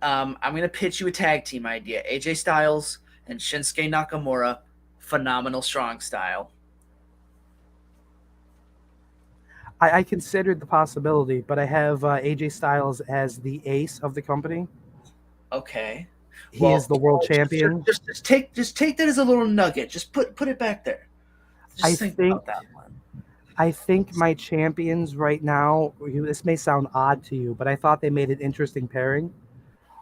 I'm gonna pitch you a tag team idea. AJ Styles and Shinsuke Nakamura, phenomenal strong style. I considered the possibility, but I have AJ Styles as the ace of the company. Okay. He is the world champion. Just take that as a little nugget. Just put it back there. Just think about that one. I think my champions right now, this may sound odd to you, but I thought they made an interesting pairing,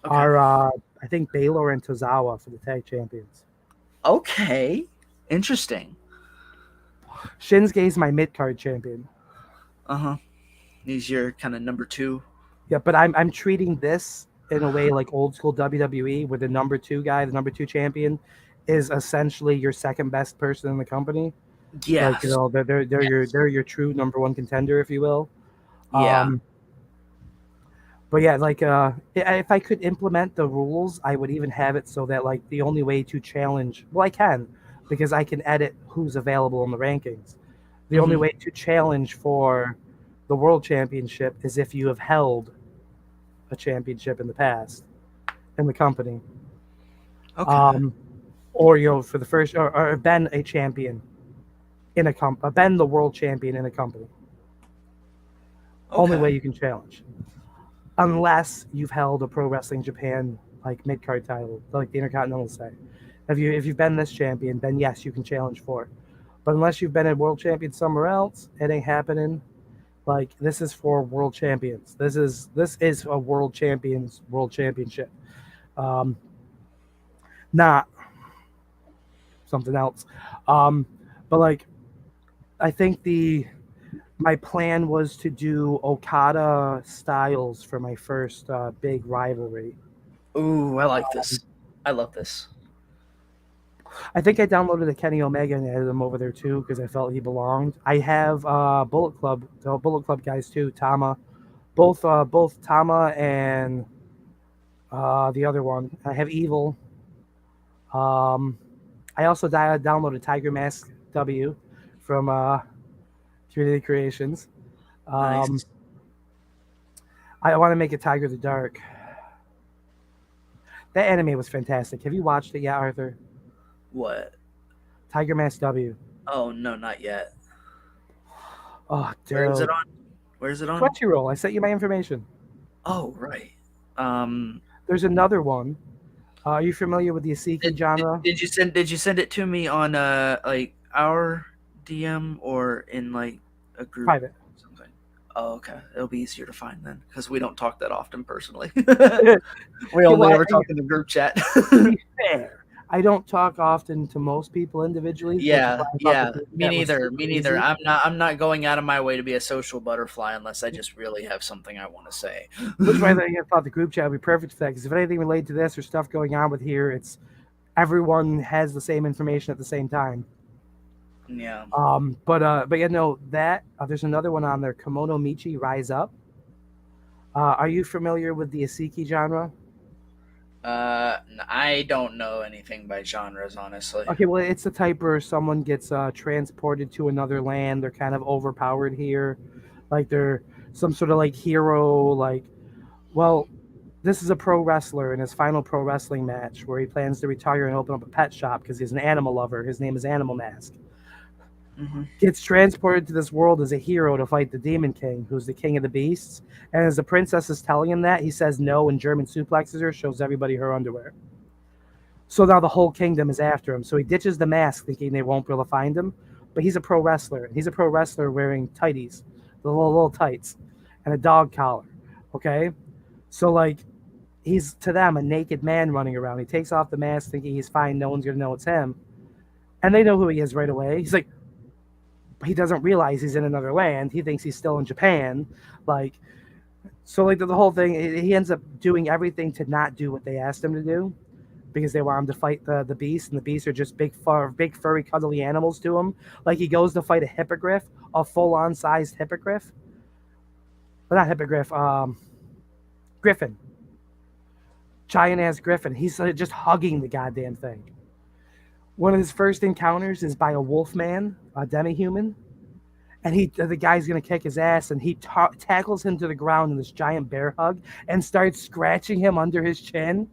Okay. are I think Baylor and Tozawa for the tag champions. Okay. Interesting. Shinsuke's my mid-card champion. Uh-huh. He's your kind of number 2. Yeah, but I'm treating this in a way like old school WWE, where the number 2 guy, the number 2 champion, is essentially your second best person in the company. Yes. Like they're your true number 1 contender, if you will. Yeah. But yeah, like if I could implement the rules, I would even have it so that like the only way to challenge, well, I can, because I can edit who's available in the rankings. The only way to challenge for the world championship is if you have held a championship in the past in the company. Okay. Or for the first, or been a champion in a been the world champion in a company. Only way you can challenge, unless you've held a Pro Wrestling Japan like mid card title, like the Intercontinental say. If you've been this champion, then yes, you can challenge for it. But unless you've been a world champion somewhere else, it ain't happening. Like this is for world champions. This is a world championship. Not something else. But like I think my plan was to do Okada Styles for my first big rivalry. Ooh, I like this. I love this. I think I downloaded the Kenny Omega and added him over there too because I felt he belonged. I have Bullet Club, the Bullet Club guys too. Tama, both Tama and the other one. I have Evil. I also downloaded Tiger Mask W from 3D Creations. Nice. I want to make it Tiger the Dark. That anime was fantastic. Have you watched it yet, Arthur? What? Tiger Mask W. Oh no, not yet. Oh, dude. Where is it on? Where's it on? Crunchyroll. I sent you my information. Oh right. There's another one. Are you familiar with the isekai genre? Did you send it to me on like our DM or in like a group? Private. Something. Oh, okay. It'll be easier to find then because we don't talk that often personally. We only ever talk in the group chat. To be fair, I don't talk often to most people individually. which is Yeah, why I thought yeah. the group Me chat was neither. super Me neither. easy. I'm not going out of my way to be a social butterfly unless I just really have something I want to say. Which is why I thought the group chat would be perfect for that. Because if anything related to this or stuff going on with here, it's everyone has the same information at the same time. Yeah. But yeah, no, that there's another one on there, Kimono Michi Rise Up. Are you familiar with the isekai genre? I don't know anything by genres, honestly. Okay, well, it's the type where someone gets transported to another land. They're kind of overpowered here, like they're some sort of like hero. Like, well, this is a pro wrestler in his final pro wrestling match where he plans to retire and open up a pet shop because he's an animal lover. His name is Animal Mask. Mm-hmm. Gets transported to this world as a hero to fight the Demon King, who's the king of the beasts. And as the princess is telling him that, he says no and German suplexes her, shows everybody her underwear. So now the whole kingdom is after him. So he ditches the mask thinking they won't be able to find him. But he's a pro wrestler. He's a pro wrestler wearing tighties, the little tights, and a dog collar. Okay? So, like, he's to them a naked man running around. He takes off the mask thinking he's fine. No one's going to know it's him. And they know who he is right away. He's like, he doesn't realize he's in another land. He thinks he's still in Japan. Like, so like the whole thing, he ends up doing everything to not do what they asked him to do because they want him to fight the beast, and the beasts are just big furry cuddly animals to him. Like he goes to fight a hippogriff, a full-on sized hippogriff. But not hippogriff, griffin. Giant ass griffin. He's just hugging the goddamn thing. One of his first encounters is by a wolf man, a demi-human, and the guy's gonna kick his ass, and he tackles him to the ground in this giant bear hug and starts scratching him under his chin.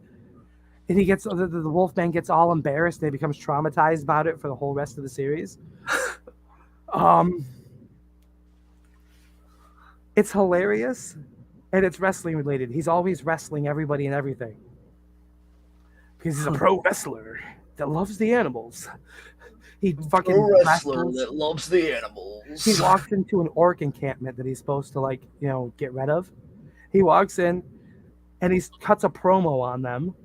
And he gets the wolf man gets all embarrassed and he becomes traumatized about it for the whole rest of the series. It's hilarious, and it's wrestling related. He's always wrestling everybody and everything because he's a pro wrestler that loves the animals. He fucking wrestler wrestles. that loves the animals. He walks into an orc encampment that he's supposed to get rid of. He walks in and he cuts a promo on them.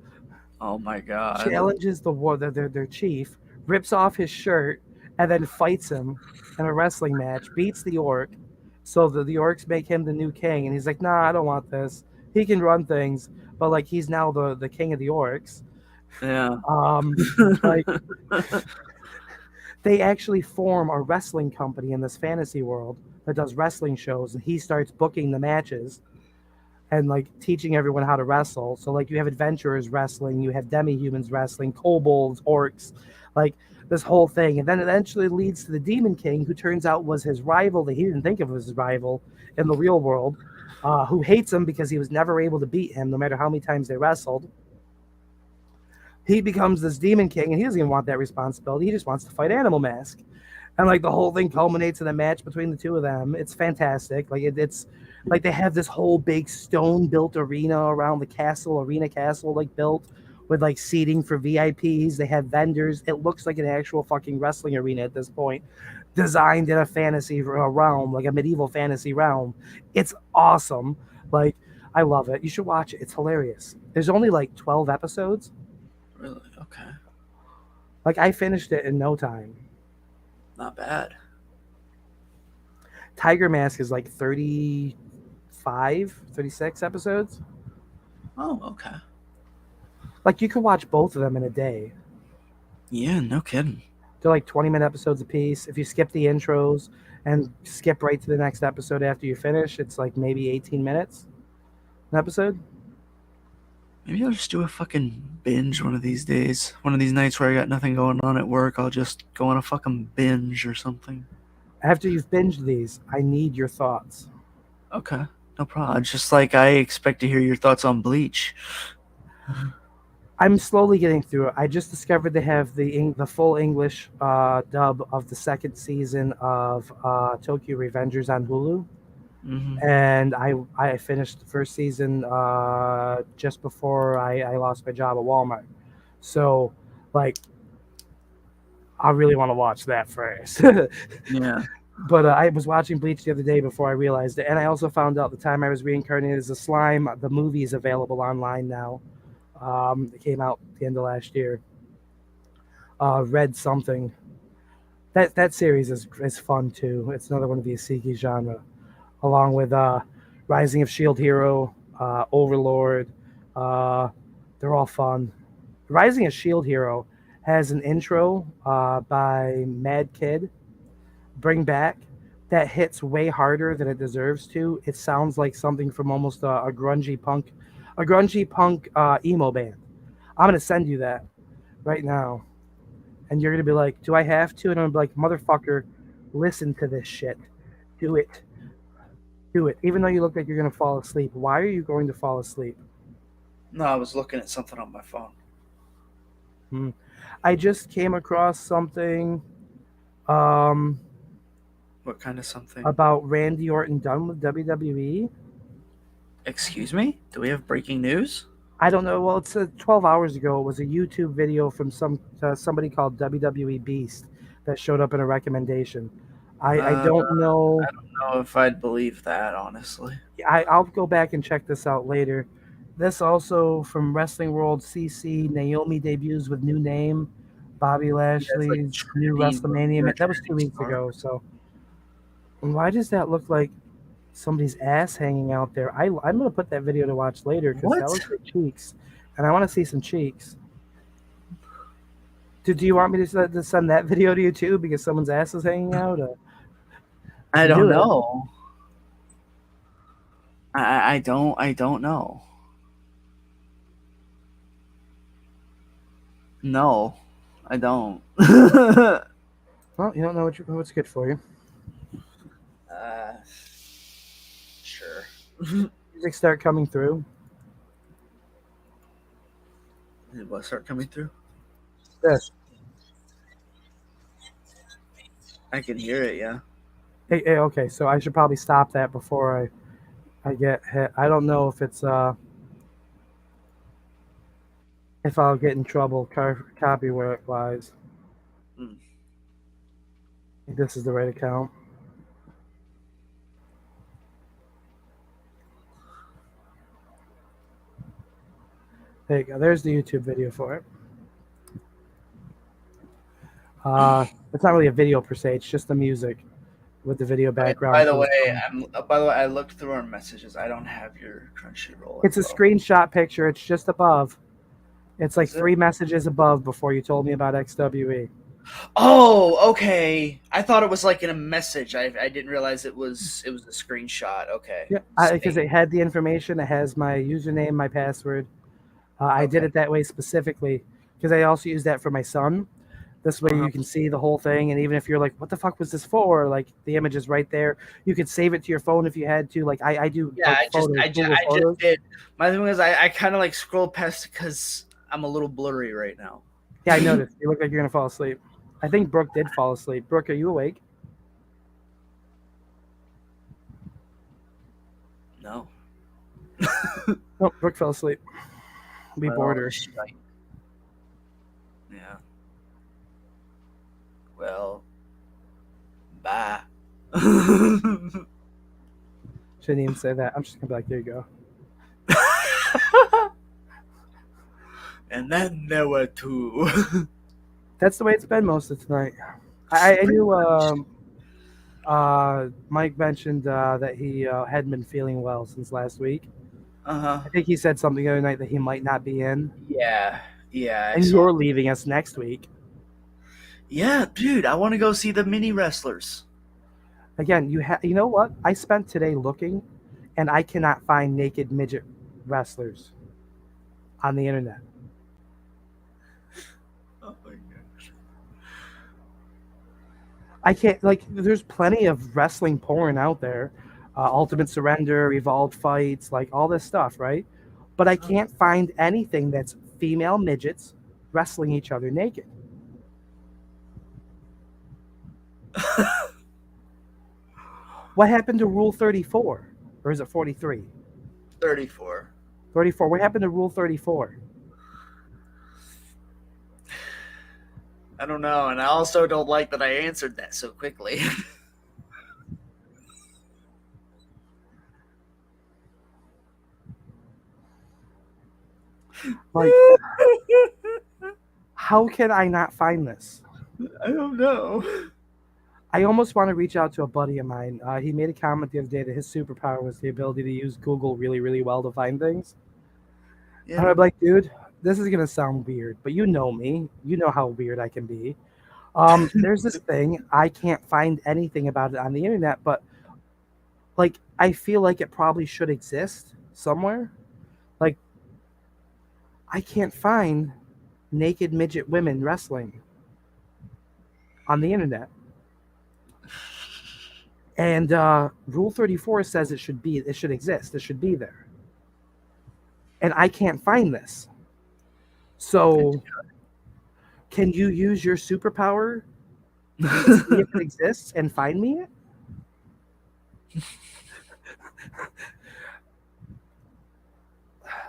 Oh my god. Challenges their chief, rips off his shirt, and then fights him in a wrestling match, beats the orc. So the orcs make him the new king, and he's like, nah, I don't want this. He can run things, but like he's now the king of the orcs. Yeah. Like they actually form a wrestling company in this fantasy world that does wrestling shows, and he starts booking the matches and like teaching everyone how to wrestle. So like you have adventurers wrestling, you have demi-humans wrestling, kobolds, orcs, like this whole thing. And then it eventually leads to the Demon King, who turns out was his rival that he didn't think of as his rival in the real world, who hates him because he was never able to beat him no matter how many times they wrestled. He becomes this Demon King, and he doesn't even want that responsibility. He just wants to fight Animal Mask. And like the whole thing culminates in a match between the two of them. It's fantastic. Like it's like they have this whole big stone built arena around the arena castle like built with like seating for VIPs. They have vendors. It looks like an actual fucking wrestling arena at this point, designed in a fantasy realm, like a medieval fantasy realm. It's awesome. Like I love it. You should watch it. It's hilarious. There's only like 12 episodes. Really? Okay. Like I finished it in no time. Not bad. Tiger Mask is like 35, 36 episodes. Oh, okay. Like you could watch both of them in a day. Yeah, no kidding. They're like 20-minute episodes a piece. If you skip the intros and skip right to the next episode after you finish, it's like maybe 18 minutes an episode. Maybe I'll just do a fucking binge one of these days. One of these nights where I got nothing going on at work, I'll just go on a fucking binge or something. After you've binged these, I need your thoughts. Okay, no problem. It's just like I expect to hear your thoughts on Bleach. I'm slowly getting through it. I just discovered they have the full English dub of the second season of Tokyo Revengers on Hulu, and I finished the first season just before I lost my job at Walmart. So, like, I really want to watch that first. Yeah. But I was watching Bleach the other day before I realized it, and I also found out the time I was reincarnated as a slime. The movie is available online now. It came out at the end of last year. Read something. That series is fun too. It's another one of the Isekai genre, along with Rising of Shield Hero, Overlord. They're all fun. Rising of Shield Hero has an intro by Mad Kid, Bring Back, that hits way harder than it deserves to. It sounds like something from almost a grungy punk emo band. I'm gonna send you that right now, and you're gonna be like, "Do I have to?" And I'm gonna be like, "Motherfucker, listen to this shit. Do it, do it." Even though you look like you're gonna fall asleep, why are you going to fall asleep? No, I was looking at something on my phone. I just came across something What kind of something? about Randy Orton done with WWE. Excuse me? Do we have breaking news? I don't know. Well, it's 12 hours ago. It was a YouTube video from somebody called WWE Beast that showed up in a recommendation. I don't know. I don't know if I'd believe that, honestly. I'll go back and check this out later. This also from Wrestling World CC. Naomi debuts with new name. Bobby Lashley's new WrestleMania. That was 2 weeks ago. So why does that look like somebody's ass hanging out there? I'm gonna put that video to watch later because that looks like cheeks, and I want to see some cheeks. Do you want me to send that video to you too because someone's ass is hanging out? I don't know. I don't know. No, I don't. Well, you don't know what's good for you. Sure. Music start coming through. Did what start coming through? This. I can hear it, yeah. Hey, okay, so I should probably stop that before I get hit. I don't know if it's if I'll get in trouble copyright wise. I think this is the right account. There you go. There's the YouTube video for it. It's not really a video per se. It's just the music with the video background. By the way, I looked through our messages. I don't have your Crunchyroll. It's a screenshot picture. It's just above. It's like 3 messages above before you told me about XWE. Oh, okay. I thought it was like in a message. I didn't realize it was a screenshot. Okay. Yeah, because it had the information. It has my username, my password. I did it that way specifically because I also use that for my son. This way you can see the whole thing, and even if you're like, "What the fuck was this for?" Like the image is right there. You could save it to your phone if you had to. Like I do. Yeah, like, I just did. My thing is, I kind of like scrolled past because I'm a little blurry right now. Yeah, I noticed. You look like you're gonna fall asleep. I think Brooke did fall asleep. Brooke, are you awake? No. Oh, Brooke fell asleep. We bored her. Yeah. Well, bye. Shouldn't even say that. I'm just gonna be like, "There you go." And then there were 2. That's the way it's been most of tonight. I knew Mike mentioned that he hadn't been feeling well since last week. I think he said something the other night that he might not be in. Yeah. And you're leaving us next week. Yeah, dude, I want to go see the mini wrestlers. Again, you know what? I spent today looking, and I cannot find naked midget wrestlers. on the internet. Oh my gosh. I can't, like, there's plenty of wrestling porn out there. Ultimate Surrender, Evolved Fights, like all this stuff, right? But I can't find anything that's female midgets wrestling each other naked. What happened to Rule 34? Or is it 43? 34. 34. What happened to Rule 34? I don't know, and I also don't like that I answered that so quickly. Like, how can I not find this? I don't know. I almost want to reach out to a buddy of mine. He made a comment the other day that his superpower was the ability to use Google really, really well to find things. Yeah. And I'm like, dude, this is gonna sound weird, but you know me. You know how weird I can be. There's this thing, I can't find anything about it on the internet, but like I feel like it probably should exist somewhere. Like I can't find naked midget women wrestling on the internet. And Rule 34 says it should exist. It should be there. And I can't find this. So can you use your superpower to see if it exists and find me it?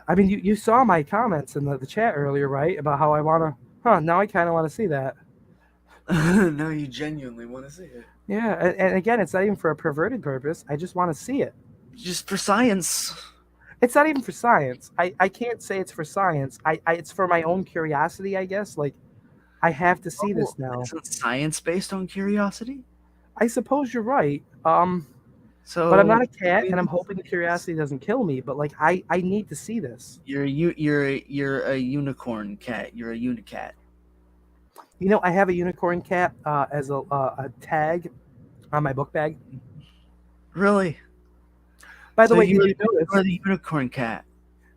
I mean, you saw my comments in the chat earlier, right? About how I want to, now I kind of want to see that. No, you genuinely want to see it. Yeah, and again, it's not even for a perverted purpose. I just want to see it. Just for science. It's not even for science. I can't say it's for science. It's for my own curiosity, I guess. Like, I have to see this now. Isn't science based on curiosity? I suppose you're right. So, but I'm not a cat, and I'm hoping the curiosity doesn't kill me. But like, I need to see this. You're a unicorn cat. You're a unicat. You know, I have a unicorn cat as a tag on my book bag. Really? By the way, you're did you notice? the unicorn cat.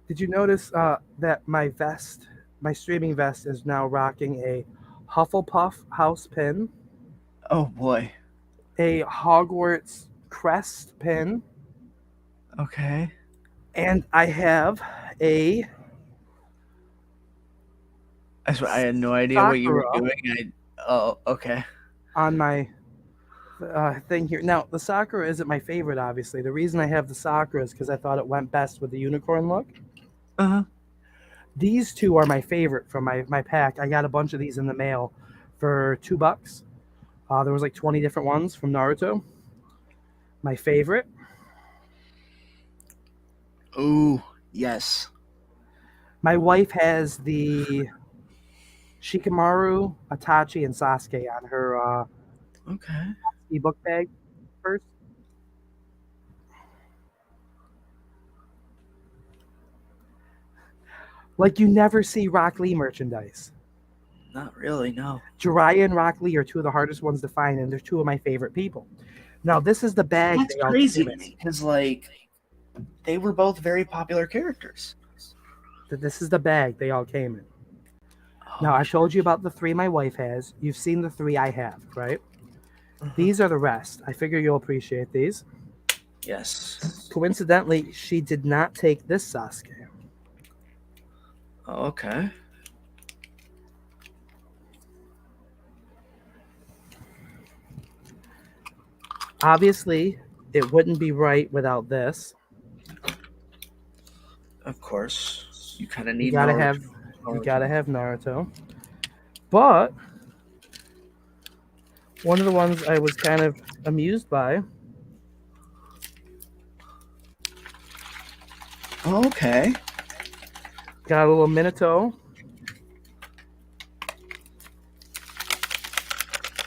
Did you notice that my vest, my streaming vest, is now rocking a Hufflepuff house pin, Oh boy. a Hogwarts crest pin, Okay. and I have a I had no idea what you were Sakura. doing. Oh, okay. on my thing here. Now, the Sakura isn't my favorite, obviously. The reason I have the Sakura is because I thought it went best with the unicorn look. Uh-huh. These two are my favorite from my pack. I got a bunch of these in the mail for $2. There was like 20 different ones from Naruto. My favorite. Ooh, yes. My wife has the Shikamaru, Itachi, and Sasuke on her Okay. ebook bag first. Like, you never see Rock Lee merchandise. Not really, no. Jiraiya and Rock Lee are two of the hardest ones to find, and they're two of my favorite people. Now, this is the bag. That's they all crazy came to in. me because, like, they were both very popular characters. This is the bag they all came in. Now, I told you about the 3 my wife has. You've seen the 3 I have, right? These are the rest. I figure you'll appreciate these. Yes. Coincidentally, she did not take this Sasuke. Oh, okay. Obviously, it wouldn't be right without this. Of course. You kind of need You gotta have Naruto. But one of the ones I was kind of amused by. Okay. Got a little Minato.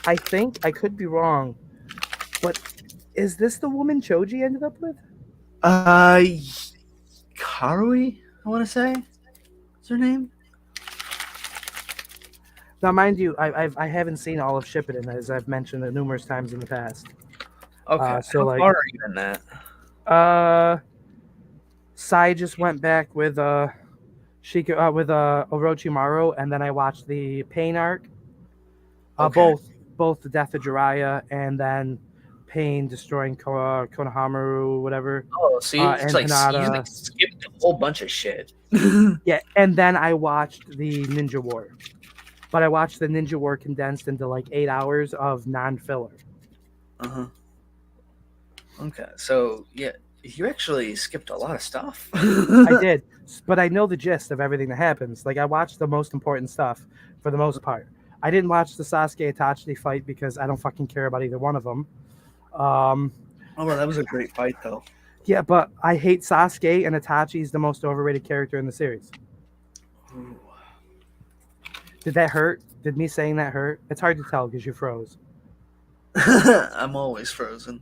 I think, I could be wrong, but is this the woman Choji ended up with? Karui, I want to say. What's her name? Now, mind you, I haven't seen all of Shippuden, as I've mentioned it numerous times in the past. Okay. So, How like, far are you in that? Sai just went back with with Orochimaru, and then I watched the Pain arc. Okay. Both the death of Jiraiya and then Pain destroying Konohamaru, whatever, Oh, see, and you Hinata. skipped a whole bunch of shit. Yeah, and then I watched the Ninja War, but I watched the Ninja War condensed into like 8 hours of non-filler. Uh-huh. Okay, so yeah, you actually skipped a lot of stuff. I did, but I know the gist of everything that happens. Like I watched the most important stuff for the most part. I didn't watch the Sasuke Itachi fight because I don't fucking care about either one of them. Oh, well, that was a great fight, though. Yeah, but I hate Sasuke, and Itachi is the most overrated character in the series. Ooh. Did that hurt? Did me saying that hurt? It's hard to tell because you froze. I'm always frozen.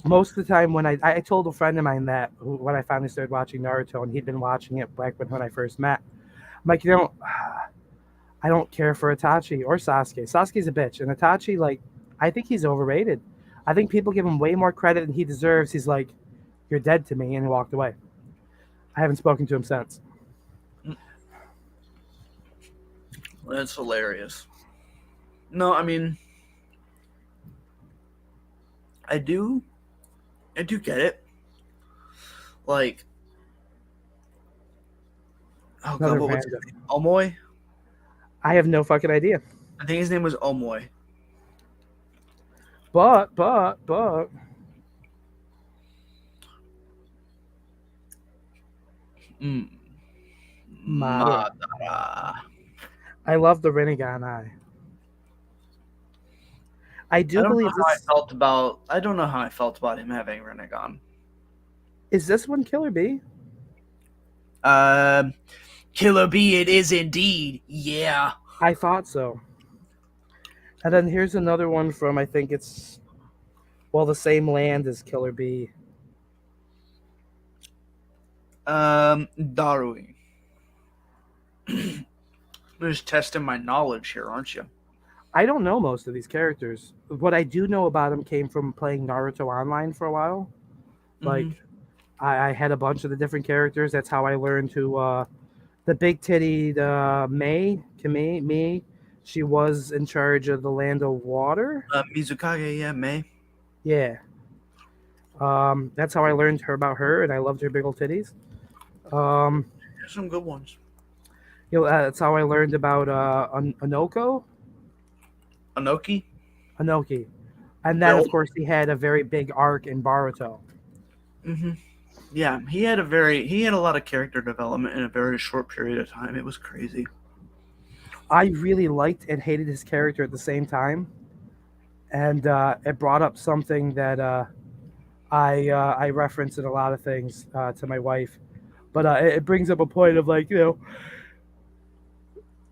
Most of the time when I told a friend of mine that when I finally started watching Naruto, and he'd been watching it back when I first met. I'm like, I don't care for Itachi or Sasuke. Sasuke's a bitch, and Itachi, like, I think he's overrated. I think people give him way more credit than he deserves. He's like, "You're dead to me," and he walked away. I haven't spoken to him since. That's hilarious. No, I mean, I do get it. Like, oh god, Another what was random. his name? Omoy? I have no fucking idea. I think his name was Omoy. But Madara. Madara. I love the Rinnegan eye. I do believe I don't know how I felt about him having Rinnegan. Is this one Killer Bee? Killer Bee, it is indeed. Yeah. I thought so. And then here's another one from, I think it's, the same land as Killer Bee. Darui. You're just testing my knowledge here, aren't you? I don't know most of these characters. What I do know about them came from playing Naruto Online for a while. Like, I had a bunch of the different characters. That's how I learned to, the big titty, Kamei, she was in charge of the Land of Water. Mizukage, yeah, Mei. Yeah. That's how I learned about her, and I loved her big old titties. There's some good ones. That's how I learned about Anoki. And then, of course, he had a very big arc in Boruto. Mm-hmm. Yeah, he had a lot of character development in a very short period of time. It was crazy. I really liked and hated his character at the same time, and it brought up something that I reference in a lot of things to my wife, but it brings up a point of like,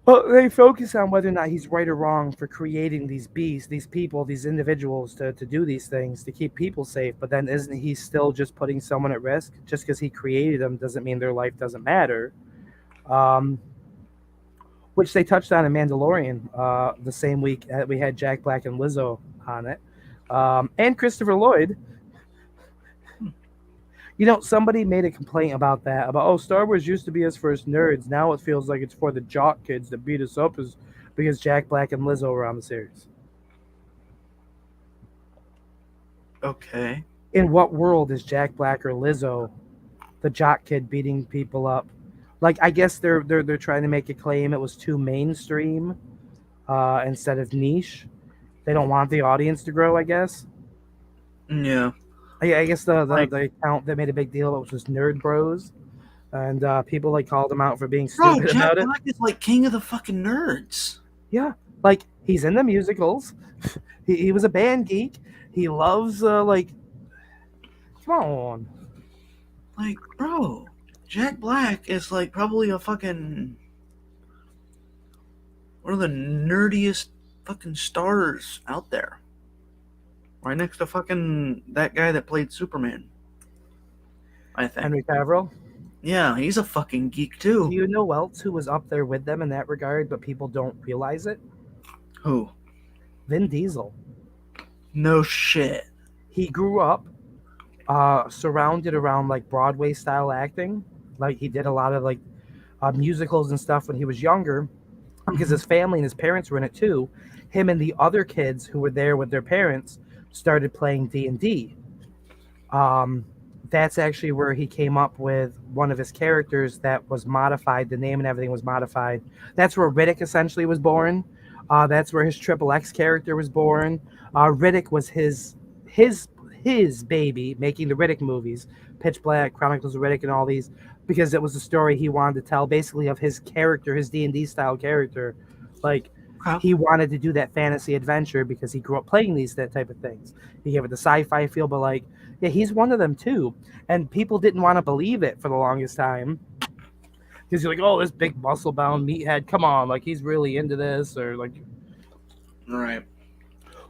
well, they focus on whether or not he's right or wrong for creating these beasts, these people, these individuals to do these things to keep people safe. But then isn't he still just putting someone at risk? Just because he created them doesn't mean their life doesn't matter. Which they touched on in Mandalorian the same week that we had Jack Black and Lizzo on it. And Christopher Lloyd. Somebody made a complaint about that, about, Star Wars used to be us for us nerds. Now it feels like it's for the jock kids that beat us up because Jack Black and Lizzo were on the series. Okay. In what world is Jack Black or Lizzo the jock kid beating people up? Like, I guess they're trying to make a claim it was too mainstream instead of niche. They don't want the audience to grow, I guess. Yeah. I guess the account that made a big deal was just Nerd Bros, and people like called him out for being stupid Jack about it. Black is like king of the fucking nerds. Yeah, like he's in the musicals. he was a band geek. He loves come on. Like, bro, Jack Black is like probably a fucking one of the nerdiest fucking stars out there. Right next to fucking that guy that played Superman, I think. Henry Cavill. Yeah, he's a fucking geek too. Do you know else who was up there with them in that regard, but people don't realize it? Who? Vin Diesel. No shit. He grew up surrounded around like Broadway style acting. Like he did a lot of like musicals and stuff when he was younger, because his family and his parents were in it too. Him and the other kids who were there with their parents started playing D&D. That's actually where he came up with one of his characters that was modified. The name and everything was modified. That's where Riddick essentially was born. That's where his Triple X character was born. Riddick was his baby, making the Riddick movies, Pitch Black, Chronicles of Riddick, and all these, because it was a story he wanted to tell, basically of his character, his D&D style character. Like he wanted to do that fantasy adventure because he grew up playing that type of things. He gave it the sci-fi feel, but like, yeah, he's one of them too. And people didn't want to believe it for the longest time, because you're like, oh, this big muscle bound meathead, come on, like he's really into this, or like, Right.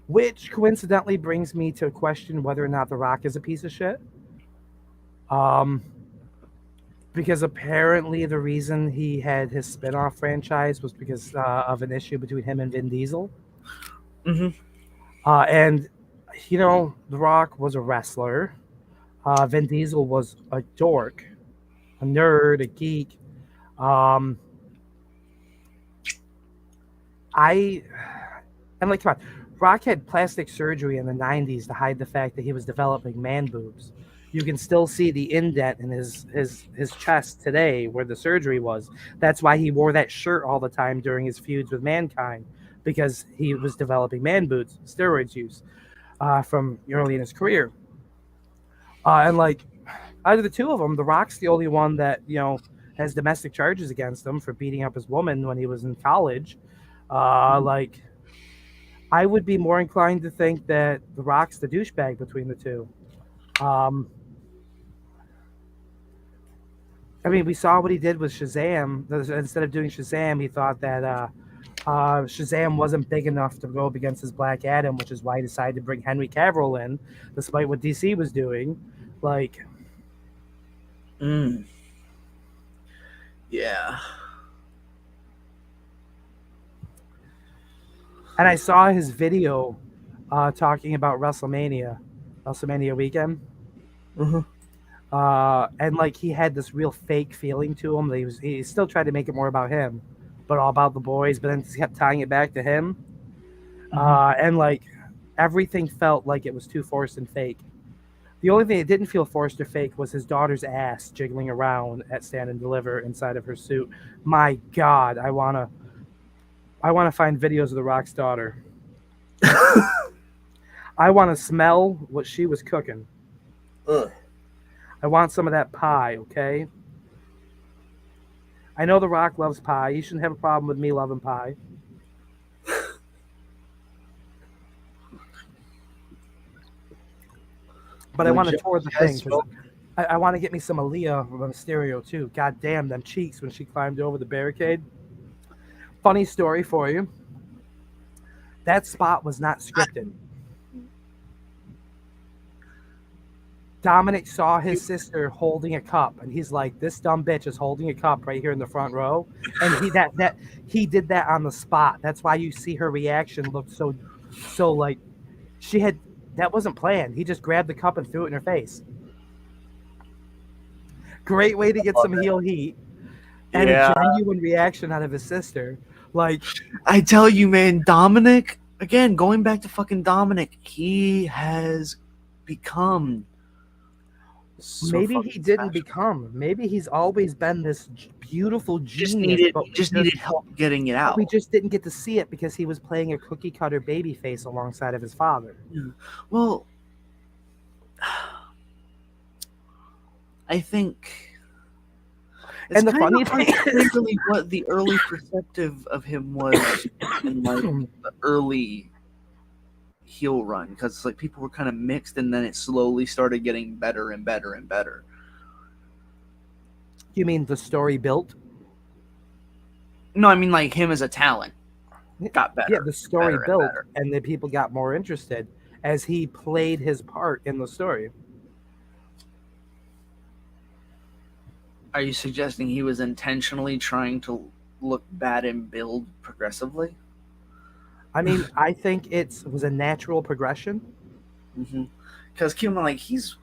which coincidentally brings me to question whether or not The Rock is a piece of shit. Because apparently the reason he had his spin-off franchise was because of an issue between him and Vin Diesel. And you know, The Rock was a wrestler. Vin Diesel was a dork, a nerd, a geek. And like, come on, Rock had plastic surgery in the 90s to hide the fact that he was developing man boobs. You can still see the indent in his chest today where the surgery was. That's why he wore that shirt all the time during his feuds with Mankind, because he was developing man boobs, steroids use, from early in his career. And like, out of the two of them, The Rock's the only one that, you know, has domestic charges against him for beating up his woman when he was in college. Like, I would be more inclined to think that The Rock's the douchebag between the two. I mean, we saw what he did with Shazam. Instead of doing Shazam, he thought that Shazam wasn't big enough to go up against his Black Adam, which is why he decided to bring Henry Cavill in, despite what DC was doing. Like, Yeah. and I saw his video talking about WrestleMania weekend. And like, he had this real fake feeling to him. That he still tried to make it more about him, but all about the boys, but then kept tying it back to him. And like, everything felt like it was too forced and fake. The only thing that didn't feel forced or fake was his daughter's ass jiggling around at Stand and Deliver inside of her suit. My God, I wanna find videos of The Rock's daughter. I want to smell what she was cooking. I want some of that pie, okay? I know The Rock loves pie. You shouldn't have a problem with me loving pie. But I want to tour the thing, because I want to get me some Aaliyah from Mysterio too. God damn, them cheeks when she climbed over the barricade. Funny story for you. That spot was not scripted. Dominic saw his sister holding a cup, and he's like, "This dumb bitch is holding a cup right here in the front row," and he did that on the spot. That's why you see her reaction looked so like she had. That wasn't planned. He just grabbed the cup and threw it in her face. Great way to get some heel heat and a genuine reaction out of his sister. Like, I tell you, man, Dominic, again, going back to fucking Dominic, he has become maybe he didn't become. Maybe he's always been this beautiful genius. Just needed help getting it out. We just didn't get to see it because he was playing a cookie cutter baby face alongside of his father. Well, I think. And the funny thing is really what the early perspective of him was in like the early heel run, because like people were kind of mixed, and then it slowly started getting better and better and better. You mean the story built? No, I mean like him as a talent got better. Yeah, the story built, and then people got more interested as he played his part in the story. Are you suggesting he was intentionally trying to look bad and build progressively? I mean, I think it was a natural progression. Because keep in mind, like, he's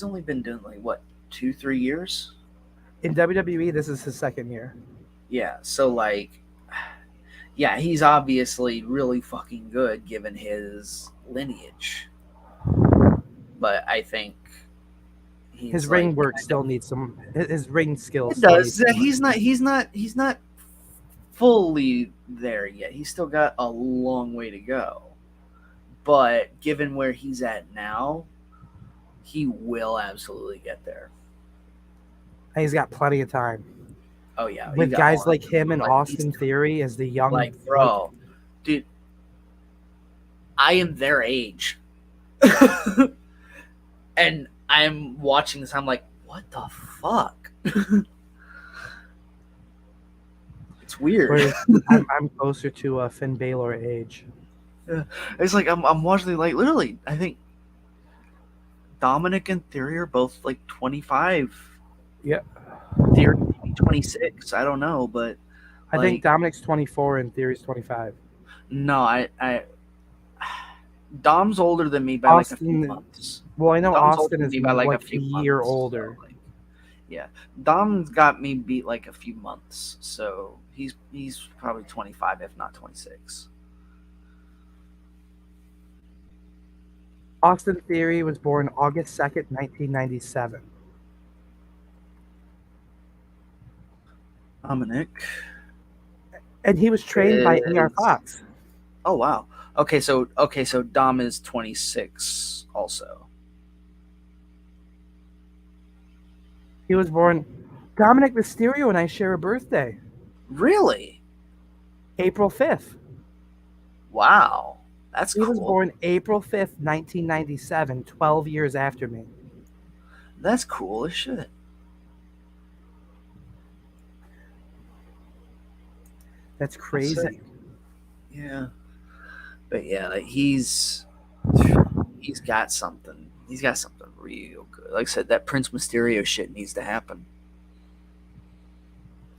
only been doing like what, 2-3 years? In WWE, this is his second year. Yeah, so like, yeah, he's obviously really fucking good given his lineage. But I think he's His like, ring work still needs some. His ring skills it still needs does. some. He's not fully there yet. He's still got a long way to go. But given where he's at now, he will absolutely get there. And he's got plenty of time. Oh yeah, he With got guys one. like him and Like, Austin Theory as the young, like, bro, dude, I am their age, and I'm watching this. I'm like, what the fuck? It's weird. whereas I'm closer to Finn Balor age. It's like I'm watching, like, literally. I think Dominic and Theory are both like 25. Yeah. Theory maybe 26. I don't know, but I think like, Dominic's 24 and Theory's 25. no, I Dom's older than me by like a few Austin- months. Well, I know Dom's older Austin than is me by like like a few a year months, older. so, like, yeah, Dom's got me beat like a few months, so he's probably 25, if not 26. Austin Theory was born August 2nd, 1997. Dominic. And he was trained by A.R. Is- Fox. Oh wow. Okay, so Dom is 26 also. He was born. Dominic Mysterio and I share a birthday, Really? April 5th. Wow. That's He cool. was born April 5th, 1997, 12 years after me. That's cool as shit. That's crazy. sick. Yeah. But yeah, like he's got something. He's got something real good. Like I said, that Prince Mysterio shit needs to happen.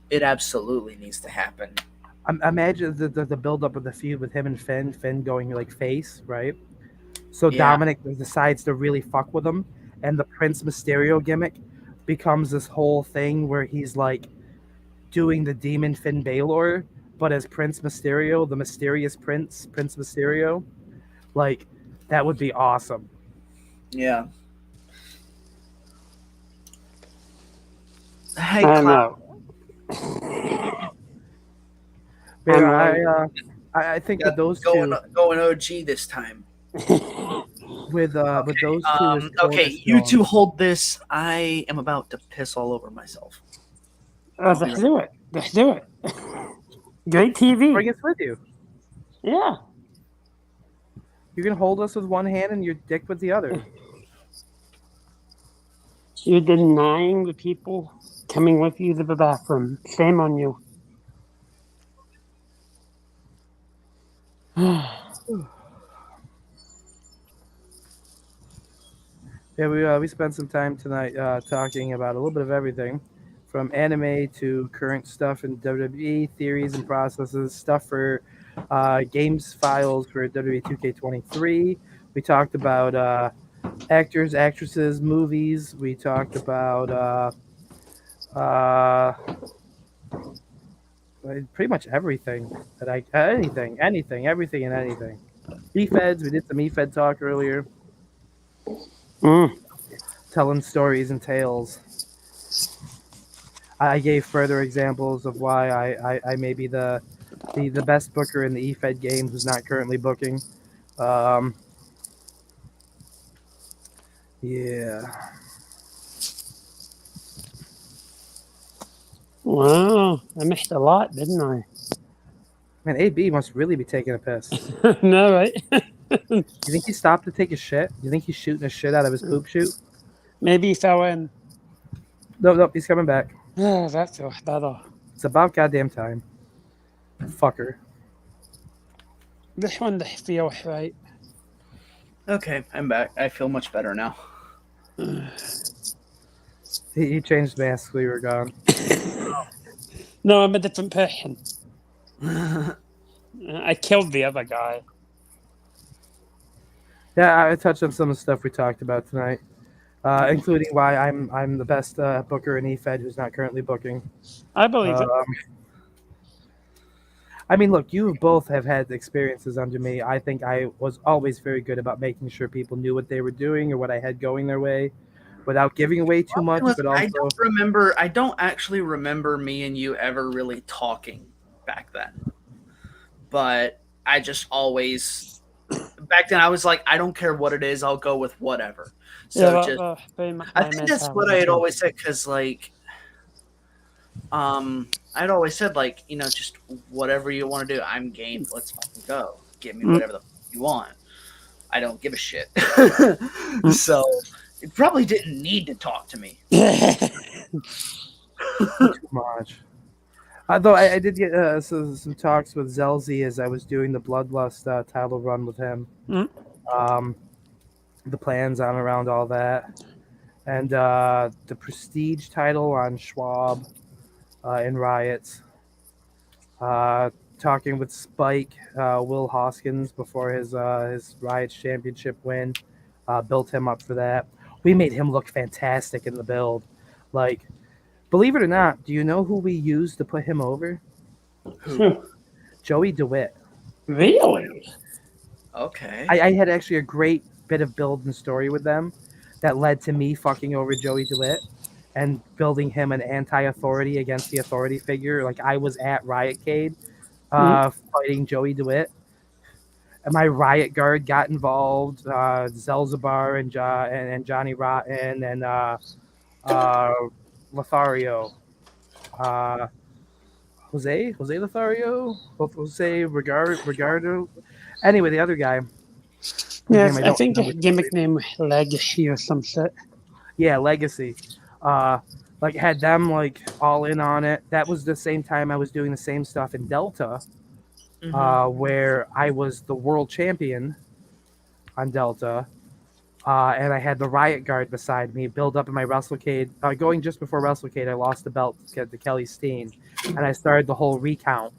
It absolutely needs to happen. Imagine the build-up of the feud with him and Finn. Finn going like face, right? So Yeah. Dominic decides to really fuck with him, and the Prince Mysterio gimmick becomes this whole thing where he's like doing the demon Finn Balor, but as Prince Mysterio, the mysterious Prince Mysterio. Like, that would be awesome. Yeah. Hey, I Cloud. know. But I'm I think Yeah, with those going two, OG this time. with those two, as Okay, you cornerstone- two hold this. I am about to piss all over myself. Let's do it. Let's do it. Great TV. bring us with you. Yeah. You can hold us with one hand and your dick with the other. You're denying the people coming with you to the bathroom. Shame on you. Yeah, we spent some time tonight talking about a little bit of everything, from anime to current stuff in WWE, theories and processes, stuff for games files for WWE 2K23. We talked about actors, actresses, movies. We talked about pretty much everything that everything and anything. E-Feds, we did some E-Fed talk earlier. Telling stories and tales. I gave further examples of why I may be the best booker in the E-Fed games who's not currently booking. Yeah. Wow. I missed a lot, didn't I? Man, AB must really be taking a piss. No, right? You think he stopped to take a shit? You think he's shooting a shit out of his poop chute? Maybe he fell in. Nope, he's coming back. That's better. It's about goddamn time. Fucker. This one feels right. Okay, I'm back. I feel much better now. He changed masks while you were gone. No, I'm a different person. I killed the other guy. Yeah, I touched on some of the stuff we talked about tonight. including why I'm the best booker in EFED who's not currently booking. I believe it. I mean, look, you both have had experiences under me. I think I was always very good about making sure people knew what they were doing or what I had going their way, without giving away too much. But I also, don't remember. I don't actually remember me and you ever really talking back then. But I just always back then I was like, I don't care what it is, I'll go with whatever. So Yeah, just very much I my think that's what mentality I had too. always said because like I'd always said like just whatever you want to do, I'm game. Let's fucking go. Give me whatever the fuck you want. I don't give a shit. So it probably didn't need to talk to me. too much. Though I did get some talks with Zelzy as I was doing the Bloodlust title run with him. The plans on around all that, and the Prestige title on Schwab in Riots. Talking with Spike, Will Hoskins before his Riots championship win, built him up for that. We made him look fantastic in the build. Like, believe it or not, do you know who we used to put him over? Who? Joey DeWitt. Really? Okay. I had actually a great bit of build and story with them that led to me fucking over Joey DeWitt and building him an anti-authority against the authority figure. Like, I was at Riotcade fighting Joey DeWitt. And my Riot Guard got involved. Zelzabar and Johnny Rotten and Lothario. Jose Lothario? Jose Ricardo. Anyway, the other guy. Yes, name I think remember. gimmick name Legacy or some shit. Yeah, Legacy. Like had them like all in on it. That was the same time I was doing the same stuff in Delta, where I was the world champion on Delta, and I had the Riot Guard beside me, build up in my WrestleCade. Going just before WrestleCade, I lost the belt to Kelly Steen, and I started the whole recount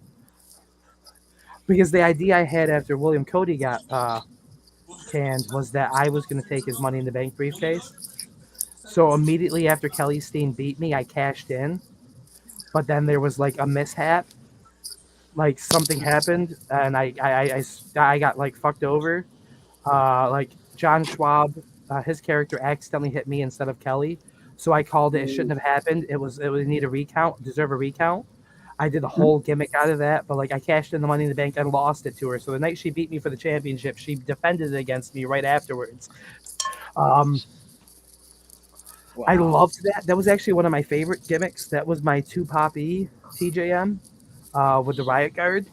because the idea I had after William Cody got canned was that I was going to take his Money in the Bank briefcase. So immediately after Kelly Steen beat me, I cashed in. But then there was like a mishap. Like something happened and I got like fucked over. Like John Schwab, his character accidentally hit me instead of Kelly. So I called it. It shouldn't have happened. It would need a recount, deserve a recount. I did a whole gimmick out of that, but like I cashed in the Money in the Bank and lost it to her. So the night she beat me for the championship, she defended it against me right afterwards. Wow. I loved that. That was actually one of my favorite gimmicks. That was my 2 Pop E TJM with the Riot Guard.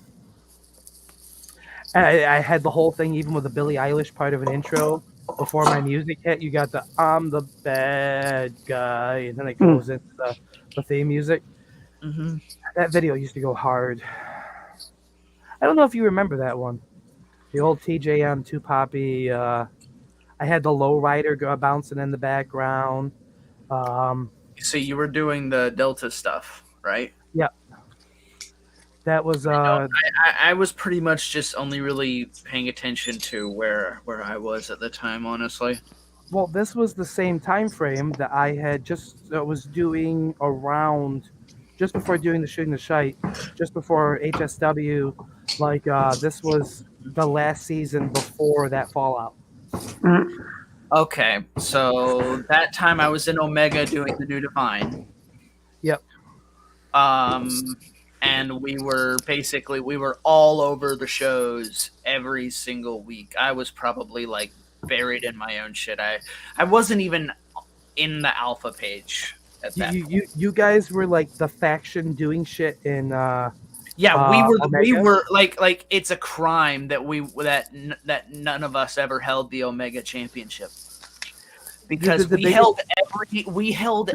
And I had the whole thing, even with the Billie Eilish part of an intro. Before my music hit, you got the I'm the bad guy, and then it goes into the theme music. That video used to go hard. I don't know if you remember that one. The old TJM 2 Poppy. I had the lowrider bouncing in the background. So you were doing the Delta stuff, right? Yeah. That was I was pretty much just only really paying attention to where I was at the time, honestly. well, this was the same time frame that I had just was doing around just before doing the Shooting the Shite, just before HSW. Like this was the last season before that Fallout. Okay, so that time I was in Omega doing the New Divine. Yep. And we were all over the shows every single week. I was probably like buried in my own shit. I wasn't even in the alpha page at that point. You guys were like the faction doing shit in Yeah, we Omega? were like it's a crime that none of us ever held the Omega Championship because we held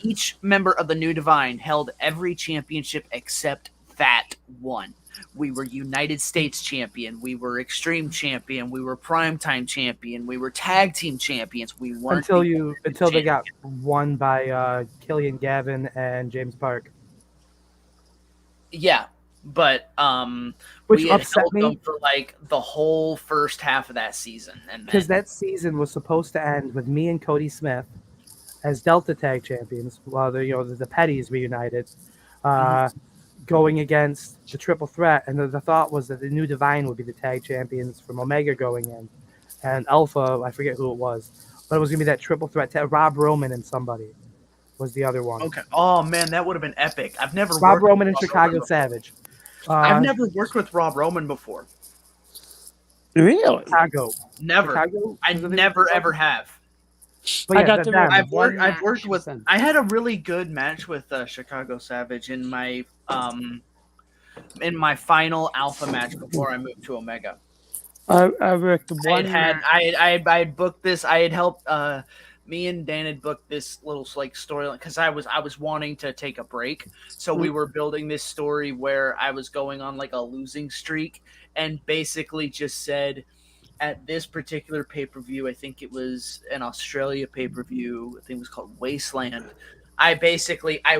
each member of the New Divine held every championship except that one. We were United States champion, we were Extreme champion, we were Primetime champion, we were Tag Team champions. We weren't until they got won by Killian Gavin and James Park. Yeah, but Which we had upset held me. them for like the whole first half of that season, and Because then that season was supposed to end with me and Cody Smith as Delta Tag Champions, while the Petties reunited, going against the Triple Threat, and the thought was that the New Divine would be the tag champions from Omega going in, and Alpha, I forget who it was, but it was gonna be that Triple Threat. Rob Roman and somebody was the other one. okay. Oh man, that would have been epic. I've never Rob worked Roman with and Rob Chicago Roman before. Savage. I've never worked with Rob Roman before. Really? Chicago. Never. Chicago? I never ever have. But I yeah, got to work them. I've one worked match with. them. I had a really good match with Chicago Savage in my final Alpha match before I moved to Omega. I worked one match. I had booked this. I had helped. Me and Dan had booked this little like storyline because I was wanting to take a break, so we were building this story where I was going on like a losing streak, and basically just said, at this particular pay-per-view, I think it was an Australia pay-per-view, I think it was called Wasteland. I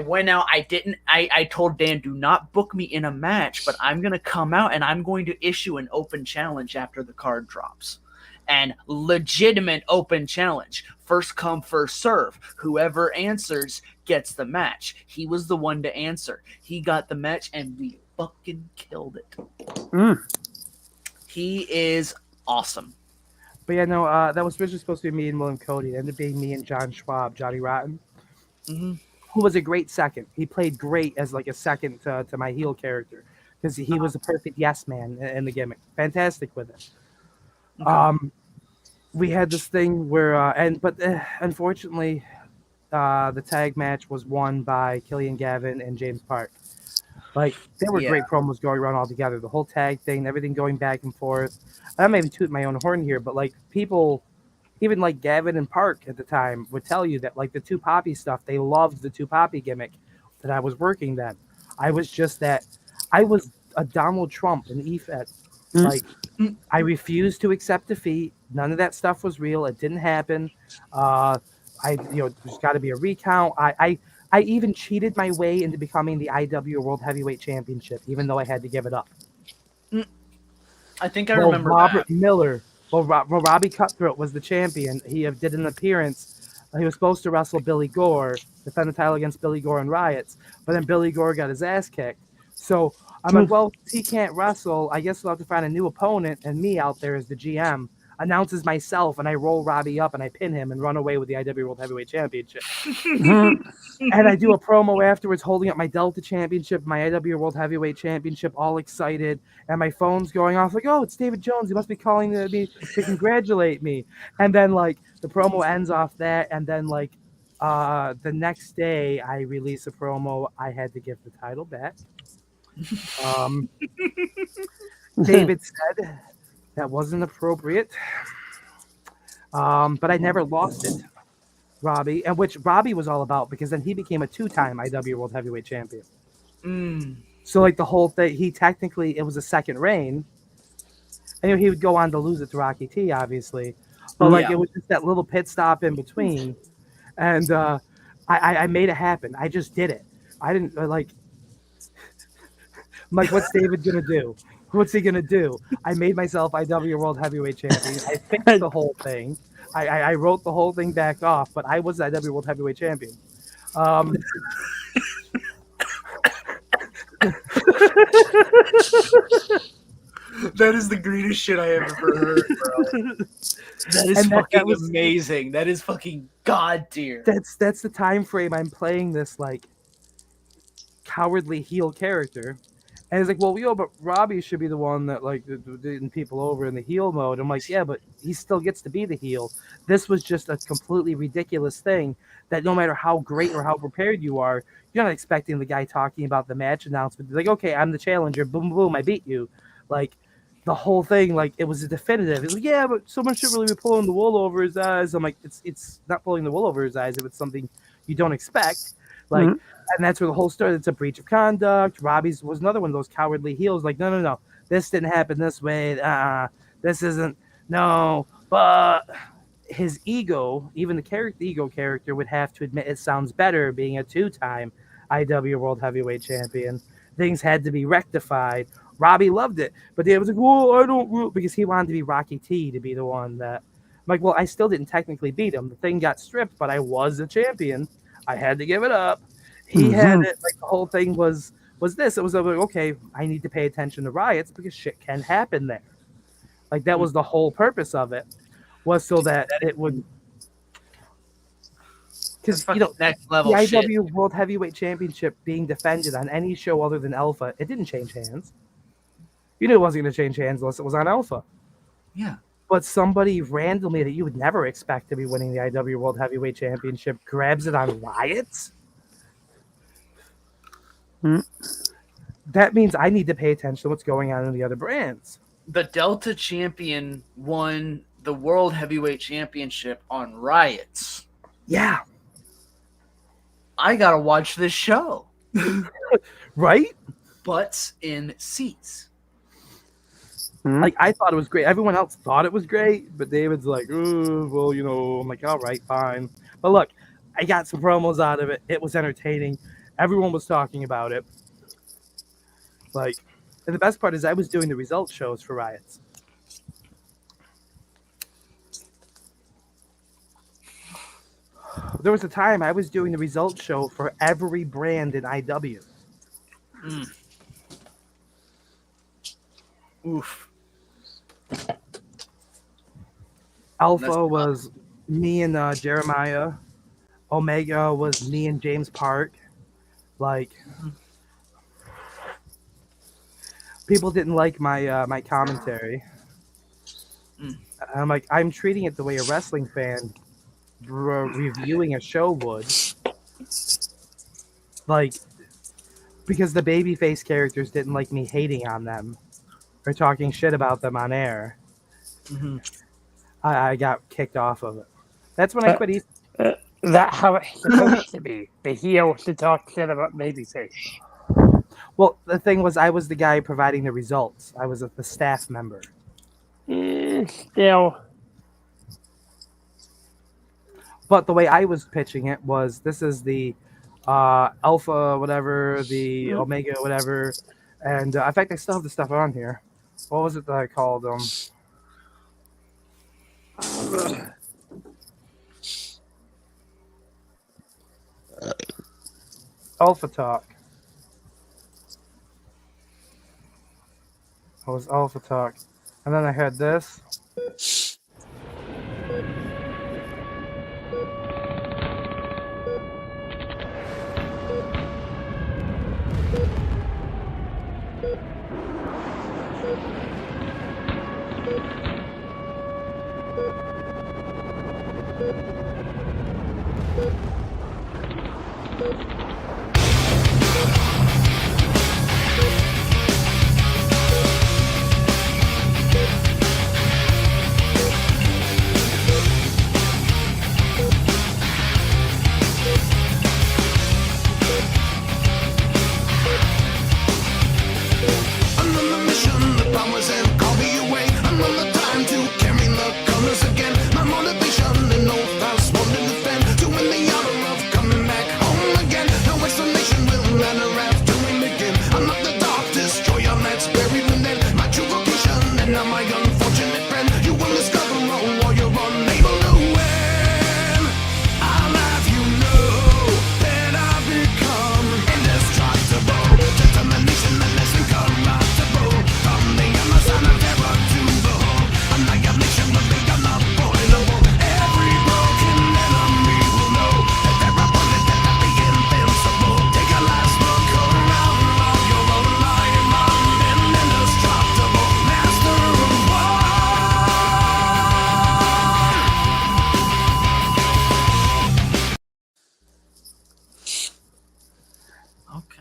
went out, I told Dan, do not book me in a match, but I'm going to come out and I'm going to issue an open challenge after the card drops. And legitimate open challenge. First come, first serve. Whoever answers gets the match. He was the one to answer. He got the match and we fucking killed it. He is awesome. But yeah, no, that was originally supposed to be me and William Cody. It ended up being me and John Schwab, Johnny Rotten, who was a great second. He played great as like a second to my heel character because he was a perfect yes man in the gimmick. Fantastic with it. Okay. We had this thing where, unfortunately, the tag match was won by Killian Gavin and James Park. Like, there were great promos going around all together. The whole tag thing, everything going back and forth. I'm not even tooting my own horn here, but like people, even like Gavin and Park at the time, would tell you that like the Two Poppy stuff, they loved the Two Poppy gimmick that I was working then. I was a Donald Trump in EFED. Like, I refused to accept defeat. None of that stuff was real. It didn't happen. There's got to be a recount. I even cheated my way into becoming the IW World Heavyweight Championship, even though I had to give it up. I think I remember Robert that. Miller. Robbie Cutthroat was the champion. He did an appearance. He was supposed to wrestle Billy Gore, defend the title against Billy Gore and Riots, but then Billy Gore got his ass kicked. So I'm like, well, he can't wrestle. I guess we'll have to find a new opponent. And me out there as the GM announces myself, and I roll Robbie up and I pin him and run away with the IW World Heavyweight Championship. And I do a promo afterwards holding up my Delta Championship, my IW World Heavyweight Championship, all excited. And my phone's going off like, oh, it's David Jones. He must be calling me to congratulate me. And then, like, the promo ends off that. And then, like, the next day I release a promo. I had to give the title back. David said that wasn't appropriate. But I never lost it. Robbie, and which Robbie was all about because then he became a 2-time IW World Heavyweight Champion. So like the whole thing, it was a second reign. And he would go on to lose it to Rocky T, obviously. But it was just that little pit stop in between. And I made it happen. I just did it. I didn't like. I'm like, what's David gonna do? What's he gonna do? I made myself IW World Heavyweight Champion. I fixed the whole thing. I wrote the whole thing back off, but I was the IW World Heavyweight Champion. That is the greatest shit I have ever heard, bro. That is fucking amazing. That is fucking god tier. That's the time frame I'm playing this like cowardly heel character. And it's like, well, but Robbie should be the one that like getting people over in the heel mode. I'm like, yeah, but he still gets to be the heel. This was just a completely ridiculous thing that no matter how great or how prepared you are, you're not expecting the guy talking about the match announcement. Like, okay, I'm the challenger. Boom, boom, I beat you. Like the whole thing, like it was a definitive. It's like, yeah, but someone should really be pulling the wool over his eyes. I'm like, it's not pulling the wool over his eyes if it's something you don't expect. Like, and that's where the whole story. It's a breach of conduct. Robbie's was another one of those cowardly heels. Like, no, this didn't happen this way. This isn't. No, but his ego, even the ego character, would have to admit it sounds better being a 2-time IW World Heavyweight Champion things had to be rectified. Robbie loved it, but Dave was like, "Well, I don't," because he wanted to be Rocky T to be the one that. I'm like, well, I still didn't technically beat him. The thing got stripped, but I was the champion. I had to give it up. He had it. Like the whole thing was this. It was like, okay, I need to pay attention to riots because shit can happen there. Like that was the whole purpose of it, was so that it would. Because next level the shit. IW World Heavyweight Championship being defended on any show other than Alpha, it didn't change hands. You knew it wasn't going to change hands unless it was on Alpha. Yeah. But somebody randomly that you would never expect to be winning the IW World Heavyweight Championship grabs it on riots. That means I need to pay attention to what's going on in the other brands. The Delta champion won the World Heavyweight Championship on riots. Yeah. I gotta watch this show. Right? Butts in seats. Like, I thought it was great. Everyone else thought it was great, but David's like, oh, well, I'm like, all right, fine. But look, I got some promos out of it. It was entertaining. Everyone was talking about it. Like, and the best part is I was doing the results shows for riots. There was a time I was doing the results show for every brand in IW. Oof. Alpha was me and Jeremiah. Omega was me and James Park. Like, people didn't like my commentary. I'm like, I'm treating it the way a wrestling fan reviewing a show would. Like, because the babyface characters didn't like me hating on them or talking shit about them on air. I got kicked off of it. That's when I quit eating. That how it's supposed to be. The heel to talk shit about babyface. Well, the thing was, I was the guy providing the results. I was the staff member. Still. But the way I was pitching it was, this is the Alpha whatever, the Omega whatever. And in fact, I still have the stuff on here. What was it that I called them? Alpha Talk. It was Alpha Talk. And then I had this.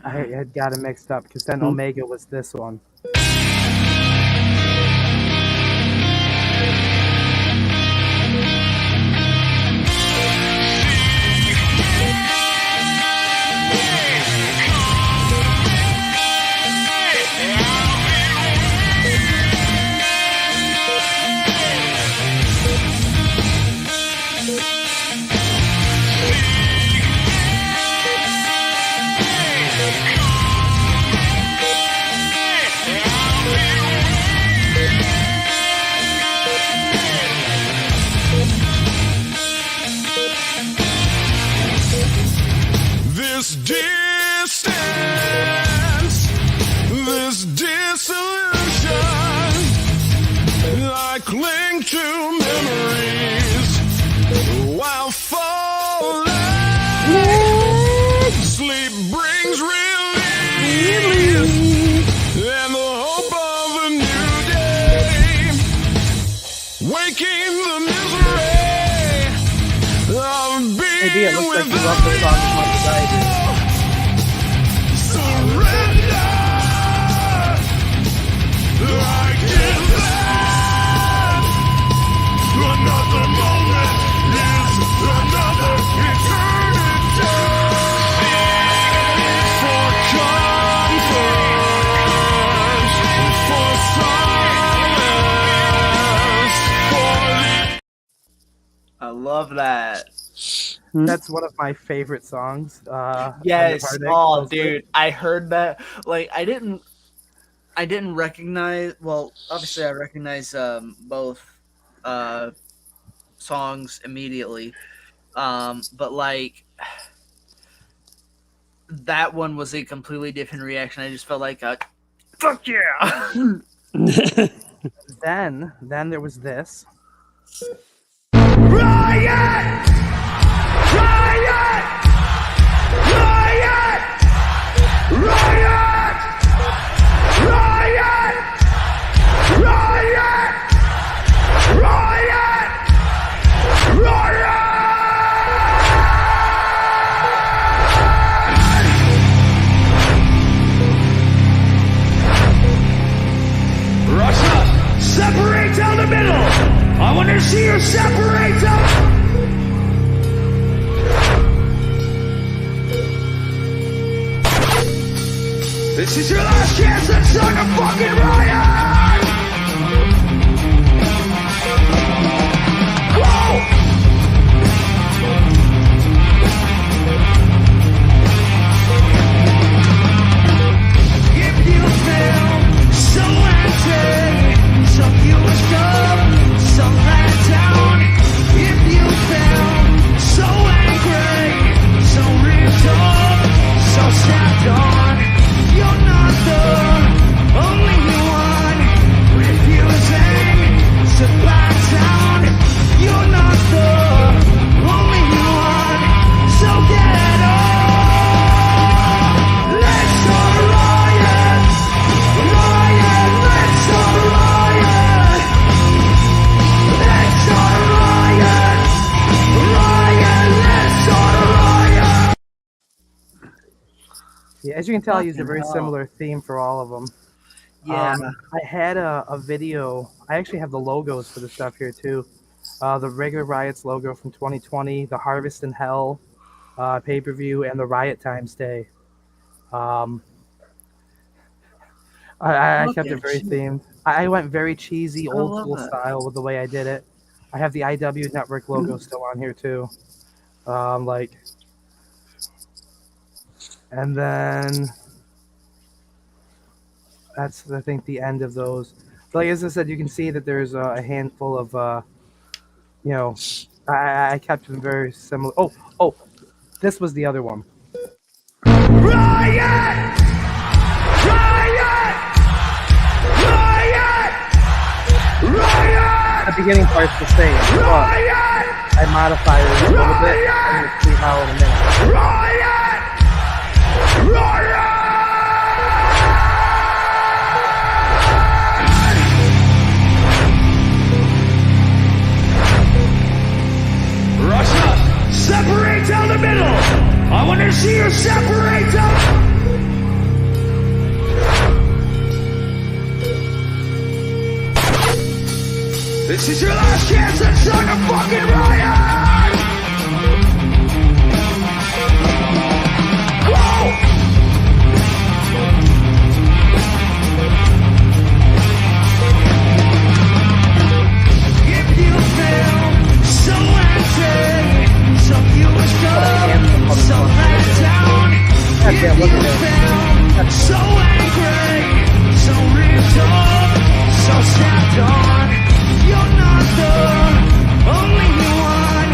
I had got it mixed up because then Omega was this one. cling to memories while falling. Sleep brings relief and the hope of a new day. Waking the misery of being Maybe it looks like you love the song as much as I do. surrender. I give up. Another moment is another eternity. For comfort, for solace, for I love that. That's one of my favorite songs. Yes. Underpartic, Oh, mostly. dude, I heard that. Like, I didn't recognize. Well, obviously, I recognize both songs immediately. But like, that one was a completely different reaction. I just felt like, fuck yeah. Then there was this. riot! Riot! Riot! Riot! Riot! Riot! Riot! Russia, separate down the middle. I want to see you separate down. This is your last chance to start a fucking riot! Whoa! If you feel so empty, so used up, so let down. If you feel so angry, so ripped up, so stepped on, you're not the only one refusing to back down. You're not the only one, so get up. Let's start a riot, riot. Let's start a riot. Let's start a riot, riot. Let's start a riot. Yeah, as you can tell, I used a Fucking very hell. similar theme for all of them. Yeah. I had a video. I actually have the logos for the stuff here too. The regular Riots logo from 2020, the Harvest in Hell pay-per-view, and the Riot Times Day. I Look kept it at very you. themed. I went very cheesy, old love school that. style with the way I did it. I have the IW Network logo still on here too. And then that's, I think, the end of those. But like as I said, you can see that there's a handful of, I kept them very similar. Oh, this was the other one. Riot! Riot! Riot! Riot! The beginning part's the same, but Riot! I modified it a little bit. I'm going to see how in a minute. Riot! Riot! Russia, separate down the middle. I want to see you separate down. This is your last chance to start a fucking riot! Whoa! If you feel so empty, so used up, so let down. If you feel so angry, so ripped up, so stepped on, you're not the only one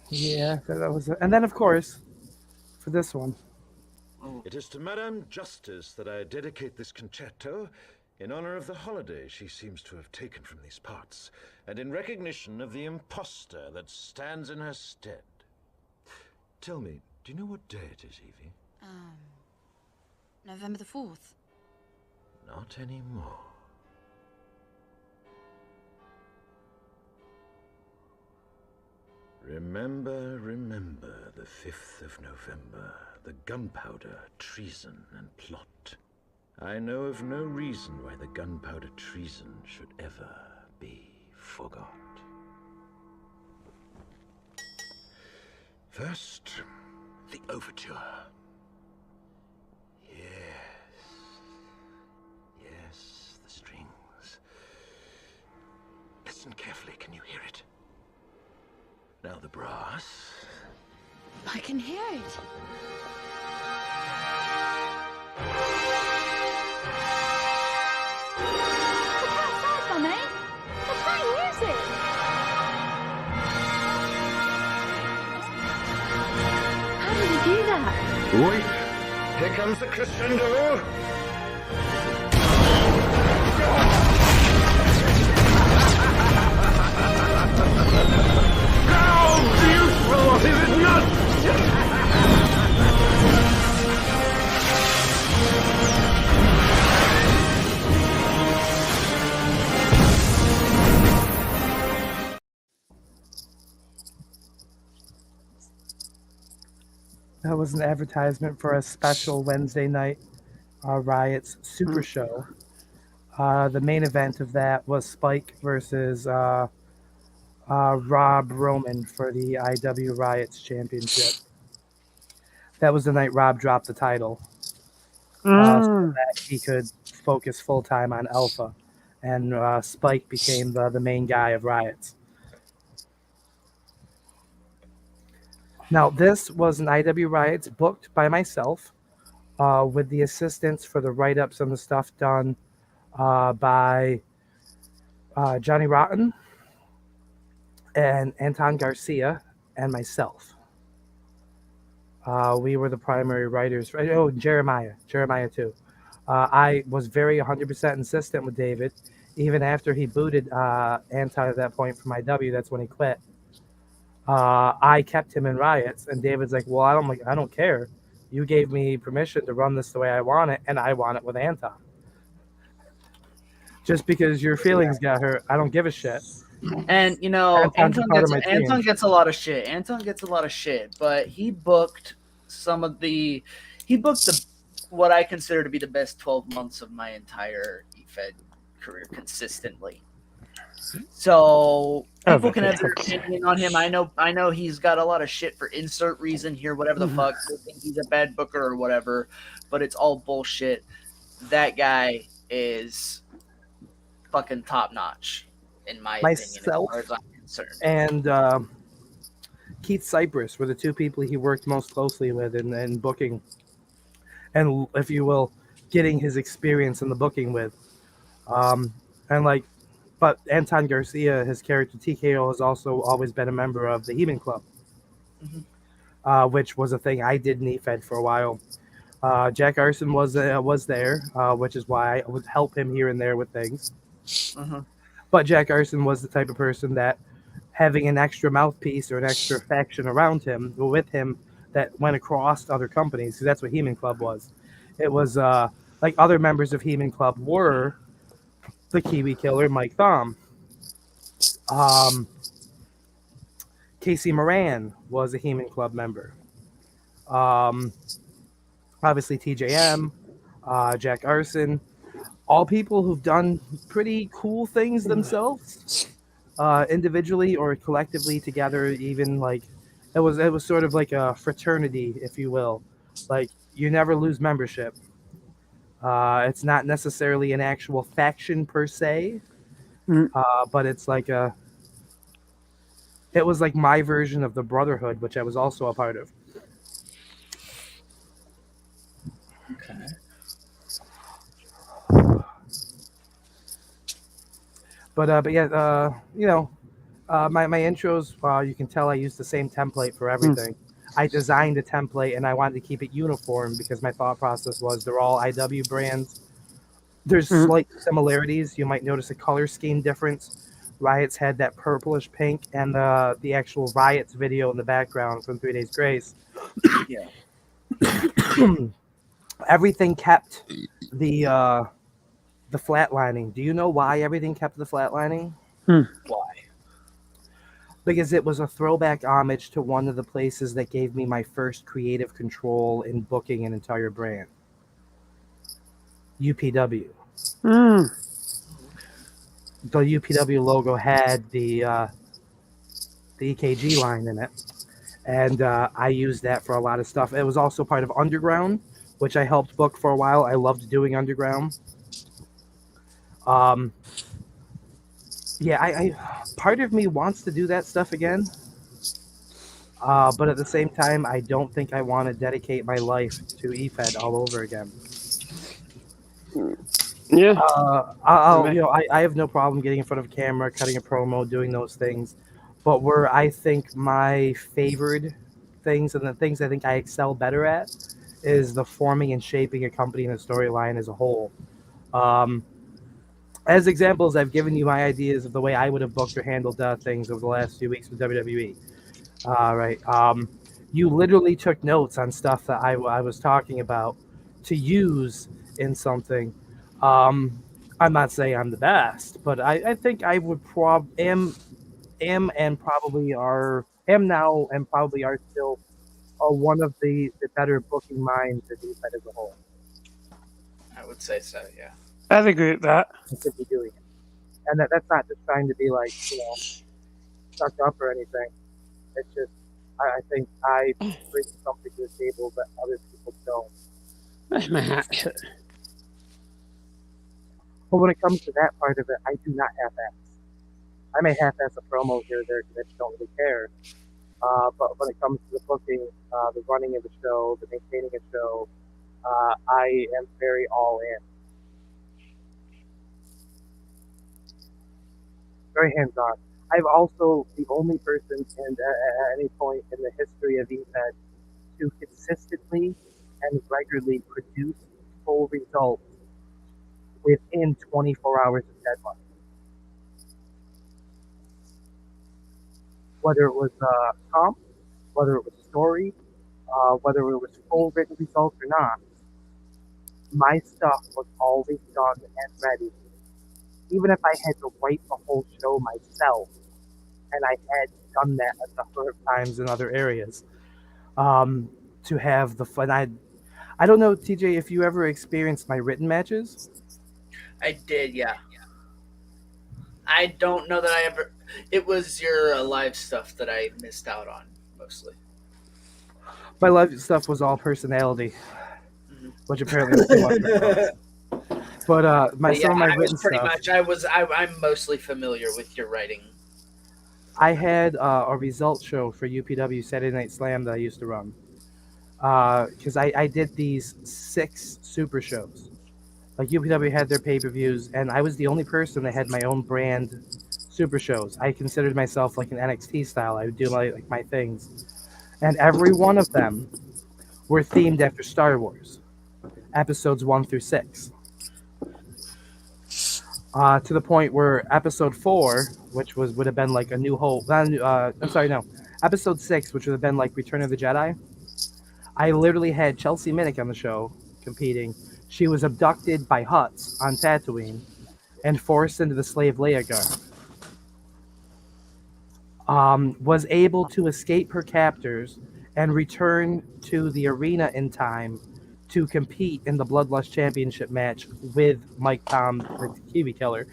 Yeah, that was. And then of course, for this one, It is to Madame Justice that I dedicate this concerto in honor of the holiday she seems to have taken from these parts, and in recognition of the impostor that stands in her stead. Tell me, do you know what day it is, Evie? November the 4th. Not anymore. Remember, remember the 5th of November, the gunpowder, treason, and plot. I know of no reason why the gunpowder treason should ever be forgot. First, the overture. Yes, the strings. Listen carefully, can you hear it? Now the brass. I can hear it. Look outside, Mummy. They're playing music. How did he do that? Wait, here comes the crescendo. How beautiful is it not? that was an advertisement for a special Wednesday night Riots Super Show. The main event of that was Spike versus Rob Roman for the IW Riots Championship. That was the night Rob dropped the title, so that he could focus full time on Alpha, and Spike became the main guy of Riots. Now, this was an IW Riots booked by myself, with the assistance for the write ups and the stuff done by Johnny Rotten and Anton Garcia and myself. We were the primary writers. Oh, Jeremiah too. I was very 100% insistent with David, even after he booted Anton at that point from IW. That's when he quit. I kept him in Riots, and David's like, "Well, I don't care. You gave me permission to run this the way I want it, and I want it with Anton. Just because your feelings got hurt, I don't give a shit." And you know, Anton's Anton part of gets my team. Anton gets a lot of shit. Anton gets a lot of shit, but he booked what I consider to be the best 12 months of my entire EFED career consistently. So people can have their opinion on him. I know he's got a lot of shit for insert reason here, whatever the fuck. They think he's a bad booker or whatever, but it's all bullshit. That guy is fucking top notch, in my opinion, as far as I'm concerned. And Keith Cypress were the two people he worked most closely with in booking, and if you will, getting his experience in the booking with. But Anton Garcia, his character TKO, has also always been a member of the Heman Club, which was a thing I did in EFED for a while. Jack Arson was there, which is why I would help him here and there with things. But Jack Arson was the type of person that, having an extra mouthpiece or an extra faction around him, or with him, that went across other companies, because that's what Heman Club was. It was like other members of Heman Club were the Kiwi Killer, Mike Thom. Casey Moran was a Heman Club member. Obviously TJM, Jack Arson, all people who've done pretty cool things themselves, individually or collectively together. Even like it was sort of like a fraternity, if you will. Like, you never lose membership. It's not necessarily an actual faction per se, but it's like it was like my version of the Brotherhood, which I was also a part of. Okay. But yeah, My intros, you can tell I use the same template for everything. I designed a template and I wanted to keep it uniform because my thought process was they're all IW brands. There's slight similarities. You might notice a color scheme difference. Riot's had that purplish pink, and the actual Riot's video in the background from 3 Days Grace. Yeah. Everything kept the flatlining. Do you know why everything kept the flatlining? Why? Because it was a throwback homage to one of the places that gave me my first creative control in booking an entire brand. UPW. The UPW logo had the EKG line in it, and I used that for a lot of stuff. It was also part of Underground, which I helped book for a while. I loved doing Underground. Yeah, I part of me wants to do that stuff again. But at the same time, I don't think I want to dedicate my life to EFED all over again. Yeah. I have no problem getting in front of a camera, cutting a promo, doing those things. But where I think my favored things and the things I think I excel better at is the forming and shaping a company and a storyline as a whole. As examples, I've given you my ideas of the way I would have booked or handled things over the last few weeks with WWE. Right. You literally took notes on stuff that I was talking about to use in something. I'm not saying I'm the best, but I think I would am and probably am now and probably are still one of the better booking minds that we've had as a whole. I would say so, yeah. I'd agree with that. Simply doing it. And that's not just trying to be like, stuck up or anything. It's just, I think I bring something to the table that other people don't. That's my hat. But when it comes to that part of it, I do not half-ass. I may half-ass a promo here or there because I just don't really care. But when it comes to the booking, the running of the show, the maintaining a show, I am very all in. Very hands-on. I'm also the only person at any point in the history of EFED to consistently and regularly produce full results within 24 hours of deadline. Whether it was comp, whether it was story, whether it was full written results or not, my stuff was always done and ready. Even if I had to write the whole show myself, and I had done that a number of times in other areas, to have the fun. I don't know, TJ, if you ever experienced my written matches. I did, yeah. I don't know that I ever. It was your live stuff that I missed out on mostly. My live stuff was all personality, which apparently was too much for folks. But some of my written stuff. I'm mostly familiar with your writing. I had a result show for UPW Saturday Night Slam that I used to run. Because I did these 6 super shows. Like UPW had their pay-per-views, and I was the only person that had my own brand super shows. I considered myself like an NXT style. I would do my things. And every one of them were themed after Star Wars. Episodes 1 through 6. To the point where episode 4, which would have been like A New Hope. Episode 6, which would have been like Return of the Jedi. I literally had Chelsea Minnick on the show competing. She was abducted by Hutts on Tatooine and forced into the slave Leia garb. Was able to escape her captors and return to the arena in time to compete in the Bloodlust Championship match with Mike Tom, the Kiwi Killer.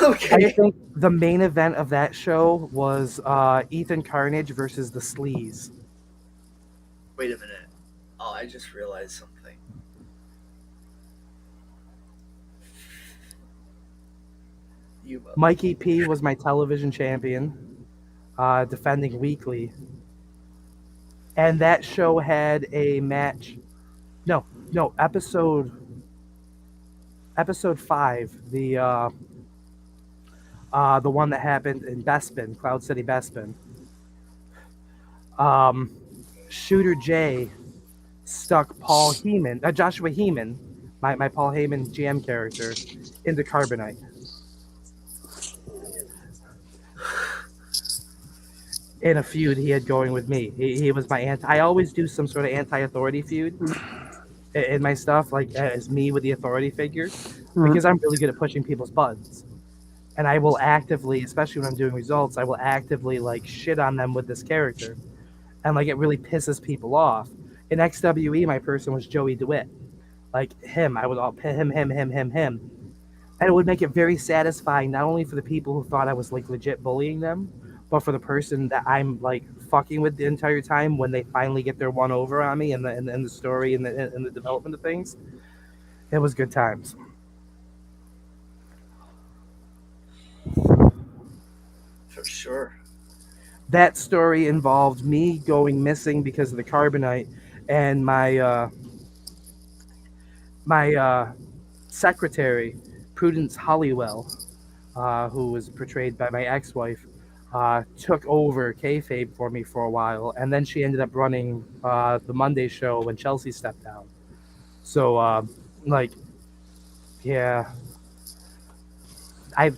Okay. I think the main event of that show was Ethan Carnage versus the Sleaze. Wait a minute. Oh, I just realized something. Mikey P was my television champion, defending weekly. And that show had a match. No, No, episode 5, the one that happened in Bespin, Cloud City, Bespin. Shooter J stuck Joshua Heeman, my Paul Heyman GM character, into carbonite. In a feud he had going with me. He was my I always do some sort of anti-authority feud in my stuff, like as me with the authority figure, because I'm really good at pushing people's buttons. And I will actively, especially when I'm doing results, I will actively like shit on them with this character. And like it really pisses people off. In XWE, my person was Joey DeWitt. Like him, I would all him. And it would make it very satisfying, not only for the people who thought I was like legit bullying them, but for the person that I'm like fucking with the entire time when they finally get their one over on me in the story and the development of things. It was good times. For sure. That story involved me going missing because of the carbonite, and my secretary, Prudence Hollywell, who was portrayed by my ex-wife, took over kayfabe for me for a while, and then she ended up running the Monday show when Chelsea stepped down. So, yeah, I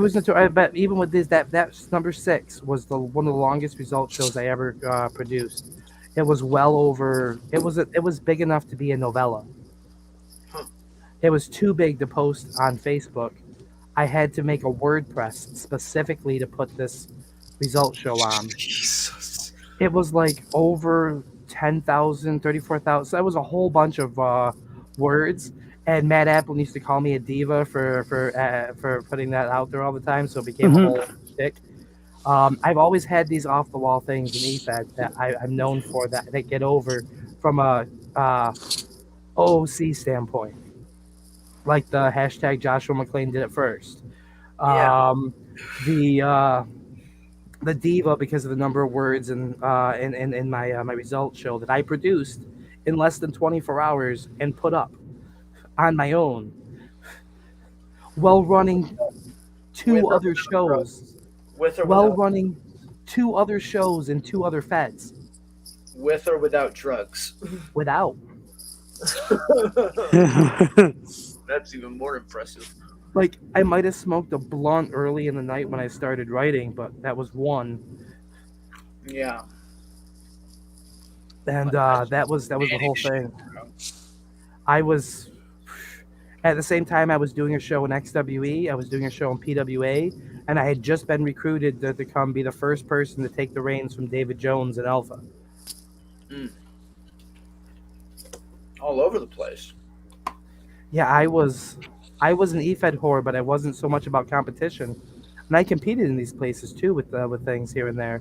was I bet even with this that number 6 was one of the longest result shows I ever produced. It was well over. It was big enough to be a novella. It was too big to post on Facebook. I had to make a WordPress specifically to put this result show on. Jesus. It was like over 10,000, 34,000. So that was a whole bunch of words. And Matt Apple used to call me a diva for putting that out there all the time. So it became a whole shtick. I've always had these off the wall things in EFED that I'm known for that get over from a OC standpoint. Like the hashtag Joshua McClain did it first. The diva because of the number of words in my my results show that I produced in less than 24 hours and put up on my own, while running two other shows, With or while without, running 2 other shows in 2 other feds with or without drugs. without. That's even more impressive. Like I might have smoked a blunt early in the night when I started writing, but that was one. Yeah. And that was the whole thing. I was at the same time I was doing a show in XWE, I was doing a show in PWA, and I had just been recruited to come be the first person to take the reins from David Jones in Alpha. All over the place. Yeah, I was an EFED whore, but I wasn't so much about competition. And I competed in these places too with things here and there.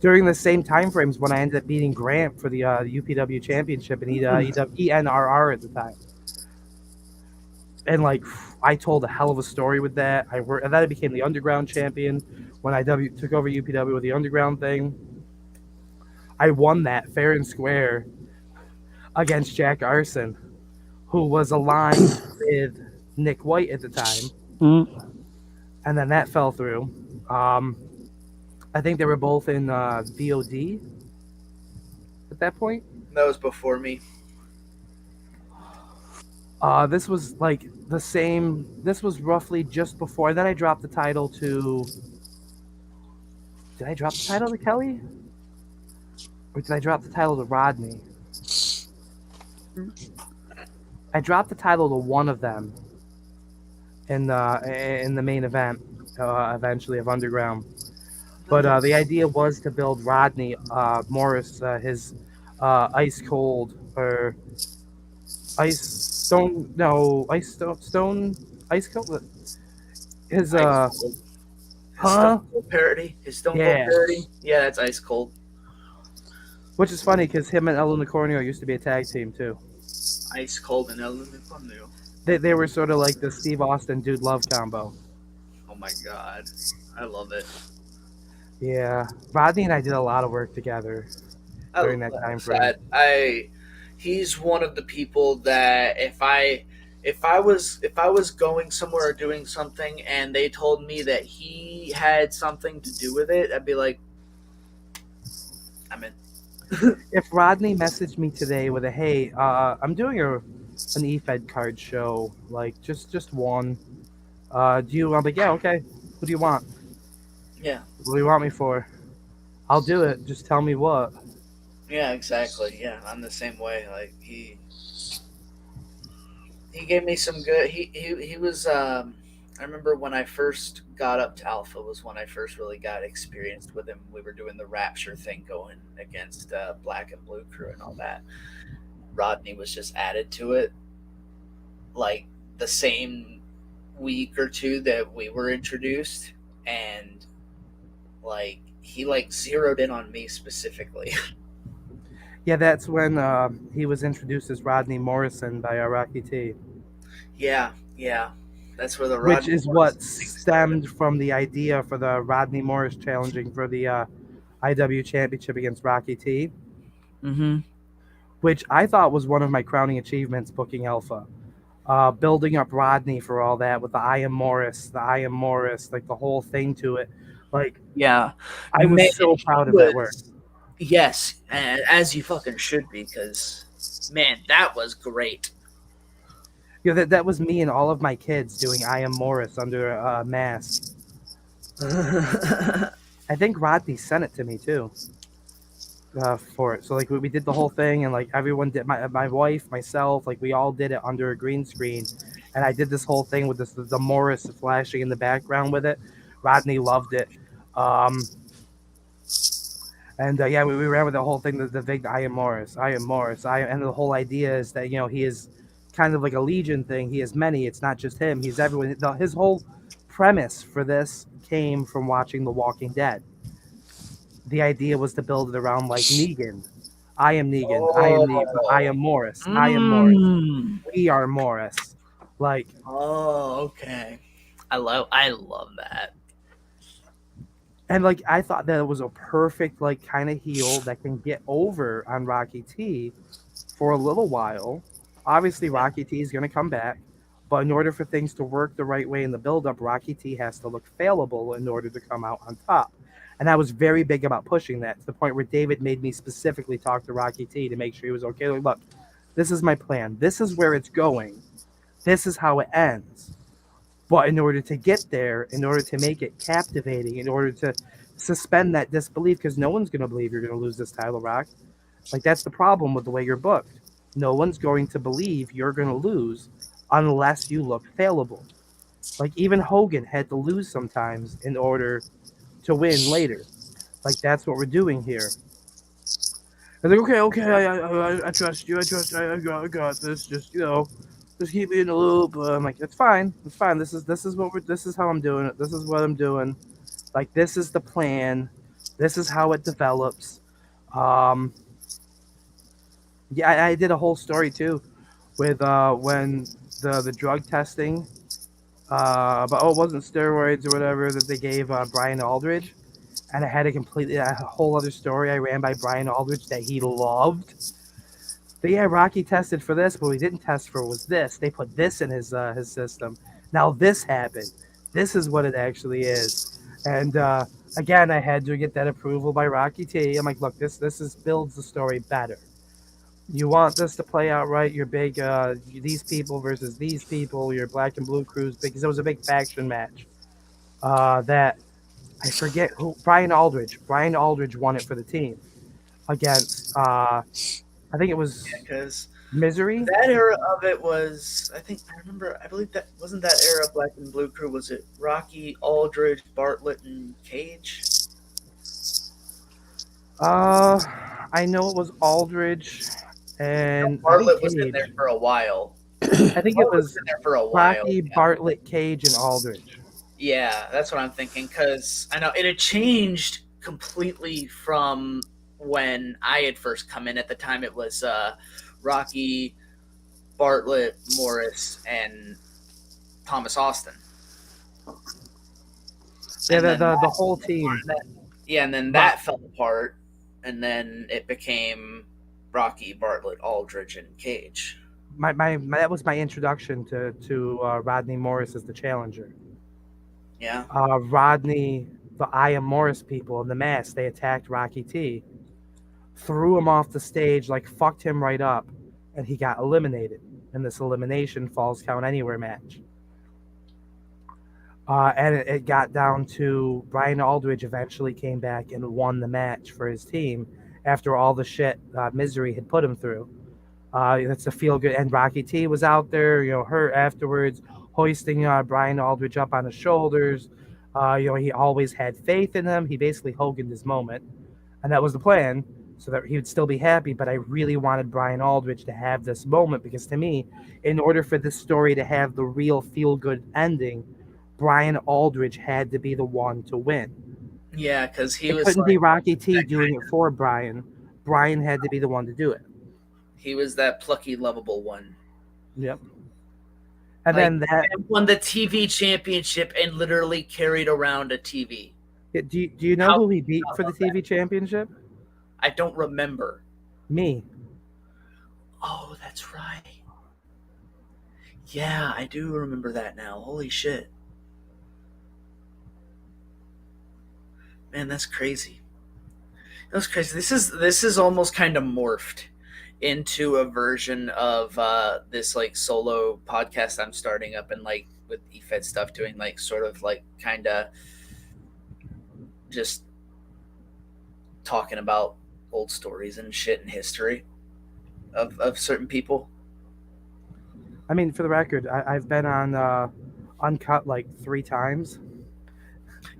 During the same time frames when I ended up beating Grant for the UPW championship and ENRR at the time. And like I told a hell of a story with that. And then I became the underground champion when I took over UPW with the underground thing. I won that fair and square against Jack Arson, who was aligned with Nick White at the time. And then that fell through. I think they were both in VOD at that point. That was before me. This was like the same. This was roughly just before. Then I dropped the title to. Did I drop the title to Kelly? Or did I drop the title to Rodney? I dropped the title to one of them in the main event, eventually, of Underground. But the idea was to build Rodney Morris, his ice cold or ice stone, no ice stone ice cold. His Stone Cold parody. His Stone Cold parody. Yeah, that's ice cold. Which is funny because him and El Unicornio used to be a tag team too. Ice Cold and El Unicornio. They were sort of like the Steve Austin Dude Love combo. Oh my god, I love it. Yeah, Rodney and I did a lot of work together during that time frame. he's one of the people that if I was going somewhere or doing something and they told me that he had something to do with it, I'd be like, I'm in. If Rodney messaged me today with a hey, I'm doing an eFed card show, like just one. Do you? I'm like, yeah, okay. Who do you want? Yeah, What do you want me for? I'll do it. Just tell me what. yeah, exactly. Yeah, I'm the same way. Like he gave me some good. He was. I remember when I first got up to Alpha was when I first really got experienced with him. We were doing the Rapture thing going against Black and Blue Crew and all that. Rodney was just added to it, like the same week or two that we were introduced, and like he like zeroed in on me specifically. Yeah, that's when he was introduced as Rodney Morrison by Rocky T, Yeah, yeah, that's where the which Rodney is Morrison what thing started. stemmed from the idea for the Rodney Morris challenging for the IW Championship against Rocky T, Mm-hmm. which I thought was one of my crowning achievements booking Alpha. Building up Rodney for all that with the I Am Morris, like the whole thing to it. Like, Yeah, I man, was so he proud of that work. was. Yes, and as you fucking should be, because man, that was great. Yeah, that was me and all of my kids doing I Am Morris under a mask. I think Rodney sent it to me too. For it, so like we did the whole thing, and like everyone did. My wife, myself, like we all did it under a green screen, and I did this whole thing with the Morris flashing in the background with it. Rodney loved it. And yeah, we ran with the whole thing, the big I Am Morris, I Am Morris, and the whole idea is that he is kind of like a legion thing. He is many. It's not just him. He's everyone. His whole premise for this came from watching The Walking Dead. The idea was to build it around like Negan. I am Negan. I am Negan. I am Morris. I am Morris. Mm. We are Morris. Like, Oh, okay. I love that. and like I thought that it was a perfect like kind of heel that can get over on Rocky T for a little while. Obviously, Rocky T is going to come back, but in order for things to work the right way in the build-up, Rocky T has to look failable in order to come out on top. And I was very big about pushing that to the point where David made me specifically talk to Rocky T to make sure he was okay. Like, look, this is my plan. This is where it's going. This is how it ends. But in order to get there, in order to make it captivating, in order to suspend that disbelief, because no one's going to believe you're going to lose this title, Rock. Like, that's the problem with the way you're booked. No one's going to believe you're going to lose unless you look failable. Like, even Hogan had to lose sometimes in order to win later. Like, that's what we're doing here. And like, okay, I trust you. I got this. Just just keep me in the loop. I'm like, it's fine. This is how I'm doing it. This is what I'm doing. Like, this is the plan. This is how it develops. Yeah, I did a whole story too, with when the drug testing, but it wasn't steroids or whatever that they gave Brian Aldridge, and I had a whole other story I ran by Brian Aldridge that he loved. But yeah, Rocky tested for this, but what he didn't test for was this. They put this in his system. Now this happened. This is what it actually is. And again, I had to get that approval by Rocky T. I'm like, look, this builds the story better. You want this to play out right? Your big these people versus these people. Your Black and Blue Crews, because it was a big faction match. That I forget who. Brian Aldridge. Brian Aldridge won it for the team against. I think it was Because Misery. that era of it was, I believe that wasn't that era of Black and Blue Crew. Was it Rocky, Aldridge, Bartlett, and Cage? I know it was Aldridge, and Bartlett was in there for a while. I think it was in there for a while. Rocky, Bartlett, Cage, and Aldridge. Yeah, that's what I'm thinking. Because I know it had changed completely from when I had first come in. At the time, it was Rocky, Bartlett, Morris, and Thomas Austin. Yeah, the whole team. And then that fell apart, and then it became Rocky, Bartlett, Aldridge, and Cage. That was my introduction to Rodney Morris as the challenger. Yeah. Rodney, the I Am Morris people in the mask, they attacked Rocky T, threw him off the stage, like fucked him right up, and he got eliminated in this elimination Falls Count Anywhere match. And it got down to Brian Aldridge eventually came back and won the match for his team after all the shit Misery had put him through. That's a feel good. And Rocky T was out there, hurt afterwards, hoisting Brian Aldridge up on his shoulders. He always had faith in him. He basically Hogan'd his moment, and that was the plan, so that he would still be happy. But I really wanted Brian Aldridge to have this moment because, to me, in order for this story to have the real feel good ending, Brian Aldridge had to be the one to win. Yeah, because he It was couldn't be Rocky T doing it for Brian. Brian had to be the one to do it. He was that plucky, lovable one. Yep. And then that won the TV championship and literally carried around a TV. do you know who he beat for the TV championship? I don't remember. Me. Oh, that's right. Yeah, I do remember that now. Holy shit. Man, that's crazy. That's crazy. This is almost kind of morphed into a version of this like solo podcast I'm starting up, and like with EFED stuff, doing like sort of like kind of just talking about old stories and shit and history of certain people. I mean, for the record, I've been on Uncut like 3 times.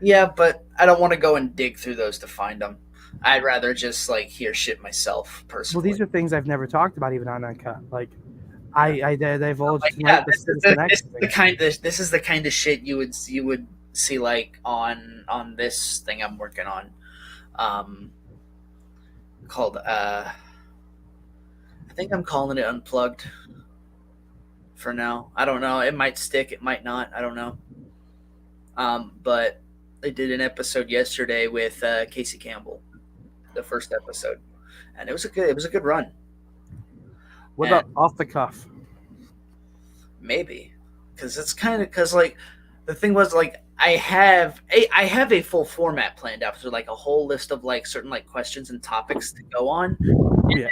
Yeah, but I don't want to go and dig through those to find them. I'd rather just like hear shit myself personally. Well, these are things I've never talked about even on Uncut. Like, I divulged. Like, yeah, this is the kind of shit you would see like on this thing I'm working on, called I think I'm calling it Unplugged for now. I don't know. It might stick. It might not. I don't know. But I did an episode yesterday with Casey Campbell, the first episode, and it was a good run. What about off the cuff? Maybe, because like the thing was like I have a full format planned out, so like a whole list of like certain like questions and topics to go on. Yeah.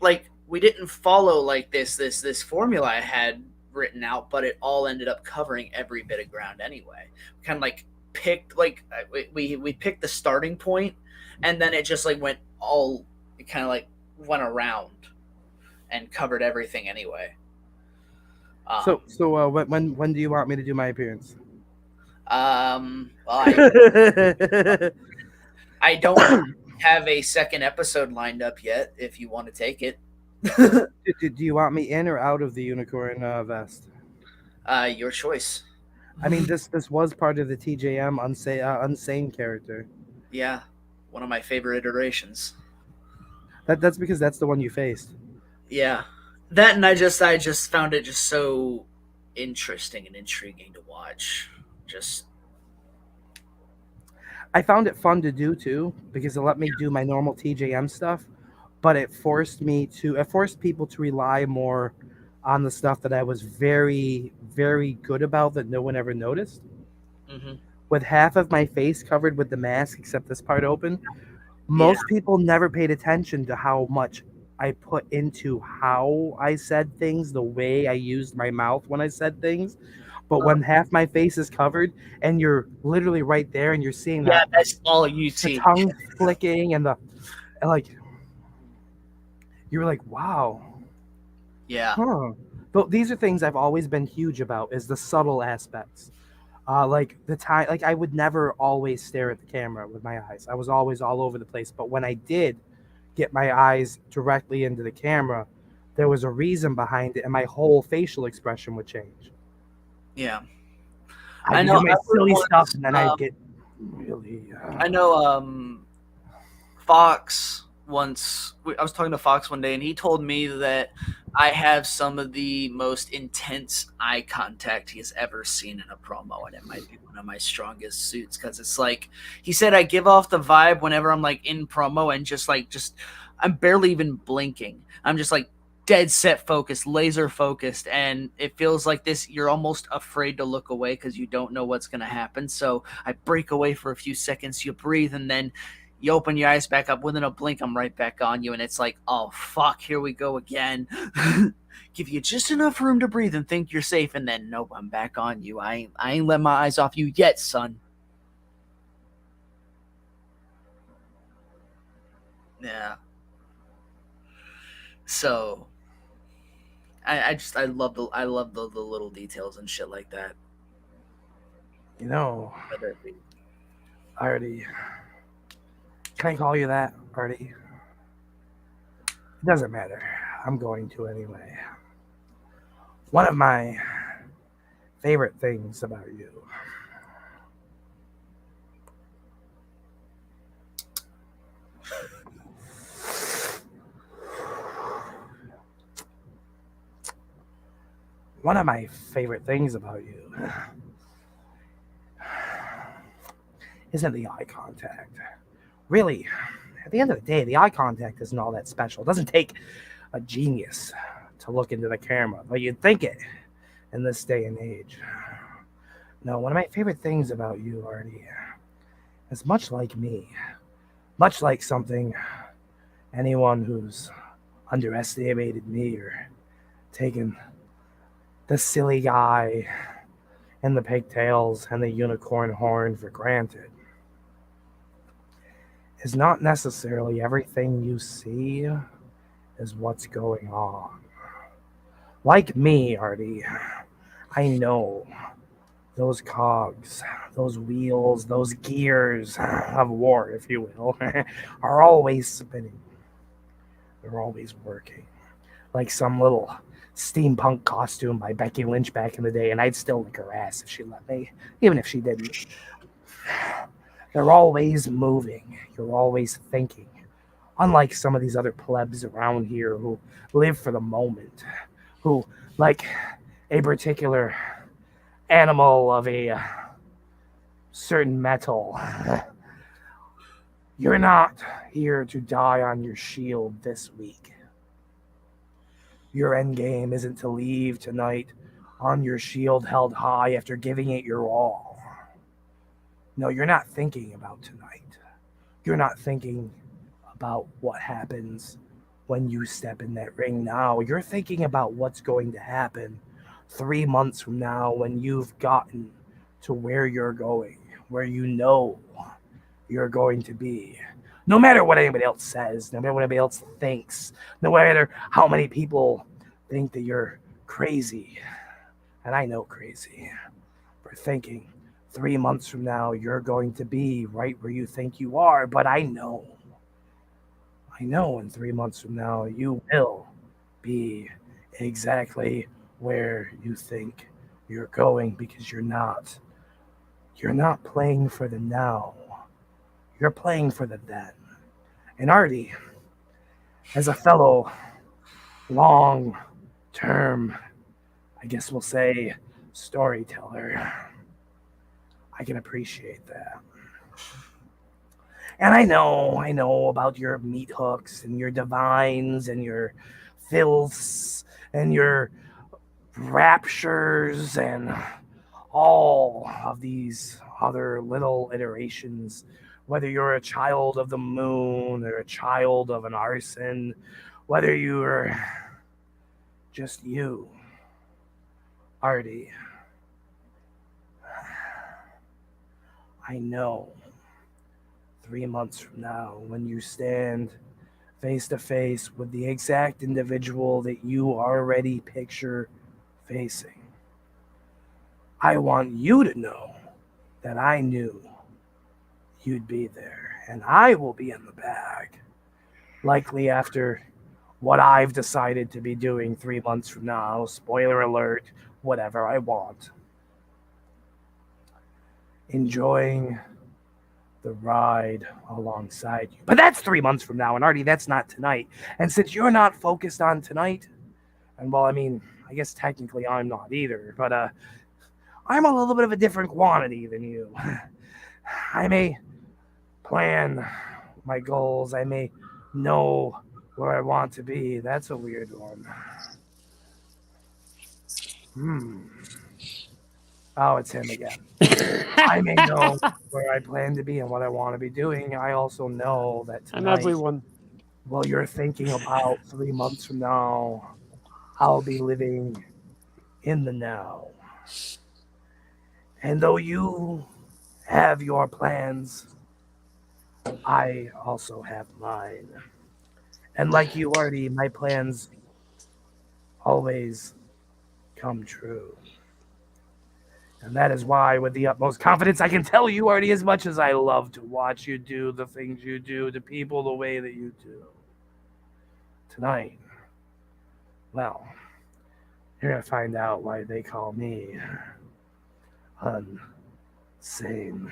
Like we didn't follow like this formula I had written out, but it all ended up covering every bit of ground anyway. We kind of like picked like we picked the starting point, and then it just like went around and covered everything anyway. So when do you want me to do my appearance? Well, I don't have a second episode lined up yet. If you want to take it. Do you want me in or out of the unicorn vest? Your choice. I mean, this was part of the TJM Unsane character. Yeah, one of my favorite iterations. That's because that's the one you faced. Yeah, that, and I just found it just so interesting and intriguing to watch. I found it fun to do too because it let me do my normal TJM stuff, but it forced people to rely more on the stuff that I was very, very good about that no one ever noticed. Mm-hmm. With half of my face covered with the mask except this part open, most people never paid attention to how much I put into how I said things, the way I used my mouth when I said things. But when half my face is covered and you're literally right there and you're seeing that, that's all you see. The tongue flicking and you're like, wow. Yeah. Huh. But these are things I've always been huge about, is the subtle aspects. Like the time, like I would never always stare at the camera with my eyes. I was always all over the place. But when I did get my eyes directly into the camera, there was a reason behind it, and my whole facial expression would change. Yeah. I know my silly stuff, and then I'd get really. I know. Fox once. I was talking to Fox one day, and he told me that I have some of the most intense eye contact he has ever seen in a promo, and it might be one of my strongest suits because it's like he said I give off the vibe whenever I'm like in promo and just I'm barely even blinking. I'm just like dead set focused, laser focused, and it feels like this. You're almost afraid to look away because you don't know what's gonna happen. So I break away for a few seconds. You breathe, and then you open your eyes back up. Within a blink, I'm right back on you, and it's like, oh fuck, here we go again. Give you just enough room to breathe and think you're safe, and then nope, I'm back on you. I ain't let my eyes off you yet, son. Yeah. So I love the little details and shit like that. You know, Whether it be Artie. Can I call you that, Artie? It doesn't matter. I'm going to anyway. One of my favorite things about you isn't the eye contact. Really, at the end of the day, the eye contact isn't all that special. It doesn't take a genius to look into the camera, but you'd think it in this day and age. No, one of my favorite things about you, Artie, is much like me, much like something anyone who's underestimated me or taken the silly guy and the pigtails and the unicorn horn for granted is not necessarily everything you see is what's going on. Like me, Artie, I know those cogs, those wheels, those gears of war, if you will, are always spinning. They're always working. Like some little steampunk costume by Becky Lynch back in the day, and I'd still lick her ass if she let me, even if she didn't. They're always moving. You're always thinking. Unlike some of these other plebs around here who live for the moment, who, like a particular animal of a certain metal, you're not here to die on your shield this week. Your end game isn't to leave tonight on your shield held high after giving it your all. No, you're not thinking about tonight. You're not thinking about what happens when you step in that ring now. You're thinking about what's going to happen 3 months from now when you've gotten to where you're going, where you know you're going to be. No matter what anybody else says, no matter what anybody else thinks, no matter how many people think that you're crazy, and I know crazy, for thinking 3 months from now you're going to be right where you think you are, but I know in 3 months from now you will be exactly where you think you're going, because you're not playing for the now. You're playing for the then. And Artie, as a fellow long-term, I guess we'll say, storyteller, I can appreciate that. And I know about your meat hooks and your divines and your filths and your raptures and all of these other little iterations, whether you're a child of the moon or a child of an arson, whether you're just you, Artie. I know 3 months from now, when you stand face to face with the exact individual that you already picture facing, I want you to know that I knew you'd be there, and I will be in the bag, likely after what I've decided to be doing 3 months from now. Spoiler alert, whatever I want. Enjoying the ride alongside you. But that's 3 months from now, and Artie, that's not tonight. And since you're not focused on tonight, and well, I mean, I guess technically I'm not either, but I'm a little bit of a different quantity than you. I may plan my goals, I may know where I want to be. That's a weird one. Oh, it's him again. I may know where I plan to be and what I want to be doing. I also know that And tonight, everyone. well, you're thinking about 3 months from now, I'll be living in the now. And though you have your plans, I also have mine. And like you, Artie, my plans always come true. And that is why, with the utmost confidence, I can tell you, Artie, as much as I love to watch you do the things you do to people the way that you do. Tonight, well, you're going to find out why they call me insane.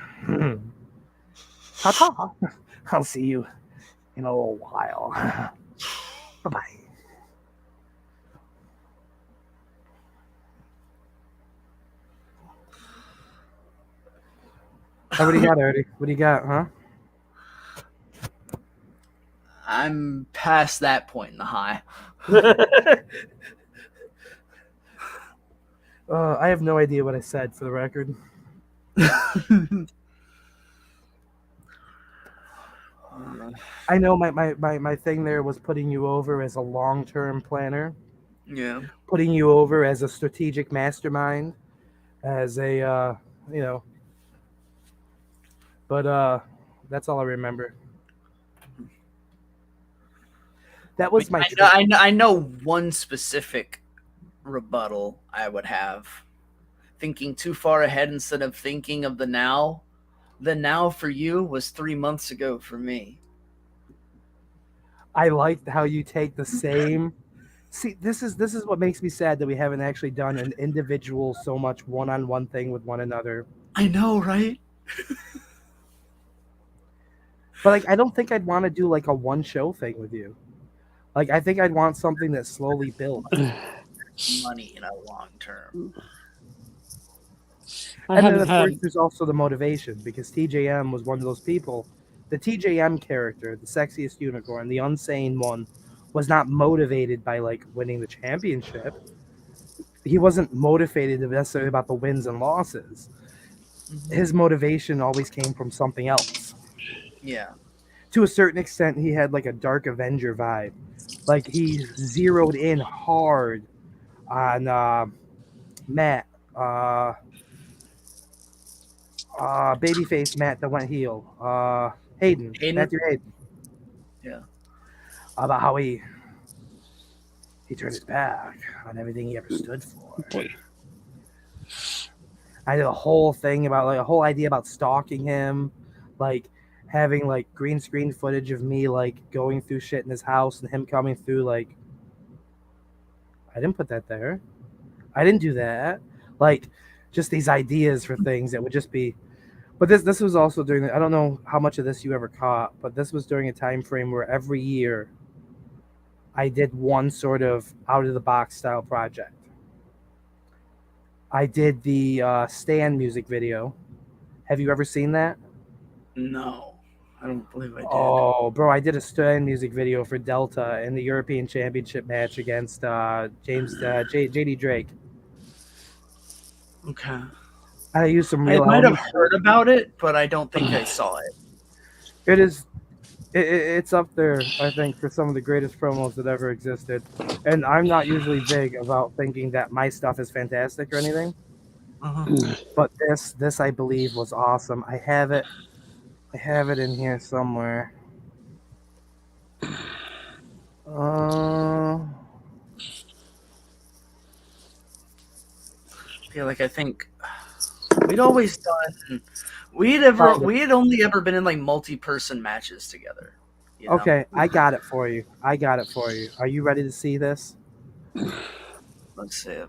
Ta-ta. I'll see you in a little while. Bye-bye. Oh, what do you got, Artie? What do you got, huh? I'm past that point in the high. I have no idea what I said, for the record. I know my thing there was putting you over as a long-term planner. Yeah. Putting you over as a strategic mastermind, as a, but that's all I remember. That was my. I know one specific rebuttal I would have. Thinking too far ahead instead of thinking of the now. The now for you was 3 months ago for me. I liked how you take the same. See, this is what makes me sad that we haven't actually done an individual so much one-on-one thing with one another. I know, right? But like, I don't think I'd want to do like a one-show thing with you. Like, I think I'd want something that slowly builds. Money in a long term. And then, of course, there's also the motivation, because TJM was one of those people. The TJM character, the Sexiest Unicorn, the unsane one, was not motivated by, like, winning the championship. He wasn't motivated necessarily about the wins and losses. His motivation always came from something else. Yeah. To a certain extent, he had, like, a Dark Avenger vibe. Like, he zeroed in hard on Matt. Babyface Matt that went heel. Hayden. Matthew Hayden. Yeah. About how he turned his back on everything he ever stood for. I did a whole thing about, like, a whole idea about stalking him, like having like green screen footage of me like going through shit in his house and him coming through like, I didn't put that there. I didn't do that. Like, just these ideas for things that would just be. But this was also during I don't know how much of this you ever caught, but this was during a time frame where every year I did one sort of out of the box style project. I did the Stan music video. Have you ever seen that? No, I don't believe I did. Oh, bro, I did a Stan music video for Delta in the European Championship match against JD Drake. Okay. I used some real. I might have heard about it, but I don't think I saw it. It is. It's up there, I think, for some of the greatest promos that ever existed. And I'm not usually big about thinking that my stuff is fantastic or anything. But this I believe was awesome. I have it in here somewhere. I think we'd always done. We had only ever been in like multi-person matches together. You know? Okay, I got it for you. Are you ready to see this? Let's see it.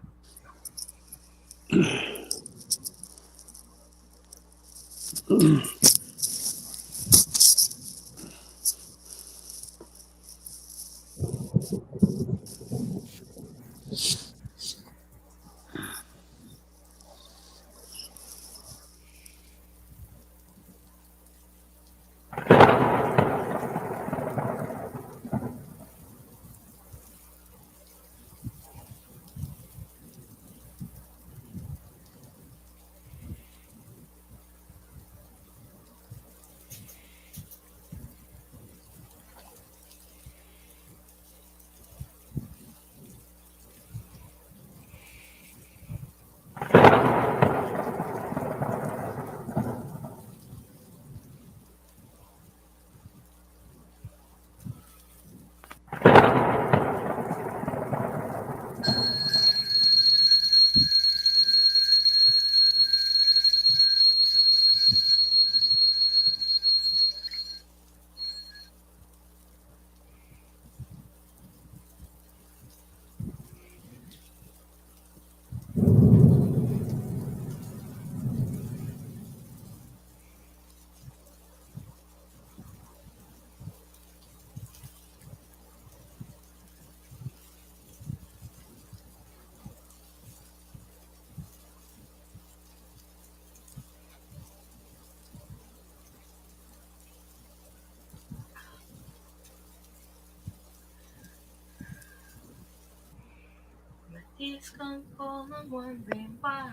tea's gone cold, I'm wondering why.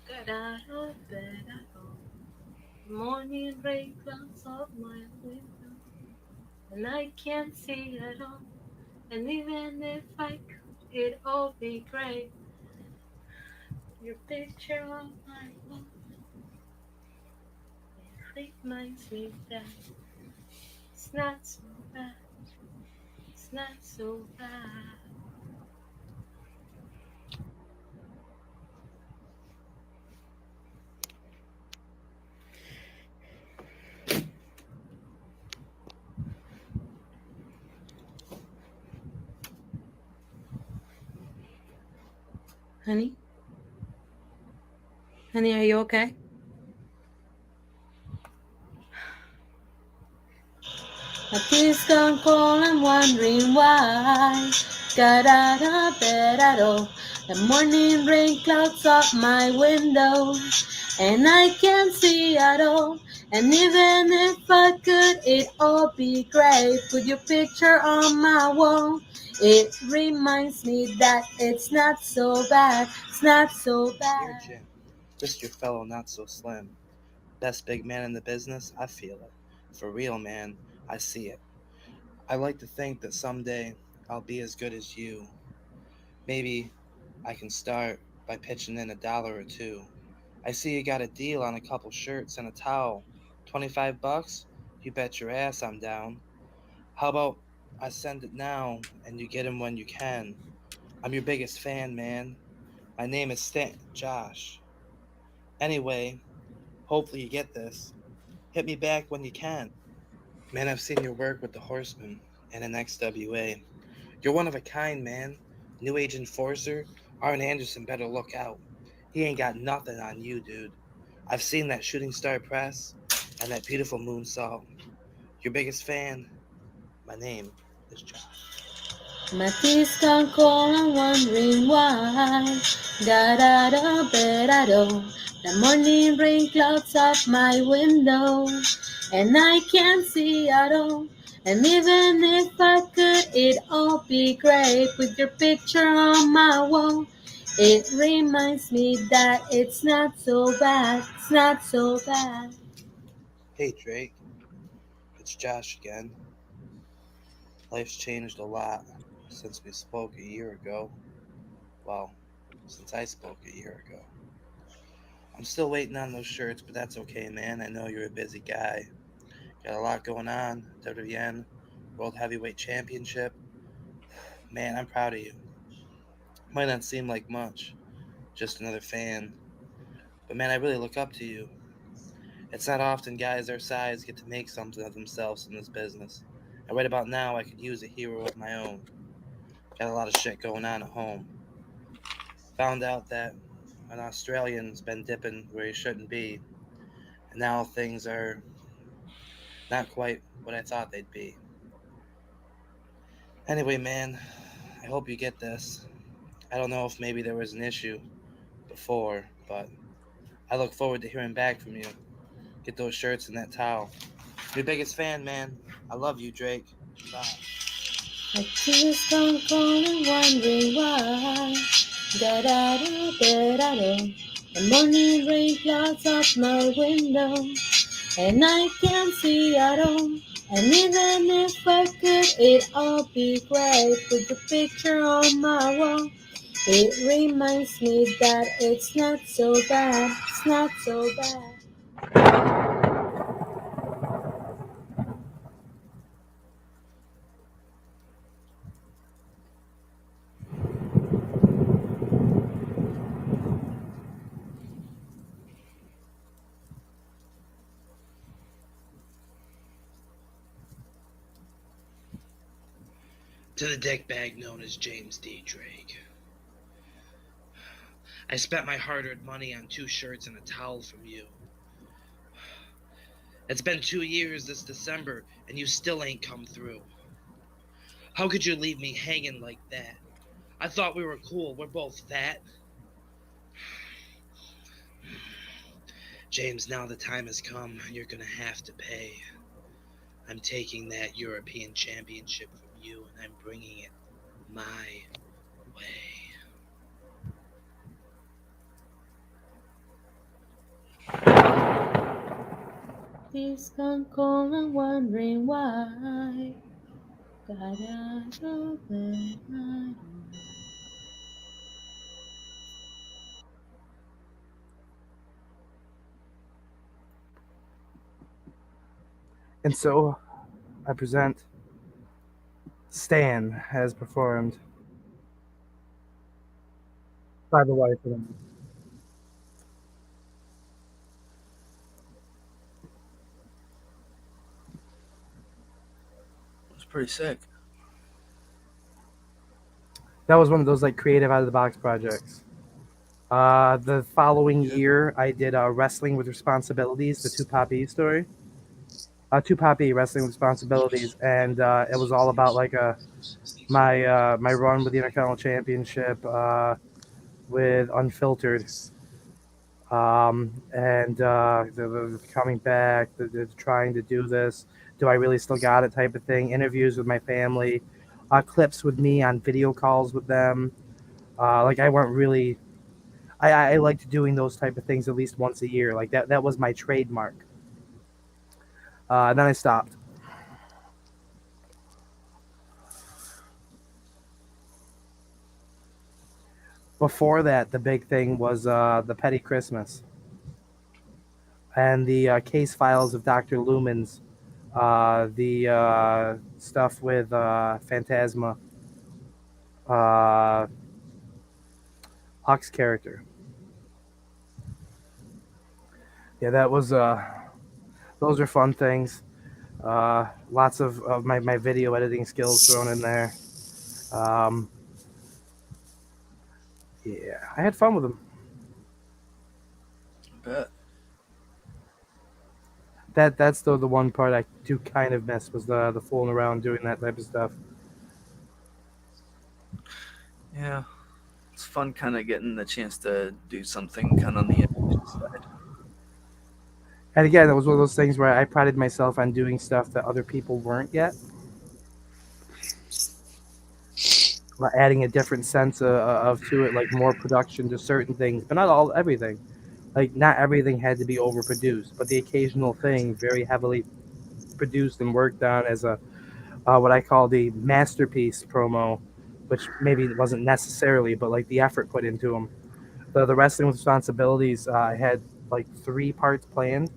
Got out of bed at all. The morning rain clouds up my window, and I can't see at all. And even if I could, it'd all be great. Your picture on my wall, it reminds me that it's not so bad, it's not so bad. Honey? Honey, are you okay? My tea's gone cold, I'm wondering why. Got out of bed at all. The morning rain clouds up my window, and I can't see at all. And even if I could, it'd all be great. Put your picture on my wall. It reminds me that it's not so bad. It's not so Dear bad. Jim, just your fellow not so slim. Best big man in the business, I feel it. For real, man, I see it. I like to think that someday I'll be as good as you. Maybe I can start by pitching in $1 or two. I see you got a deal on a couple shirts and a towel. $25? You bet your ass I'm down. How about I send it now and you get 'em when you can? I'm your biggest fan, man. My name is Josh. Anyway, hopefully you get this. Hit me back when you can. Man, I've seen your work with the Horsemen and an XWA. You're one of a kind, man. New Age Enforcer. Arn Anderson better look out. He ain't got nothing on you, dude. I've seen that Shooting Star press and that beautiful moonsault. Your biggest fan. My name is Josh. My tea's gone cold, I'm wondering why. Got out of bed at all. The morning rain clouds up my window, and I can't see at all. And even if I could, it'd all be great with your picture on my wall. It reminds me that it's not so bad, it's not so bad. Hey, Drake. It's Josh again. Life's changed a lot since we spoke a year ago. Well, since I spoke a year ago. I'm still waiting on those shirts, but that's okay, man. I know you're a busy guy. Got a lot going on. WN, World Heavyweight Championship. Man, I'm proud of you. Might not seem like much, just another fan. But man, I really look up to you. It's not often guys our size get to make something of themselves in this business. And right about now, I could use a hero of my own. Got a lot of shit going on at home. Found out that an Australian's been dipping where he shouldn't be. And now things are not quite what I thought they'd be. Anyway, man, I hope you get this. I don't know if maybe there was an issue before, but I look forward to hearing back from you. Get those shirts and that towel. Your biggest fan, man. I love you, Drake. Bye. My tea's gone cold and wondering why. Got out of bed at all. The morning rain clouds up my window, and I can't see at all. And even if I could, it'd all be great. Put the picture on my wall. It reminds me that it's not so bad. It's not so bad. To the dickbag known as James D. Drake. I spent my hard-earned money on 2 shirts and a towel from you. It's been 2 years this December, and you still ain't come through. How could you leave me hanging like that? I thought we were cool. We're both fat. James, now the time has come. You're gonna have to pay. I'm taking that European Championship from you, and I'm bringing it my way. He's gone cold and wondering why. Gotta go back. And so I present Stan as performed by the wife of the man. It's pretty sick. That was one of those like creative out of the box projects. The following year, I did Wrestling with Responsibilities, the Two Poppy story. Two Poppy Wrestling with Responsibilities, and it was all about like my run with the Intercontinental Championship with Unfiltered, and the coming back, the trying to do this. Do I really still got it? Type of thing. Interviews with my family, clips with me on video calls with them. Like I weren't really. I liked doing those type of things at least once a year. Like that was my trademark. Then I stopped. Before that, the big thing was the Petty Christmas and the case files of Dr. Lumens, the stuff with Phantasma, uh, Huck's character. Yeah, that was those are fun things. Lots of my video editing skills thrown in there. Um, yeah, I had fun with them. Bet. That's the one part I do kind of miss was the fooling around doing that type of stuff. Yeah. It's fun kind of getting the chance to do something kind of on the animation side. And again, it was one of those things where I prided myself on doing stuff that other people weren't yet. Adding a different sense of to it, like more production to certain things, but not everything. Like not everything had to be overproduced, but the occasional thing very heavily produced and worked on as a what I call the masterpiece promo, which maybe it wasn't necessarily, but like the effort put into them. The Wrestling with Responsibilities, I had like 3 parts planned.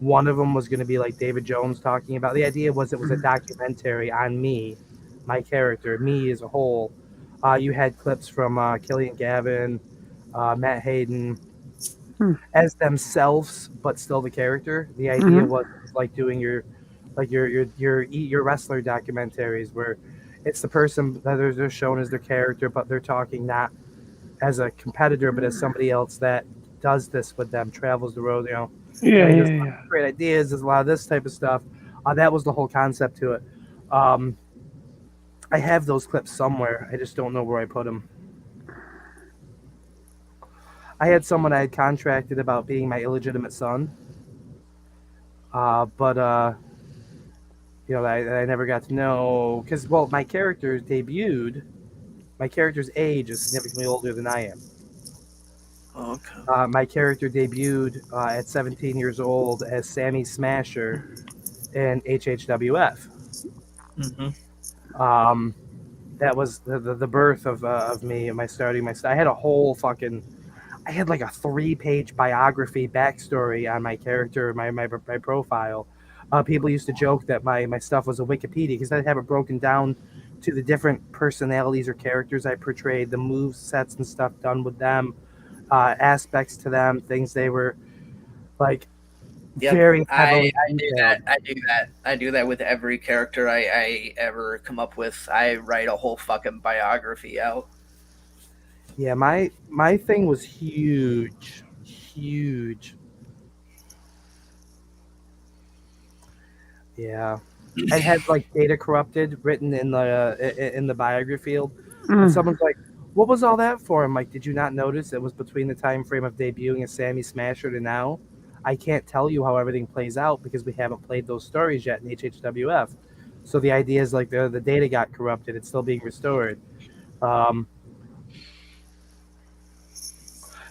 One of them was going to be like David Jones talking about. The idea was it was a documentary on me, my character, me as a whole. You had clips from Killian Gavin, Matt Hayden, as themselves, but still the character. The idea was like doing your wrestler documentaries where it's the person that they're shown as their character, but they're talking not as a competitor, but as somebody else that does this with them, travels the road. Yeah, I mean, yeah, there's yeah. great ideas. There's a lot of this type of stuff. That was the whole concept to it. Um, I have those clips somewhere. I just don't know where I put them. I had someone I had contracted about being my illegitimate son, but I never got to know because my character debuted. My character's age is significantly older than I am. Oh, okay. My character debuted at 17 years old as Sammy Smasher in HHWF. Mm-hmm. That was the birth of me and my starting my. I had a whole fucking. I had like a 3-page biography backstory on my character, my profile. People used to joke that my stuff was a Wikipedia because I'd have it broken down to the different personalities or characters I portrayed, the move sets and stuff done with them, aspects to them, things they were like very heavily I do detailed. that. I do that. I do that with every character I ever come up with. I write a whole fucking biography out. Yeah, my thing was huge, huge. Yeah, I had like data corrupted written in the biography field, and someone's like, "What was all that for?" I'm like, "Did you not notice it was between the time frame of debuting as Sammy Smasher to now? I can't tell you how everything plays out because we haven't played those stories yet in HHWF. So the idea is like the data got corrupted; it's still being restored." Um,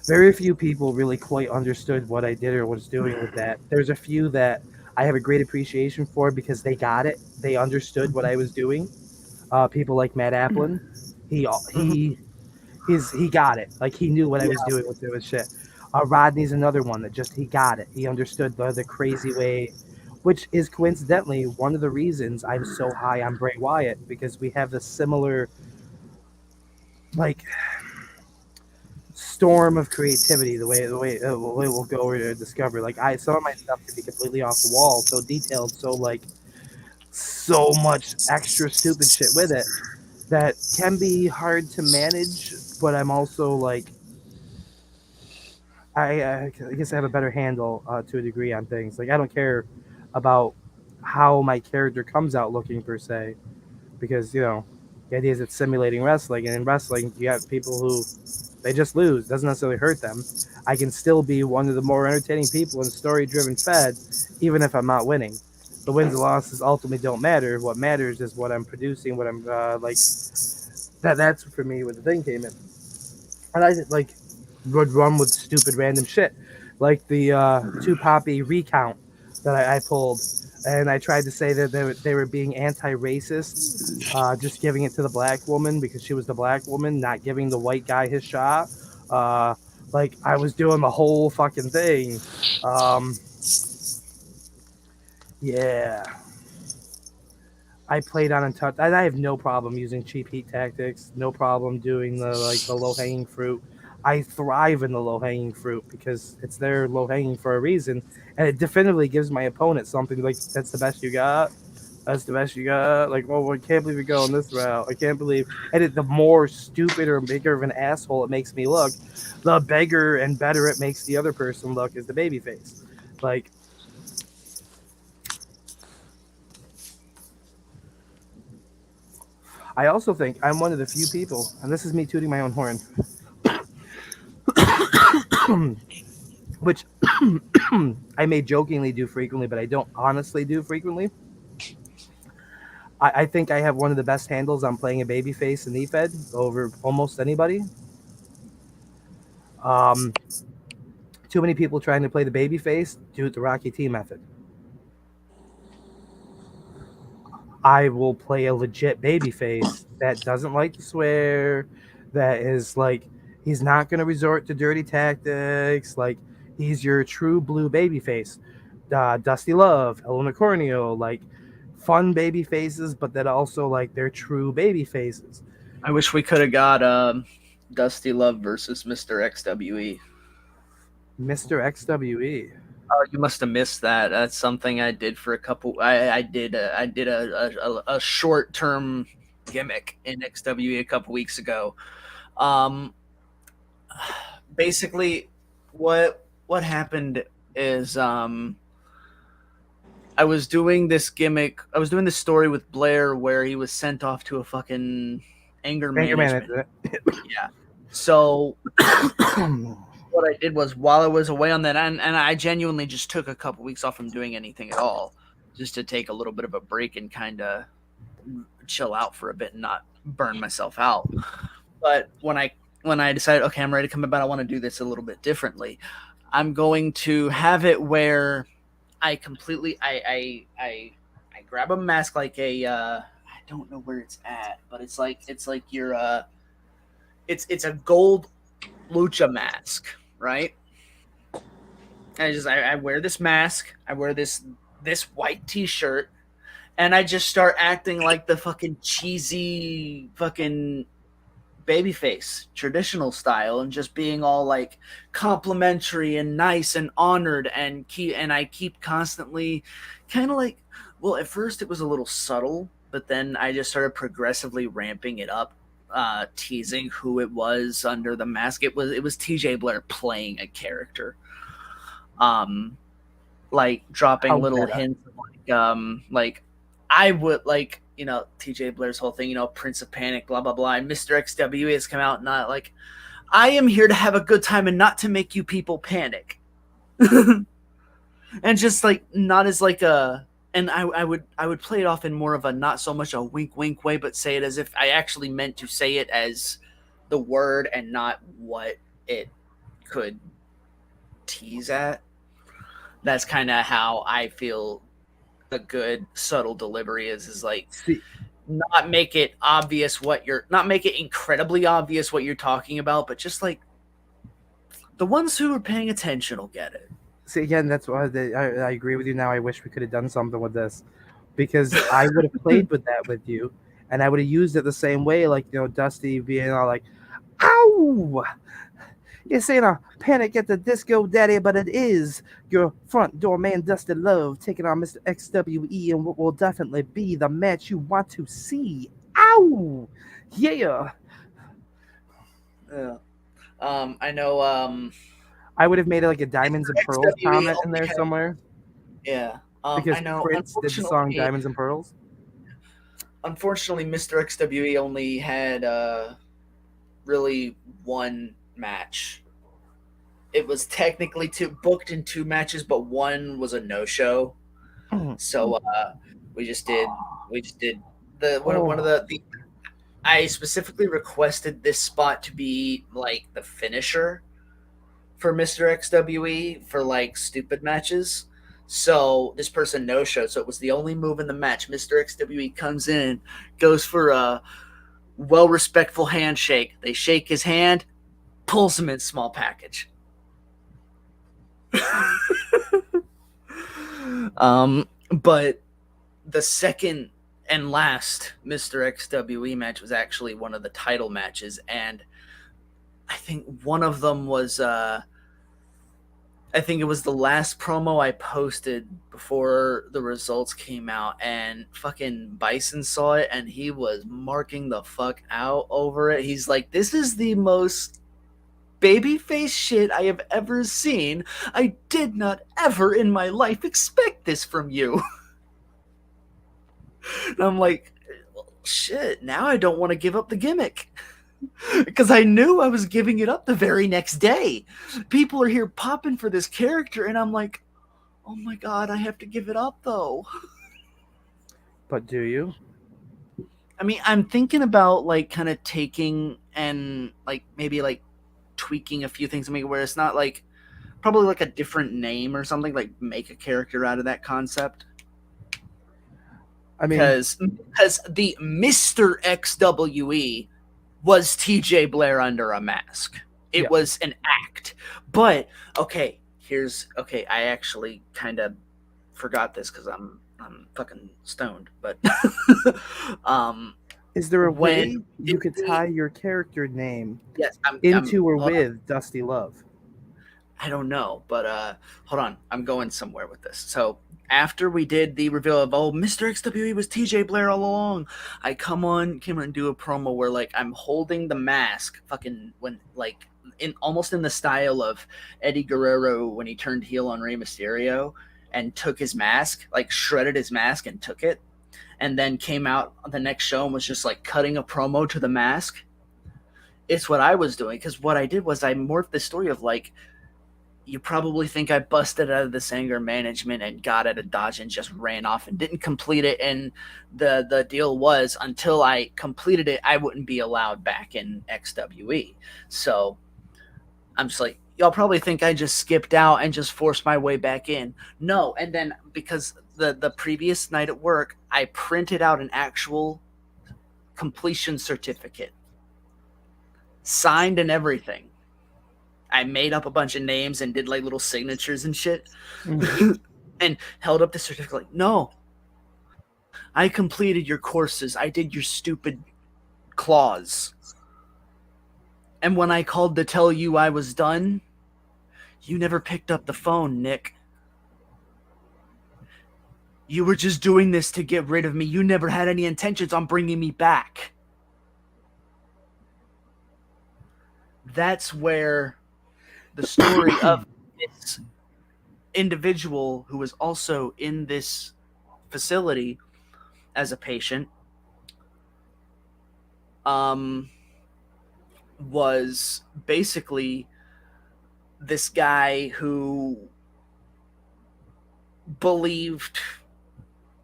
Very few people really quite understood what I did or was doing with that. There's a few that I have a great appreciation for because they got it. They understood what I was doing. People like Matt Applin, he he he got it. Like he knew what I was doing with his shit. Rodney's another one that just he got it. He understood the crazy way, which is coincidentally one of the reasons I'm so high on Bray Wyatt because we have this similar like storm of creativity. The way we'll go or discover. Like some of my stuff can be completely off the wall, so detailed, so like so much extra stupid shit with it that can be hard to manage. But I'm also like I guess I have a better handle to a degree on things. Like I don't care about how my character comes out looking per se, because the idea is it's simulating wrestling, and in wrestling you have people who they just lose. It doesn't necessarily hurt them. I can still be one of the more entertaining people in story-driven feds, even if I'm not winning. The wins and losses ultimately don't matter. What matters is what I'm producing, what I'm like. That's for me where the thing came in. And I like would run with stupid random shit, like the two poppy recount that I pulled, and I tried to say that they were being anti-racist, just giving it to the black woman because she was the black woman, not giving the white guy his shot. Like I was doing the whole fucking thing. Yeah. I played on Untouched. I have no problem using cheap heat tactics. No problem doing the low hanging fruit. I thrive in the low hanging fruit because it's there low hanging for a reason, and it definitively gives my opponent something like that's the best you got. That's the best you got. Like, well, I can't believe you're going this route. I can't believe. The more stupid or bigger of an asshole it makes me look, the bigger and better it makes the other person look as the babyface. Like, I also think I'm one of the few people, and this is me tooting my own horn, which I may jokingly do frequently, but I don't honestly do frequently. I think I have one of the best handles on playing a babyface in E-Fed over almost anybody. Too many people trying to play the babyface do it the Rocky T method. I will play a legit babyface that doesn't like to swear, that is like he's not going to resort to dirty tactics. Like he's your true blue babyface. Dusty Love, El Unicornio, like fun baby faces, but that also like they're true baby faces. I wish we could have got Dusty Love versus Mr. XWE. Mr. XWE. Oh, you must have missed that. That's something I did for a couple. I did a short term gimmick in XWE a couple weeks ago. Basically, what happened is I was doing this gimmick. I was doing this story with Blair where he was sent off to a fucking anger management. Yeah. So what I did was while I was away on that, and I genuinely just took a couple weeks off from doing anything at all, just to take a little bit of a break and kind of chill out for a bit and not burn myself out. But when I decided, okay, I'm ready to come back, I want to do this a little bit differently. I'm going to have it where I completely I grab a mask like a I don't know where it's at, but it's like your it's a gold lucha mask, right? I wear this mask, I wear this white t-shirt, and I just start acting like the fucking cheesy fucking babyface, traditional style, and just being all like complimentary and nice and honored, and I keep constantly kind of like, well, at first it was a little subtle, but then I just started progressively ramping it up, teasing who it was under the mask. It was TJ Blair playing a character, like dropping little hints like I would like, TJ Blair's whole thing, Prince of Panic, blah blah blah, and Mr. XWE has come out, not like, I am here to have a good time and not to make you people panic. And just like not as like a, and I would play it off in more of a not so much a wink wink way, but say it as if I actually meant to say it as the word and not what it could tease at. That's kind of how I feel a good subtle delivery is like See, not make it obvious what you're not make it incredibly obvious what you're talking about, but just like the ones who are paying attention will get it. see again, that's why I agree with you now. I wish we could have done something with this because I would have played with that with you, and I would have used it the same way, like Dusty being all like, "Ow! This ain't a Panic at the Disco Daddy, but it is your front door man, Dusty Love, taking on Mr. XWE in what will definitely be the match you want to see. Ow! Yeah." Yeah. I know. I would have made it like a Diamonds and Pearls XWE comment in only there had, somewhere yeah. because I know. Prince did the song Diamonds and Pearls. Unfortunately, Mr. XWE only had really one match. It was technically booked in 2 matches, but one was a no show. So we just did the one of the I specifically requested this spot to be like the finisher for Mr. XWE for like stupid matches. So this person no showed, so it was the only move in the match. Mr. XWE comes in, goes for a well respectful handshake. They shake his hand, pulls him in small package. But the second and last Mr. XWE match was actually one of the title matches, and I think one of them was I think it was the last promo I posted before the results came out, and fucking Bison saw it and he was marking the fuck out over it. He's like, "This is the most babyface shit I have ever seen. I did not ever in my life expect this from you." And I'm like, well, shit, now I don't want to give up the gimmick. Because I knew I was giving it up the very next day. People are here popping for this character, and I'm like, oh my god, I have to give it up though. But do you? I mean, I'm thinking about like kind of taking and like maybe like tweaking a few things to make it where it's not like probably like a different name or something, like make a character out of that concept. I mean, Because the Mr. XWE was TJ Blair under a mask. It was an act. But okay, I actually kind of forgot this because I'm fucking stoned. But is there a way you could tie your character name into or with Dusty Love? I don't know, but hold on, I'm going somewhere with this. So after we did the reveal of Mr. XWE was TJ Blair all along, I came on and do a promo where like I'm holding the mask, fucking when like in almost in the style of Eddie Guerrero when he turned heel on Rey Mysterio and took his mask, like shredded his mask and took it, and then came out on the next show and was just like cutting a promo to the mask. It's what I was doing, because what I did was I morphed the story of like, you probably think I busted out of this anger management and got at a dodge and just ran off and didn't complete it. And the deal was until I completed it, I wouldn't be allowed back in XWE. So I'm just like, y'all probably think I just skipped out and just forced my way back in. No. And then because the previous night at work, I printed out an actual completion certificate, signed and everything. I made up a bunch of names and did like little signatures and shit and held up the certificate like, no, I completed your courses. I did your stupid clause. And when I called to tell you I was done, you never picked up the phone, Nick. You were just doing this to get rid of me. You never had any intentions on bringing me back. That's where the story of this individual who was also in this facility as a patient was basically this guy who believed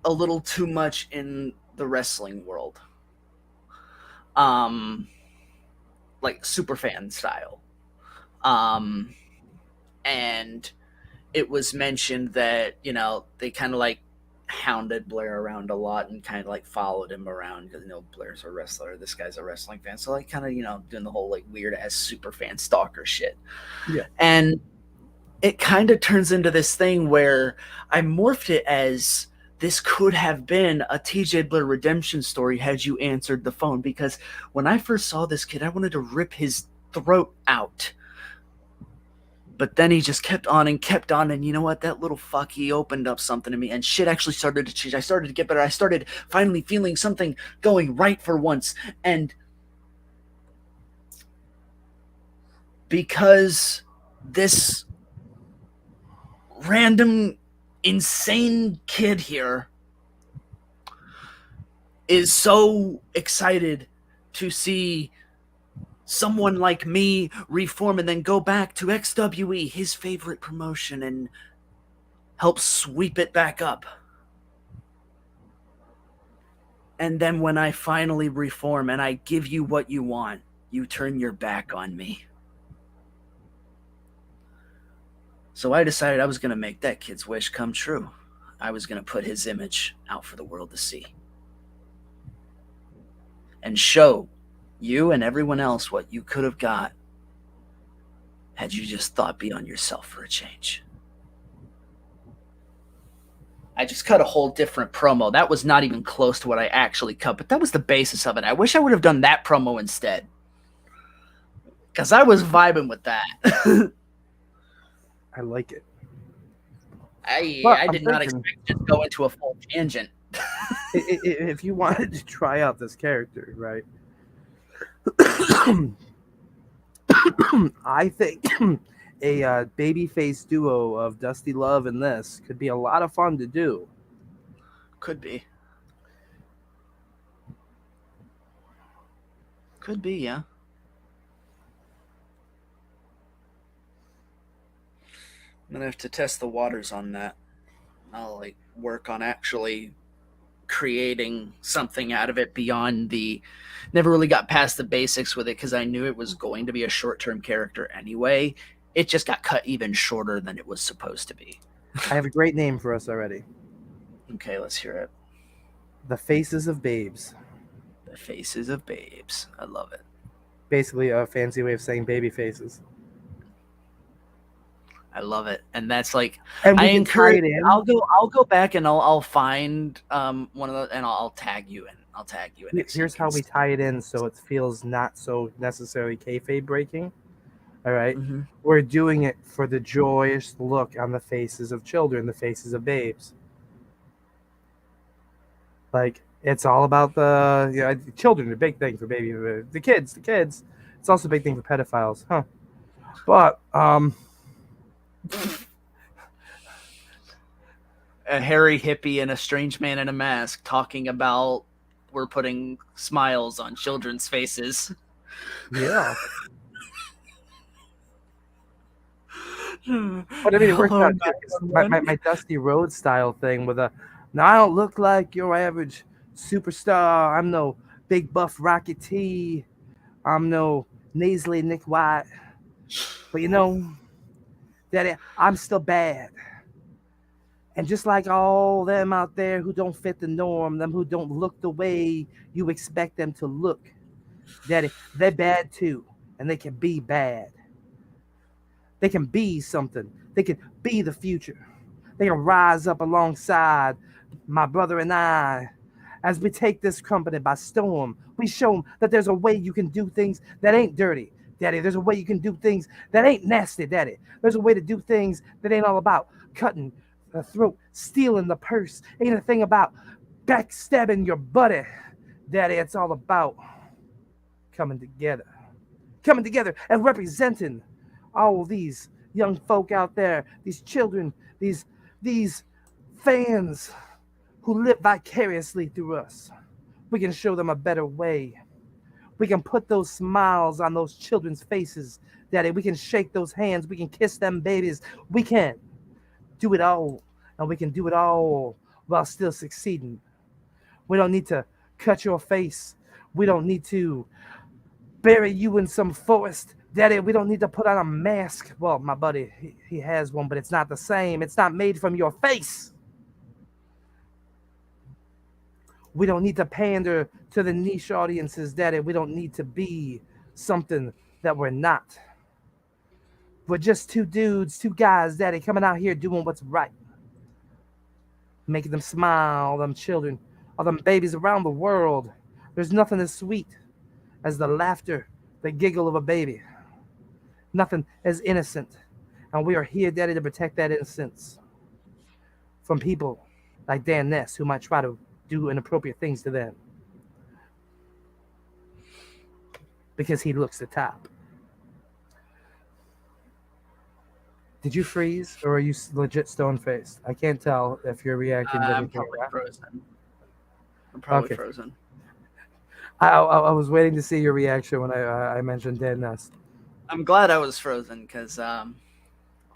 a little too much in the wrestling world, like superfan style. And it was mentioned that, you know, they kind of like hounded Blair around a lot and kind of like followed him around because, you know, Blair's a wrestler, this guy's a wrestling fan, so like kind of, you know, doing the whole like weird ass super fan stalker shit. Yeah. And it kind of turns into this thing where I morphed it as this could have been a TJ Blair redemption story had you answered the phone, because when I first saw this kid, I wanted to rip his throat out. But then he just kept on, and you know what? That little fuck, he opened up something to me, and shit actually started to change. I started to get better. I started finally feeling something going right for once. And because this random insane kid here is so excited to see someone like me reform and then go back to XWE, his favorite promotion, and help sweep it back up. And then when I finally reform and I give you what you want, you turn your back on me. So I decided I was going to make that kid's wish come true. I was going to put his image out for the world to see. And show you and everyone else what you could have got had you just thought beyond yourself for a change. I just cut a whole different promo. That was not even close to what I actually cut, but that was the basis of it. I wish I would have done that promo instead, because I was vibing with that. I like it. I did not expect to go into a full tangent. If you wanted to try out this character, right? I think a babyface duo of Dusty Love and this could be a lot of fun to do. Could be. Could be, yeah. I'm gonna have to test the waters on that. I'll like work on actually creating something out of it beyond the. Never really got past the basics with it because I knew it was going to be a short-term character anyway. It just got cut even shorter than it was supposed to be. I have a great name for us already. Okay, let's hear it. The Faces of Babes. The Faces of Babes. I love it. Basically a fancy way of saying baby faces. I love it, and that's like And we I can encourage. tie it in. I'll go back and I'll find one of those, and I'll tag you in. I'll tag you in. it so Here's you how can we see. tie it in so it feels not so necessarily kayfabe breaking. All right? Mhm. We're doing it for the joyous look on the faces of children, the faces of babes. Like, it's all about the children, a big thing for baby, the kids. It's also a big thing for pedophiles, huh? But A hairy hippie and a strange man in a mask talking about we're putting smiles on children's faces. yeah. But I mean, it works Hello, out. Too, 'cause my Dusty Rhodes style thing with a. Now I don't look like your average superstar. I'm no big buff Rocky T. I'm no nasally Nick White. But you know, Daddy, I'm still bad. And just like all them out there who don't fit the norm, them who don't look the way you expect them to look, Daddy, they're bad too, and they can be bad. They can be something. They can be the future. They can rise up alongside my brother and I. As we take this company by storm, we show them that there's a way you can do things that ain't dirty, Daddy. There's a way you can do things that ain't nasty, Daddy. There's a way to do things that ain't all about cutting the throat, stealing the purse. Ain't a thing about backstabbing your buddy, Daddy. It's all about coming together and representing all these young folk out there, these children, these fans who live vicariously through us. We can show them a better way. We can put those smiles on those children's faces, Daddy. We can shake those hands. We can kiss them babies. We can do it all, and we can do it all while still succeeding. We don't need to cut your face. We don't need to bury you in some forest Daddy, we don't need to put on a mask. Well, my buddy, he has one, but it's not the same. It's not made from your face. We don't need to pander to the niche audiences, Daddy. We don't need to be something that we're not. We're just two dudes, two guys, Daddy, coming out here doing what's right. Making them smile, them children, all them babies around the world. There's nothing as sweet as the laughter, the giggle of a baby. Nothing as innocent. And we are here, Daddy, to protect that innocence from people like Dan Ness who might try to do inappropriate things to them. Because he looks the top. Did you freeze or are you legit stone-faced? I can't tell if you're reacting to I'm anything. probably frozen. I'm probably Okay. frozen. I was waiting to see your reaction when I mentioned Dan Ness. I'm glad I was frozen because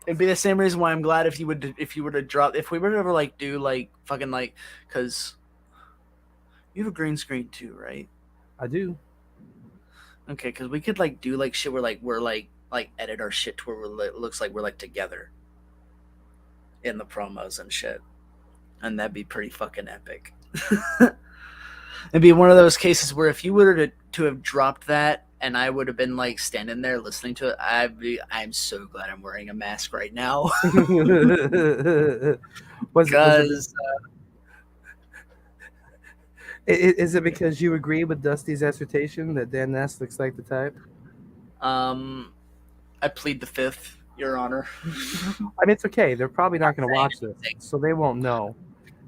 it'd be the same reason why I'm glad if you were to drop, if we were to ever like do like fucking like, because you have a green screen too, right? I do. Okay, because we could like do like shit where like we're like edit our shit to where it looks like we're like together in the promos and shit, and that'd be pretty fucking epic. It'd be one of those cases where if you were to have dropped that and I would have been like standing there listening to it, I'm so glad I'm wearing a mask right now. Because is it because you agree with Dusty's assertion that Dan Ness looks like the type? I plead the fifth, Your Honor. I mean, it's okay. They're probably not going to watch this, so they won't know.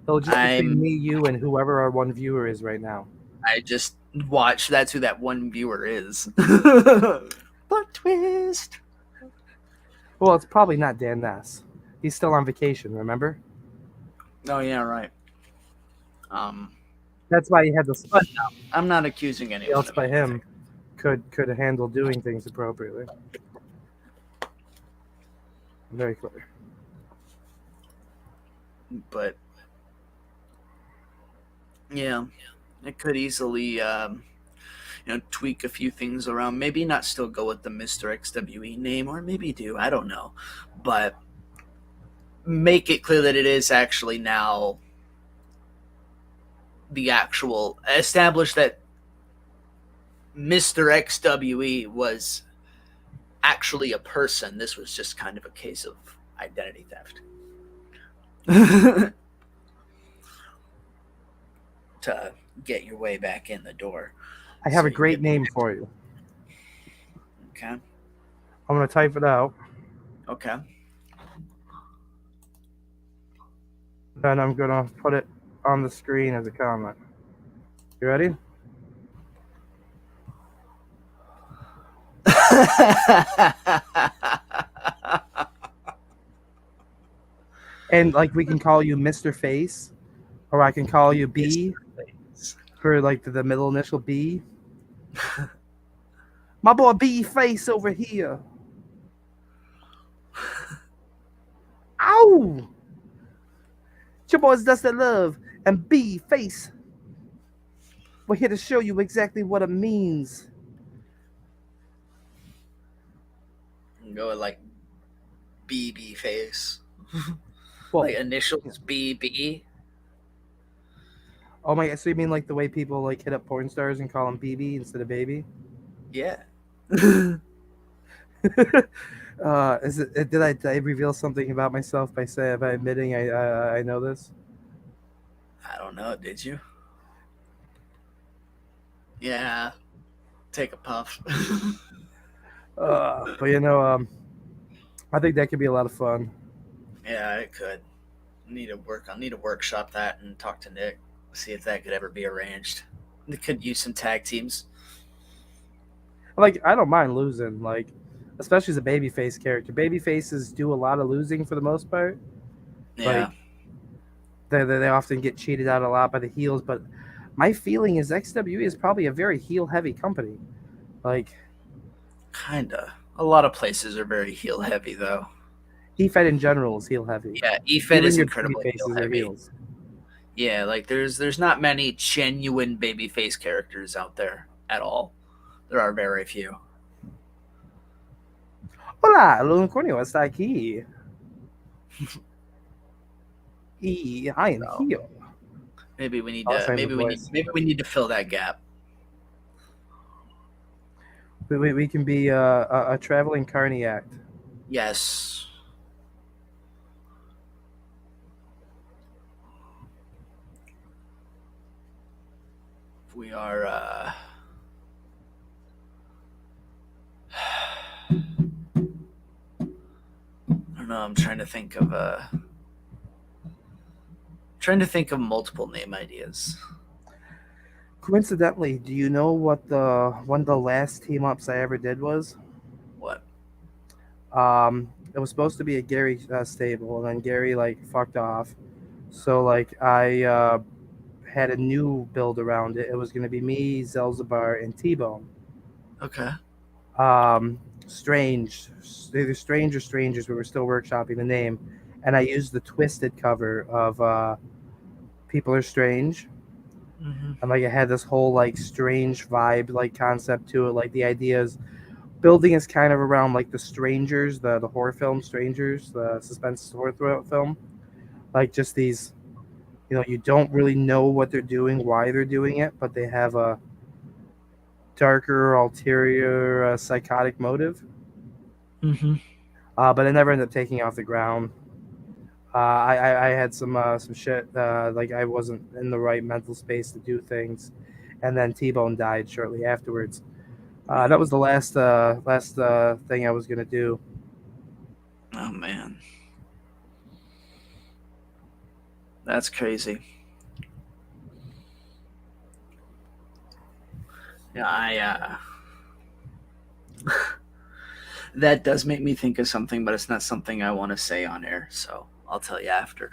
They'll just between me, you, and whoever our one viewer is right now. I just watched. That's who that one viewer is. Plot twist. Well, it's probably not Dan Ness. He's still on vacation, remember? Oh, yeah, right. That's why he had the spot now. I'm not accusing anyone else by him could handle doing things appropriately. Very clear. But yeah, it could easily tweak a few things around. Maybe not still go with the Mr. XWE name, or maybe do. I don't know. But make it clear that it is actually now the actual establish that Mr. XWE was actually a person. This was just kind of a case of identity theft. To get your way back in the door. I have a great name for you. Okay. I'm going to type it out. Okay. Then I'm going to put it on the screen as a comment. You ready? And like we can call you Mr. Face, or I can call you B for like the middle initial B. My boy B Face over here. Ow! It's your boys Dusty Love and B Face. We're here to show you exactly what it means. Go with like BB Face. Well, like initials BB. Oh my god! So you mean like the way people like hit up porn stars and call them BB instead of baby? Yeah. Is it? Did I reveal something about myself by admitting I know this? I don't know. Did you? Yeah. Take a puff. But I think that could be a lot of fun. Yeah, it could. I need to workshop that and talk to Nick. See if that could ever be arranged. They could use some tag teams. Like, I don't mind losing, like, especially as a babyface character. Babyfaces do a lot of losing for the most part. Yeah. Like, they often get cheated out a lot by the heels, but my feeling is XWE is probably a very heel-heavy company. Like, kinda. A lot of places are very heel-heavy, though. EFED in general is heel-heavy. Yeah, EFED is incredibly heel-heavy. Yeah, like there's not many genuine babyface characters out there at all. There are very few. Hola, el unicornio está aquí. Y I am So, here. maybe we need I'll to save the voice. maybe we need to fill that gap. We can be a traveling carny act. Yes. We are I don't know, I'm trying to think of multiple name ideas. Coincidentally, do you know what one of the last team ups I ever did was? What? It was supposed to be a Gary stable, and then Gary like fucked off. So like I had a new build around it. It was gonna be me, Zelzabar, and T-Bone. Okay. Strange, either Strange or Strangers. We were still workshopping the name, and I used the twisted cover of People Are Strange. Mm-hmm. And like it had this whole like strange vibe like concept to it. Like the idea is building is kind of around like the Strangers, the horror film Strangers, the suspense horror film. Like just these, you don't really know what they're doing, why they're doing it, but they have a darker, ulterior, psychotic motive. Mm-hmm. But it never ended up taking off the ground. I had some shit like I wasn't in the right mental space to do things, and then T-Bone died shortly afterwards. That was the last thing I was gonna do. Oh man. That's crazy. Yeah, I that does make me think of something, but it's not something I want to say on air, so I'll tell you after.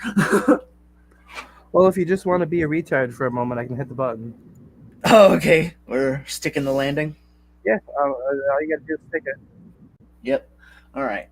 Well, if you just want to be a retard for a moment, I can hit the button. Oh, okay. We're sticking the landing? Yeah, all you gotta do is stick it. Yep. All right.